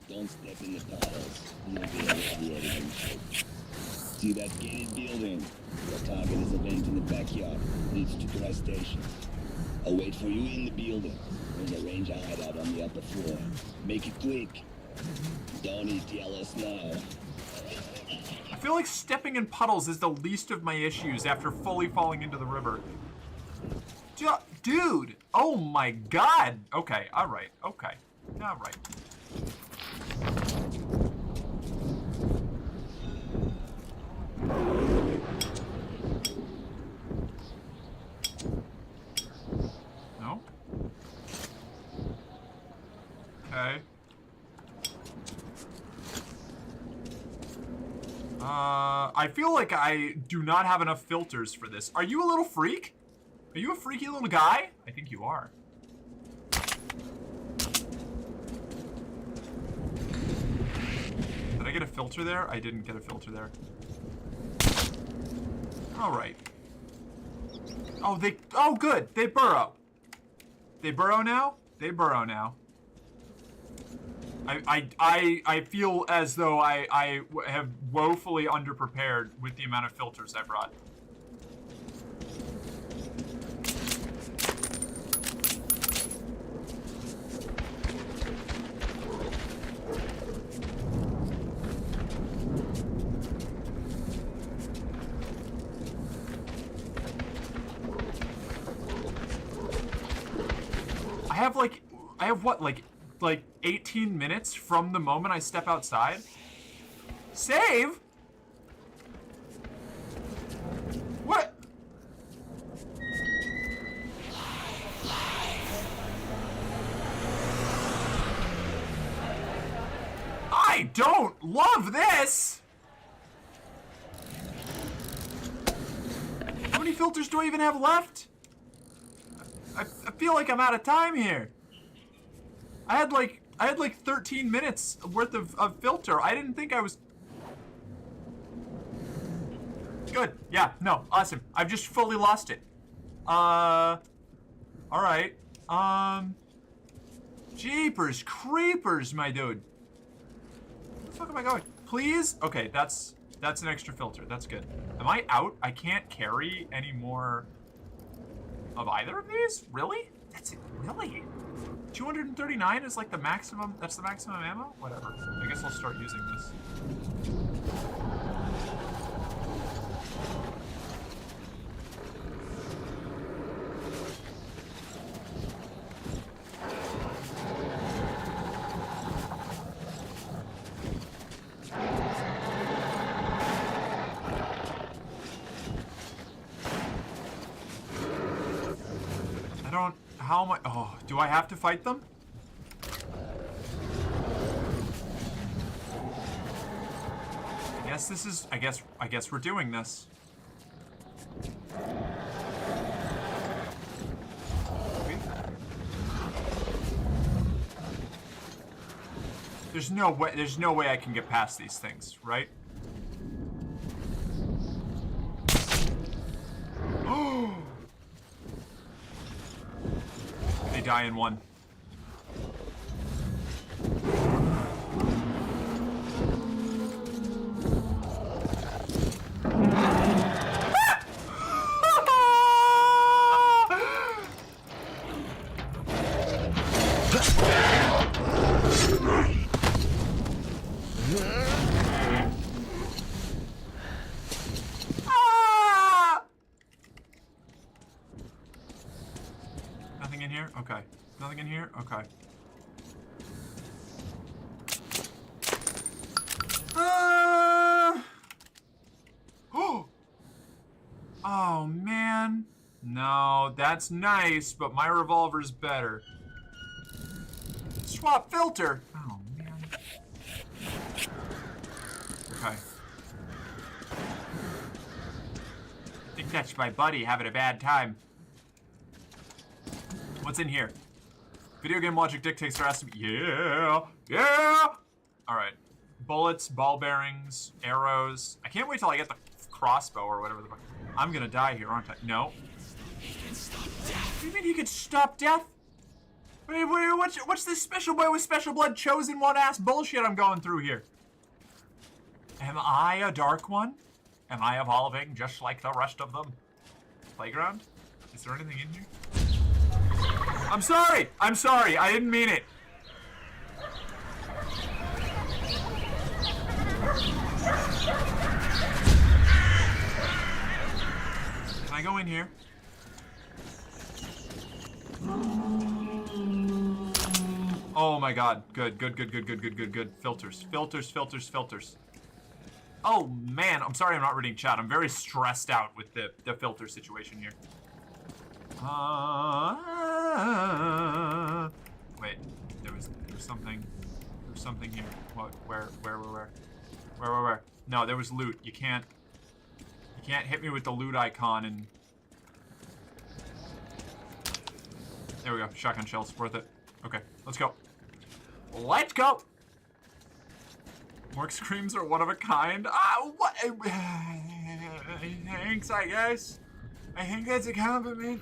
Don't step in the puddles. You'll be irradiated. See that gated building? The target is a vent in the backyard. Leads to Dry Station. I'll wait for you in the building. We'll arrange a hideout on the upper floor. Make it quick. Don't eat yellow snow. I feel like stepping in puddles is the least of my issues after fully falling into the river. Dude! Oh my god! Okay, alright, okay. Alright. No? Okay. I feel like I do not have enough filters for this. Are you a little freak? Are you a freaky little guy? I think you are. Did I get a filter there? I didn't get a filter there. Alright. Oh, good. They burrow. They burrow now? They burrow now. I feel as though I have woefully underprepared with the amount of filters I brought. I have what, like 18 minutes from the moment I step outside? Save? What? I don't love this! How many filters do I even have left? I feel like I'm out of time here. I had like 13 minutes worth of filter. I didn't think I was... Good. Yeah, no, awesome. I've just fully lost it. Alright. Jeepers creepers, my dude. Where the fuck am I going? Please? Okay, that's an extra filter. That's good. Am I out? I can't carry any more of either of these? Really? That's it. Really? 239 is like the maximum. That's the maximum ammo? Whatever. I guess I'll start using this. How am I? Oh, do I have to fight them? I guess this is. I guess we're doing this. There's no way. There's no way I can get past these things, right? They die in one. Nothing in here? Okay. Nothing in here? Okay. Oh, man. No, that's nice, but my revolver's better. Swap filter. Oh, man. Okay. I think that's my buddy having a bad time. What's in here? Video game logic dictates there has to be... Yeah! Yeah! Alright. Bullets, ball bearings, arrows. I can't wait till I get the crossbow or whatever the fuck. I'm gonna die here, aren't I? No. What do you mean he could stop death? Wait, what's this special boy with special blood chosen one ass bullshit I'm going through here? Am I a dark one? Am I evolving just like the rest of them? Playground? Is there anything in here? I'm sorry! I'm sorry! I didn't mean it! Can I go in here? Oh my god. Good. Filters. Oh man, I'm sorry I'm not reading chat. I'm very stressed out with the filter situation here. Wait, there was something here. What? Where? No, there was loot. You can't hit me with the loot icon and There we go. Shotgun shells. Worth it. Okay, let's go. Let's go! Work screams are one of a kind. Ah, what? Thanks, I guess. I think that's a compliment.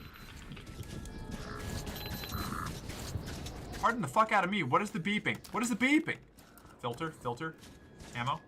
Pardon the fuck out of me. What is the beeping? What is the beeping? Filter, filter, ammo.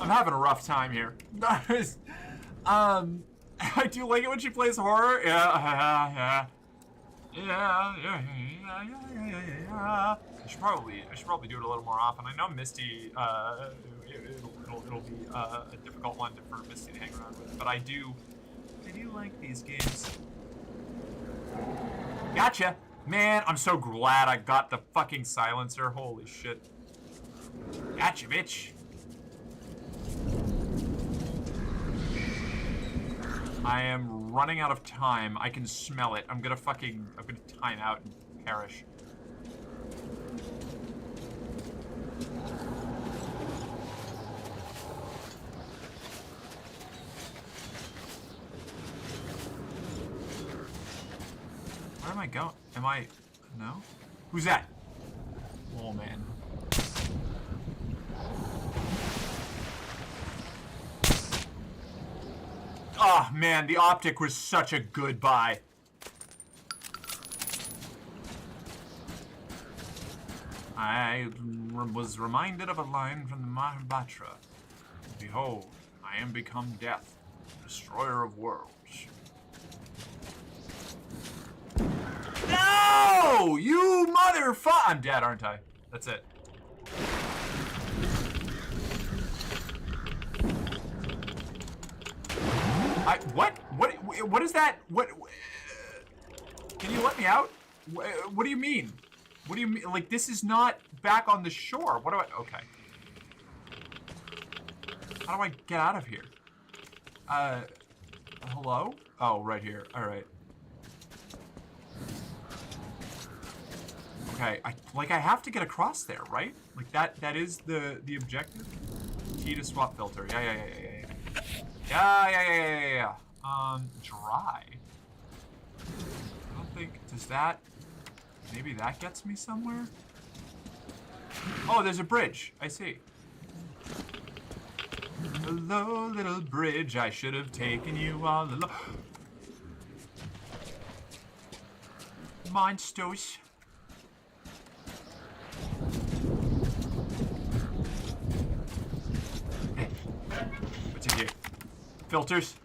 I'm having a rough time here. I do like it when she plays horror. Yeah. I should probably do it a little more often. I know Misty, it'll be a difficult one for Misty to hang around with, but I do like these games. Gotcha, man. I'm so glad I got the fucking silencer. Holy shit. Gotcha, bitch. I am running out of time. I can smell it. I'm gonna time out and perish. Where am I going? Am I... No? Who's that? Oh, man. Oh, man, the optic was such a good buy. I was reminded of a line from the Mahabharata. Behold, I am become death, destroyer of worlds. No! You motherfucker! I'm dead, aren't I? That's it. What is that? What? Can you let me out? What do you mean? What do you mean? Like, this is not back on the shore. What do I? Okay. How do I get out of here? Hello? Oh, right here. All right. Okay, I have to get across there, right? Like that is the objective. T to swap filter. Yeah. Dry. I don't think, does that, maybe that gets me somewhere? Oh, there's a bridge. I see. Hello, little bridge. I should have taken you all along. Monsters. What's in here? Filters.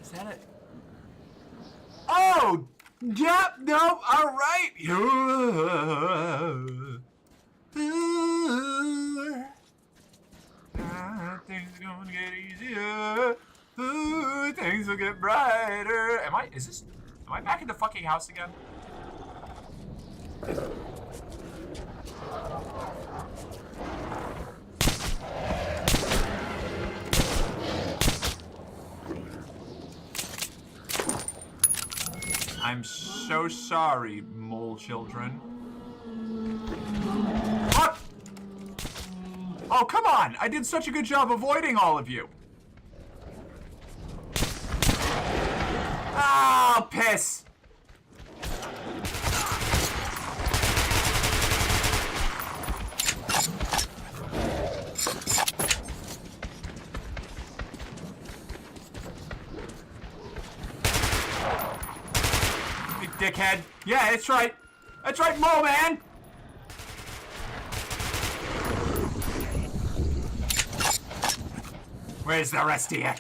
Is that it? Oh! Yep, nope, alright! Things are gonna get easier. Things will get brighter. Am I back in the fucking house again? I'm so sorry, mole children. What? Oh, come on! I did such a good job avoiding all of you. Oh, piss! Dickhead. Yeah, that's right. That's right, Mole Man. Where's the rest of you?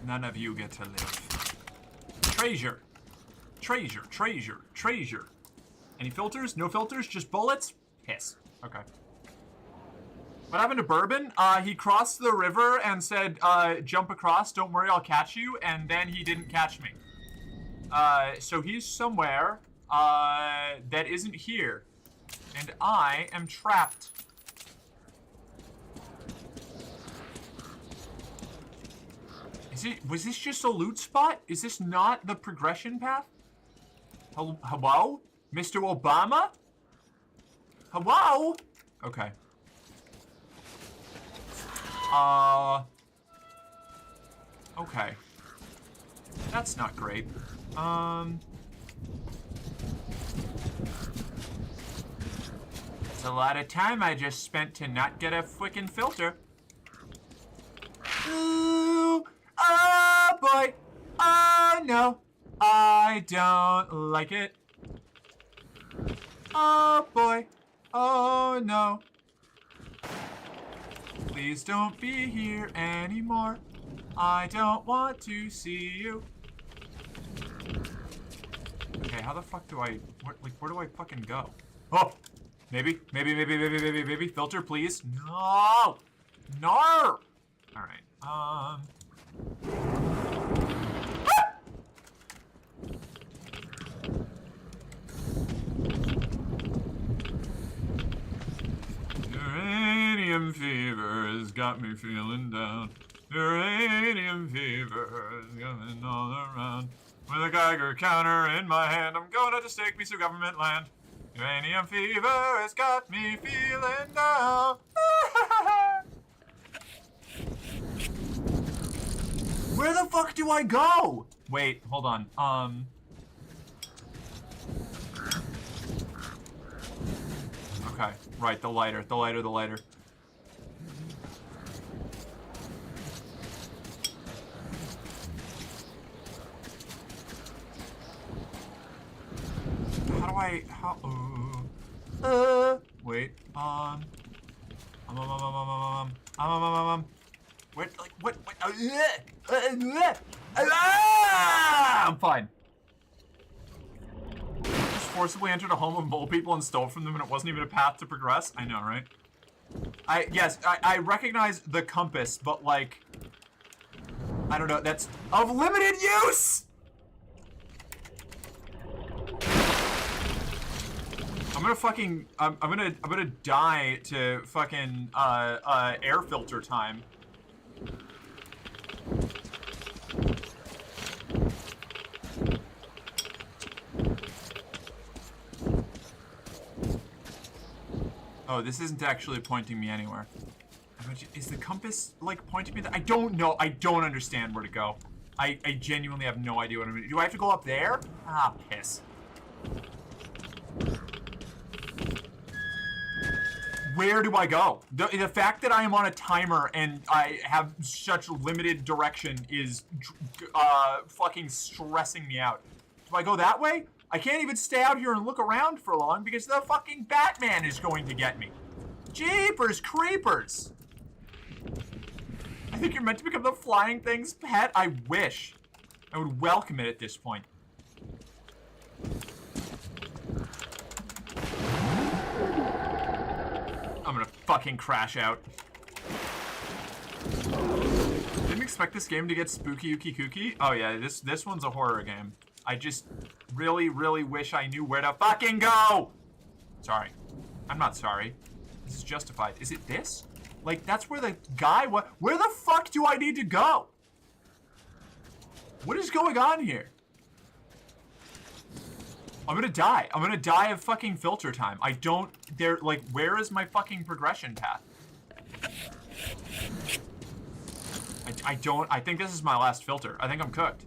None of you get to live. Treasure. Treasure, treasure, treasure. Any filters? No filters? Just bullets? Piss. Okay. What happened to Bourbon? He crossed the river and said, jump across, don't worry, I'll catch you, and then he didn't catch me. So he's somewhere, that isn't here. And I am trapped. Was this just a loot spot? Is this not the progression path? Hello? Mr. Obama? Hello? Okay. Okay. That's not great. It's a lot of time I just spent to not get a freaking filter. Ooh, oh boy. Oh no. I don't like it. Oh boy. Oh no. Please don't be here anymore. I don't want to see you. Okay, how the fuck do I, where do I fucking go? Oh, maybe. Filter, please. No. No. All right. Uranium fever has got me feeling down. Uranium fever is coming all around. With a Geiger counter in my hand, I'm going to take piece of government land. Uranium fever has got me feeling down. Where the fuck do I go? Wait, hold on. Okay, right, the lighter. Wait, wait, like, what, I'm fine. Just forcibly entered a home of mole people and stole from them and it wasn't even a path to progress? I know, right? I recognize the compass, but like, I don't know, that's of limited use! I'm gonna die to fucking, air filter time. Oh, this isn't actually pointing me anywhere. Is the compass, like, pointing me? I don't know. I don't understand where to go. I genuinely have no idea what I'm gonna do. Do I have to go up there? Ah, piss. Where do I go? The fact that I am on a timer and I have such limited direction is fucking stressing me out. Do I go that way? I can't even stay out here and look around for long because the fucking Batman is going to get me. Jeepers creepers. I think you're meant to become the flying thing's pet. I wish. I would welcome it at this point. I'm gonna fucking crash out. Didn't expect this game to get spooky ookie kooky. Oh yeah, this one's a horror game. I just really wish I knew where to fucking go! Sorry. I'm not sorry. This is justified. Is it this? Like, that's where the guy was. Where the fuck do I need to go? What is going on here? I'm gonna die. I'm gonna die of fucking filter time. I don't, like, where is my fucking progression path? I think this is my last filter. I think I'm cooked.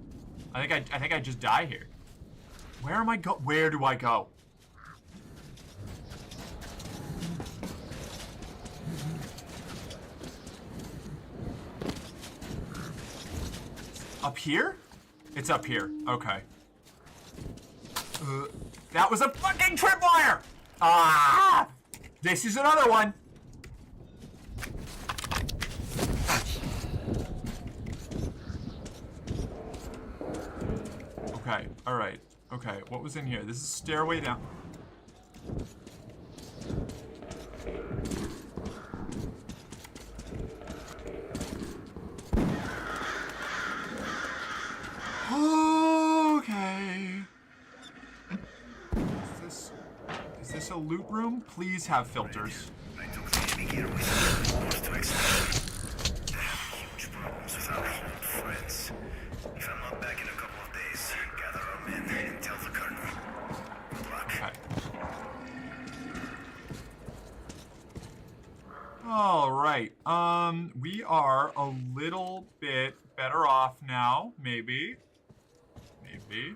I think I just die here. Where am I where do I go? Up here? It's up here. Okay. That was a fucking tripwire! Ah! This is another one. Alright. Okay, what was in here? This is stairway down. Okay. Is this a loot room? Please have filters. I took the enemy here with forced to extend. Huge problems with our old friends. If I'm not back in a couple of days, gather our men and tell the colonel. Good luck. Okay. All right. We are a little bit better off now, maybe. Maybe.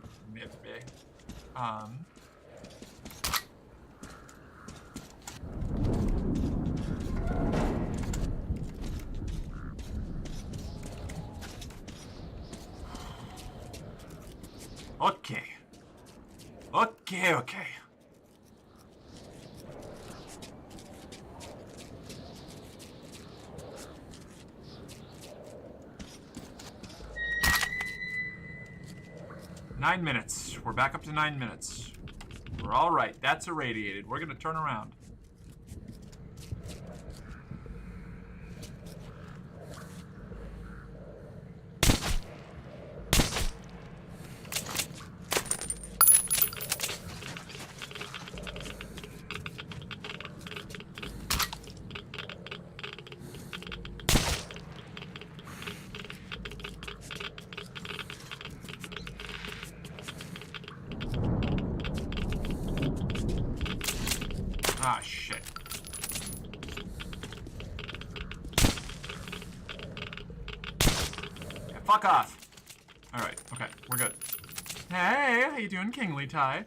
Okay. 9 minutes. We're back up to 9 minutes. We're all right. That's irradiated. We're gonna turn around. Ah, shit. Yeah, fuck off. Alright, okay, we're good. Hey, how you doing, Kingly Ty?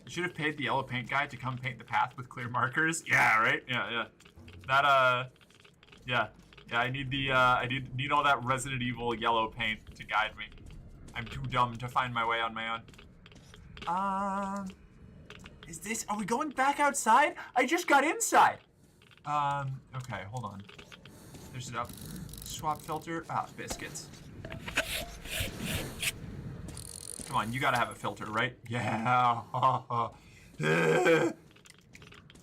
You should have paid the yellow paint guy to come paint the path with clear markers. Yeah, right? Yeah. That, yeah, I need the, I need all that Resident Evil yellow paint to guide me. I'm too dumb to find my way on my own. Is this, are we going back outside? I just got inside. Okay, hold on. There's it up. Swap filter. Ah, biscuits. Come on, you gotta have a filter, right? Yeah.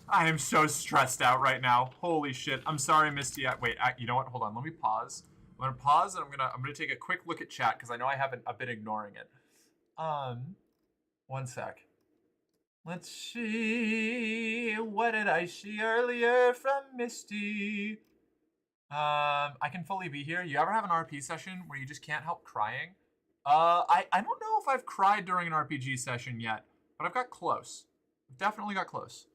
I am so stressed out right now. Holy shit. I'm sorry, Misty. Wait, you know what? Hold on. Let me pause. I'm gonna pause and I'm gonna take a quick look at chat because I know I've been ignoring it. One sec. Let's see. What did I see earlier from Misty? I can fully be here. You ever have an RP session where you just can't help crying? I don't know if I've cried during an RPG session yet, but I've got close. I've definitely got close.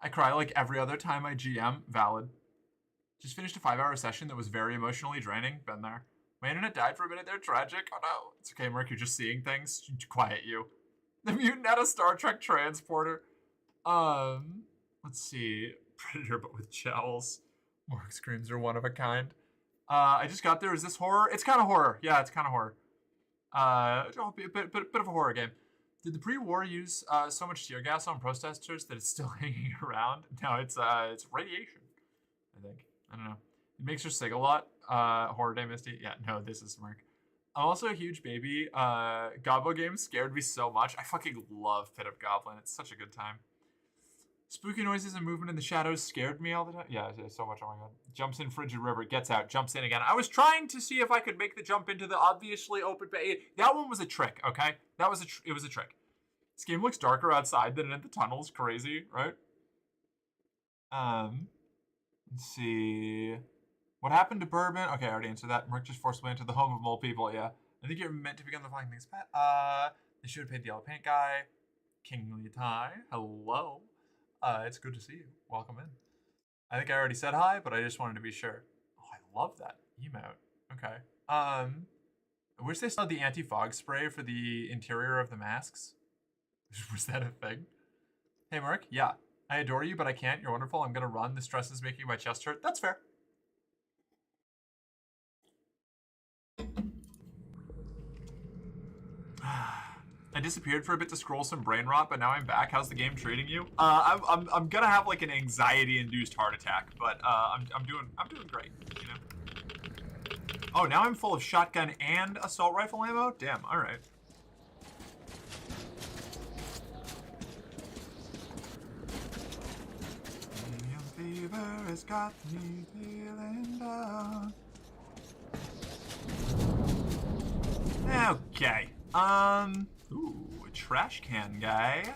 I cry like every other time I GM. Valid. Just finished a 5-hour session that was very emotionally draining. Been there. My internet died for a minute there. Tragic. Oh no. It's okay, Merc. You're just seeing things. Quiet you. The mutant had a Star Trek transporter. Let's see. Predator, but with jowls. Morgue screams are one of a kind. I just got there. Is this horror? It's kind of horror. Yeah, it's kind of horror. A bit of a horror game. Did the pre-war use so much tear gas on protesters that it's still hanging around? No, it's radiation, I think. I don't know. It makes her sing a lot. Horror Day Misty. Yeah, no, this is Merc. I'm also a huge baby. Gobbo games scared me so much. I fucking love Pit of Goblin. It's such a good time. Spooky noises and movement in the shadows scared me all the time. Yeah, so much. Oh my god. Jumps in Frigid River, gets out, jumps in again. I was trying to see if I could make the jump into the obviously open bay. That one was a trick, okay? That was it was a trick. This game looks darker outside than in the tunnels. Crazy, right? Let's see. What happened to Bourbon? Okay, I already answered that. Merc just forcibly entered the home of mole people, yeah. I think you're meant to begin the flying things, Pat. They should have paid the yellow paint guy. Kingly Ty, hello. It's good to see you. Welcome in. I think I already said hi, but I just wanted to be sure. Oh, I love that emote. Okay. I wish they saw the anti-fog spray for the interior of the masks. Was that a thing? Hey, Merc. Yeah. I adore you, but I can't. You're wonderful. I'm gonna run. The stress is making my chest hurt. That's fair. I disappeared for a bit to scroll some brain rot, but now I'm back. How's the game treating you? I'm gonna have like an anxiety-induced heart attack, but I'm doing great, you know. Oh, now I'm full of shotgun and assault rifle ammo. Damn. All right. fever has got me feeling down. Okay. Ooh, a trash can guy.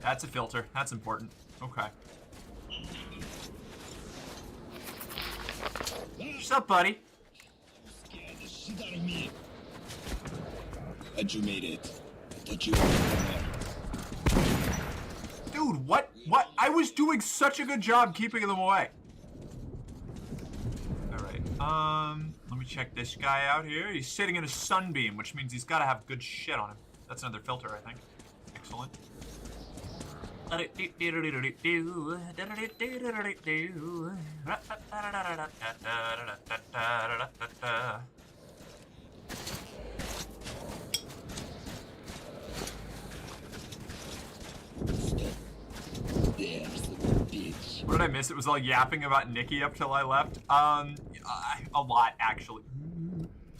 That's a filter. That's important. Okay. What's up, buddy? Scared the shit out of me. Glad you made it. I thought you were there. Dude, what? What? I was doing such a good job keeping them away. Alright, let me check this guy out here. He's sitting in a sunbeam, which means he's gotta have good shit on him. That's another filter, I think. Excellent. What did I miss? It was all yapping about Nikki up till I left. A lot, actually.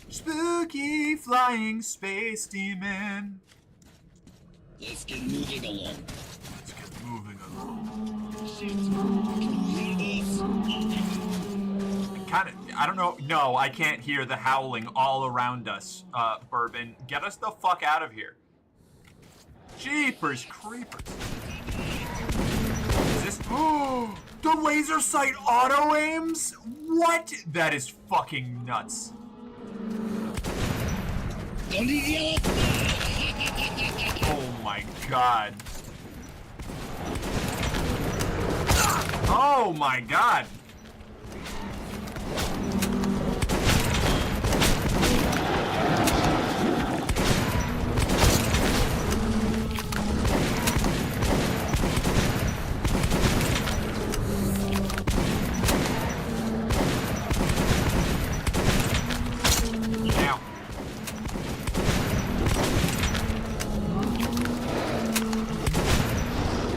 Spooky flying space demon. Let's get moving along. Let's get moving along. Shit. Can you hear this? I don't know. No, I can't hear the howling all around us, Bourbon. Get us the fuck out of here. Jeepers creepers. Is this... Oh, the laser sight auto aims? What? That is fucking nuts. Oh my god. Oh my god.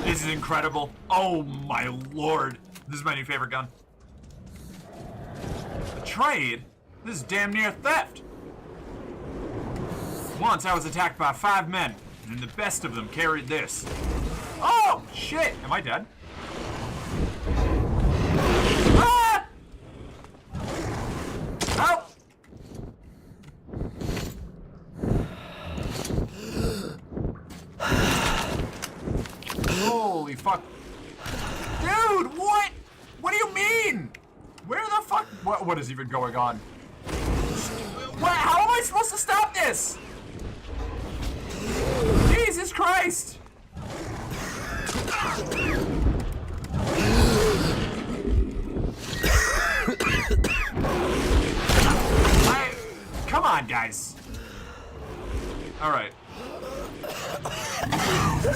This is incredible. Oh my lord. This is my new favorite gun. A trade? This is damn near theft. Once I was attacked by 5 men, and the best of them carried this. Oh, shit. Am I dead? Ah! Help! Holy fuck. Dude, what? What do you mean? Where the fuck? What is even going on? What? How am I supposed to stop this? Jesus Christ! Come on, guys. All right.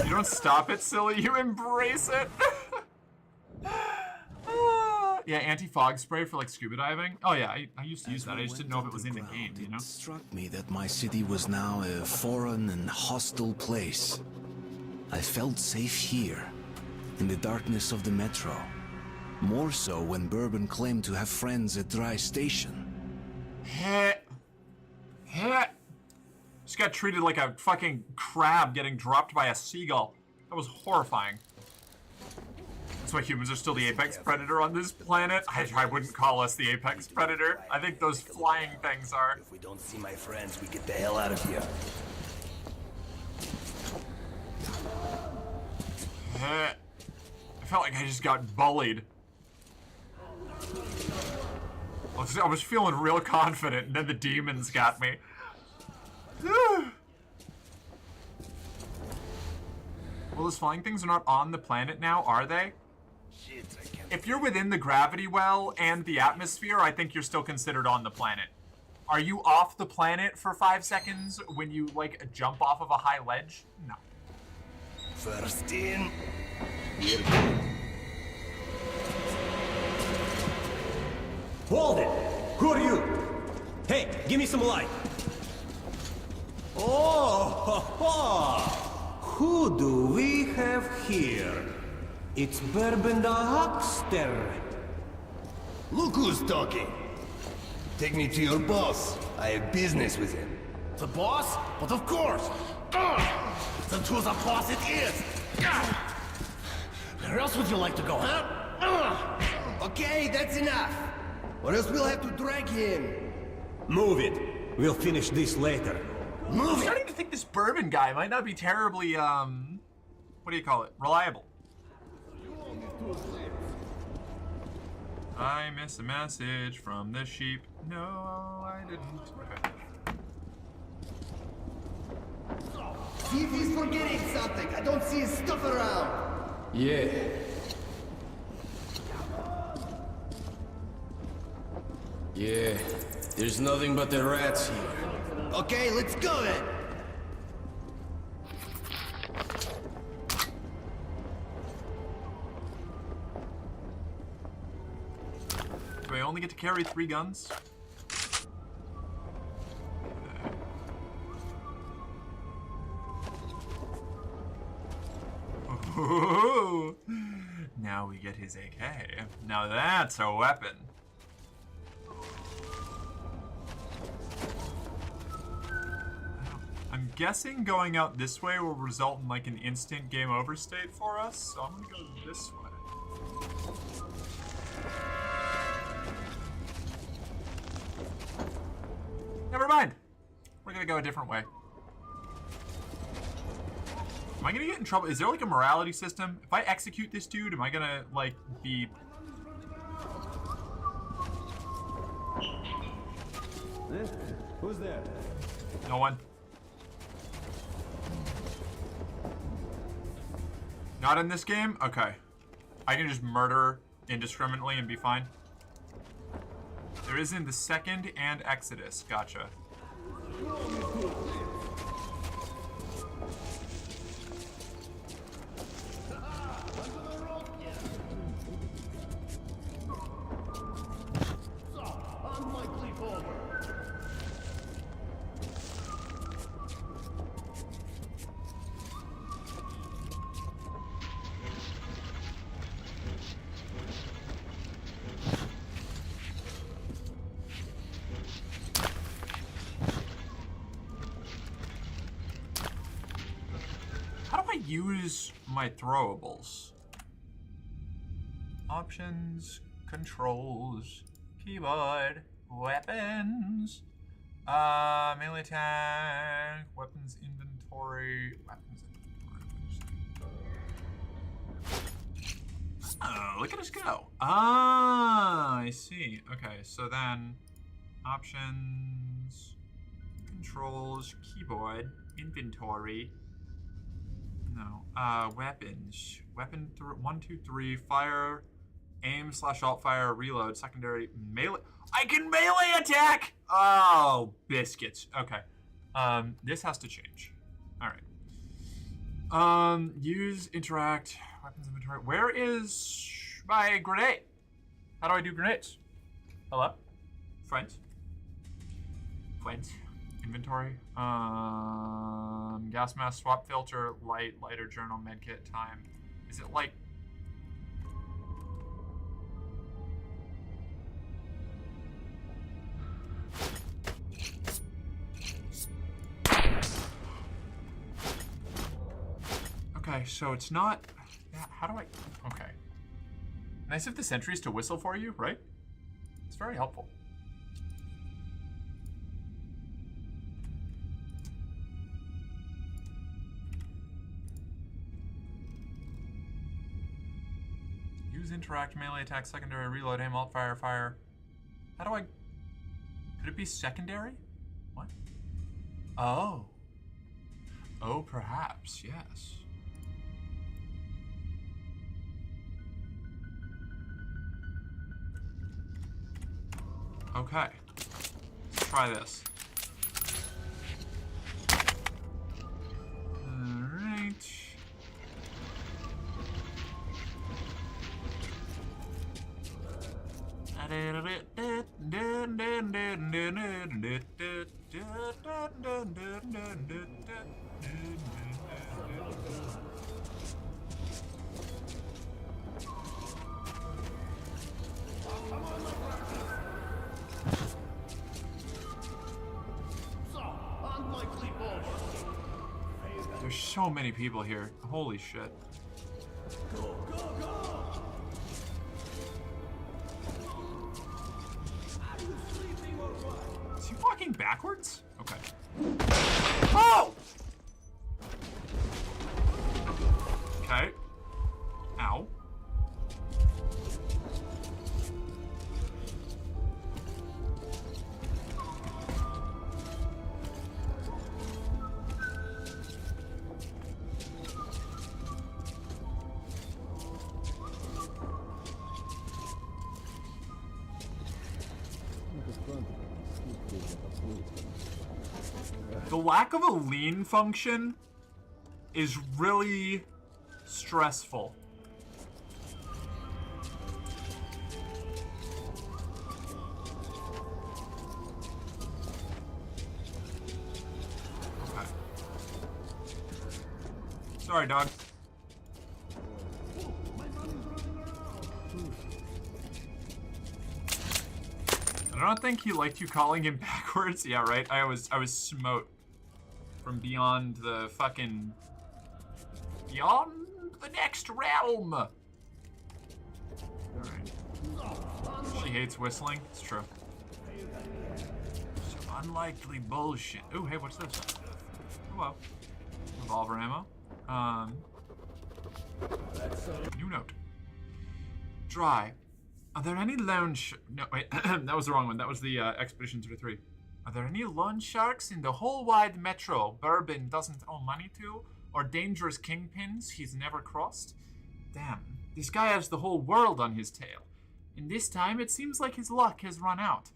You don't stop it, silly. You embrace it. Yeah, anti-fog spray for like scuba diving. Oh yeah, I used to use that. I just didn't know if it was in the game, you know? It struck me that my city was now a foreign and hostile place. I felt safe here, in the darkness of the metro. More so when Bourbon claimed to have friends at Dry Station. Just got treated like a fucking crab getting dropped by a seagull. That was horrifying. That's why humans are still the apex predator on this planet. I wouldn't call us the apex predator. I think those flying things are. If we don't see my friends, we get the hell out of here. I felt like I just got bullied. I was feeling real confident, and then the demons got me. Well, those flying things are not on the planet now, are they? If you're within the gravity well and the atmosphere, I think you're still considered on the planet. Are you off the planet for 5 seconds when you, like, jump off of a high ledge? No. First in. Hold it! Who are you? Hey, give me some light. Oh, ha, ha. Who do we have here? It's Bourbon the Huckster. Look who's talking. Take me to your boss. I have business with him. The boss? But of course! Then to the boss it is! Where else would you like to go, huh? Okay, that's enough. Or else we'll have to drag him. Move it. We'll finish this later. I'm starting to think this Bourbon guy might not be terribly, what do you call it? Reliable. I missed a message from the sheep. No, I didn't. Okay. See if he's forgetting something. I don't see his stuff around. Yeah. Yeah, there's nothing but the rats here. Okay, let's go then. Do I only get to carry 3 guns? Ooh, now we get his AK. Now that's a weapon. I'm guessing going out this way will result in like an instant game over state for us, so I'm gonna go this way. Never mind. We're gonna go a different way. Am I gonna get in trouble? Is there like a morality system? If I execute this dude, am I gonna like be... Who's there? No one. Not in this game? Okay. I can just murder indiscriminately and be fine. There is in the second and Exodus. Gotcha. Use my throwables. Options, controls, keyboard, weapons, melee attack, weapons inventory, Oh, look at us go. Ah, I see. Okay, so then options, controls, keyboard, inventory. No. Weapons. Weapon 1, 2, 3. Fire. Aim / alt fire. Reload. Secondary. Melee. I can melee attack! Oh, biscuits. Okay. This has to change. Alright. Use, interact, weapons inventory. Where is my grenade? How do I do grenades? Hello? Friends? Friends? Inventory. Gas mask, swap filter, lighter, journal, medkit, time. Is it like... Okay, so it's not... How do I... Okay. Nice of the sentries to whistle for you, right? It's very helpful. Use, interact, melee attack, secondary, reload, aim, alt, fire, fire. How do I... Could it be secondary? What? Oh. Oh, perhaps, yes. Okay. Let's try this. Alright. There's so many people here. Holy shit. backwards? Okay. Oh! Okay. Ow. The lack of a lean function is really stressful. Okay. Sorry, dog. I don't think he liked you calling him backwards. Yeah, right. I was smote from beyond the fucking beyond the next realm. All right. She hates whistling. It's true. Some unlikely bullshit. Ooh, hey, what's this? Oh, well. Revolver ammo. New note. Dry. Are there any loan no, wait, that was the wrong one. That was the Expedition 33. Are there any loan sharks in the whole wide metro Bourbon doesn't owe money to? Or dangerous kingpins he's never crossed? Damn, this guy has the whole world on his tail. And this time it seems like his luck has run out.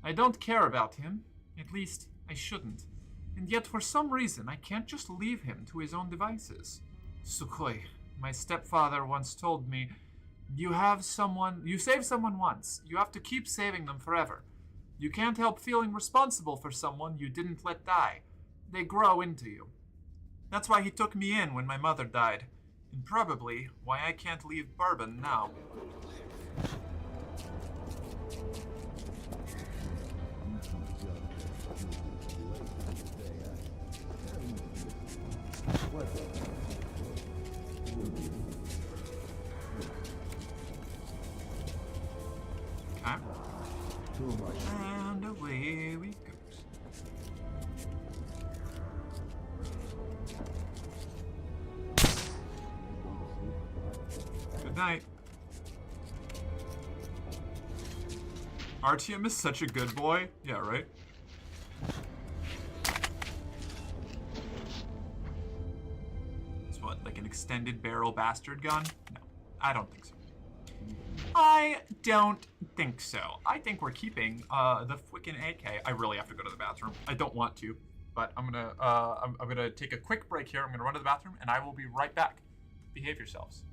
I don't care about him. At least, I shouldn't. And yet for some reason I can't just leave him to his own devices. Sukhoi, my stepfather once told me, you save someone once, you have to keep saving them forever. You can't help feeling responsible for someone you didn't let die. They grow into you. That's why he took me in when my mother died, and probably why I can't leave Bourbon now. Okay. And away we go. Good night. Artyom is such a good boy. Yeah, right? It's what, like an extended barrel bastard gun? No, I don't think so. I don't think so. I think we're keeping the freaking AK. I really have to go to the bathroom. I don't want to, but I'm gonna take a quick break here. I'm gonna run to the bathroom, and I will be right back. Behave yourselves.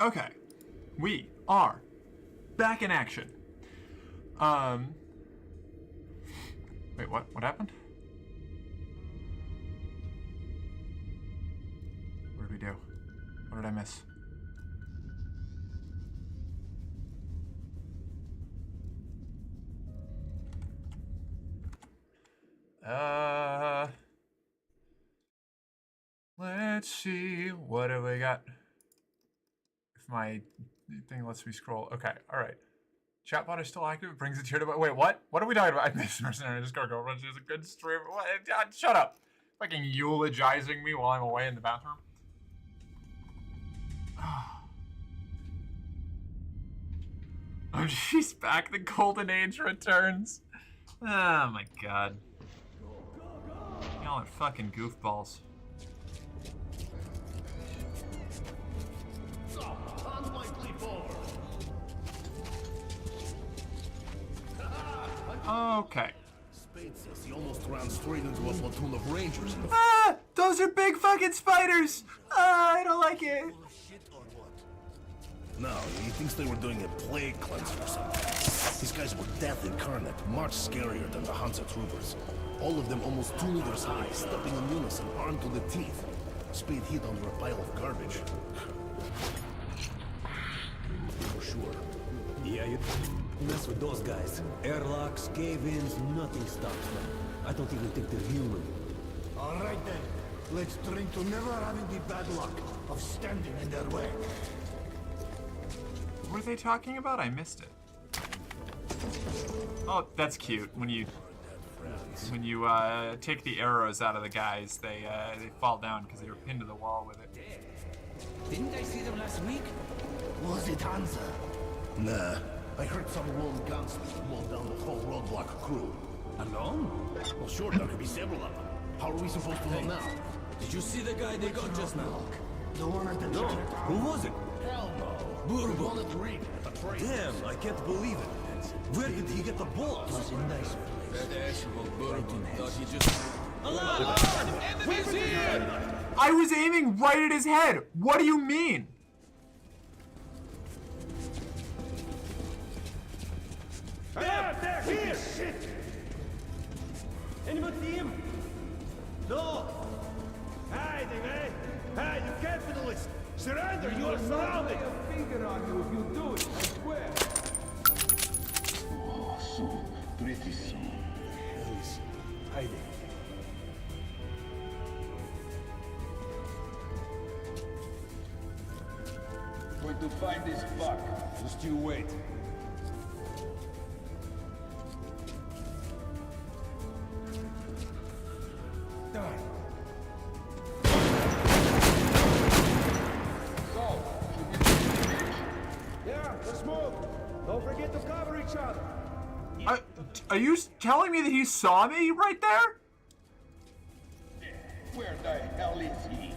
Okay. We are back in action. Wait, what? What happened? What did we do? What did I miss? Let's see. What have we got? If my thing lets me scroll. Okay, alright. Chatbot is still active. It brings a tear to my... Wait, what? What are we talking about? I missed Mercenary. Just go run. She's a good streamer. What? Shut up. Fucking eulogizing me while I'm away in the bathroom. Oh, she's back. The golden age returns. Oh my god. Y'all are fucking goofballs. Okay. Spade says he almost ran straight into a platoon of rangers. Ah! Those are big fucking spiders! Ah, I don't like it. No, he thinks they were doing a plague cleanse or something. These guys were death incarnate, much scarier than the Hansa troopers. All of them almost 2 meters high, stepping in unison, armed to the teeth. Spade hid under a pile of garbage. For sure. Yeah, you mess with those guys. Airlocks, cave-ins, nothing stops them. I don't even think they're human. All right then. Let's drink to never having the bad luck of standing in their way. What were they talking about? I missed it. Oh, that's cute. When you take the arrows out of the guys, they fall down because they were pinned to the wall with it. Didn't I see them last week? Was it Hansa? Nah. I heard some lone gunsmith mow down the whole roadblock crew. Alone? Well, sure, there could be several of them. How are we supposed to know now? Did you see the guy they got just now? The one at the No. Who was it? Hell no. Bourbon. The one at the ring at the train. Damn, I can't believe it. Where did he get the balls? It was a nice place. Thought he just... Enemies here! I was aiming right at his head! What do you mean? There! Here! Shit! Anyone see him? No! Hiding, eh? Hey, you capitalists! Surrender! You are surrounded! I'll lay a finger on you if you do it, I swear. Oh, so pretty soon. He's hiding. Going to find this fuck. Just you wait. Done. Yeah, let's move. Don't forget to cover each other. Are you telling me that he saw me right there? Where the hell is he?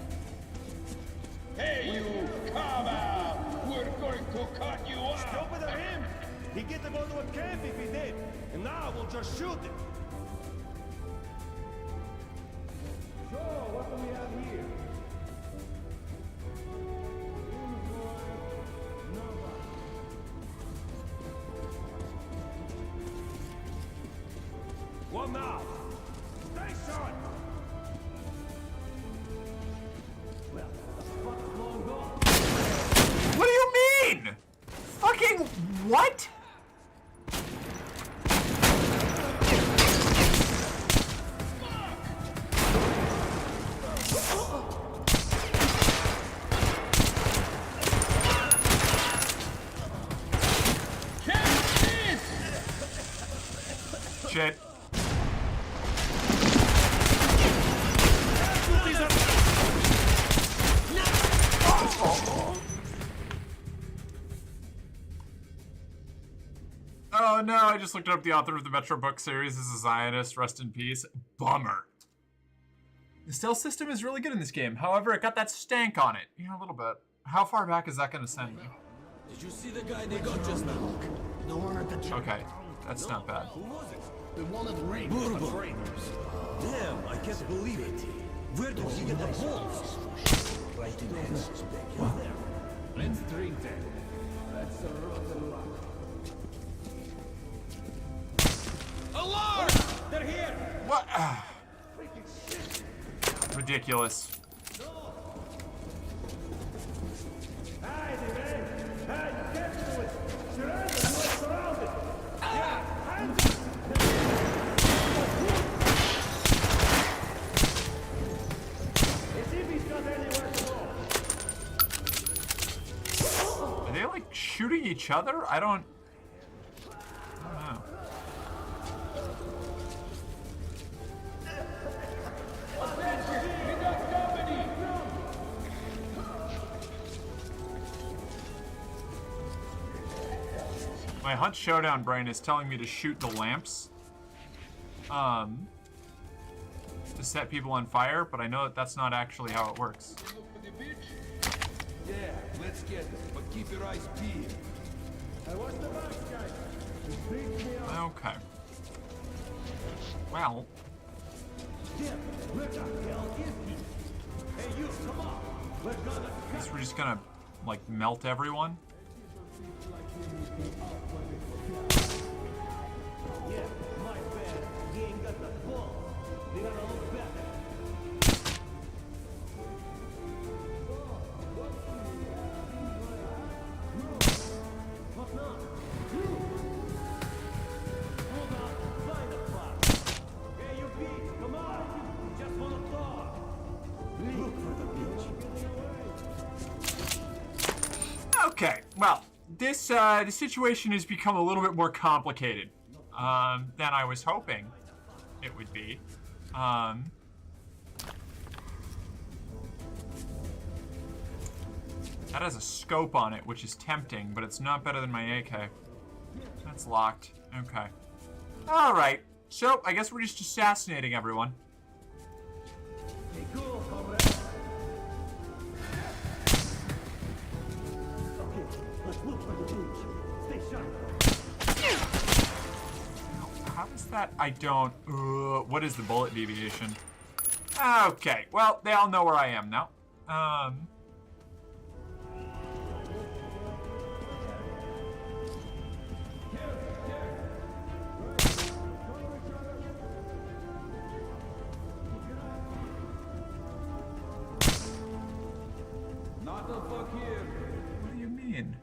Hey, you! Come out! We're going to cut you out! Stupid of him! He'd get to go to a camp if he did. And now we'll just shoot him. So, what do we have here? What now? Station! Well, the fuck's long gone. What do you mean? Fucking what? Shit. Oh no, I just looked up the author of the Metro book series is a Zionist, rest in peace. Bummer. The stealth system is really good in this game. However, it got that stank on it. Yeah, a little bit. How far back is that gonna send me? Did you see the guy they got just now? The one at the Okay, that's not bad. Who was it? The one at the ring. Bourbon. Damn, I can't believe it. Where did he get the balls? Right in there. Let's drink then. That's a rotten luck. Alarm! They're here! What? Ridiculous. Are they like shooting each other? I don't know. My Hunt Showdown brain is telling me to shoot the lamps. To set people on fire, but I know that that's not actually how it works. Yeah, let's get it, but keep your eyes peeled. I want the box, guys. Just beat me up. Okay. Well. Jim, where the hell is he? Hey, you, come on. We're gonna. I guess we're just gonna, like, melt everyone. Yeah, my bad. He ain't got the balls. They gotta look better. What now? Hold on, find the spot. Hey, you beach, come on. We just wanna talk. Look for the beach. Okay, well, this the situation has become a little bit more complicated than I was hoping it would be. That has a scope on it, which is tempting, but it's not better than my AK. That's locked. Okay. Alright, so I guess we're just assassinating everyone. Hey, cool, comrade. Okay, let's look for the beach. Stay sharp. How is that? I don't... what is the bullet deviation? Okay, well, they all know where I am now. Not the fuck here. What do you mean?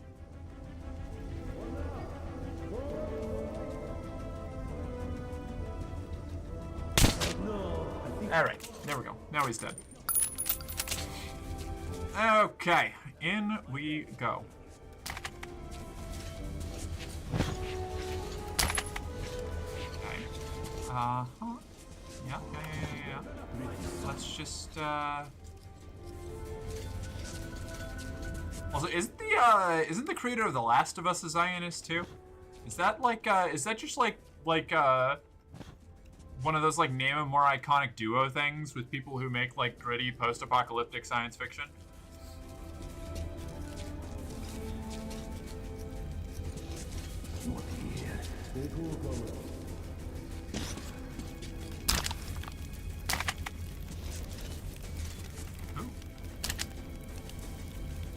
Alright, there we go. Now he's dead. Okay, in we go. Okay. Yeah. Let's just, Also, isn't the creator of The Last of Us a Zionist too? Is that like, is that just like, one of those like name a more iconic duo things with people who make like gritty post-apocalyptic science fiction?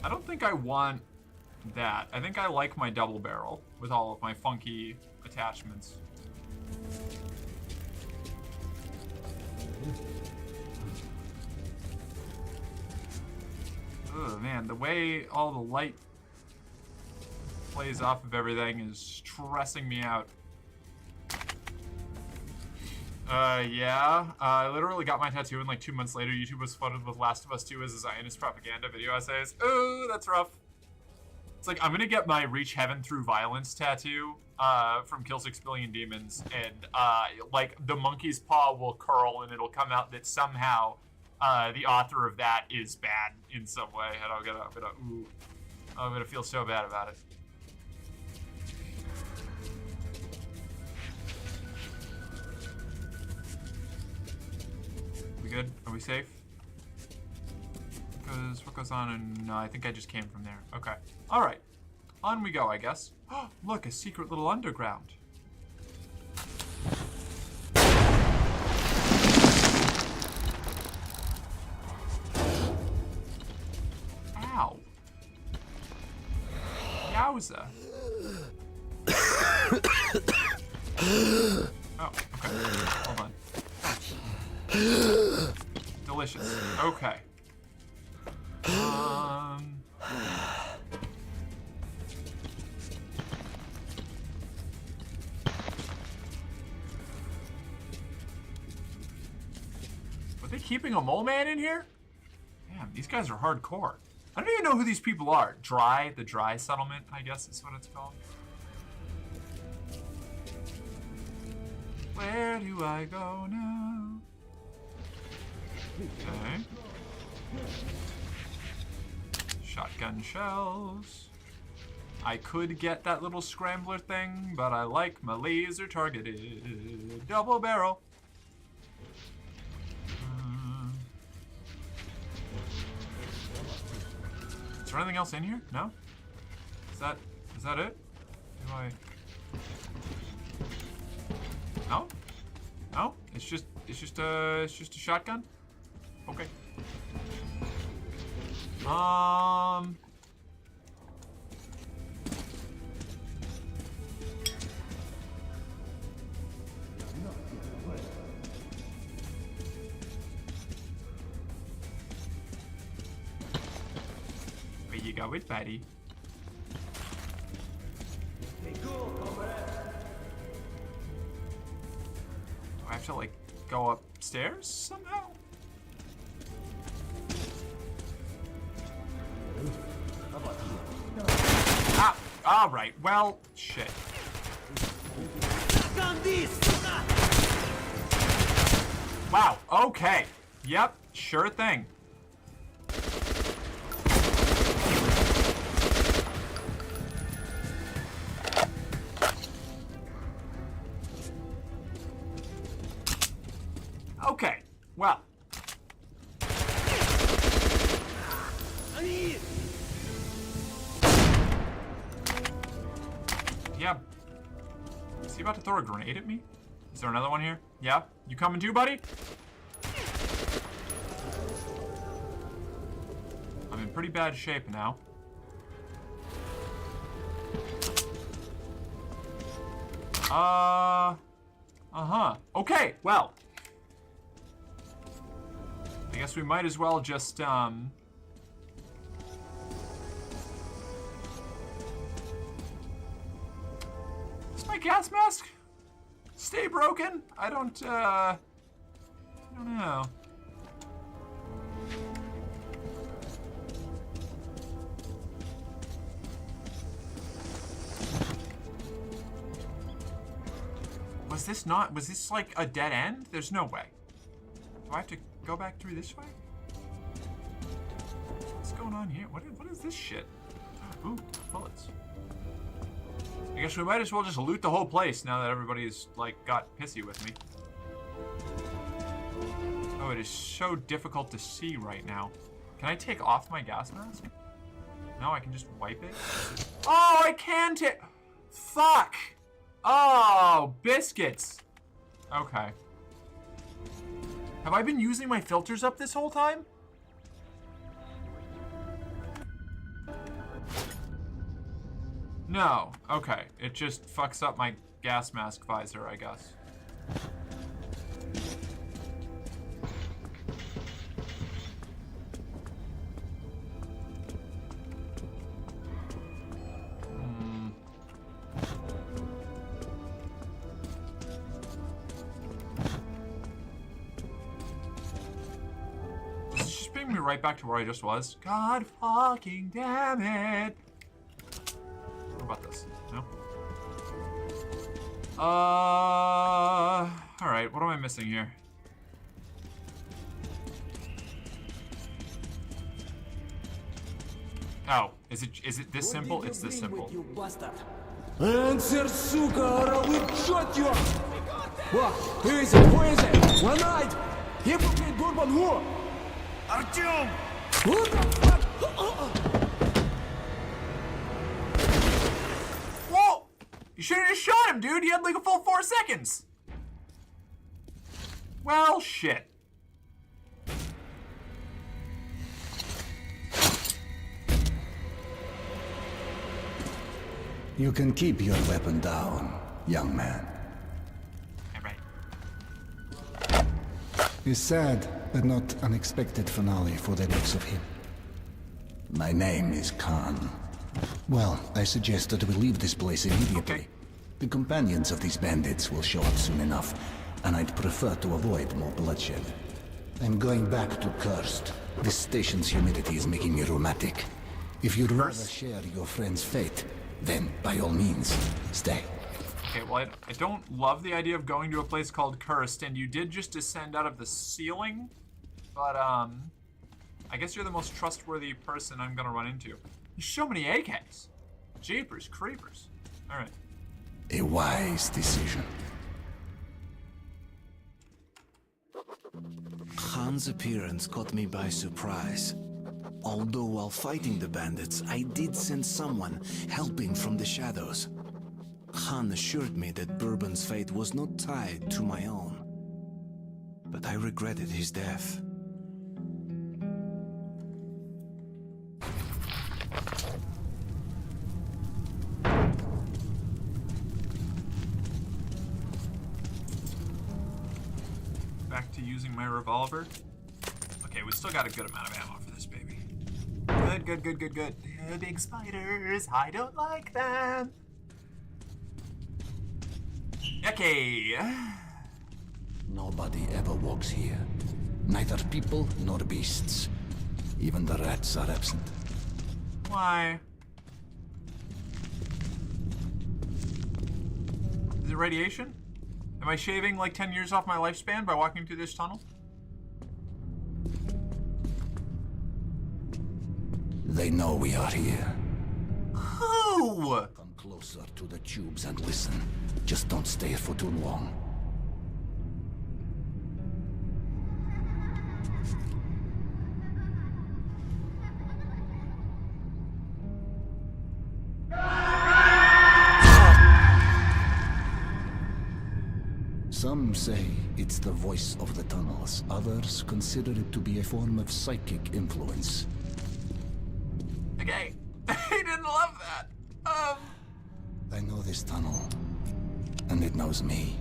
I don't think I want that. I think I like my double barrel with all of my funky attachments. Oh man, the way all the light plays off of everything is stressing me out. Yeah. I literally got my tattoo and like 2 months later, YouTube was flooded with Last of Us 2 as a Zionist propaganda video essays. Ooh, that's rough. It's like, I'm gonna get my Reach Heaven Through Violence tattoo from Kill 6 Billion Demons, and like the monkey's paw will curl and it'll come out that somehow the author of that is bad in some way, and I'm gonna feel so bad about it. We good? Are we safe? Because what goes on? And no, I think I just came from there. Okay. All right. On we go, I guess. Oh, look, a secret little underground. Ow. Yowza. Oh, okay. Hold on. Delicious. Okay. Were they keeping a mole man in here? Damn, these guys are hardcore. I don't even know who these people are. The Dry Settlement, I guess is what it's called. Where do I go now? Okay. Shotgun shells. I could get that little scrambler thing, but I like my laser targeted double barrel. Is there anything else in here? No? Is that it? Do I... No? No? It's just a shotgun? Okay. Where you go with Betty? Do I have to, like, go upstairs somehow? Ah! Alright, well, shit. Wow, okay. Yep, sure thing. Okay, well. Yeah. Is he about to throw a grenade at me? Is there another one here? Yeah? You coming too, buddy? I'm in pretty bad shape now. Uh-huh. Okay, well. I guess we might as well just, Is my gas mask stay broken? I don't know. Was this like a dead end? There's no way. Do I have to go back through this way? What's going on here? What is this shit? Ooh, bullets. I guess we might as well just loot the whole place now that everybody's, like, got pissy with me. Oh, it is so difficult to see right now. Can I take off my gas mask? No, I can just wipe it? Oh, I can take... Fuck! Oh, biscuits! Okay. Have I been using my filters up this whole time? No. Okay. It just fucks up my gas mask visor, I guess. This is just bringing me right back to where I just was. God fucking damn it! What about this? No? Alright, what am I missing here? Oh, is it this simple? It's this simple. Answer, сука, орлы, shut you! What? Who is it? Who is it? One night! Hypocrite Bourbon, who? Artyom! Who the fuck? Whoa! You should have just shot him, dude! He had like a full 4 seconds! Well, shit. You can keep your weapon down, young man. Alright. A sad, but not unexpected finale for the likes of him. My name is Khan. Well, I suggest that we leave this place immediately. Okay. The companions of these bandits will show up soon enough, and I'd prefer to avoid more bloodshed. I'm going back to Cursed. This station's humidity is making me rheumatic. If you'd rather share your friend's fate, then by all means, stay. Okay, well, I don't love the idea of going to a place called Cursed, and you did just descend out of the ceiling, but, I guess you're the most trustworthy person I'm gonna run into. There's so many AKs. Jeepers creepers. Alright. A wise decision. Khan's appearance caught me by surprise. Although while fighting the bandits, I did sense someone helping from the shadows. Khan assured me that Bourbon's fate was not tied to my own. But I regretted his death. Back to using my revolver. Okay, we still got a good amount of ammo for this baby. Good, good, good, good, good. Big spiders, I don't like them. Okay. Nobody ever walks here. Neither people nor beasts. Even the rats are absent. Why? Is it radiation? Am I shaving like 10 years off my lifespan by walking through this tunnel? They know we are here. Who? Come closer to the tubes and listen. Just don't stay for too long. Some say it's the voice of the tunnels. Others consider it to be a form of psychic influence. Okay. I didn't love that. I know this tunnel, and it knows me.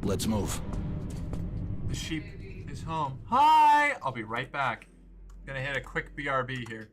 Let's move. The sheep is home. Hi! I'll be right back. Gonna hit a quick BRB here.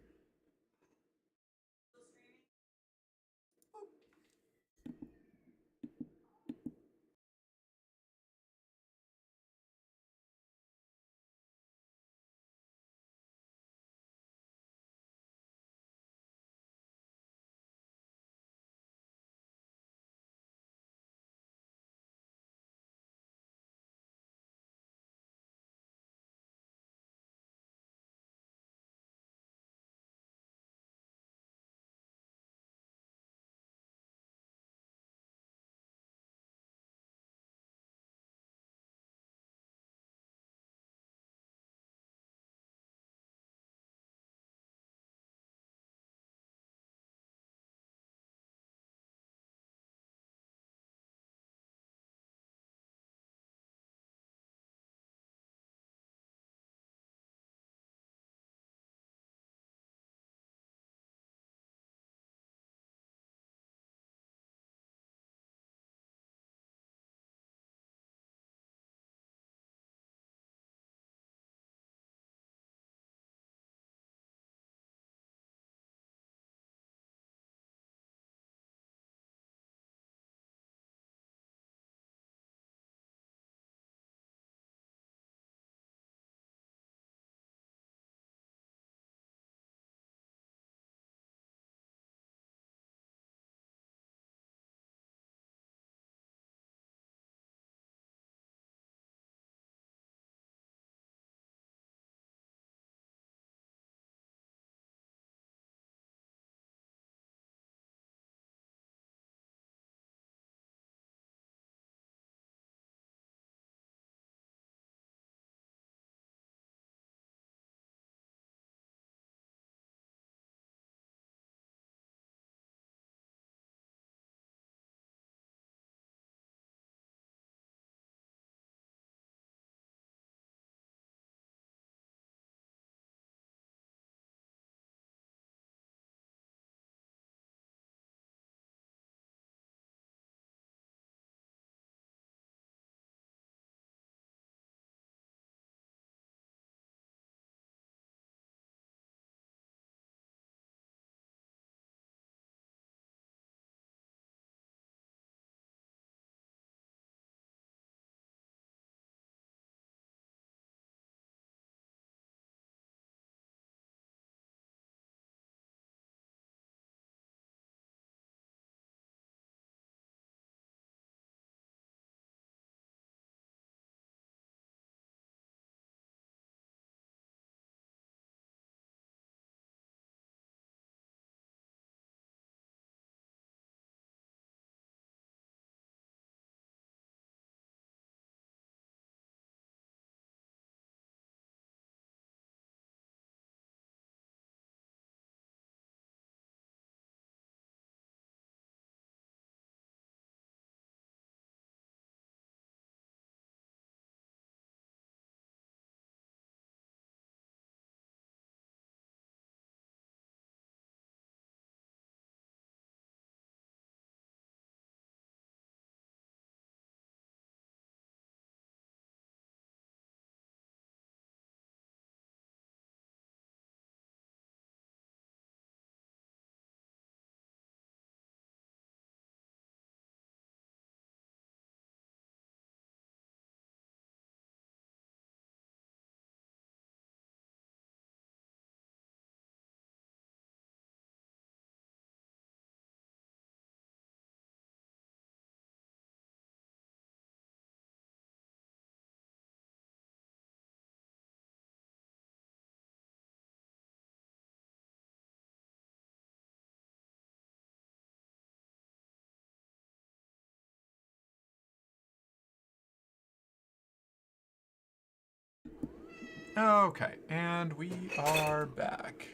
Okay, and we are back.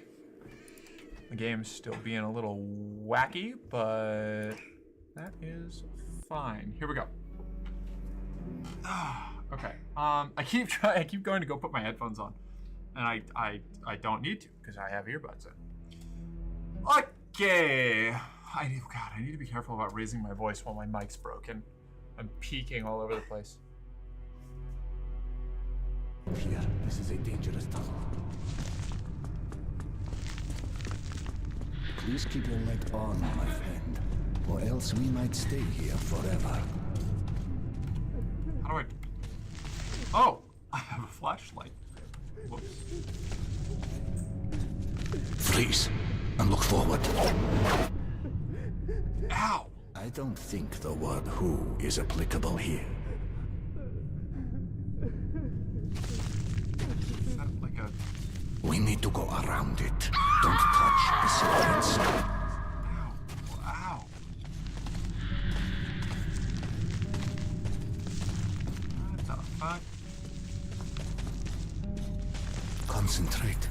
The game's still being a little wacky, but that is fine. Here we go. Okay. I keep going to go put my headphones on, and I don't need to because I have earbuds in. Okay. I need to be careful about raising my voice while my mic's broken. I'm peeking all over the place. Here, this is a dangerous tunnel. Please keep your light on, my friend, or else we might stay here forever. How do I... Oh! I have a flashlight. Whoops. Freeze, and look forward. Ow! I don't think the word who is applicable here. Is that like a... We need to go around it. Don't touch the serpents. Ow. Ow. What the fuck? Concentrate.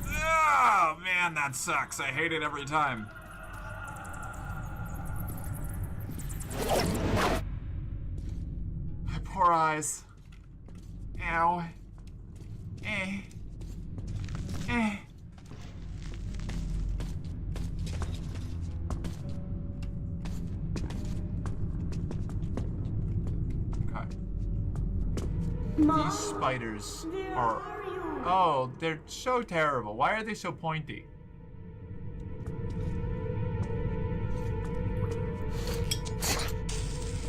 Oh, man, that sucks. I hate it every time. My poor eyes. Ow. Eh. Eh. Okay. These spiders are... Oh, they're so terrible. Why are they so pointy?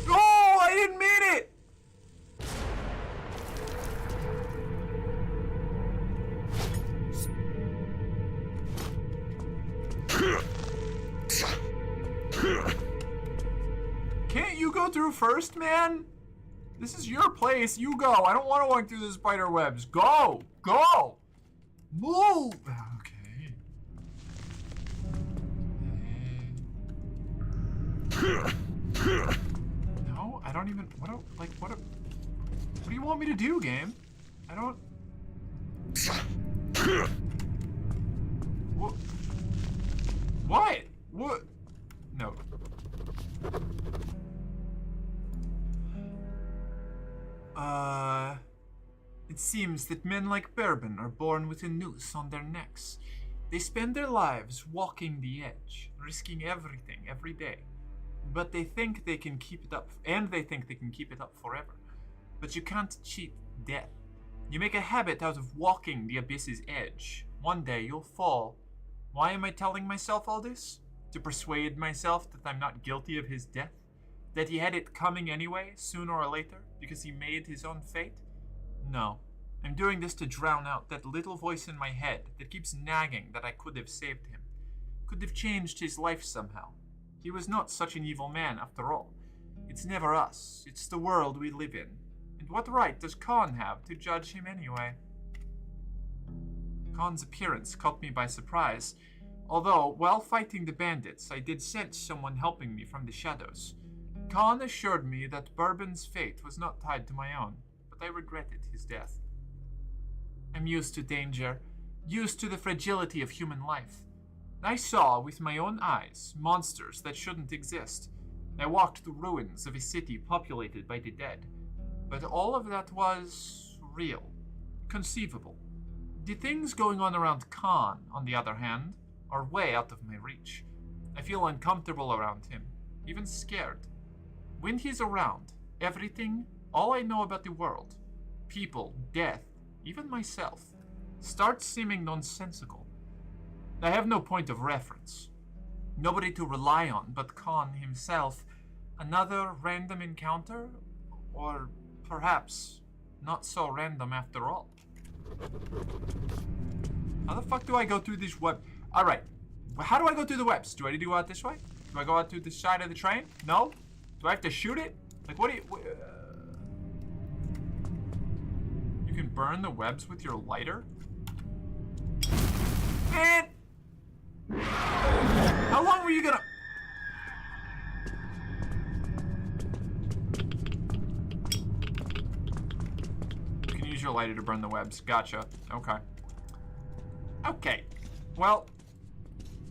Oh, I didn't mean it! Can't you go through first, man? This is your place. You go. I don't want to walk through the spider webs. Go! Go! Move! Okay. No, I don't even... What do you want me to do, game? I don't... What? What? No. It seems that men like Bourbon are born with a noose on their necks. They spend their lives walking the edge, risking everything every day. But they think they can keep it up, and they think they can keep it up forever. But you can't cheat death. You make a habit out of walking the abyss's edge. One day you'll fall. Why am I telling myself all this? To persuade myself that I'm not guilty of his death? That he had it coming anyway, sooner or later, because he made his own fate? No. I'm doing this to drown out that little voice in my head that keeps nagging that I could have saved him. Could have changed his life somehow. He was not such an evil man after all. It's never us. It's the world we live in. And what right does Khan have to judge him anyway? Khan's appearance caught me by surprise. Although, while fighting the bandits, I did sense someone helping me from the shadows. Khan assured me that Bourbon's fate was not tied to my own, but I regretted his death. I'm used to danger, used to the fragility of human life. I saw with my own eyes monsters that shouldn't exist. I walked the ruins of a city populated by the dead. But all of that was real, conceivable. The things going on around Khan, on the other hand, are way out of my reach. I feel uncomfortable around him, even scared. When he's around, everything, all I know about the world, people, death, even myself, starts seeming nonsensical. I have no point of reference. Nobody to rely on but Khan himself. Another random encounter? Or perhaps not so random after all. How the fuck do I go through this web? Alright, how do I go through the webs? Do I need to go out this way? Do I go out to the side of the train? No? Do I have to shoot it? Like, what do you... You can burn the webs with your lighter? Man! How long were you gonna... You can use your lighter to burn the webs. Gotcha. Okay. Okay. Well,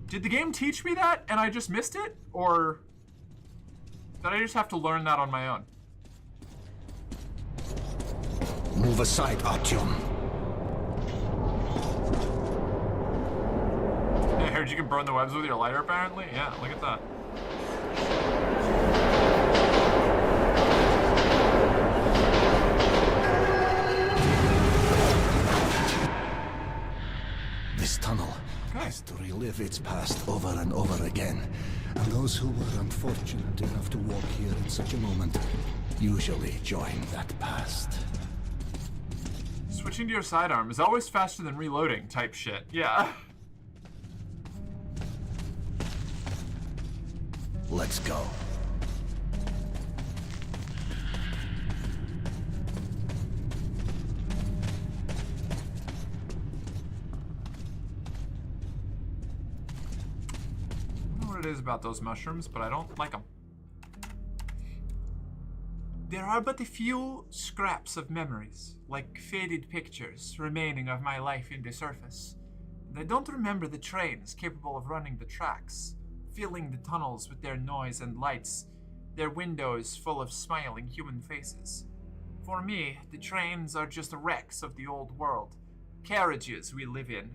did the game teach me that and I just missed it? Or did I just have to learn that on my own? Move aside, Artyom. I heard you can burn the webs with your lighter, apparently. Yeah, look at that. This tunnel has to relive its past over and over again. And those who were unfortunate enough to walk here at such a moment usually join that past. Switching to your sidearm is always faster than reloading type shit. Yeah. Let's go. I don't know what it is about those mushrooms, but I don't like them. There are but a few scraps of memories, like faded pictures, remaining of my life in the surface. And I don't remember the trains capable of running the tracks, filling the tunnels with their noise and lights, their windows full of smiling human faces. For me, the trains are just wrecks of the old world, carriages we live in,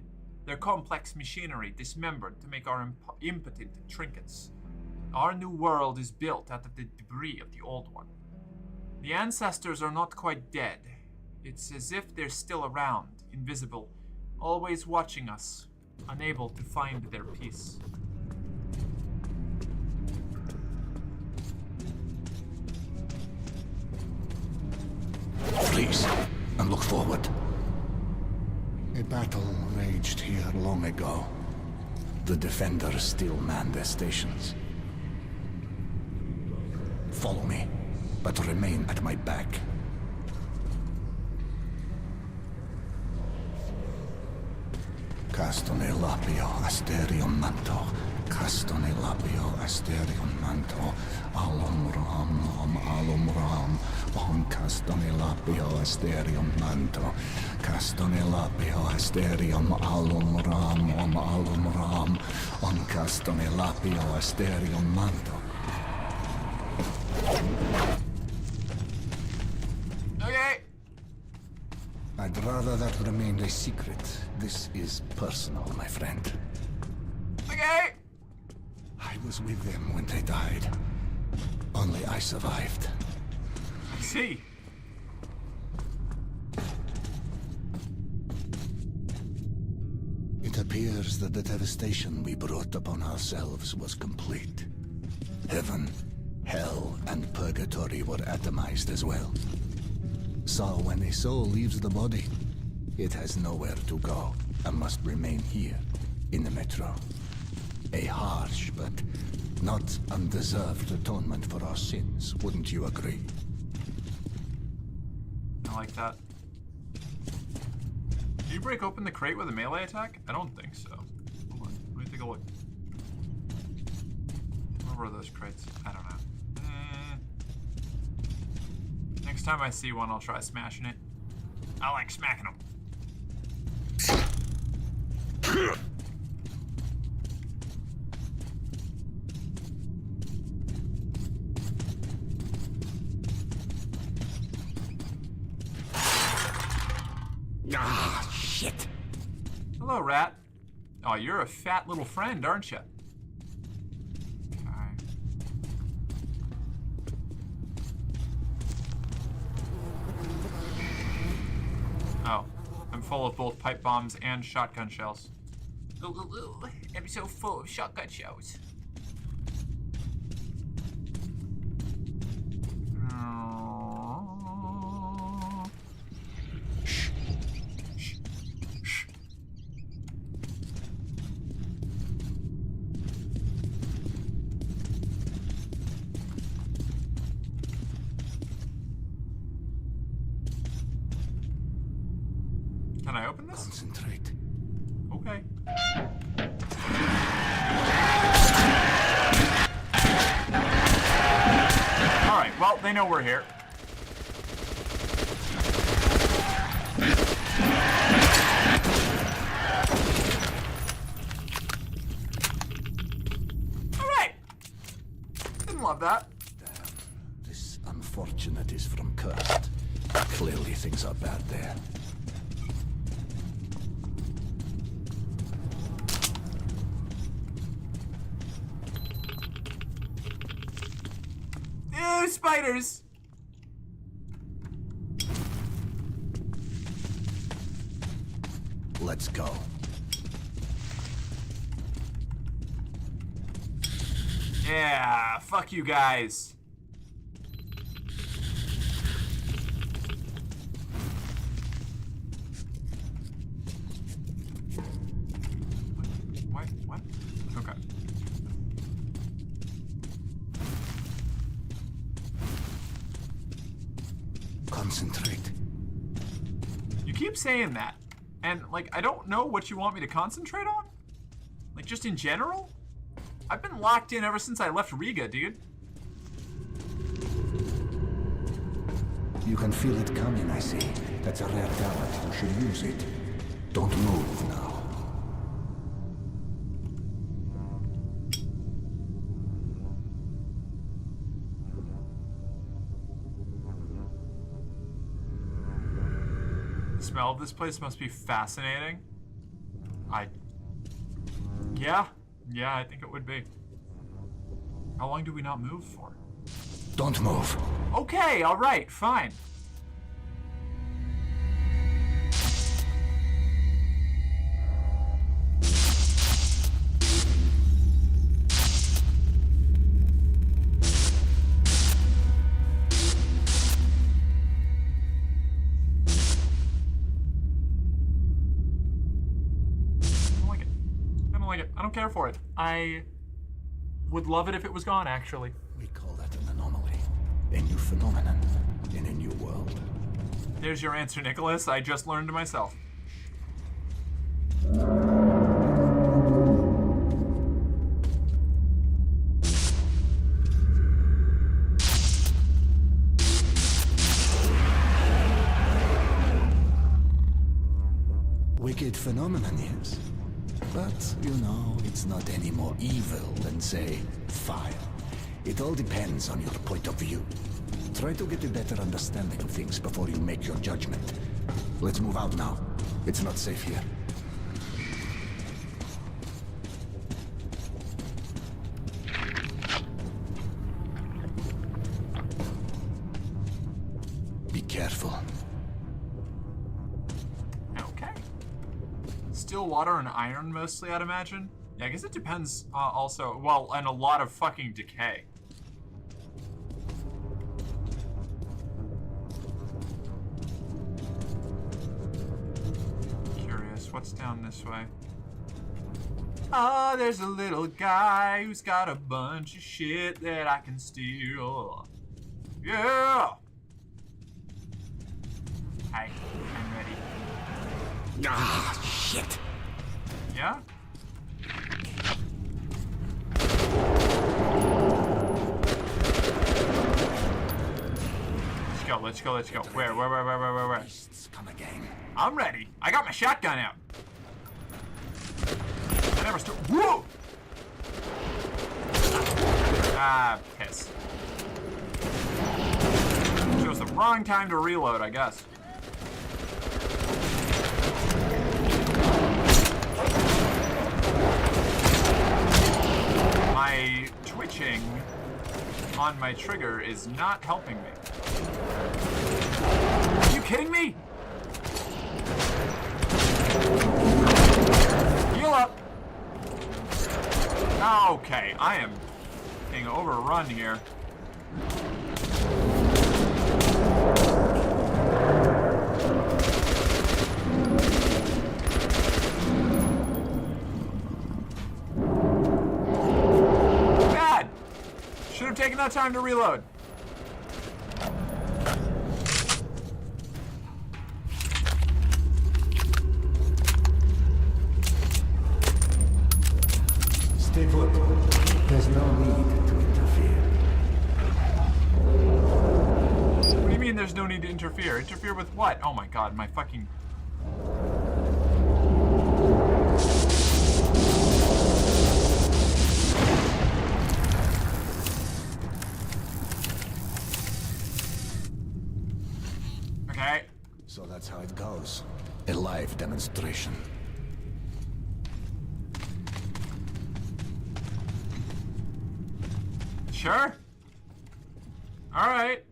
their complex machinery dismembered to make our impotent trinkets. Our new world is built out of the debris of the old one. The ancestors are not quite dead. It's as if they're still around, invisible, always watching us, unable to find their peace. Please, and look forward. A battle raged here long ago. The defenders still man their stations. Follow me, but remain at my back. Castone lapio asterion manto. Castone lapio asterion manto. Alum ram. Om castone lapio asterion manto. Castone lapio asterion alum ram. Om castone lapio asterion manto. Okay. I'd rather that remained a secret. This is personal, my friend. Okay. I was with them when they died. Only I survived. I see. It appears that the devastation we brought upon ourselves was complete. Heaven, hell, and purgatory were atomized as well. So when a soul leaves the body, it has nowhere to go and must remain here, in the metro. A harsh but not undeserved atonement for our sins, wouldn't you agree? I like that. Did you break open the crate with a melee attack? I don't think so. Hold on, let me take a look. Where were those crates? I don't know. Next time I see one, I'll try smashing it. I like smacking them. Ah, shit. Hello, rat. Oh, you're a fat little friend, aren't you? Oh, I'm full of both pipe bombs and shotgun shells. Ooh, I'm so full of shotgun shells. Can I open this? Concentrate. Okay. Alright, well, they know we're here. love that. This unfortunate is from Cursed. Clearly things are bad there. Ew, spiders! Let's go. Yeah, fuck you guys. What? Okay. Concentrate. You keep saying that. And, like, I don't know what you want me to concentrate on? Like, just in general? I've been locked in ever since I left Riga, dude. You can feel it coming, I see. That's a rare talent. You should use it. Don't move now. The smell of this place must be fascinating. Yeah, I think it would be. How long do we not move for? Don't move. Okay, alright, fine. I don't care for it. I would love it if it was gone, actually. We call that an anomaly. A new phenomenon in a new world. There's your answer, Nicholas. I just learned to myself. Wicked phenomenon, yes. But, you know, it's not any more evil than, say, fire. It all depends on your point of view. Try to get a better understanding of things before you make your judgment. Let's move out now. It's not safe here. Be careful. Okay. Still water and iron mostly, I'd imagine. Yeah, I guess it depends also. Well, and a lot of fucking decay. Curious, what's down this way? Oh, there's a little guy who's got a bunch of shit that I can steal. Yeah! Hi, I'm ready. Ah, shit. Yeah? Let's go. Where? Come again. I'm ready. I got my shotgun out. I never stood. Whoa! Ah, piss. Chose the wrong time to reload, I guess. My twitching on my trigger is not helping me. Are you kidding me? Heal up. Okay, I am being overrun here. Bad. Should have taken that time to reload. Stay put. There's no need to interfere. What do you mean there's no need to interfere? Interfere with what? Oh my god, my fucking... That's how it goes. A live demonstration. Sure. All right.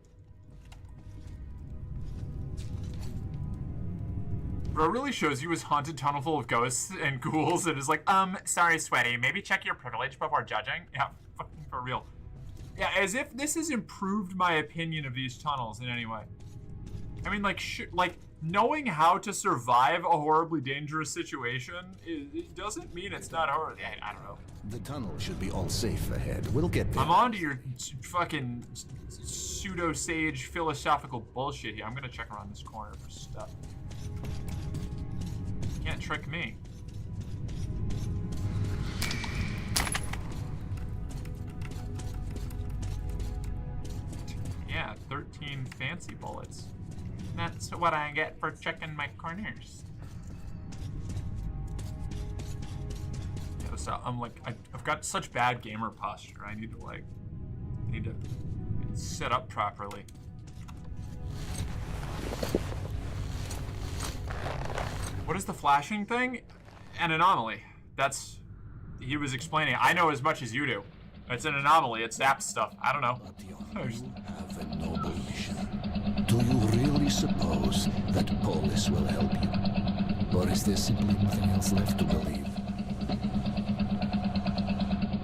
Bro really shows you his haunted tunnel full of ghosts and ghouls and is like, sorry, Sweaty, maybe check your privilege before judging. Yeah, fucking for real. Yeah, as if this has improved my opinion of these tunnels in any way. I mean, like, knowing how to survive a horribly dangerous situation, it doesn't mean it's not hard. I don't know. The tunnel should be all safe ahead. We'll get there. I'm on to your fucking pseudo-sage philosophical bullshit here. I'm gonna check around this corner for stuff. Can't trick me. Yeah, 13 fancy bullets. That's what I get for checking my corners. Yeah, so I'm like, I've got such bad gamer posture. I need to sit up properly. What is the flashing thing? An anomaly. That's, he was explaining. I know as much as you do. It's an anomaly. It's zap stuff. I don't know. Have a noble mission. Do you really suppose that Polis will help you? Or is there simply nothing else left to believe?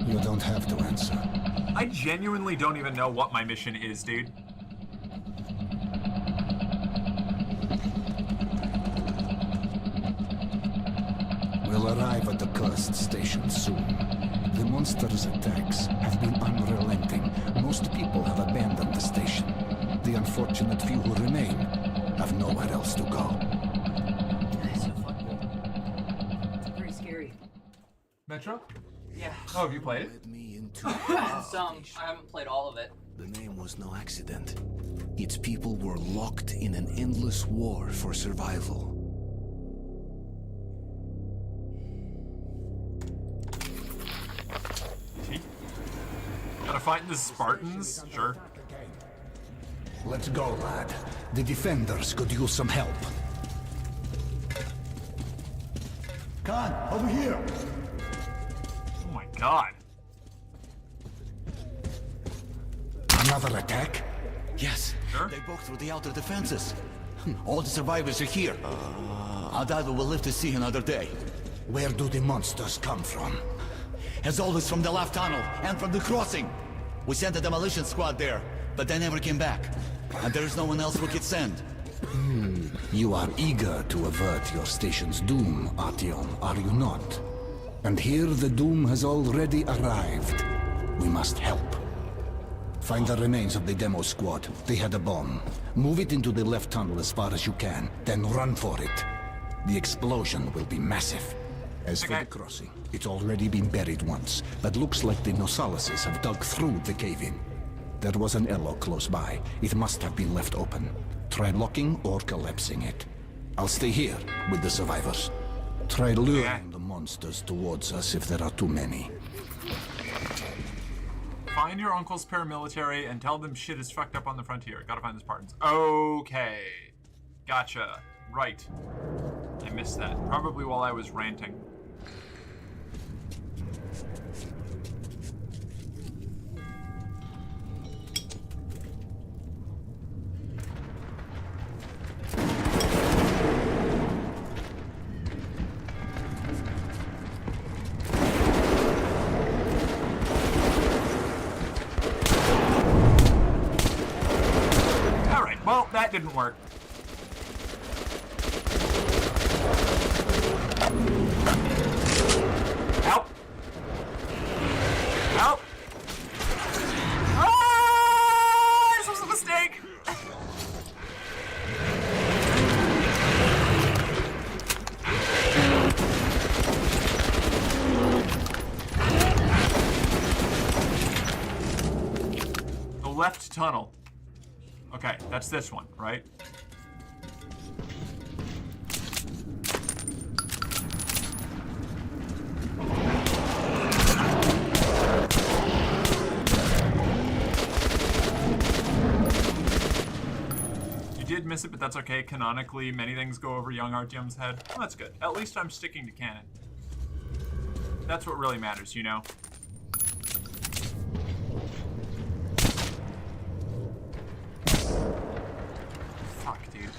You don't have to answer. I genuinely don't even know what my mission is, dude. We'll arrive at the cursed station soon. The monster's attacks have been unrelenting. Most people have abandoned the station. The unfortunate few who remain have nowhere else to go. It's so fucking. It's pretty scary. Metro? Yeah. Oh, have you played it? Some. I haven't played all of it. The name was no accident. Its people were locked in an endless war for survival. Gotta fight the Spartans? Sure. Let's go, lad. The defenders could use some help. Khan, over here! Oh my god. Another attack? Yes. Sure. They broke through the outer defenses. All the survivors are here. Our diver will live to see another day. Where do the monsters come from? As always, from the left tunnel and from the crossing. We sent a demolition squad there, but they never came back. And there is no one else we could send. You are eager to avert your station's doom, Artyom, are you not? And here the doom has already arrived. We must help. Find the remains of the demo squad. They had a bomb. Move it into the left tunnel as far as you can, then run for it. The explosion will be massive. As for the crossing, it's already been buried once, but looks like the Nosalises have dug through the cave-in. There was an airlock close by. It must have been left open. Try locking or collapsing it. I'll stay here with the survivors. Try luring the monsters towards us if there are too many. Find your uncle's paramilitary and tell them shit is fucked up on the frontier. Gotta find the Spartans. Okay. Gotcha. Right. I missed that. Probably while I was ranting. Alright, well, that didn't work. Help! Help! Ah! This was a mistake! The left tunnel. Okay, that's this one, right? miss it, but that's okay. Canonically, many things go over young Artyom's head. Well, that's good. At least I'm sticking to canon. That's what really matters, you know? Fuck, dude.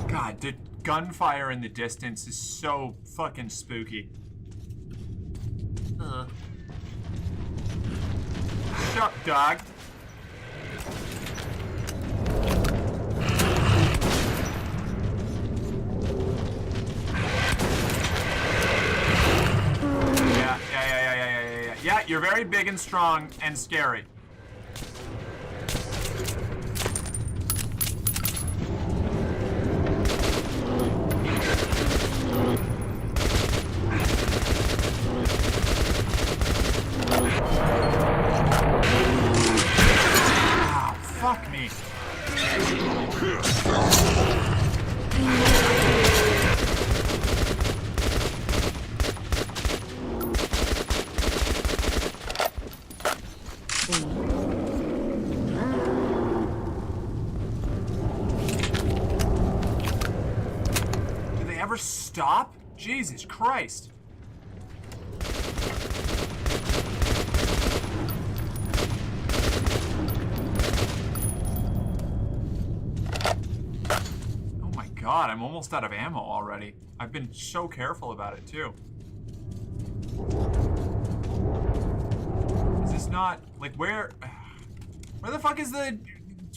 God, the gunfire in the distance is so fucking spooky. Shut up, dog. Yeah, you're very big and strong and scary. Fuck me. Do they ever stop? Jesus Christ. God, I'm almost out of ammo already. I've been so careful about it, too. Is this not... Like, where the fuck is the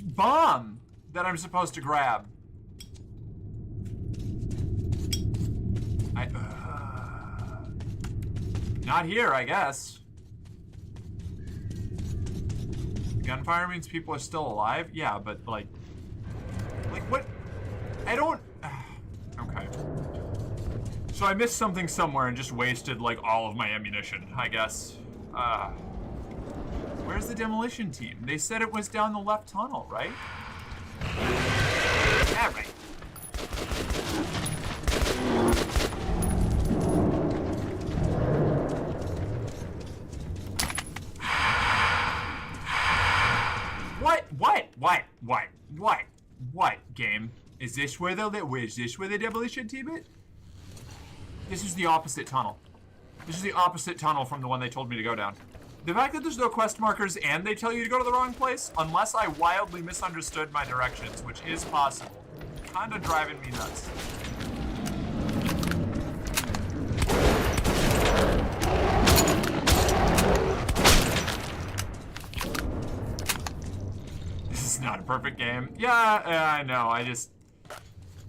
bomb that I'm supposed to grab? Not here, I guess. Gunfire means people are still alive? Yeah, but, like, what? I don't... Okay. So I missed something somewhere and just wasted, like, all of my ammunition, I guess. Where's the demolition team? They said it was down the left tunnel, right? Yeah, right. What, game? Is this where the demolition team is? This is the opposite tunnel. This is the opposite tunnel from the one they told me to go down. The fact that there's no quest markers and they tell you to go to the wrong place, unless I wildly misunderstood my directions, which is possible, kinda driving me nuts. This is not a perfect game. Yeah, I know,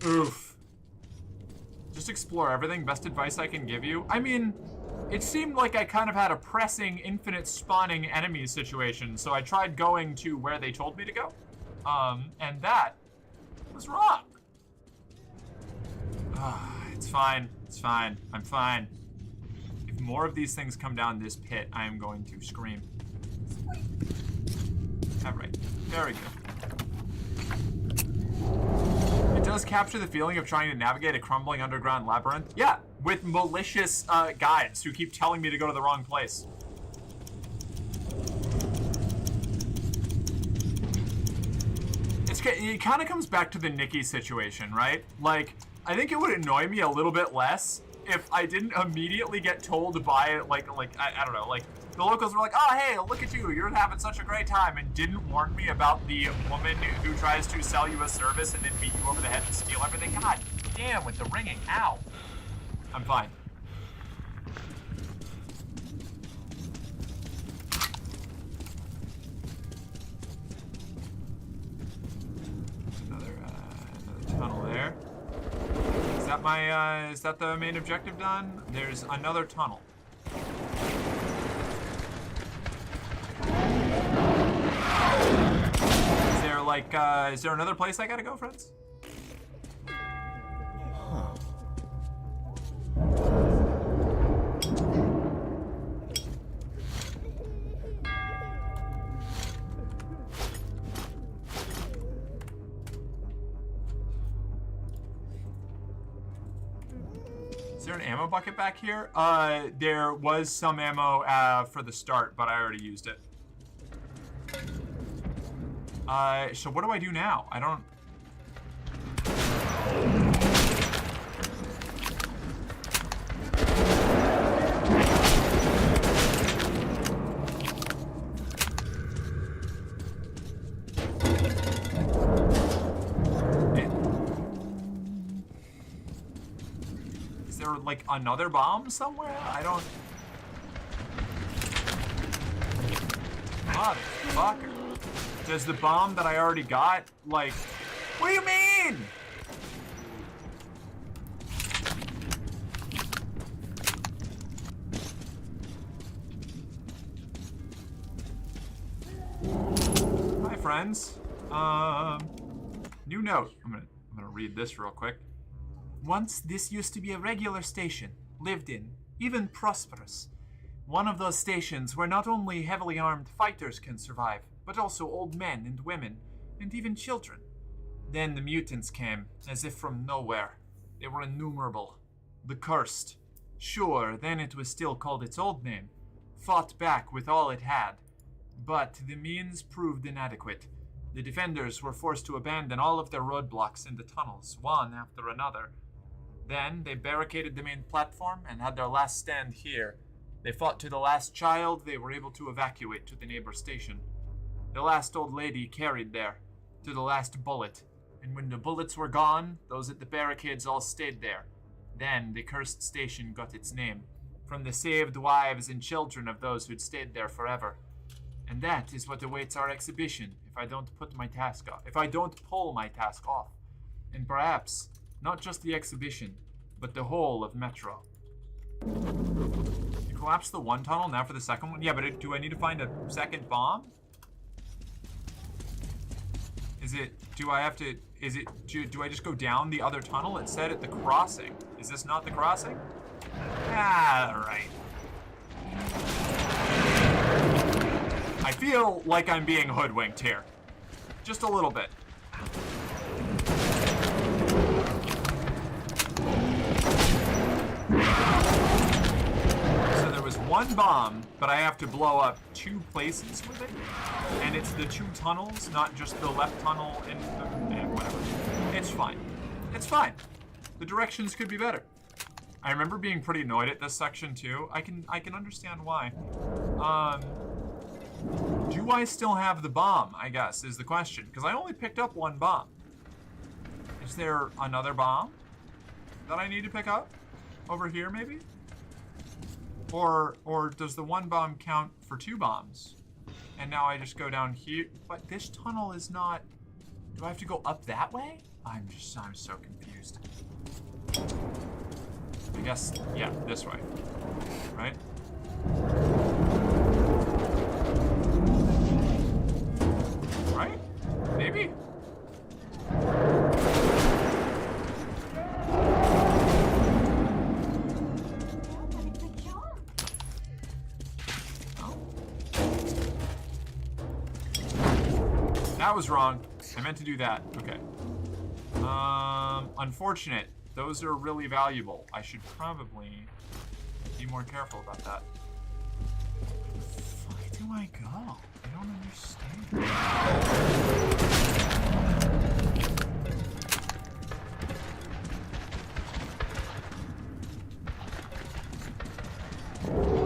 oof. Just explore everything. Best advice I can give you. I mean, it seemed like I kind of had a pressing, infinite spawning enemy situation, so I tried going to where they told me to go. And that was wrong. It's fine. It's fine. I'm fine. If more of these things come down this pit, I am going to scream. Alright. Very good. It does capture the feeling of trying to navigate a crumbling underground labyrinth. Yeah, with malicious guides who keep telling me to go to the wrong place. It kind of comes back to the Nikki situation, right? Like, I think it would annoy me a little bit less if I didn't immediately get told by, I don't know, like, the locals were like, oh, hey, look at you, you're having such a great time, and didn't warn me about the woman who tries to sell you a service and then beat you over the head and steal everything. God damn, with the ringing. Ow. I'm fine. Another tunnel there. Is that the main objective done? There's another tunnel. Is there another place I gotta go, friends? Is there an ammo bucket back here? There was some ammo for the start, but I already used it. So what do I do now? I don't... Is there, like, another bomb somewhere? I don't... Motherfucker. Does the bomb that I already got, like... What do you mean? Hi, friends. New note. I'm gonna read this real quick. Once, this used to be a regular station, lived in, even prosperous. One of those stations where not only heavily armed fighters can survive, but also old men and women, and even children. Then the mutants came, as if from nowhere. They were innumerable. The Cursed. Sure, then it was still called its old name. Fought back with all it had. But the means proved inadequate. The defenders were forced to abandon all of their roadblocks in the tunnels, one after another. Then they barricaded the main platform and had their last stand here. They fought to the last child they were able to evacuate to the neighbor station. The last old lady carried there, to the last bullet. And when the bullets were gone, those at the barricades all stayed there. Then the Cursed Station got its name, from the saved wives and children of those who'd stayed there forever. And that is what awaits our exhibition if I don't put my task off. If I don't pull my task off. And perhaps, not just the exhibition, but the whole of Metro. You collapsed the one tunnel, now for the second one? Yeah, but do I need to find a second bomb? Is it, do I have to, is it, do I just go down the other tunnel? It said at the crossing. Is this not the crossing? Ah, right. I feel like I'm being hoodwinked here. Just a little bit. So there was one bomb, but I have to blow up 2 places with it. And it's the 2 tunnels, not just the left tunnel and whatever. It's fine. It's fine. The directions could be better. I remember being pretty annoyed at this section too. I can understand why. Do I still have the bomb, I guess, is the question. Because I only picked up 1 bomb. Is there another bomb that I need to pick up? Over here, maybe? Or does the 1 bomb count for 2 bombs? And now I just go down here. But this tunnel is not... Do I have to go up that way? I'm so confused. I guess, yeah, this way. Right? Right? Maybe? Oh. That was wrong. I meant to do that. Okay. Unfortunate. Those are really valuable. I should probably be more careful about that. Where the fuck do I go? I don't understand.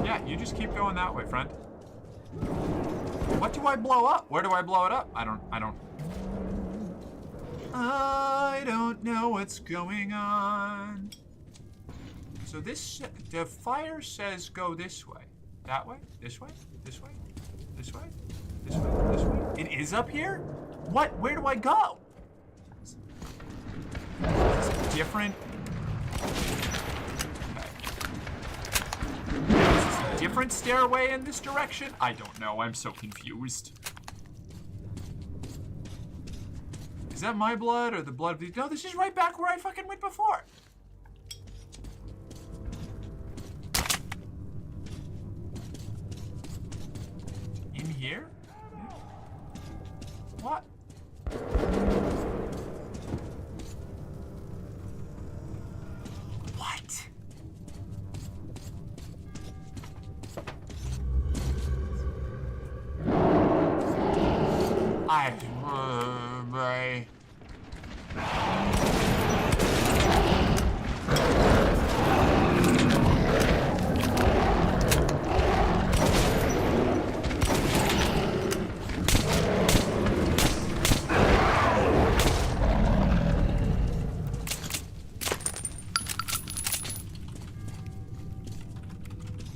Yeah, you just keep going that way, friend. What do I blow up? Where do I blow it up? I don't know what's going on. So this, the fire says go this way. That way? This way? This way? This way? This way? This way? It is up here? What? Where do I go? Is this different? Okay. Is this a different stairway in this direction? I don't know. I'm so confused. Is that my blood or the blood of the... No, this is right back where I fucking went before. In here? What? What? Bye. Bye.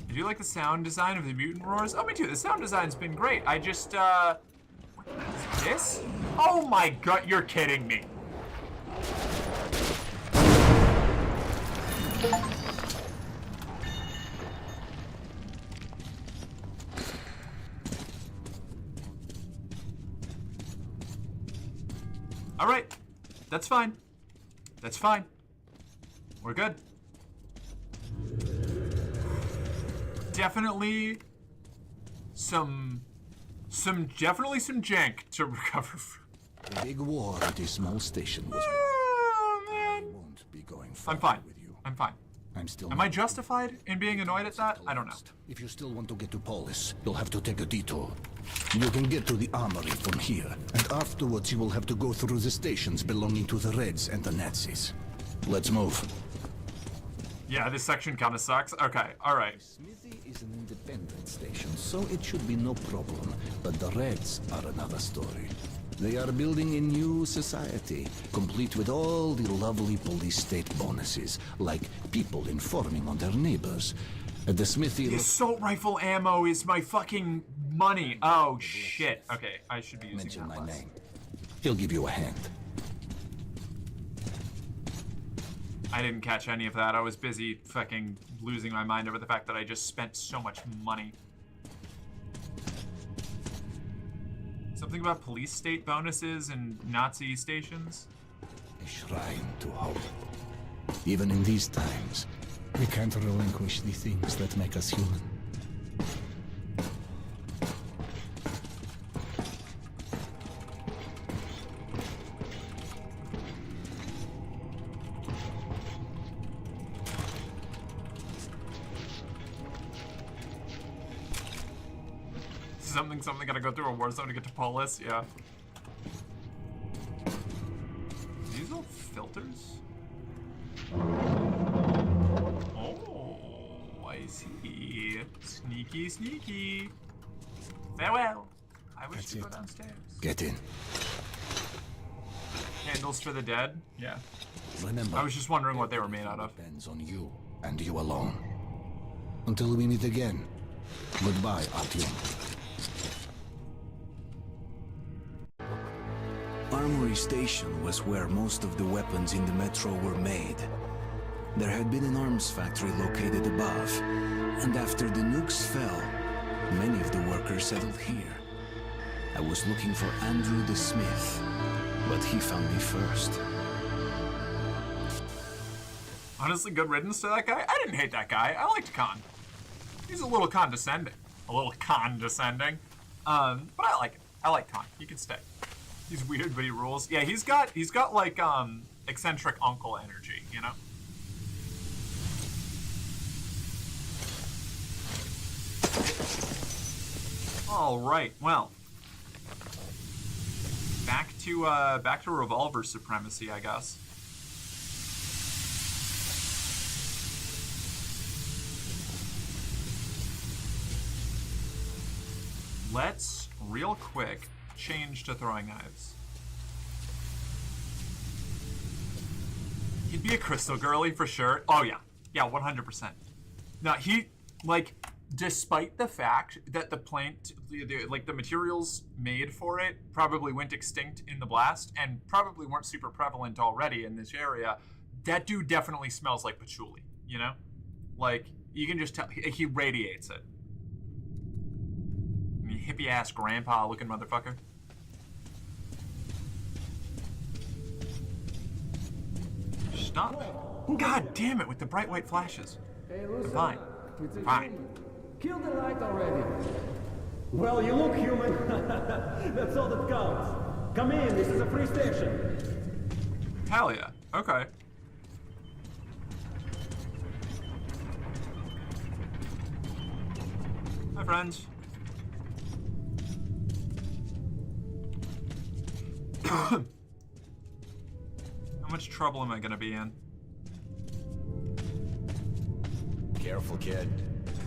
Did you like the sound design of the mutant roars? Oh, me too. The sound design's been great. I just, what is this? Oh my god, you're kidding me. All right, that's fine. That's fine. We're good. Definitely some jank to recover from. The big war at this small station was man. won't be going I'm far fine. with you. I'm fine. I'm still Am I justified in being annoyed at that? I don't know. If you still want to get to Polis, you'll have to take a detour. You can get to the armory from here, and afterwards you will have to go through the stations belonging to the Reds and the Nazis. Let's move. Yeah, this section kind of sucks. Okay, all right. Smithy is an independent station, so it should be no problem. But the Reds are another story. They are building a new society, complete with all the lovely police state bonuses, like people informing on their neighbors. At the Smithy... The assault rifle ammo is my fucking money. Oh, shit. Okay, I should be using Mention that my less. name. He'll give you a hand. I didn't catch any of that. I was busy fucking losing my mind over the fact that I just spent so much money. Something about police state bonuses and Nazi stations? A shrine to hope. Even in these times, we can't relinquish the things that make us human. Something gotta go through a war zone to get to Polis, yeah. These all filters? Oh, I see. Sneaky, sneaky. Farewell. I wish to go downstairs. Get in. Candles for the dead? Yeah. Remember, I was just wondering what they were made out of. Depends on you, and you alone. Until we meet again, goodbye, Artyom. Armory Station was where most of the weapons in the metro were made. There had been an arms factory located above, and after the nukes fell, many of the workers settled here. I was looking for Andrew the Smith, but he found me first. Honestly, good riddance to that guy. I didn't hate that guy. I liked Khan. He's a little condescending. But I like it. I like Khan. He can stay. He's weird, but he rules. Yeah, he's got like eccentric uncle energy, you know? All right. Well, back to revolver supremacy, I guess. Let's real quick change to throwing knives. He'd be a crystal girly for sure. Oh yeah, 100%. Now he, like, despite the fact that the plant, like the materials made for it probably went extinct in the blast and probably weren't super prevalent already in this area, that dude definitely smells like patchouli, you know? Like, you can just tell, he radiates it. I mean, hippie-ass grandpa-looking motherfucker. Stop. God damn it with the bright white flashes. Hey, I'm listen. fine. It's a Fine. human. Kill the light already. Well, you look human. That's all that counts. Come in, this is a free station. Hell yeah. Okay. Hi, friends. How much trouble am I gonna be in? Careful, kid.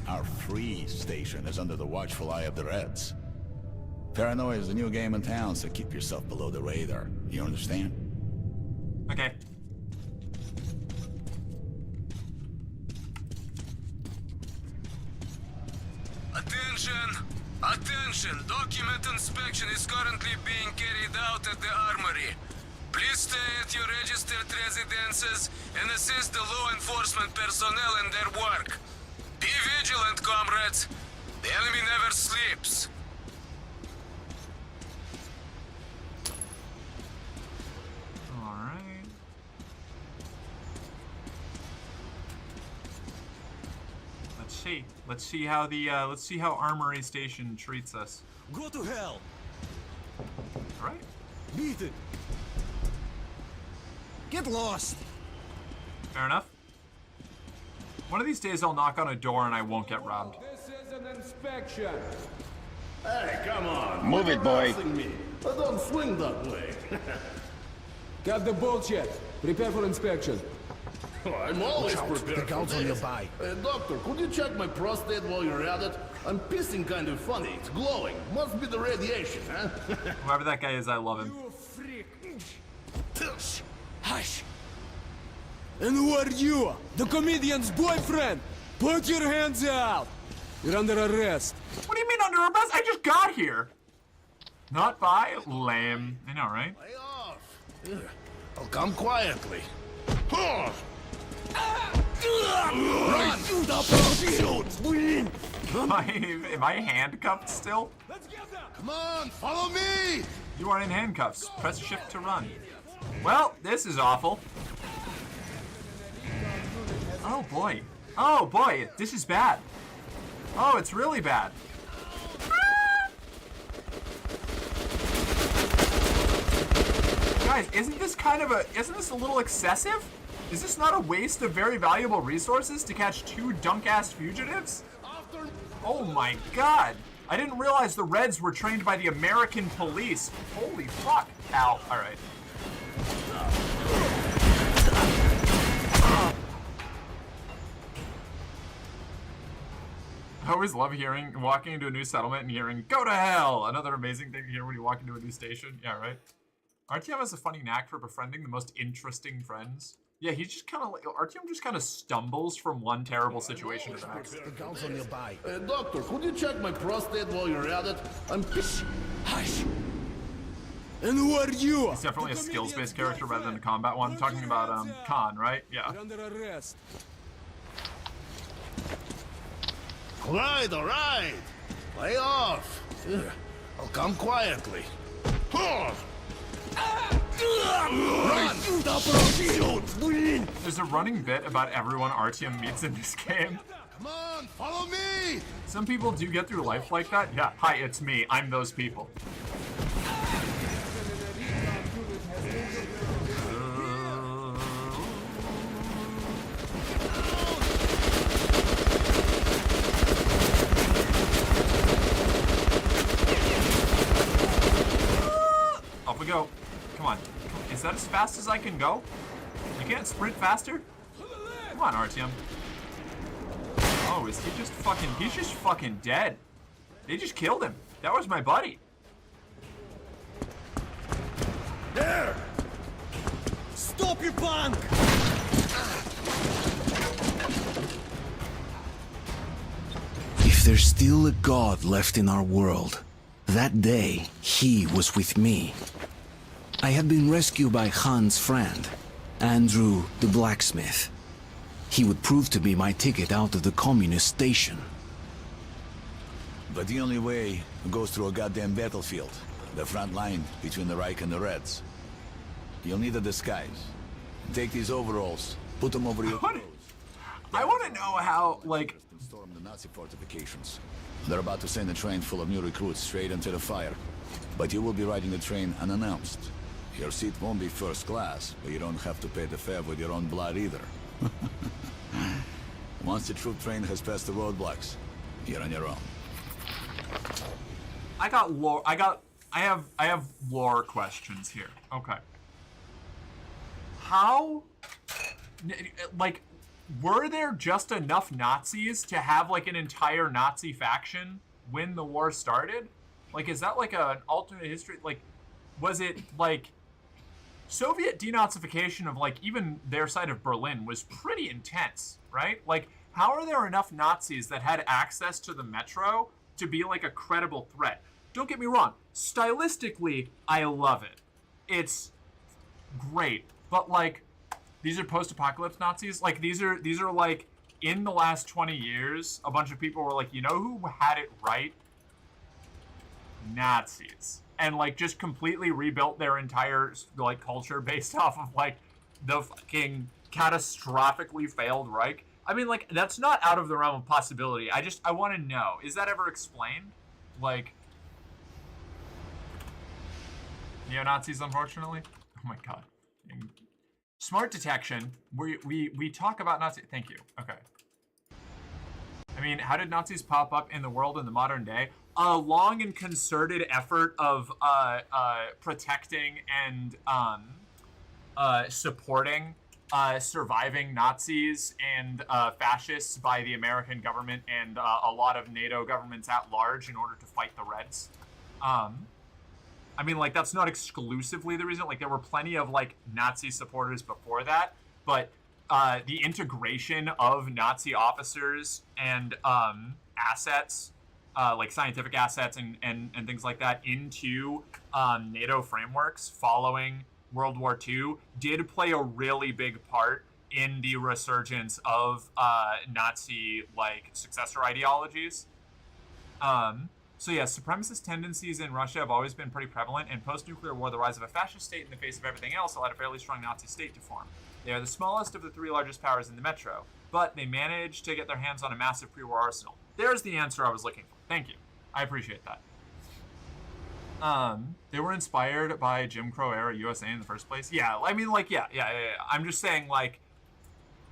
Our free station is under the watchful eye of the Reds. Paranoia is the new game in town, so keep yourself below the radar. You understand? Okay. Attention! Attention! Document inspection is currently being carried out at the armory. Please stay at your registered residences and assist the law enforcement personnel in their work. Be vigilant, comrades. The enemy never sleeps. Alright. Let's see how the Armory Station treats us. Go to hell! Alright. Beat it! Get lost! Fair enough. One of these days I'll knock on a door and I won't get robbed. This is an inspection. Hey, come on. Move it, boy. Me. I don't swing that way. Got the bullshit. Prepare for inspection. I'm always prepared. The guard's on your back. Doctor, could you check my prostate while you're at it? I'm pissing kind of funny. It's glowing. Must be the radiation, huh? Whoever that guy is, I love him. You freak. Hush! And who are you? The comedian's boyfriend! Put your hands out! You're under arrest. What do you mean under arrest? I just got here. Not by lame. I know, right? Lay off. I'll come quietly. Run! Stop! Shoot! Am I handcuffed still? Let's get them! Come on, follow me! You are in handcuffs. Press shift to run. Well, this is awful. Oh boy. Oh boy, this is bad. Oh, it's really bad. Guys, isn't this a little excessive? Is this not a waste of very valuable resources to catch two dunk-ass fugitives? Oh my god. I didn't realize the Reds were trained by the American police. Holy fuck. Ow. Alright. I always love walking into a new settlement and hearing, "Go to hell!" Another amazing thing to hear when you walk into a new station. Yeah, right? Artyom has a funny knack for befriending the most interesting friends. Yeah, he's just kind of like, Artyom just kind of stumbles from one terrible situation to the next. The guard's on your back. Doctor, could you check my prostate while you're at it? I'm pissed. Hush! And who are you? He's definitely a skills-based character rather than a combat one. I'm talking about, Khan, right? Yeah. You're under arrest. All right. Lay off. I'll come quietly. Run! Stop! Shoot! There's a running bit about everyone Artyom meets in this game. Come on, follow me! Some people do get through life like that. Yeah, hi, it's me. I'm those people. Off we go. Come on. Is that as fast as I can go? You can't sprint faster? Come on, Artyom. Oh, is he just fucking... He's just fucking dead. They just killed him. That was my buddy. There! Stop, you punk! If there's still a god left in our world, that day he was with me. I had been rescued by Khan's friend, Andrew the blacksmith. He would prove to be my ticket out of the communist station. But the only way goes through a goddamn battlefield. The front line between the Reich and the Reds. You'll need a disguise. Take these overalls, put them over your clothes. I want to know how, like... Storm the Nazi fortifications. They're about to send a train full of new recruits straight into the fire. But you will be riding the train unannounced. Your seat won't be first class, but you don't have to pay the fare with your own blood either. Once the troop train has passed the roadblocks, you're on your own. I got I have lore questions here. Okay. How, like, were there just enough Nazis to have like an entire Nazi faction when the war started? Like, is that like an alternate history? Like, was it like Soviet denazification of like even their side of Berlin was pretty intense, right? Like, how are there enough Nazis that had access to the metro to be like a credible threat? Don't get me wrong, stylistically, I love it. It's great, but like, these are post-apocalypse Nazis. Like, these are like, in the last 20 years, a bunch of people were like, you know who had it right? Nazis. And like, just completely rebuilt their entire like culture based off of like the fucking catastrophically failed Reich. I mean, like, that's not out of the realm of possibility. I want to know, is that ever explained? Like, neo-Nazis, unfortunately? Oh my god. Smart detection. We talk about Nazi. Thank you. Okay. I mean, how did Nazis pop up in the world in the modern day? A long and concerted effort of protecting and supporting surviving Nazis and fascists by the American government and a lot of NATO governments at large in order to fight the Reds. I mean, like, that's not exclusively the reason. Like, there were plenty of, like, Nazi supporters before that, but the integration of Nazi officers and assets, like scientific assets and things like that, into NATO frameworks following World War II did play a really big part in the resurgence of Nazi, like, successor ideologies. So yeah, supremacist tendencies in Russia have always been pretty prevalent, and post-nuclear war, the rise of a fascist state in the face of everything else allowed a fairly strong Nazi state to form. They are the smallest of the three largest powers in the metro, but they managed to get their hands on a massive pre-war arsenal. There's the answer I was looking for. Thank you. I appreciate that. They were inspired by Jim Crow era USA in the first place. Yeah, I mean, like, yeah. I'm just saying, like,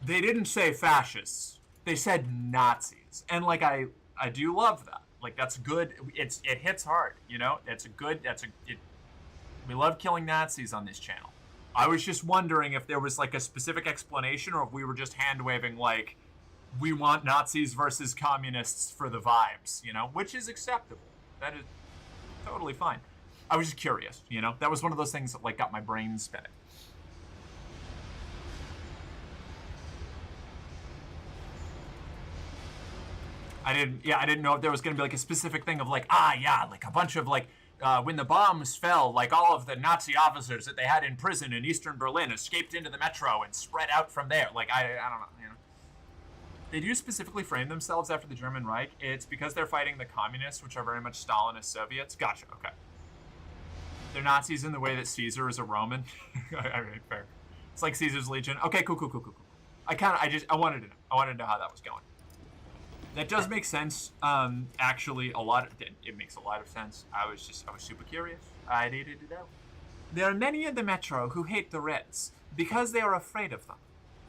they didn't say fascists. They said Nazis. And, like, I do love that. Like, that's good. It hits hard, you know? We love killing Nazis on this channel. I was just wondering if there was, like, a specific explanation or if we were just hand-waving, like, we want Nazis versus communists for the vibes, you know? Which is acceptable. That is totally fine. I was just curious, you know? That was one of those things that, like, got my brain spinning. I didn't know if there was going to be like a specific thing of like, like a bunch of like, when the bombs fell, like all of the Nazi officers that they had in prison in Eastern Berlin escaped into the metro and spread out from there. Like, I don't know, you know. They do specifically frame themselves after the German Reich. It's because they're fighting the communists, which are very much Stalinist Soviets. Gotcha, okay. They're Nazis in the way that Caesar is a Roman. I mean, fair. It's like Caesar's Legion. Okay, cool. I wanted to know. I wanted to know how that was going. That does make sense. Actually, it makes a lot of sense. I was super curious. I needed to know. There are many in the metro who hate the Reds because they are afraid of them.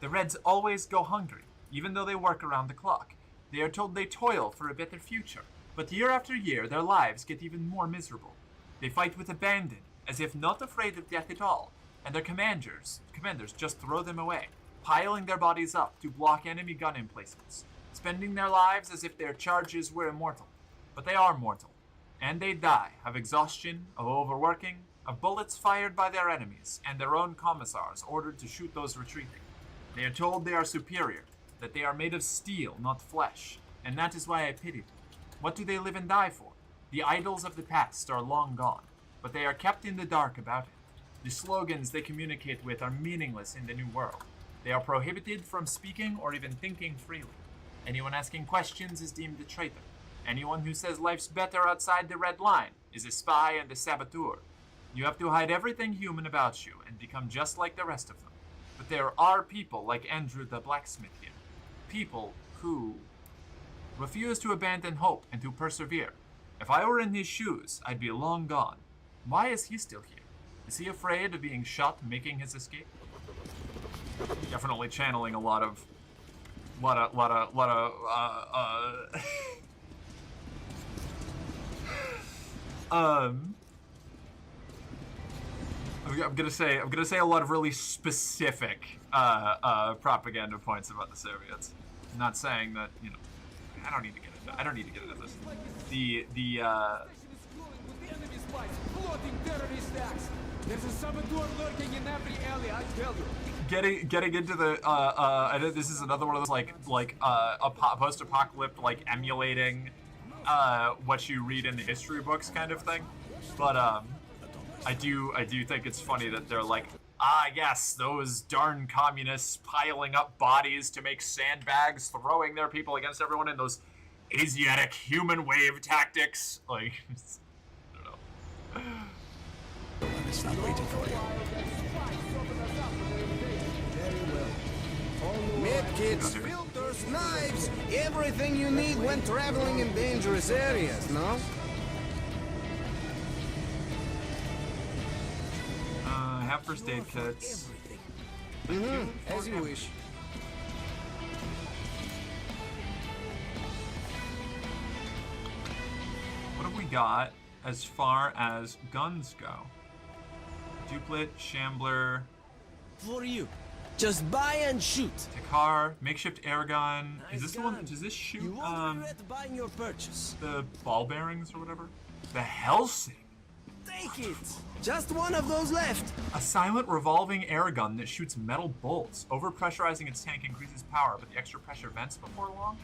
The Reds always go hungry, even though they work around the clock. They are told they toil for a better future, but year after year, their lives get even more miserable. They fight with abandon, as if not afraid of death at all, and their commanders just throw them away, piling their bodies up to block enemy gun emplacements. Spending their lives as if their charges were immortal. But they are mortal. And they die of exhaustion, of overworking, of bullets fired by their enemies, and their own commissars ordered to shoot those retreating. They are told they are superior, that they are made of steel, not flesh, and that is why I pity them. What do they live and die for? The idols of the past are long gone, but they are kept in the dark about it. The slogans they communicate with are meaningless in the new world. They are prohibited from speaking or even thinking freely. Anyone asking questions is deemed a traitor. Anyone who says life's better outside the red line is a spy and a saboteur. You have to hide everything human about you and become just like the rest of them. But there are people like Andrew the blacksmith here. People who refuse to abandon hope and to persevere. If I were in his shoes, I'd be long gone. Why is he still here? Is he afraid of being shot making his escape? Definitely channeling a lot of I'm gonna say a lot of really specific propaganda points about the Soviets. I'm not saying that, you know, I don't need to get into this. The Plotting terrorist acts. There's a saboteur lurking in every alley, I tell you. getting into the I know this is another one of those like a post-apocalyptic like emulating what you read in the history books kind of thing, but I do think it's funny that they're like, yes, those darn communists piling up bodies to make sandbags, throwing their people against everyone in those Asiatic human wave tactics, like I don't know. It's not waiting for you. Medkits, filters, knives, everything you need when traveling in dangerous areas, no? Have first aid kits. As you wish. What have we got as far as guns go? Duplet, Shambler. For you. Just buy and shoot. Takar, makeshift air gun. Is this the one? Does this shoot You won't regret buying your purchase. the ball bearings or whatever? The Helsing. Take it. Just one of those left. A silent revolving air gun that shoots metal bolts. Overpressurizing its tank increases power, but the extra pressure vents before long.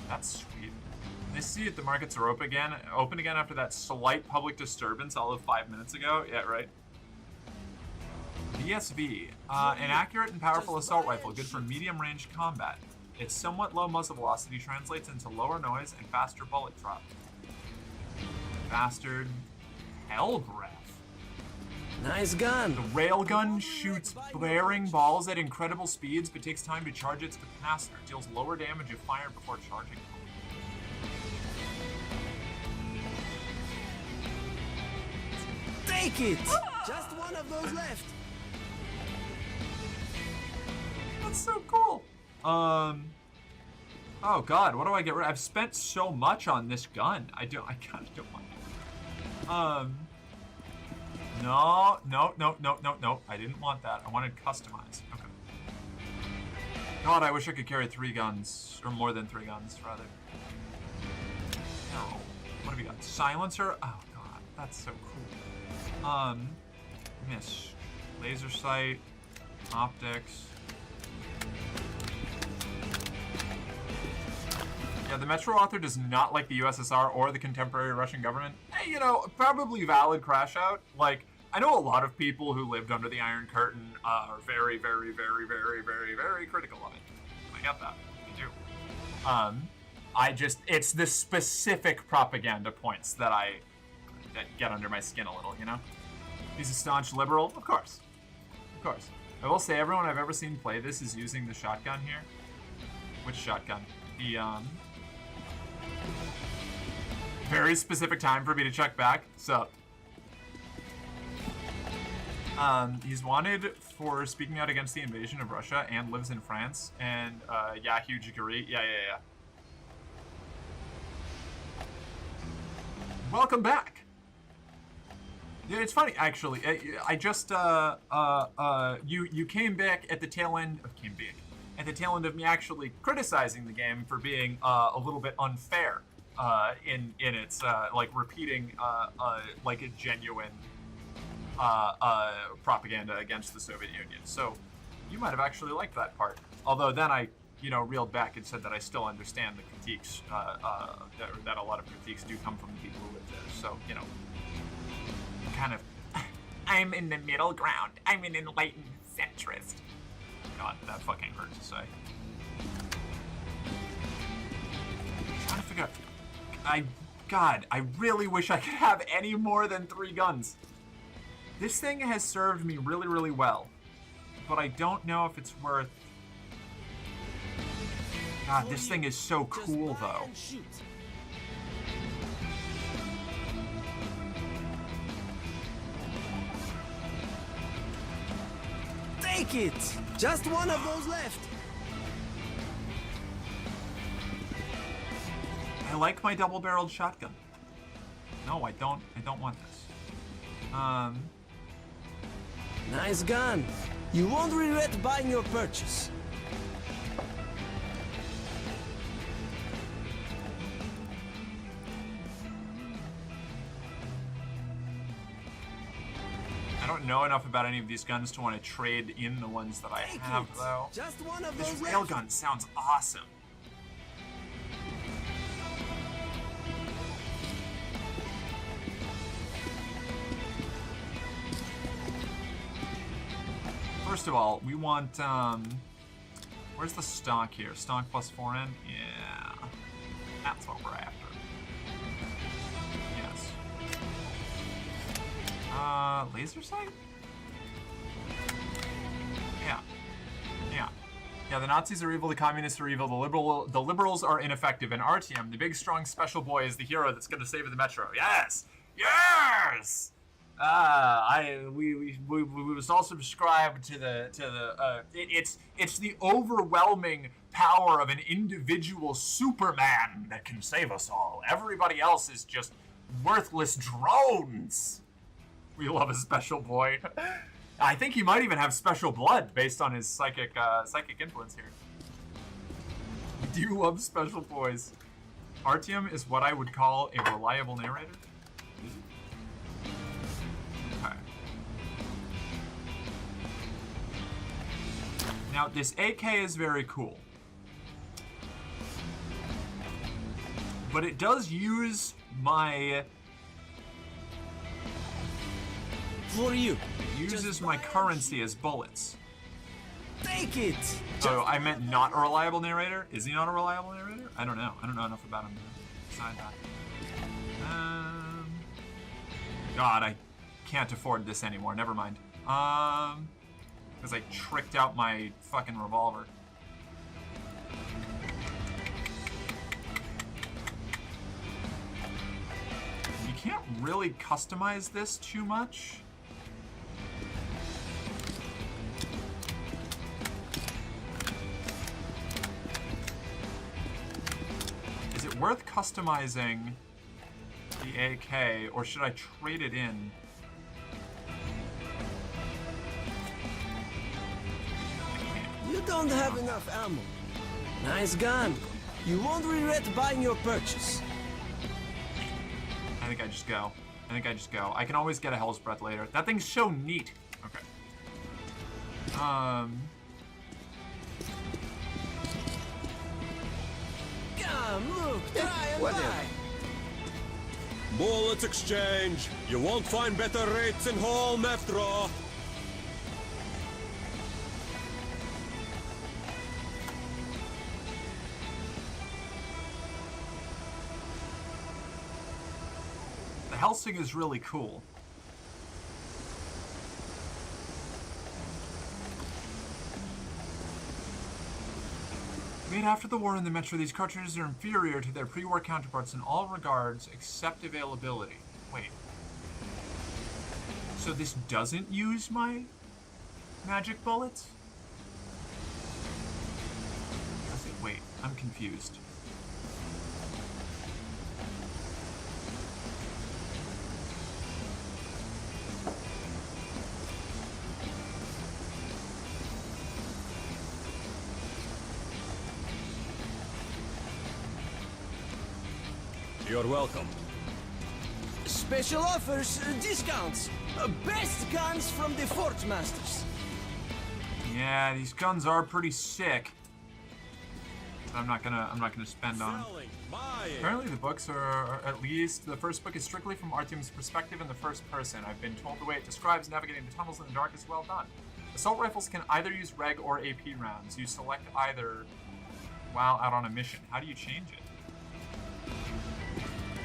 That's sweet. I see it. The markets are open again after that slight public disturbance all of 5 minutes ago. Yeah, right. VSV, an accurate and powerful assault rifle, good for medium-range combat. Its somewhat low muzzle velocity translates into lower noise and faster bullet drop. Bastard. Hellbreath. Nice gun. The railgun shoots blaring balls at incredible speeds, but takes time to charge its capacitor. Deals lower damage if fired before charging. Take it. Just one of those left. That's so cool. Oh god, what do I get rid of? I've spent so much on this gun. I kind of don't want it. No. I didn't want that. I wanted customize. Okay. God, I wish I could carry 3 guns, or more than 3 guns, rather. No. What have you got? Silencer? Oh god, that's so cool. Miss. Laser sight. Optics. Yeah, the Metro author does not like the USSR or the contemporary Russian government. Hey, you know, probably valid crash out. Like, I know a lot of people who lived under the Iron Curtain are very, very, very, very, very, very critical of it. I get that. I do. It's the specific propaganda points that get under my skin a little, you know? He's a staunch liberal? Of course. Of course. I will say everyone I've ever seen play this is using the shotgun here. Which shotgun? The, very specific time for me to check back, so. He's wanted for speaking out against the invasion of Russia and lives in France, and, yeah, huge agree. Yeah. Welcome back! Yeah, it's funny, actually. I just, you came back at the tail end of at the tail end of me actually criticizing the game for being a little bit unfair in its like repeating like a genuine propaganda against the Soviet Union. So you might have actually liked that part. Although then I, you know, reeled back and said that I still understand the critiques that a lot of critiques do come from the people who live there. So, you know, kind of, I'm in the middle ground. I'm an enlightened centrist. God, that fucking hurt to say. I'm trying to figure out. God, I really wish I could have any more than 3 guns. This thing has served me really, really well, but I don't know if it's worth. God, this thing is so cool, though. Take it! Just one of those left. I like my double-barreled shotgun. No, I don't want this. Nice gun. You won't regret buying your purchase. I don't know enough about any of these guns to want to trade in the ones that I have, though. Just one of This those railgun sounds awesome. First of all, we want, where's the stock here? Stock plus 4N? Yeah. That's what we're after. Yes. Laser sight? Yeah. Yeah. Yeah, the Nazis are evil, the communists are evil, the liberals are ineffective, and Artyom, the big, strong, special boy, is the hero that's gonna save the Metro. Yes! Yes! We must all subscribe to it's the overwhelming power of an individual Superman that can save us all. Everybody else is just worthless drones. We love a special boy. I think he might even have special blood based on his psychic influence here. Do you love special boys? Artyom is what I would call a reliable narrator. Okay. Now this AK is very cool, but it does use my. For you. It uses my currency as bullets. Take it! So I meant not a reliable narrator? Is he not a reliable narrator? I don't know. I don't know enough about him to decide that. God, I can't afford this anymore. Never mind. Because I tricked out my fucking revolver. You can't really customize this too much. Is it worth customizing the AK, or should I trade it in? You don't have enough ammo. Nice gun. You won't regret buying your purchase. I think I just go. I can always get a Hell's Breath later. That thing's so neat. Okay. Come, look, try and buy. Bullets exchange. You won't find better rates in whole Metro. The Helsing is really cool. Made after the war in the Metro, these cartridges are inferior to their pre-war counterparts in all regards except availability. Wait. So this doesn't use my magic bullets? Wait, I'm confused. You're welcome. Special offers, discounts. Best guns from the Fort Masters. Yeah, these guns are pretty sick. I'm not gonna spend on them. Apparently the books are, at least the first book is strictly from Artyom's perspective in the first person. I've been told the way it describes navigating the tunnels in the dark is well done. Assault rifles can either use reg or AP rounds. You select either while out on a mission. How do you change it?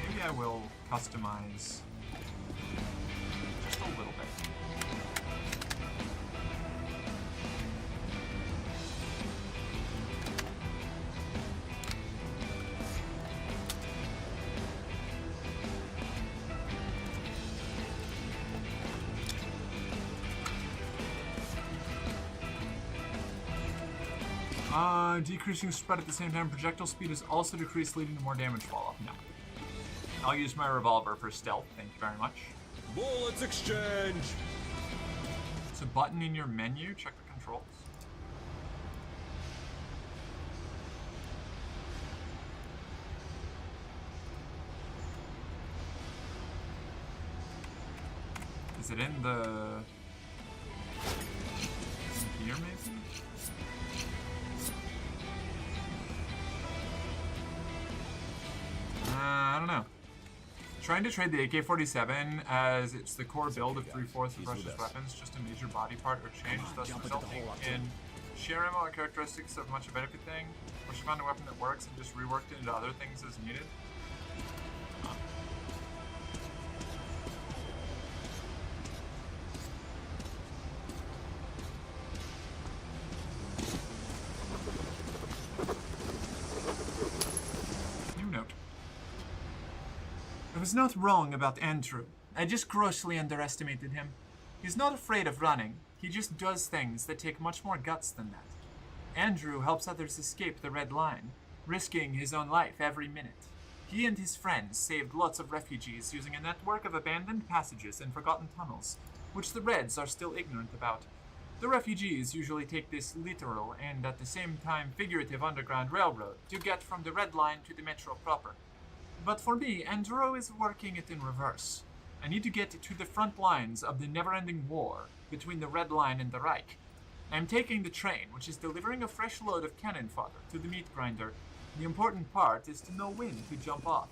Maybe I will customize just a little bit. Decreasing spread at the same time. Projectile speed is also decreased, leading to more damage fall-off. No. I'll use my revolver for stealth. Thank you very much. Bullets exchange. It's a button in your menu. Check the controls. Is it in the... here, maybe? I don't know. Trying to trade the AK-47 as it's the core build of 3/4 of Russia's weapons, just a major body part or change, thus resulting in sheer ammo characteristics of much of everything. Or she found a weapon that works and just reworked it into other things as needed. I was not wrong about Andrew. I just grossly underestimated him. He's not afraid of running. He just does things that take much more guts than that. Andrew helps others escape the Red Line, risking his own life every minute. He and his friends saved lots of refugees using a network of abandoned passages and forgotten tunnels, which the Reds are still ignorant about. The refugees usually take this literal and at the same time figurative underground railroad to get from the Red Line to the Metro proper. But for me, Andrew is working it in reverse. I need to get to the front lines of the never-ending war between the Red Line and the Reich. I am taking the train, which is delivering a fresh load of cannon fodder to the meat grinder. The important part is to know when to jump off.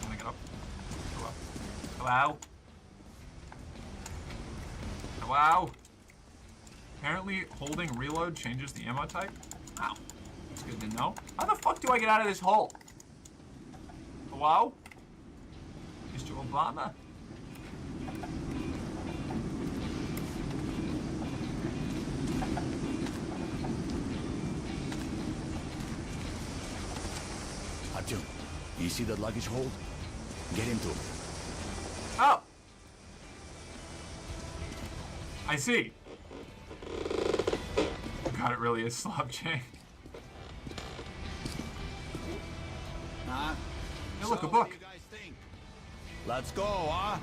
Can I get up? Go up. Hello? Hello? Apparently, holding reload changes the ammo type. Wow. That's good to know. How the fuck do I get out of this hole? Hello? Mr. Obama? Artyom, you see that luggage hold? Get into it. Oh! I see. God, it really is Slav chain. Huh? Hey, look, a book. Let's go, huh?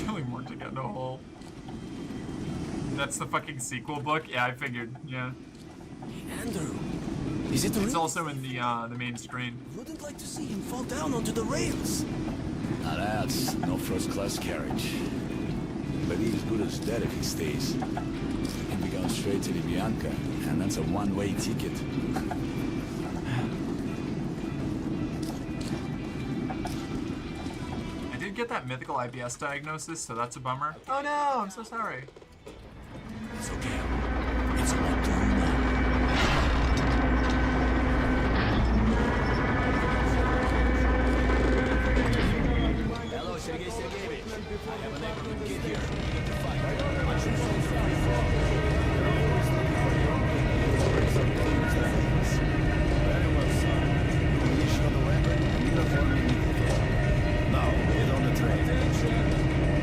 Telling more to get in a hole. That's the fucking sequel book? Yeah, I figured. Yeah. Andrew, is it real? It's also in the main screen. Wouldn't like to see him fall down onto the rails. Now that's no first-class carriage. But he's as good as dead if he stays. He can be going straight to Lubyanka, and that's a one-way ticket. I did get that mythical IBS diagnosis, so that's a bummer. Oh no, I'm so sorry. It's okay. It's a lot to you now. Hello, Sergei Sergeyevich. I have a neighborhood kid here. Very well, sir. Ammunition on the weapon and uniform immediately. Now, get on the train.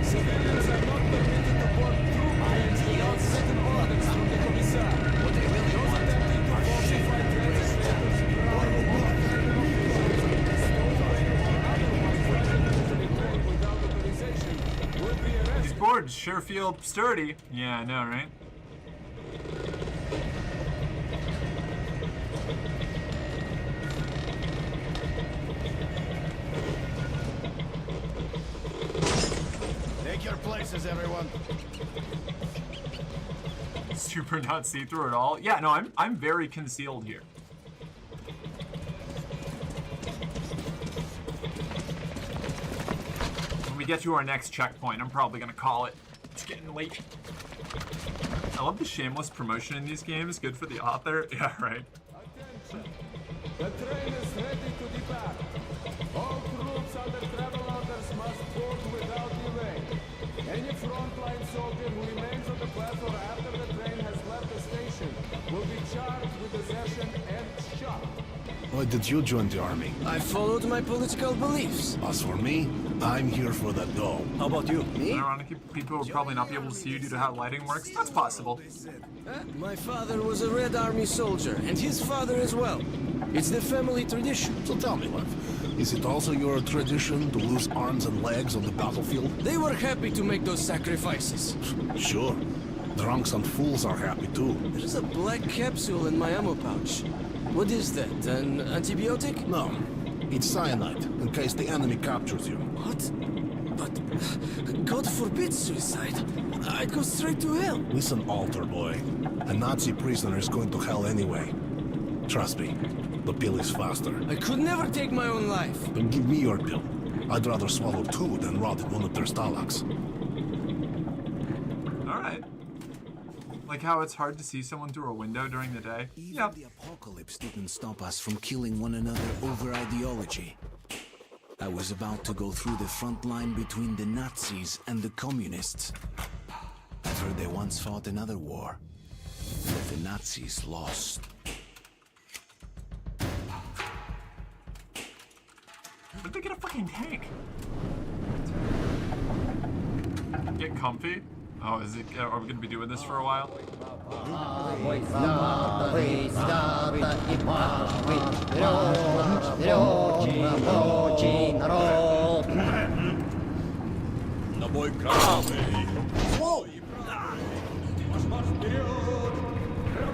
Civilians are not permitted to board through planes without certain orders from the commissar. What they really want are shit-filled translators. These boards sure feel sturdy. Yeah, I know, right? Take your places, everyone. Super not see-through at all. Yeah, no, I'm very concealed here. When we get to our next checkpoint, I'm probably gonna call it. It's getting late. I love the shameless promotion in these games. Good for the author. Yeah, right. Attention! The train is ready to depart. All troops under travel orders must board without delay. Any frontline soldier who remains on the platform after the train has left the station will be charged with desertion and shot. Why did you join the army? I followed my political beliefs. As for me, I'm here for the dough. How about you? Me? Ironically, people will probably not be able to see you due to how lighting works. That's possible. My father was a Red Army soldier, and his father as well. It's the family tradition. So tell me, love, is it also your tradition to lose arms and legs on the battlefield? They were happy to make those sacrifices. Sure. Drunks and fools are happy too. There's a black capsule in my ammo pouch. What is that? An antibiotic? No. It's cyanide, in case the enemy captures you. What? But God forbid suicide. I'd go straight to hell. Listen, altar boy. A Nazi prisoner is going to hell anyway. Trust me, the pill is faster. I could never take my own life. Then give me your pill. I'd rather swallow two than rot in one of their stalags. Alright. Like how it's hard to see someone through a window during the day? Even the apocalypse didn't stop us from killing one another over ideology. I was about to go through the front line between the Nazis and the communists. I've heard they once fought another war, but the Nazis lost. Where'd they get a fucking tank? Get comfy? Oh, is it? Are we gonna be doing this for a while? Did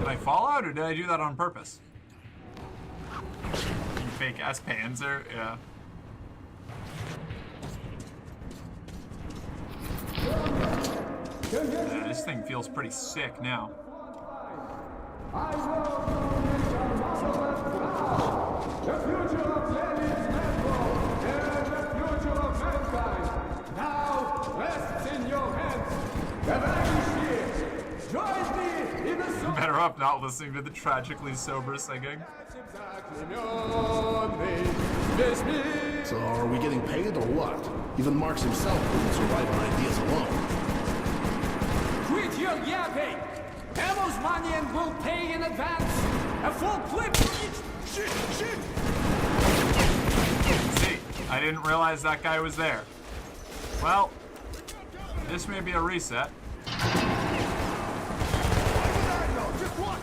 I fall out or did I do that on purpose? You fake ass Panzer, yeah. Yeah, this thing feels pretty sick now. The future of man is natural, and the future of mankind now rests in your hands. The Vanishir, join me in the song. Better up not listening to the tragically sober singing. So are we getting paid or what? Even Marx himself couldn't survive on ideas alone. Quit your yapping! Ammo's money and we'll pay in advance! A full clip! Shit! Shit! See, I didn't realize that guy was there. Well, this may be a reset. Just watch!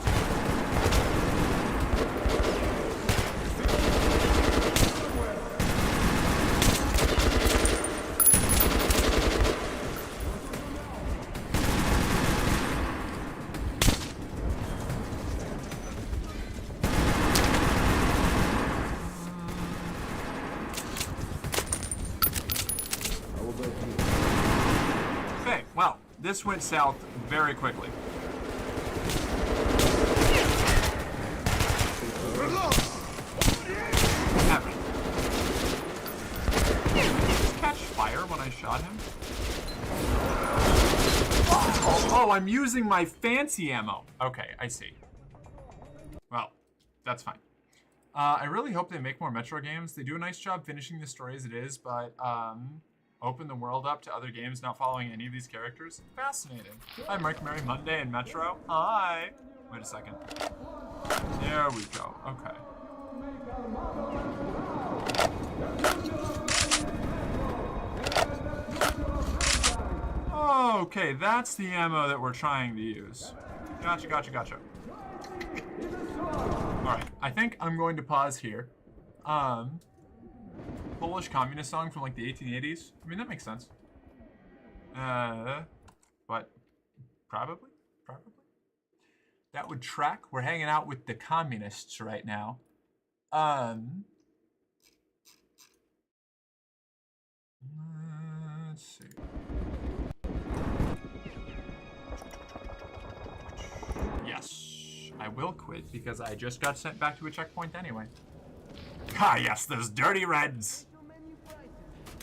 Okay, well, this went south very quickly. What happened? Did he just catch fire when I shot him? Oh, I'm using my fancy ammo. Okay, I see. Well, that's fine. I really hope they make more Metro games. They do a nice job finishing the story as it is, but open the world up to other games not following any of these characters. Fascinating. Hi, Mark, Merry Monday and Metro. Hi. Wait a second. There we go. Okay. Okay, that's the ammo that we're trying to use. Gotcha, gotcha, gotcha. Alright, I think I'm going to pause here. Polish communist song from like the 1880s. I mean, that makes sense. But probably? That would track. We're hanging out with the communists right now. Let's see. Yes, I will quit because I just got sent back to a checkpoint anyway. Ah, yes, those dirty Reds.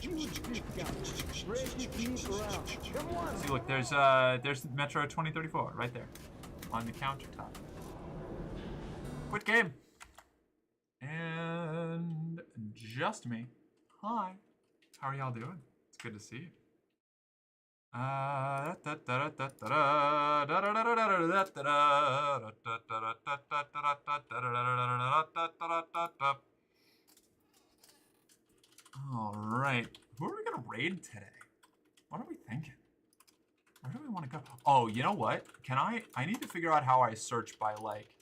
See, look, there's Metro 2034 right there on the countertop. Quit game. And just me. Hi. How are y'all doing? It's good to see you. All right, who are we gonna raid today? What are we thinking? Where do we want to go? Oh, you know what? I need to figure out how I search by, like,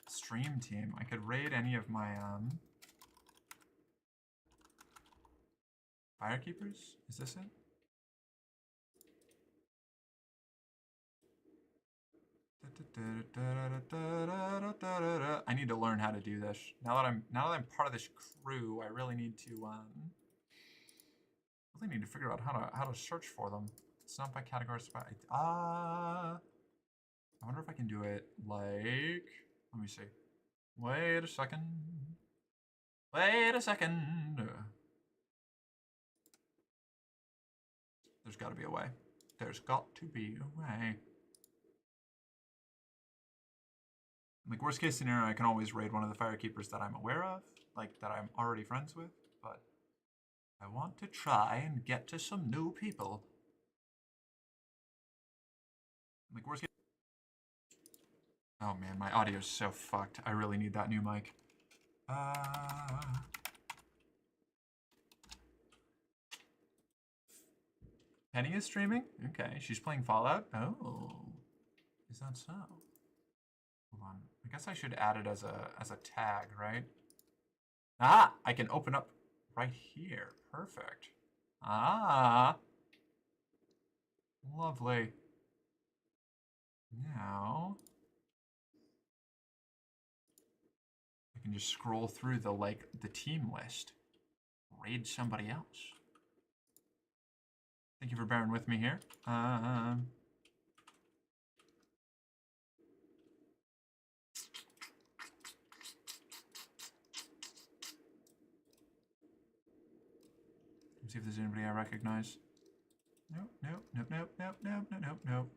stream team. I could raid any of my, Firekeepers? Is this it? I need to learn how to do this. Now that I'm part of this crew, I really need to figure out how to search for them. It's not by categories. I wonder if I can do it like. Let me see. Wait a second. Wait a second. There's got to be a way. There's got to be a way. Like, worst case scenario, I can always raid one of the Firekeepers that I'm aware of, like, that I'm already friends with, but I want to try and get to some new people. Like, worst case... Oh man, my audio's so fucked. I really need that new mic. Penny is streaming? Okay, she's playing Fallout? Oh, is that so? Hold on. I guess I should add it as a tag, right? Ah, I can open up right here. Perfect. Ah, lovely. Now I can just scroll through the team list. Raid somebody else. Thank you for bearing with me here. Let's see if there's anybody I recognize. Nope, nope, nope, nope, nope, nope, nope, nope, nope.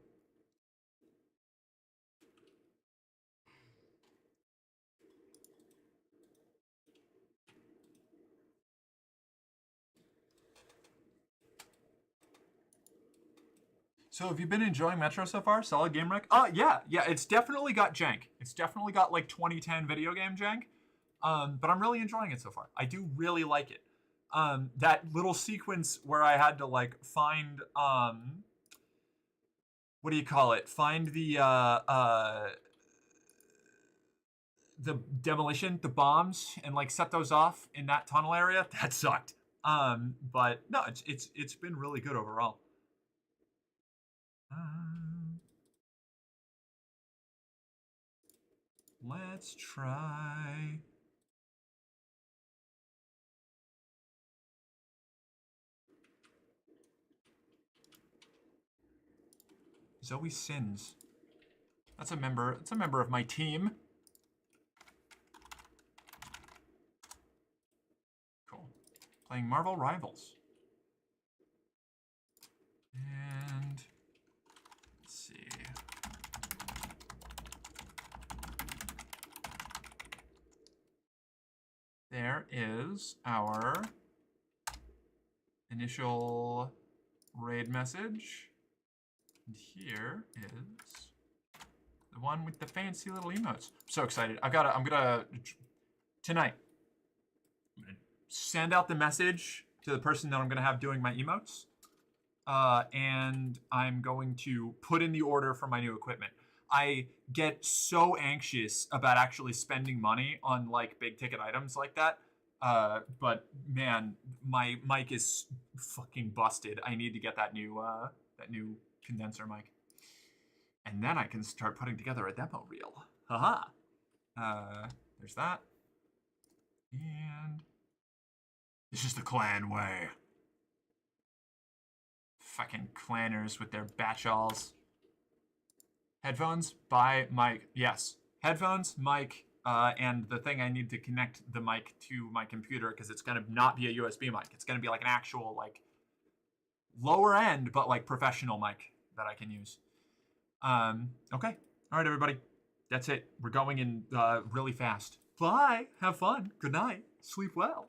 So have you been enjoying Metro so far? Solid game rec? Yeah, it's definitely got jank. It's definitely got like 2010 video game jank. But I'm really enjoying it so far. I do really like it. That little sequence where I had to like find, what do you call it? Find the demolition, the bombs, and like set those off in that tunnel area. That sucked. But no, it's been really good overall. Let's try. Zoe Sins. That's a member. It's a member of my team. Cool. Playing Marvel Rivals. And let's see. There is our initial raid message. And here is the one with the fancy little emotes. I'm so excited. I'm gonna, tonight, I'm gonna send out the message to the person that I'm gonna have doing my emotes. And I'm going to put in the order for my new equipment. I get so anxious about actually spending money on like big ticket items like that. But man, my mic is fucking busted. I need to get that new condenser mic. And then I can start putting together a demo reel. Haha. There's that. And this is the clan way. Fucking clanners with their batch-alls. Headphones by mic. Yes. Headphones, mic, and the thing I need to connect the mic to my computer because it's going to not be a USB mic. It's going to be like an actual, like, lower end, but like professional mic that I can use. Okay. All right, everybody. That's it. We're going in really fast. Bye. Have fun. Good night. Sleep well.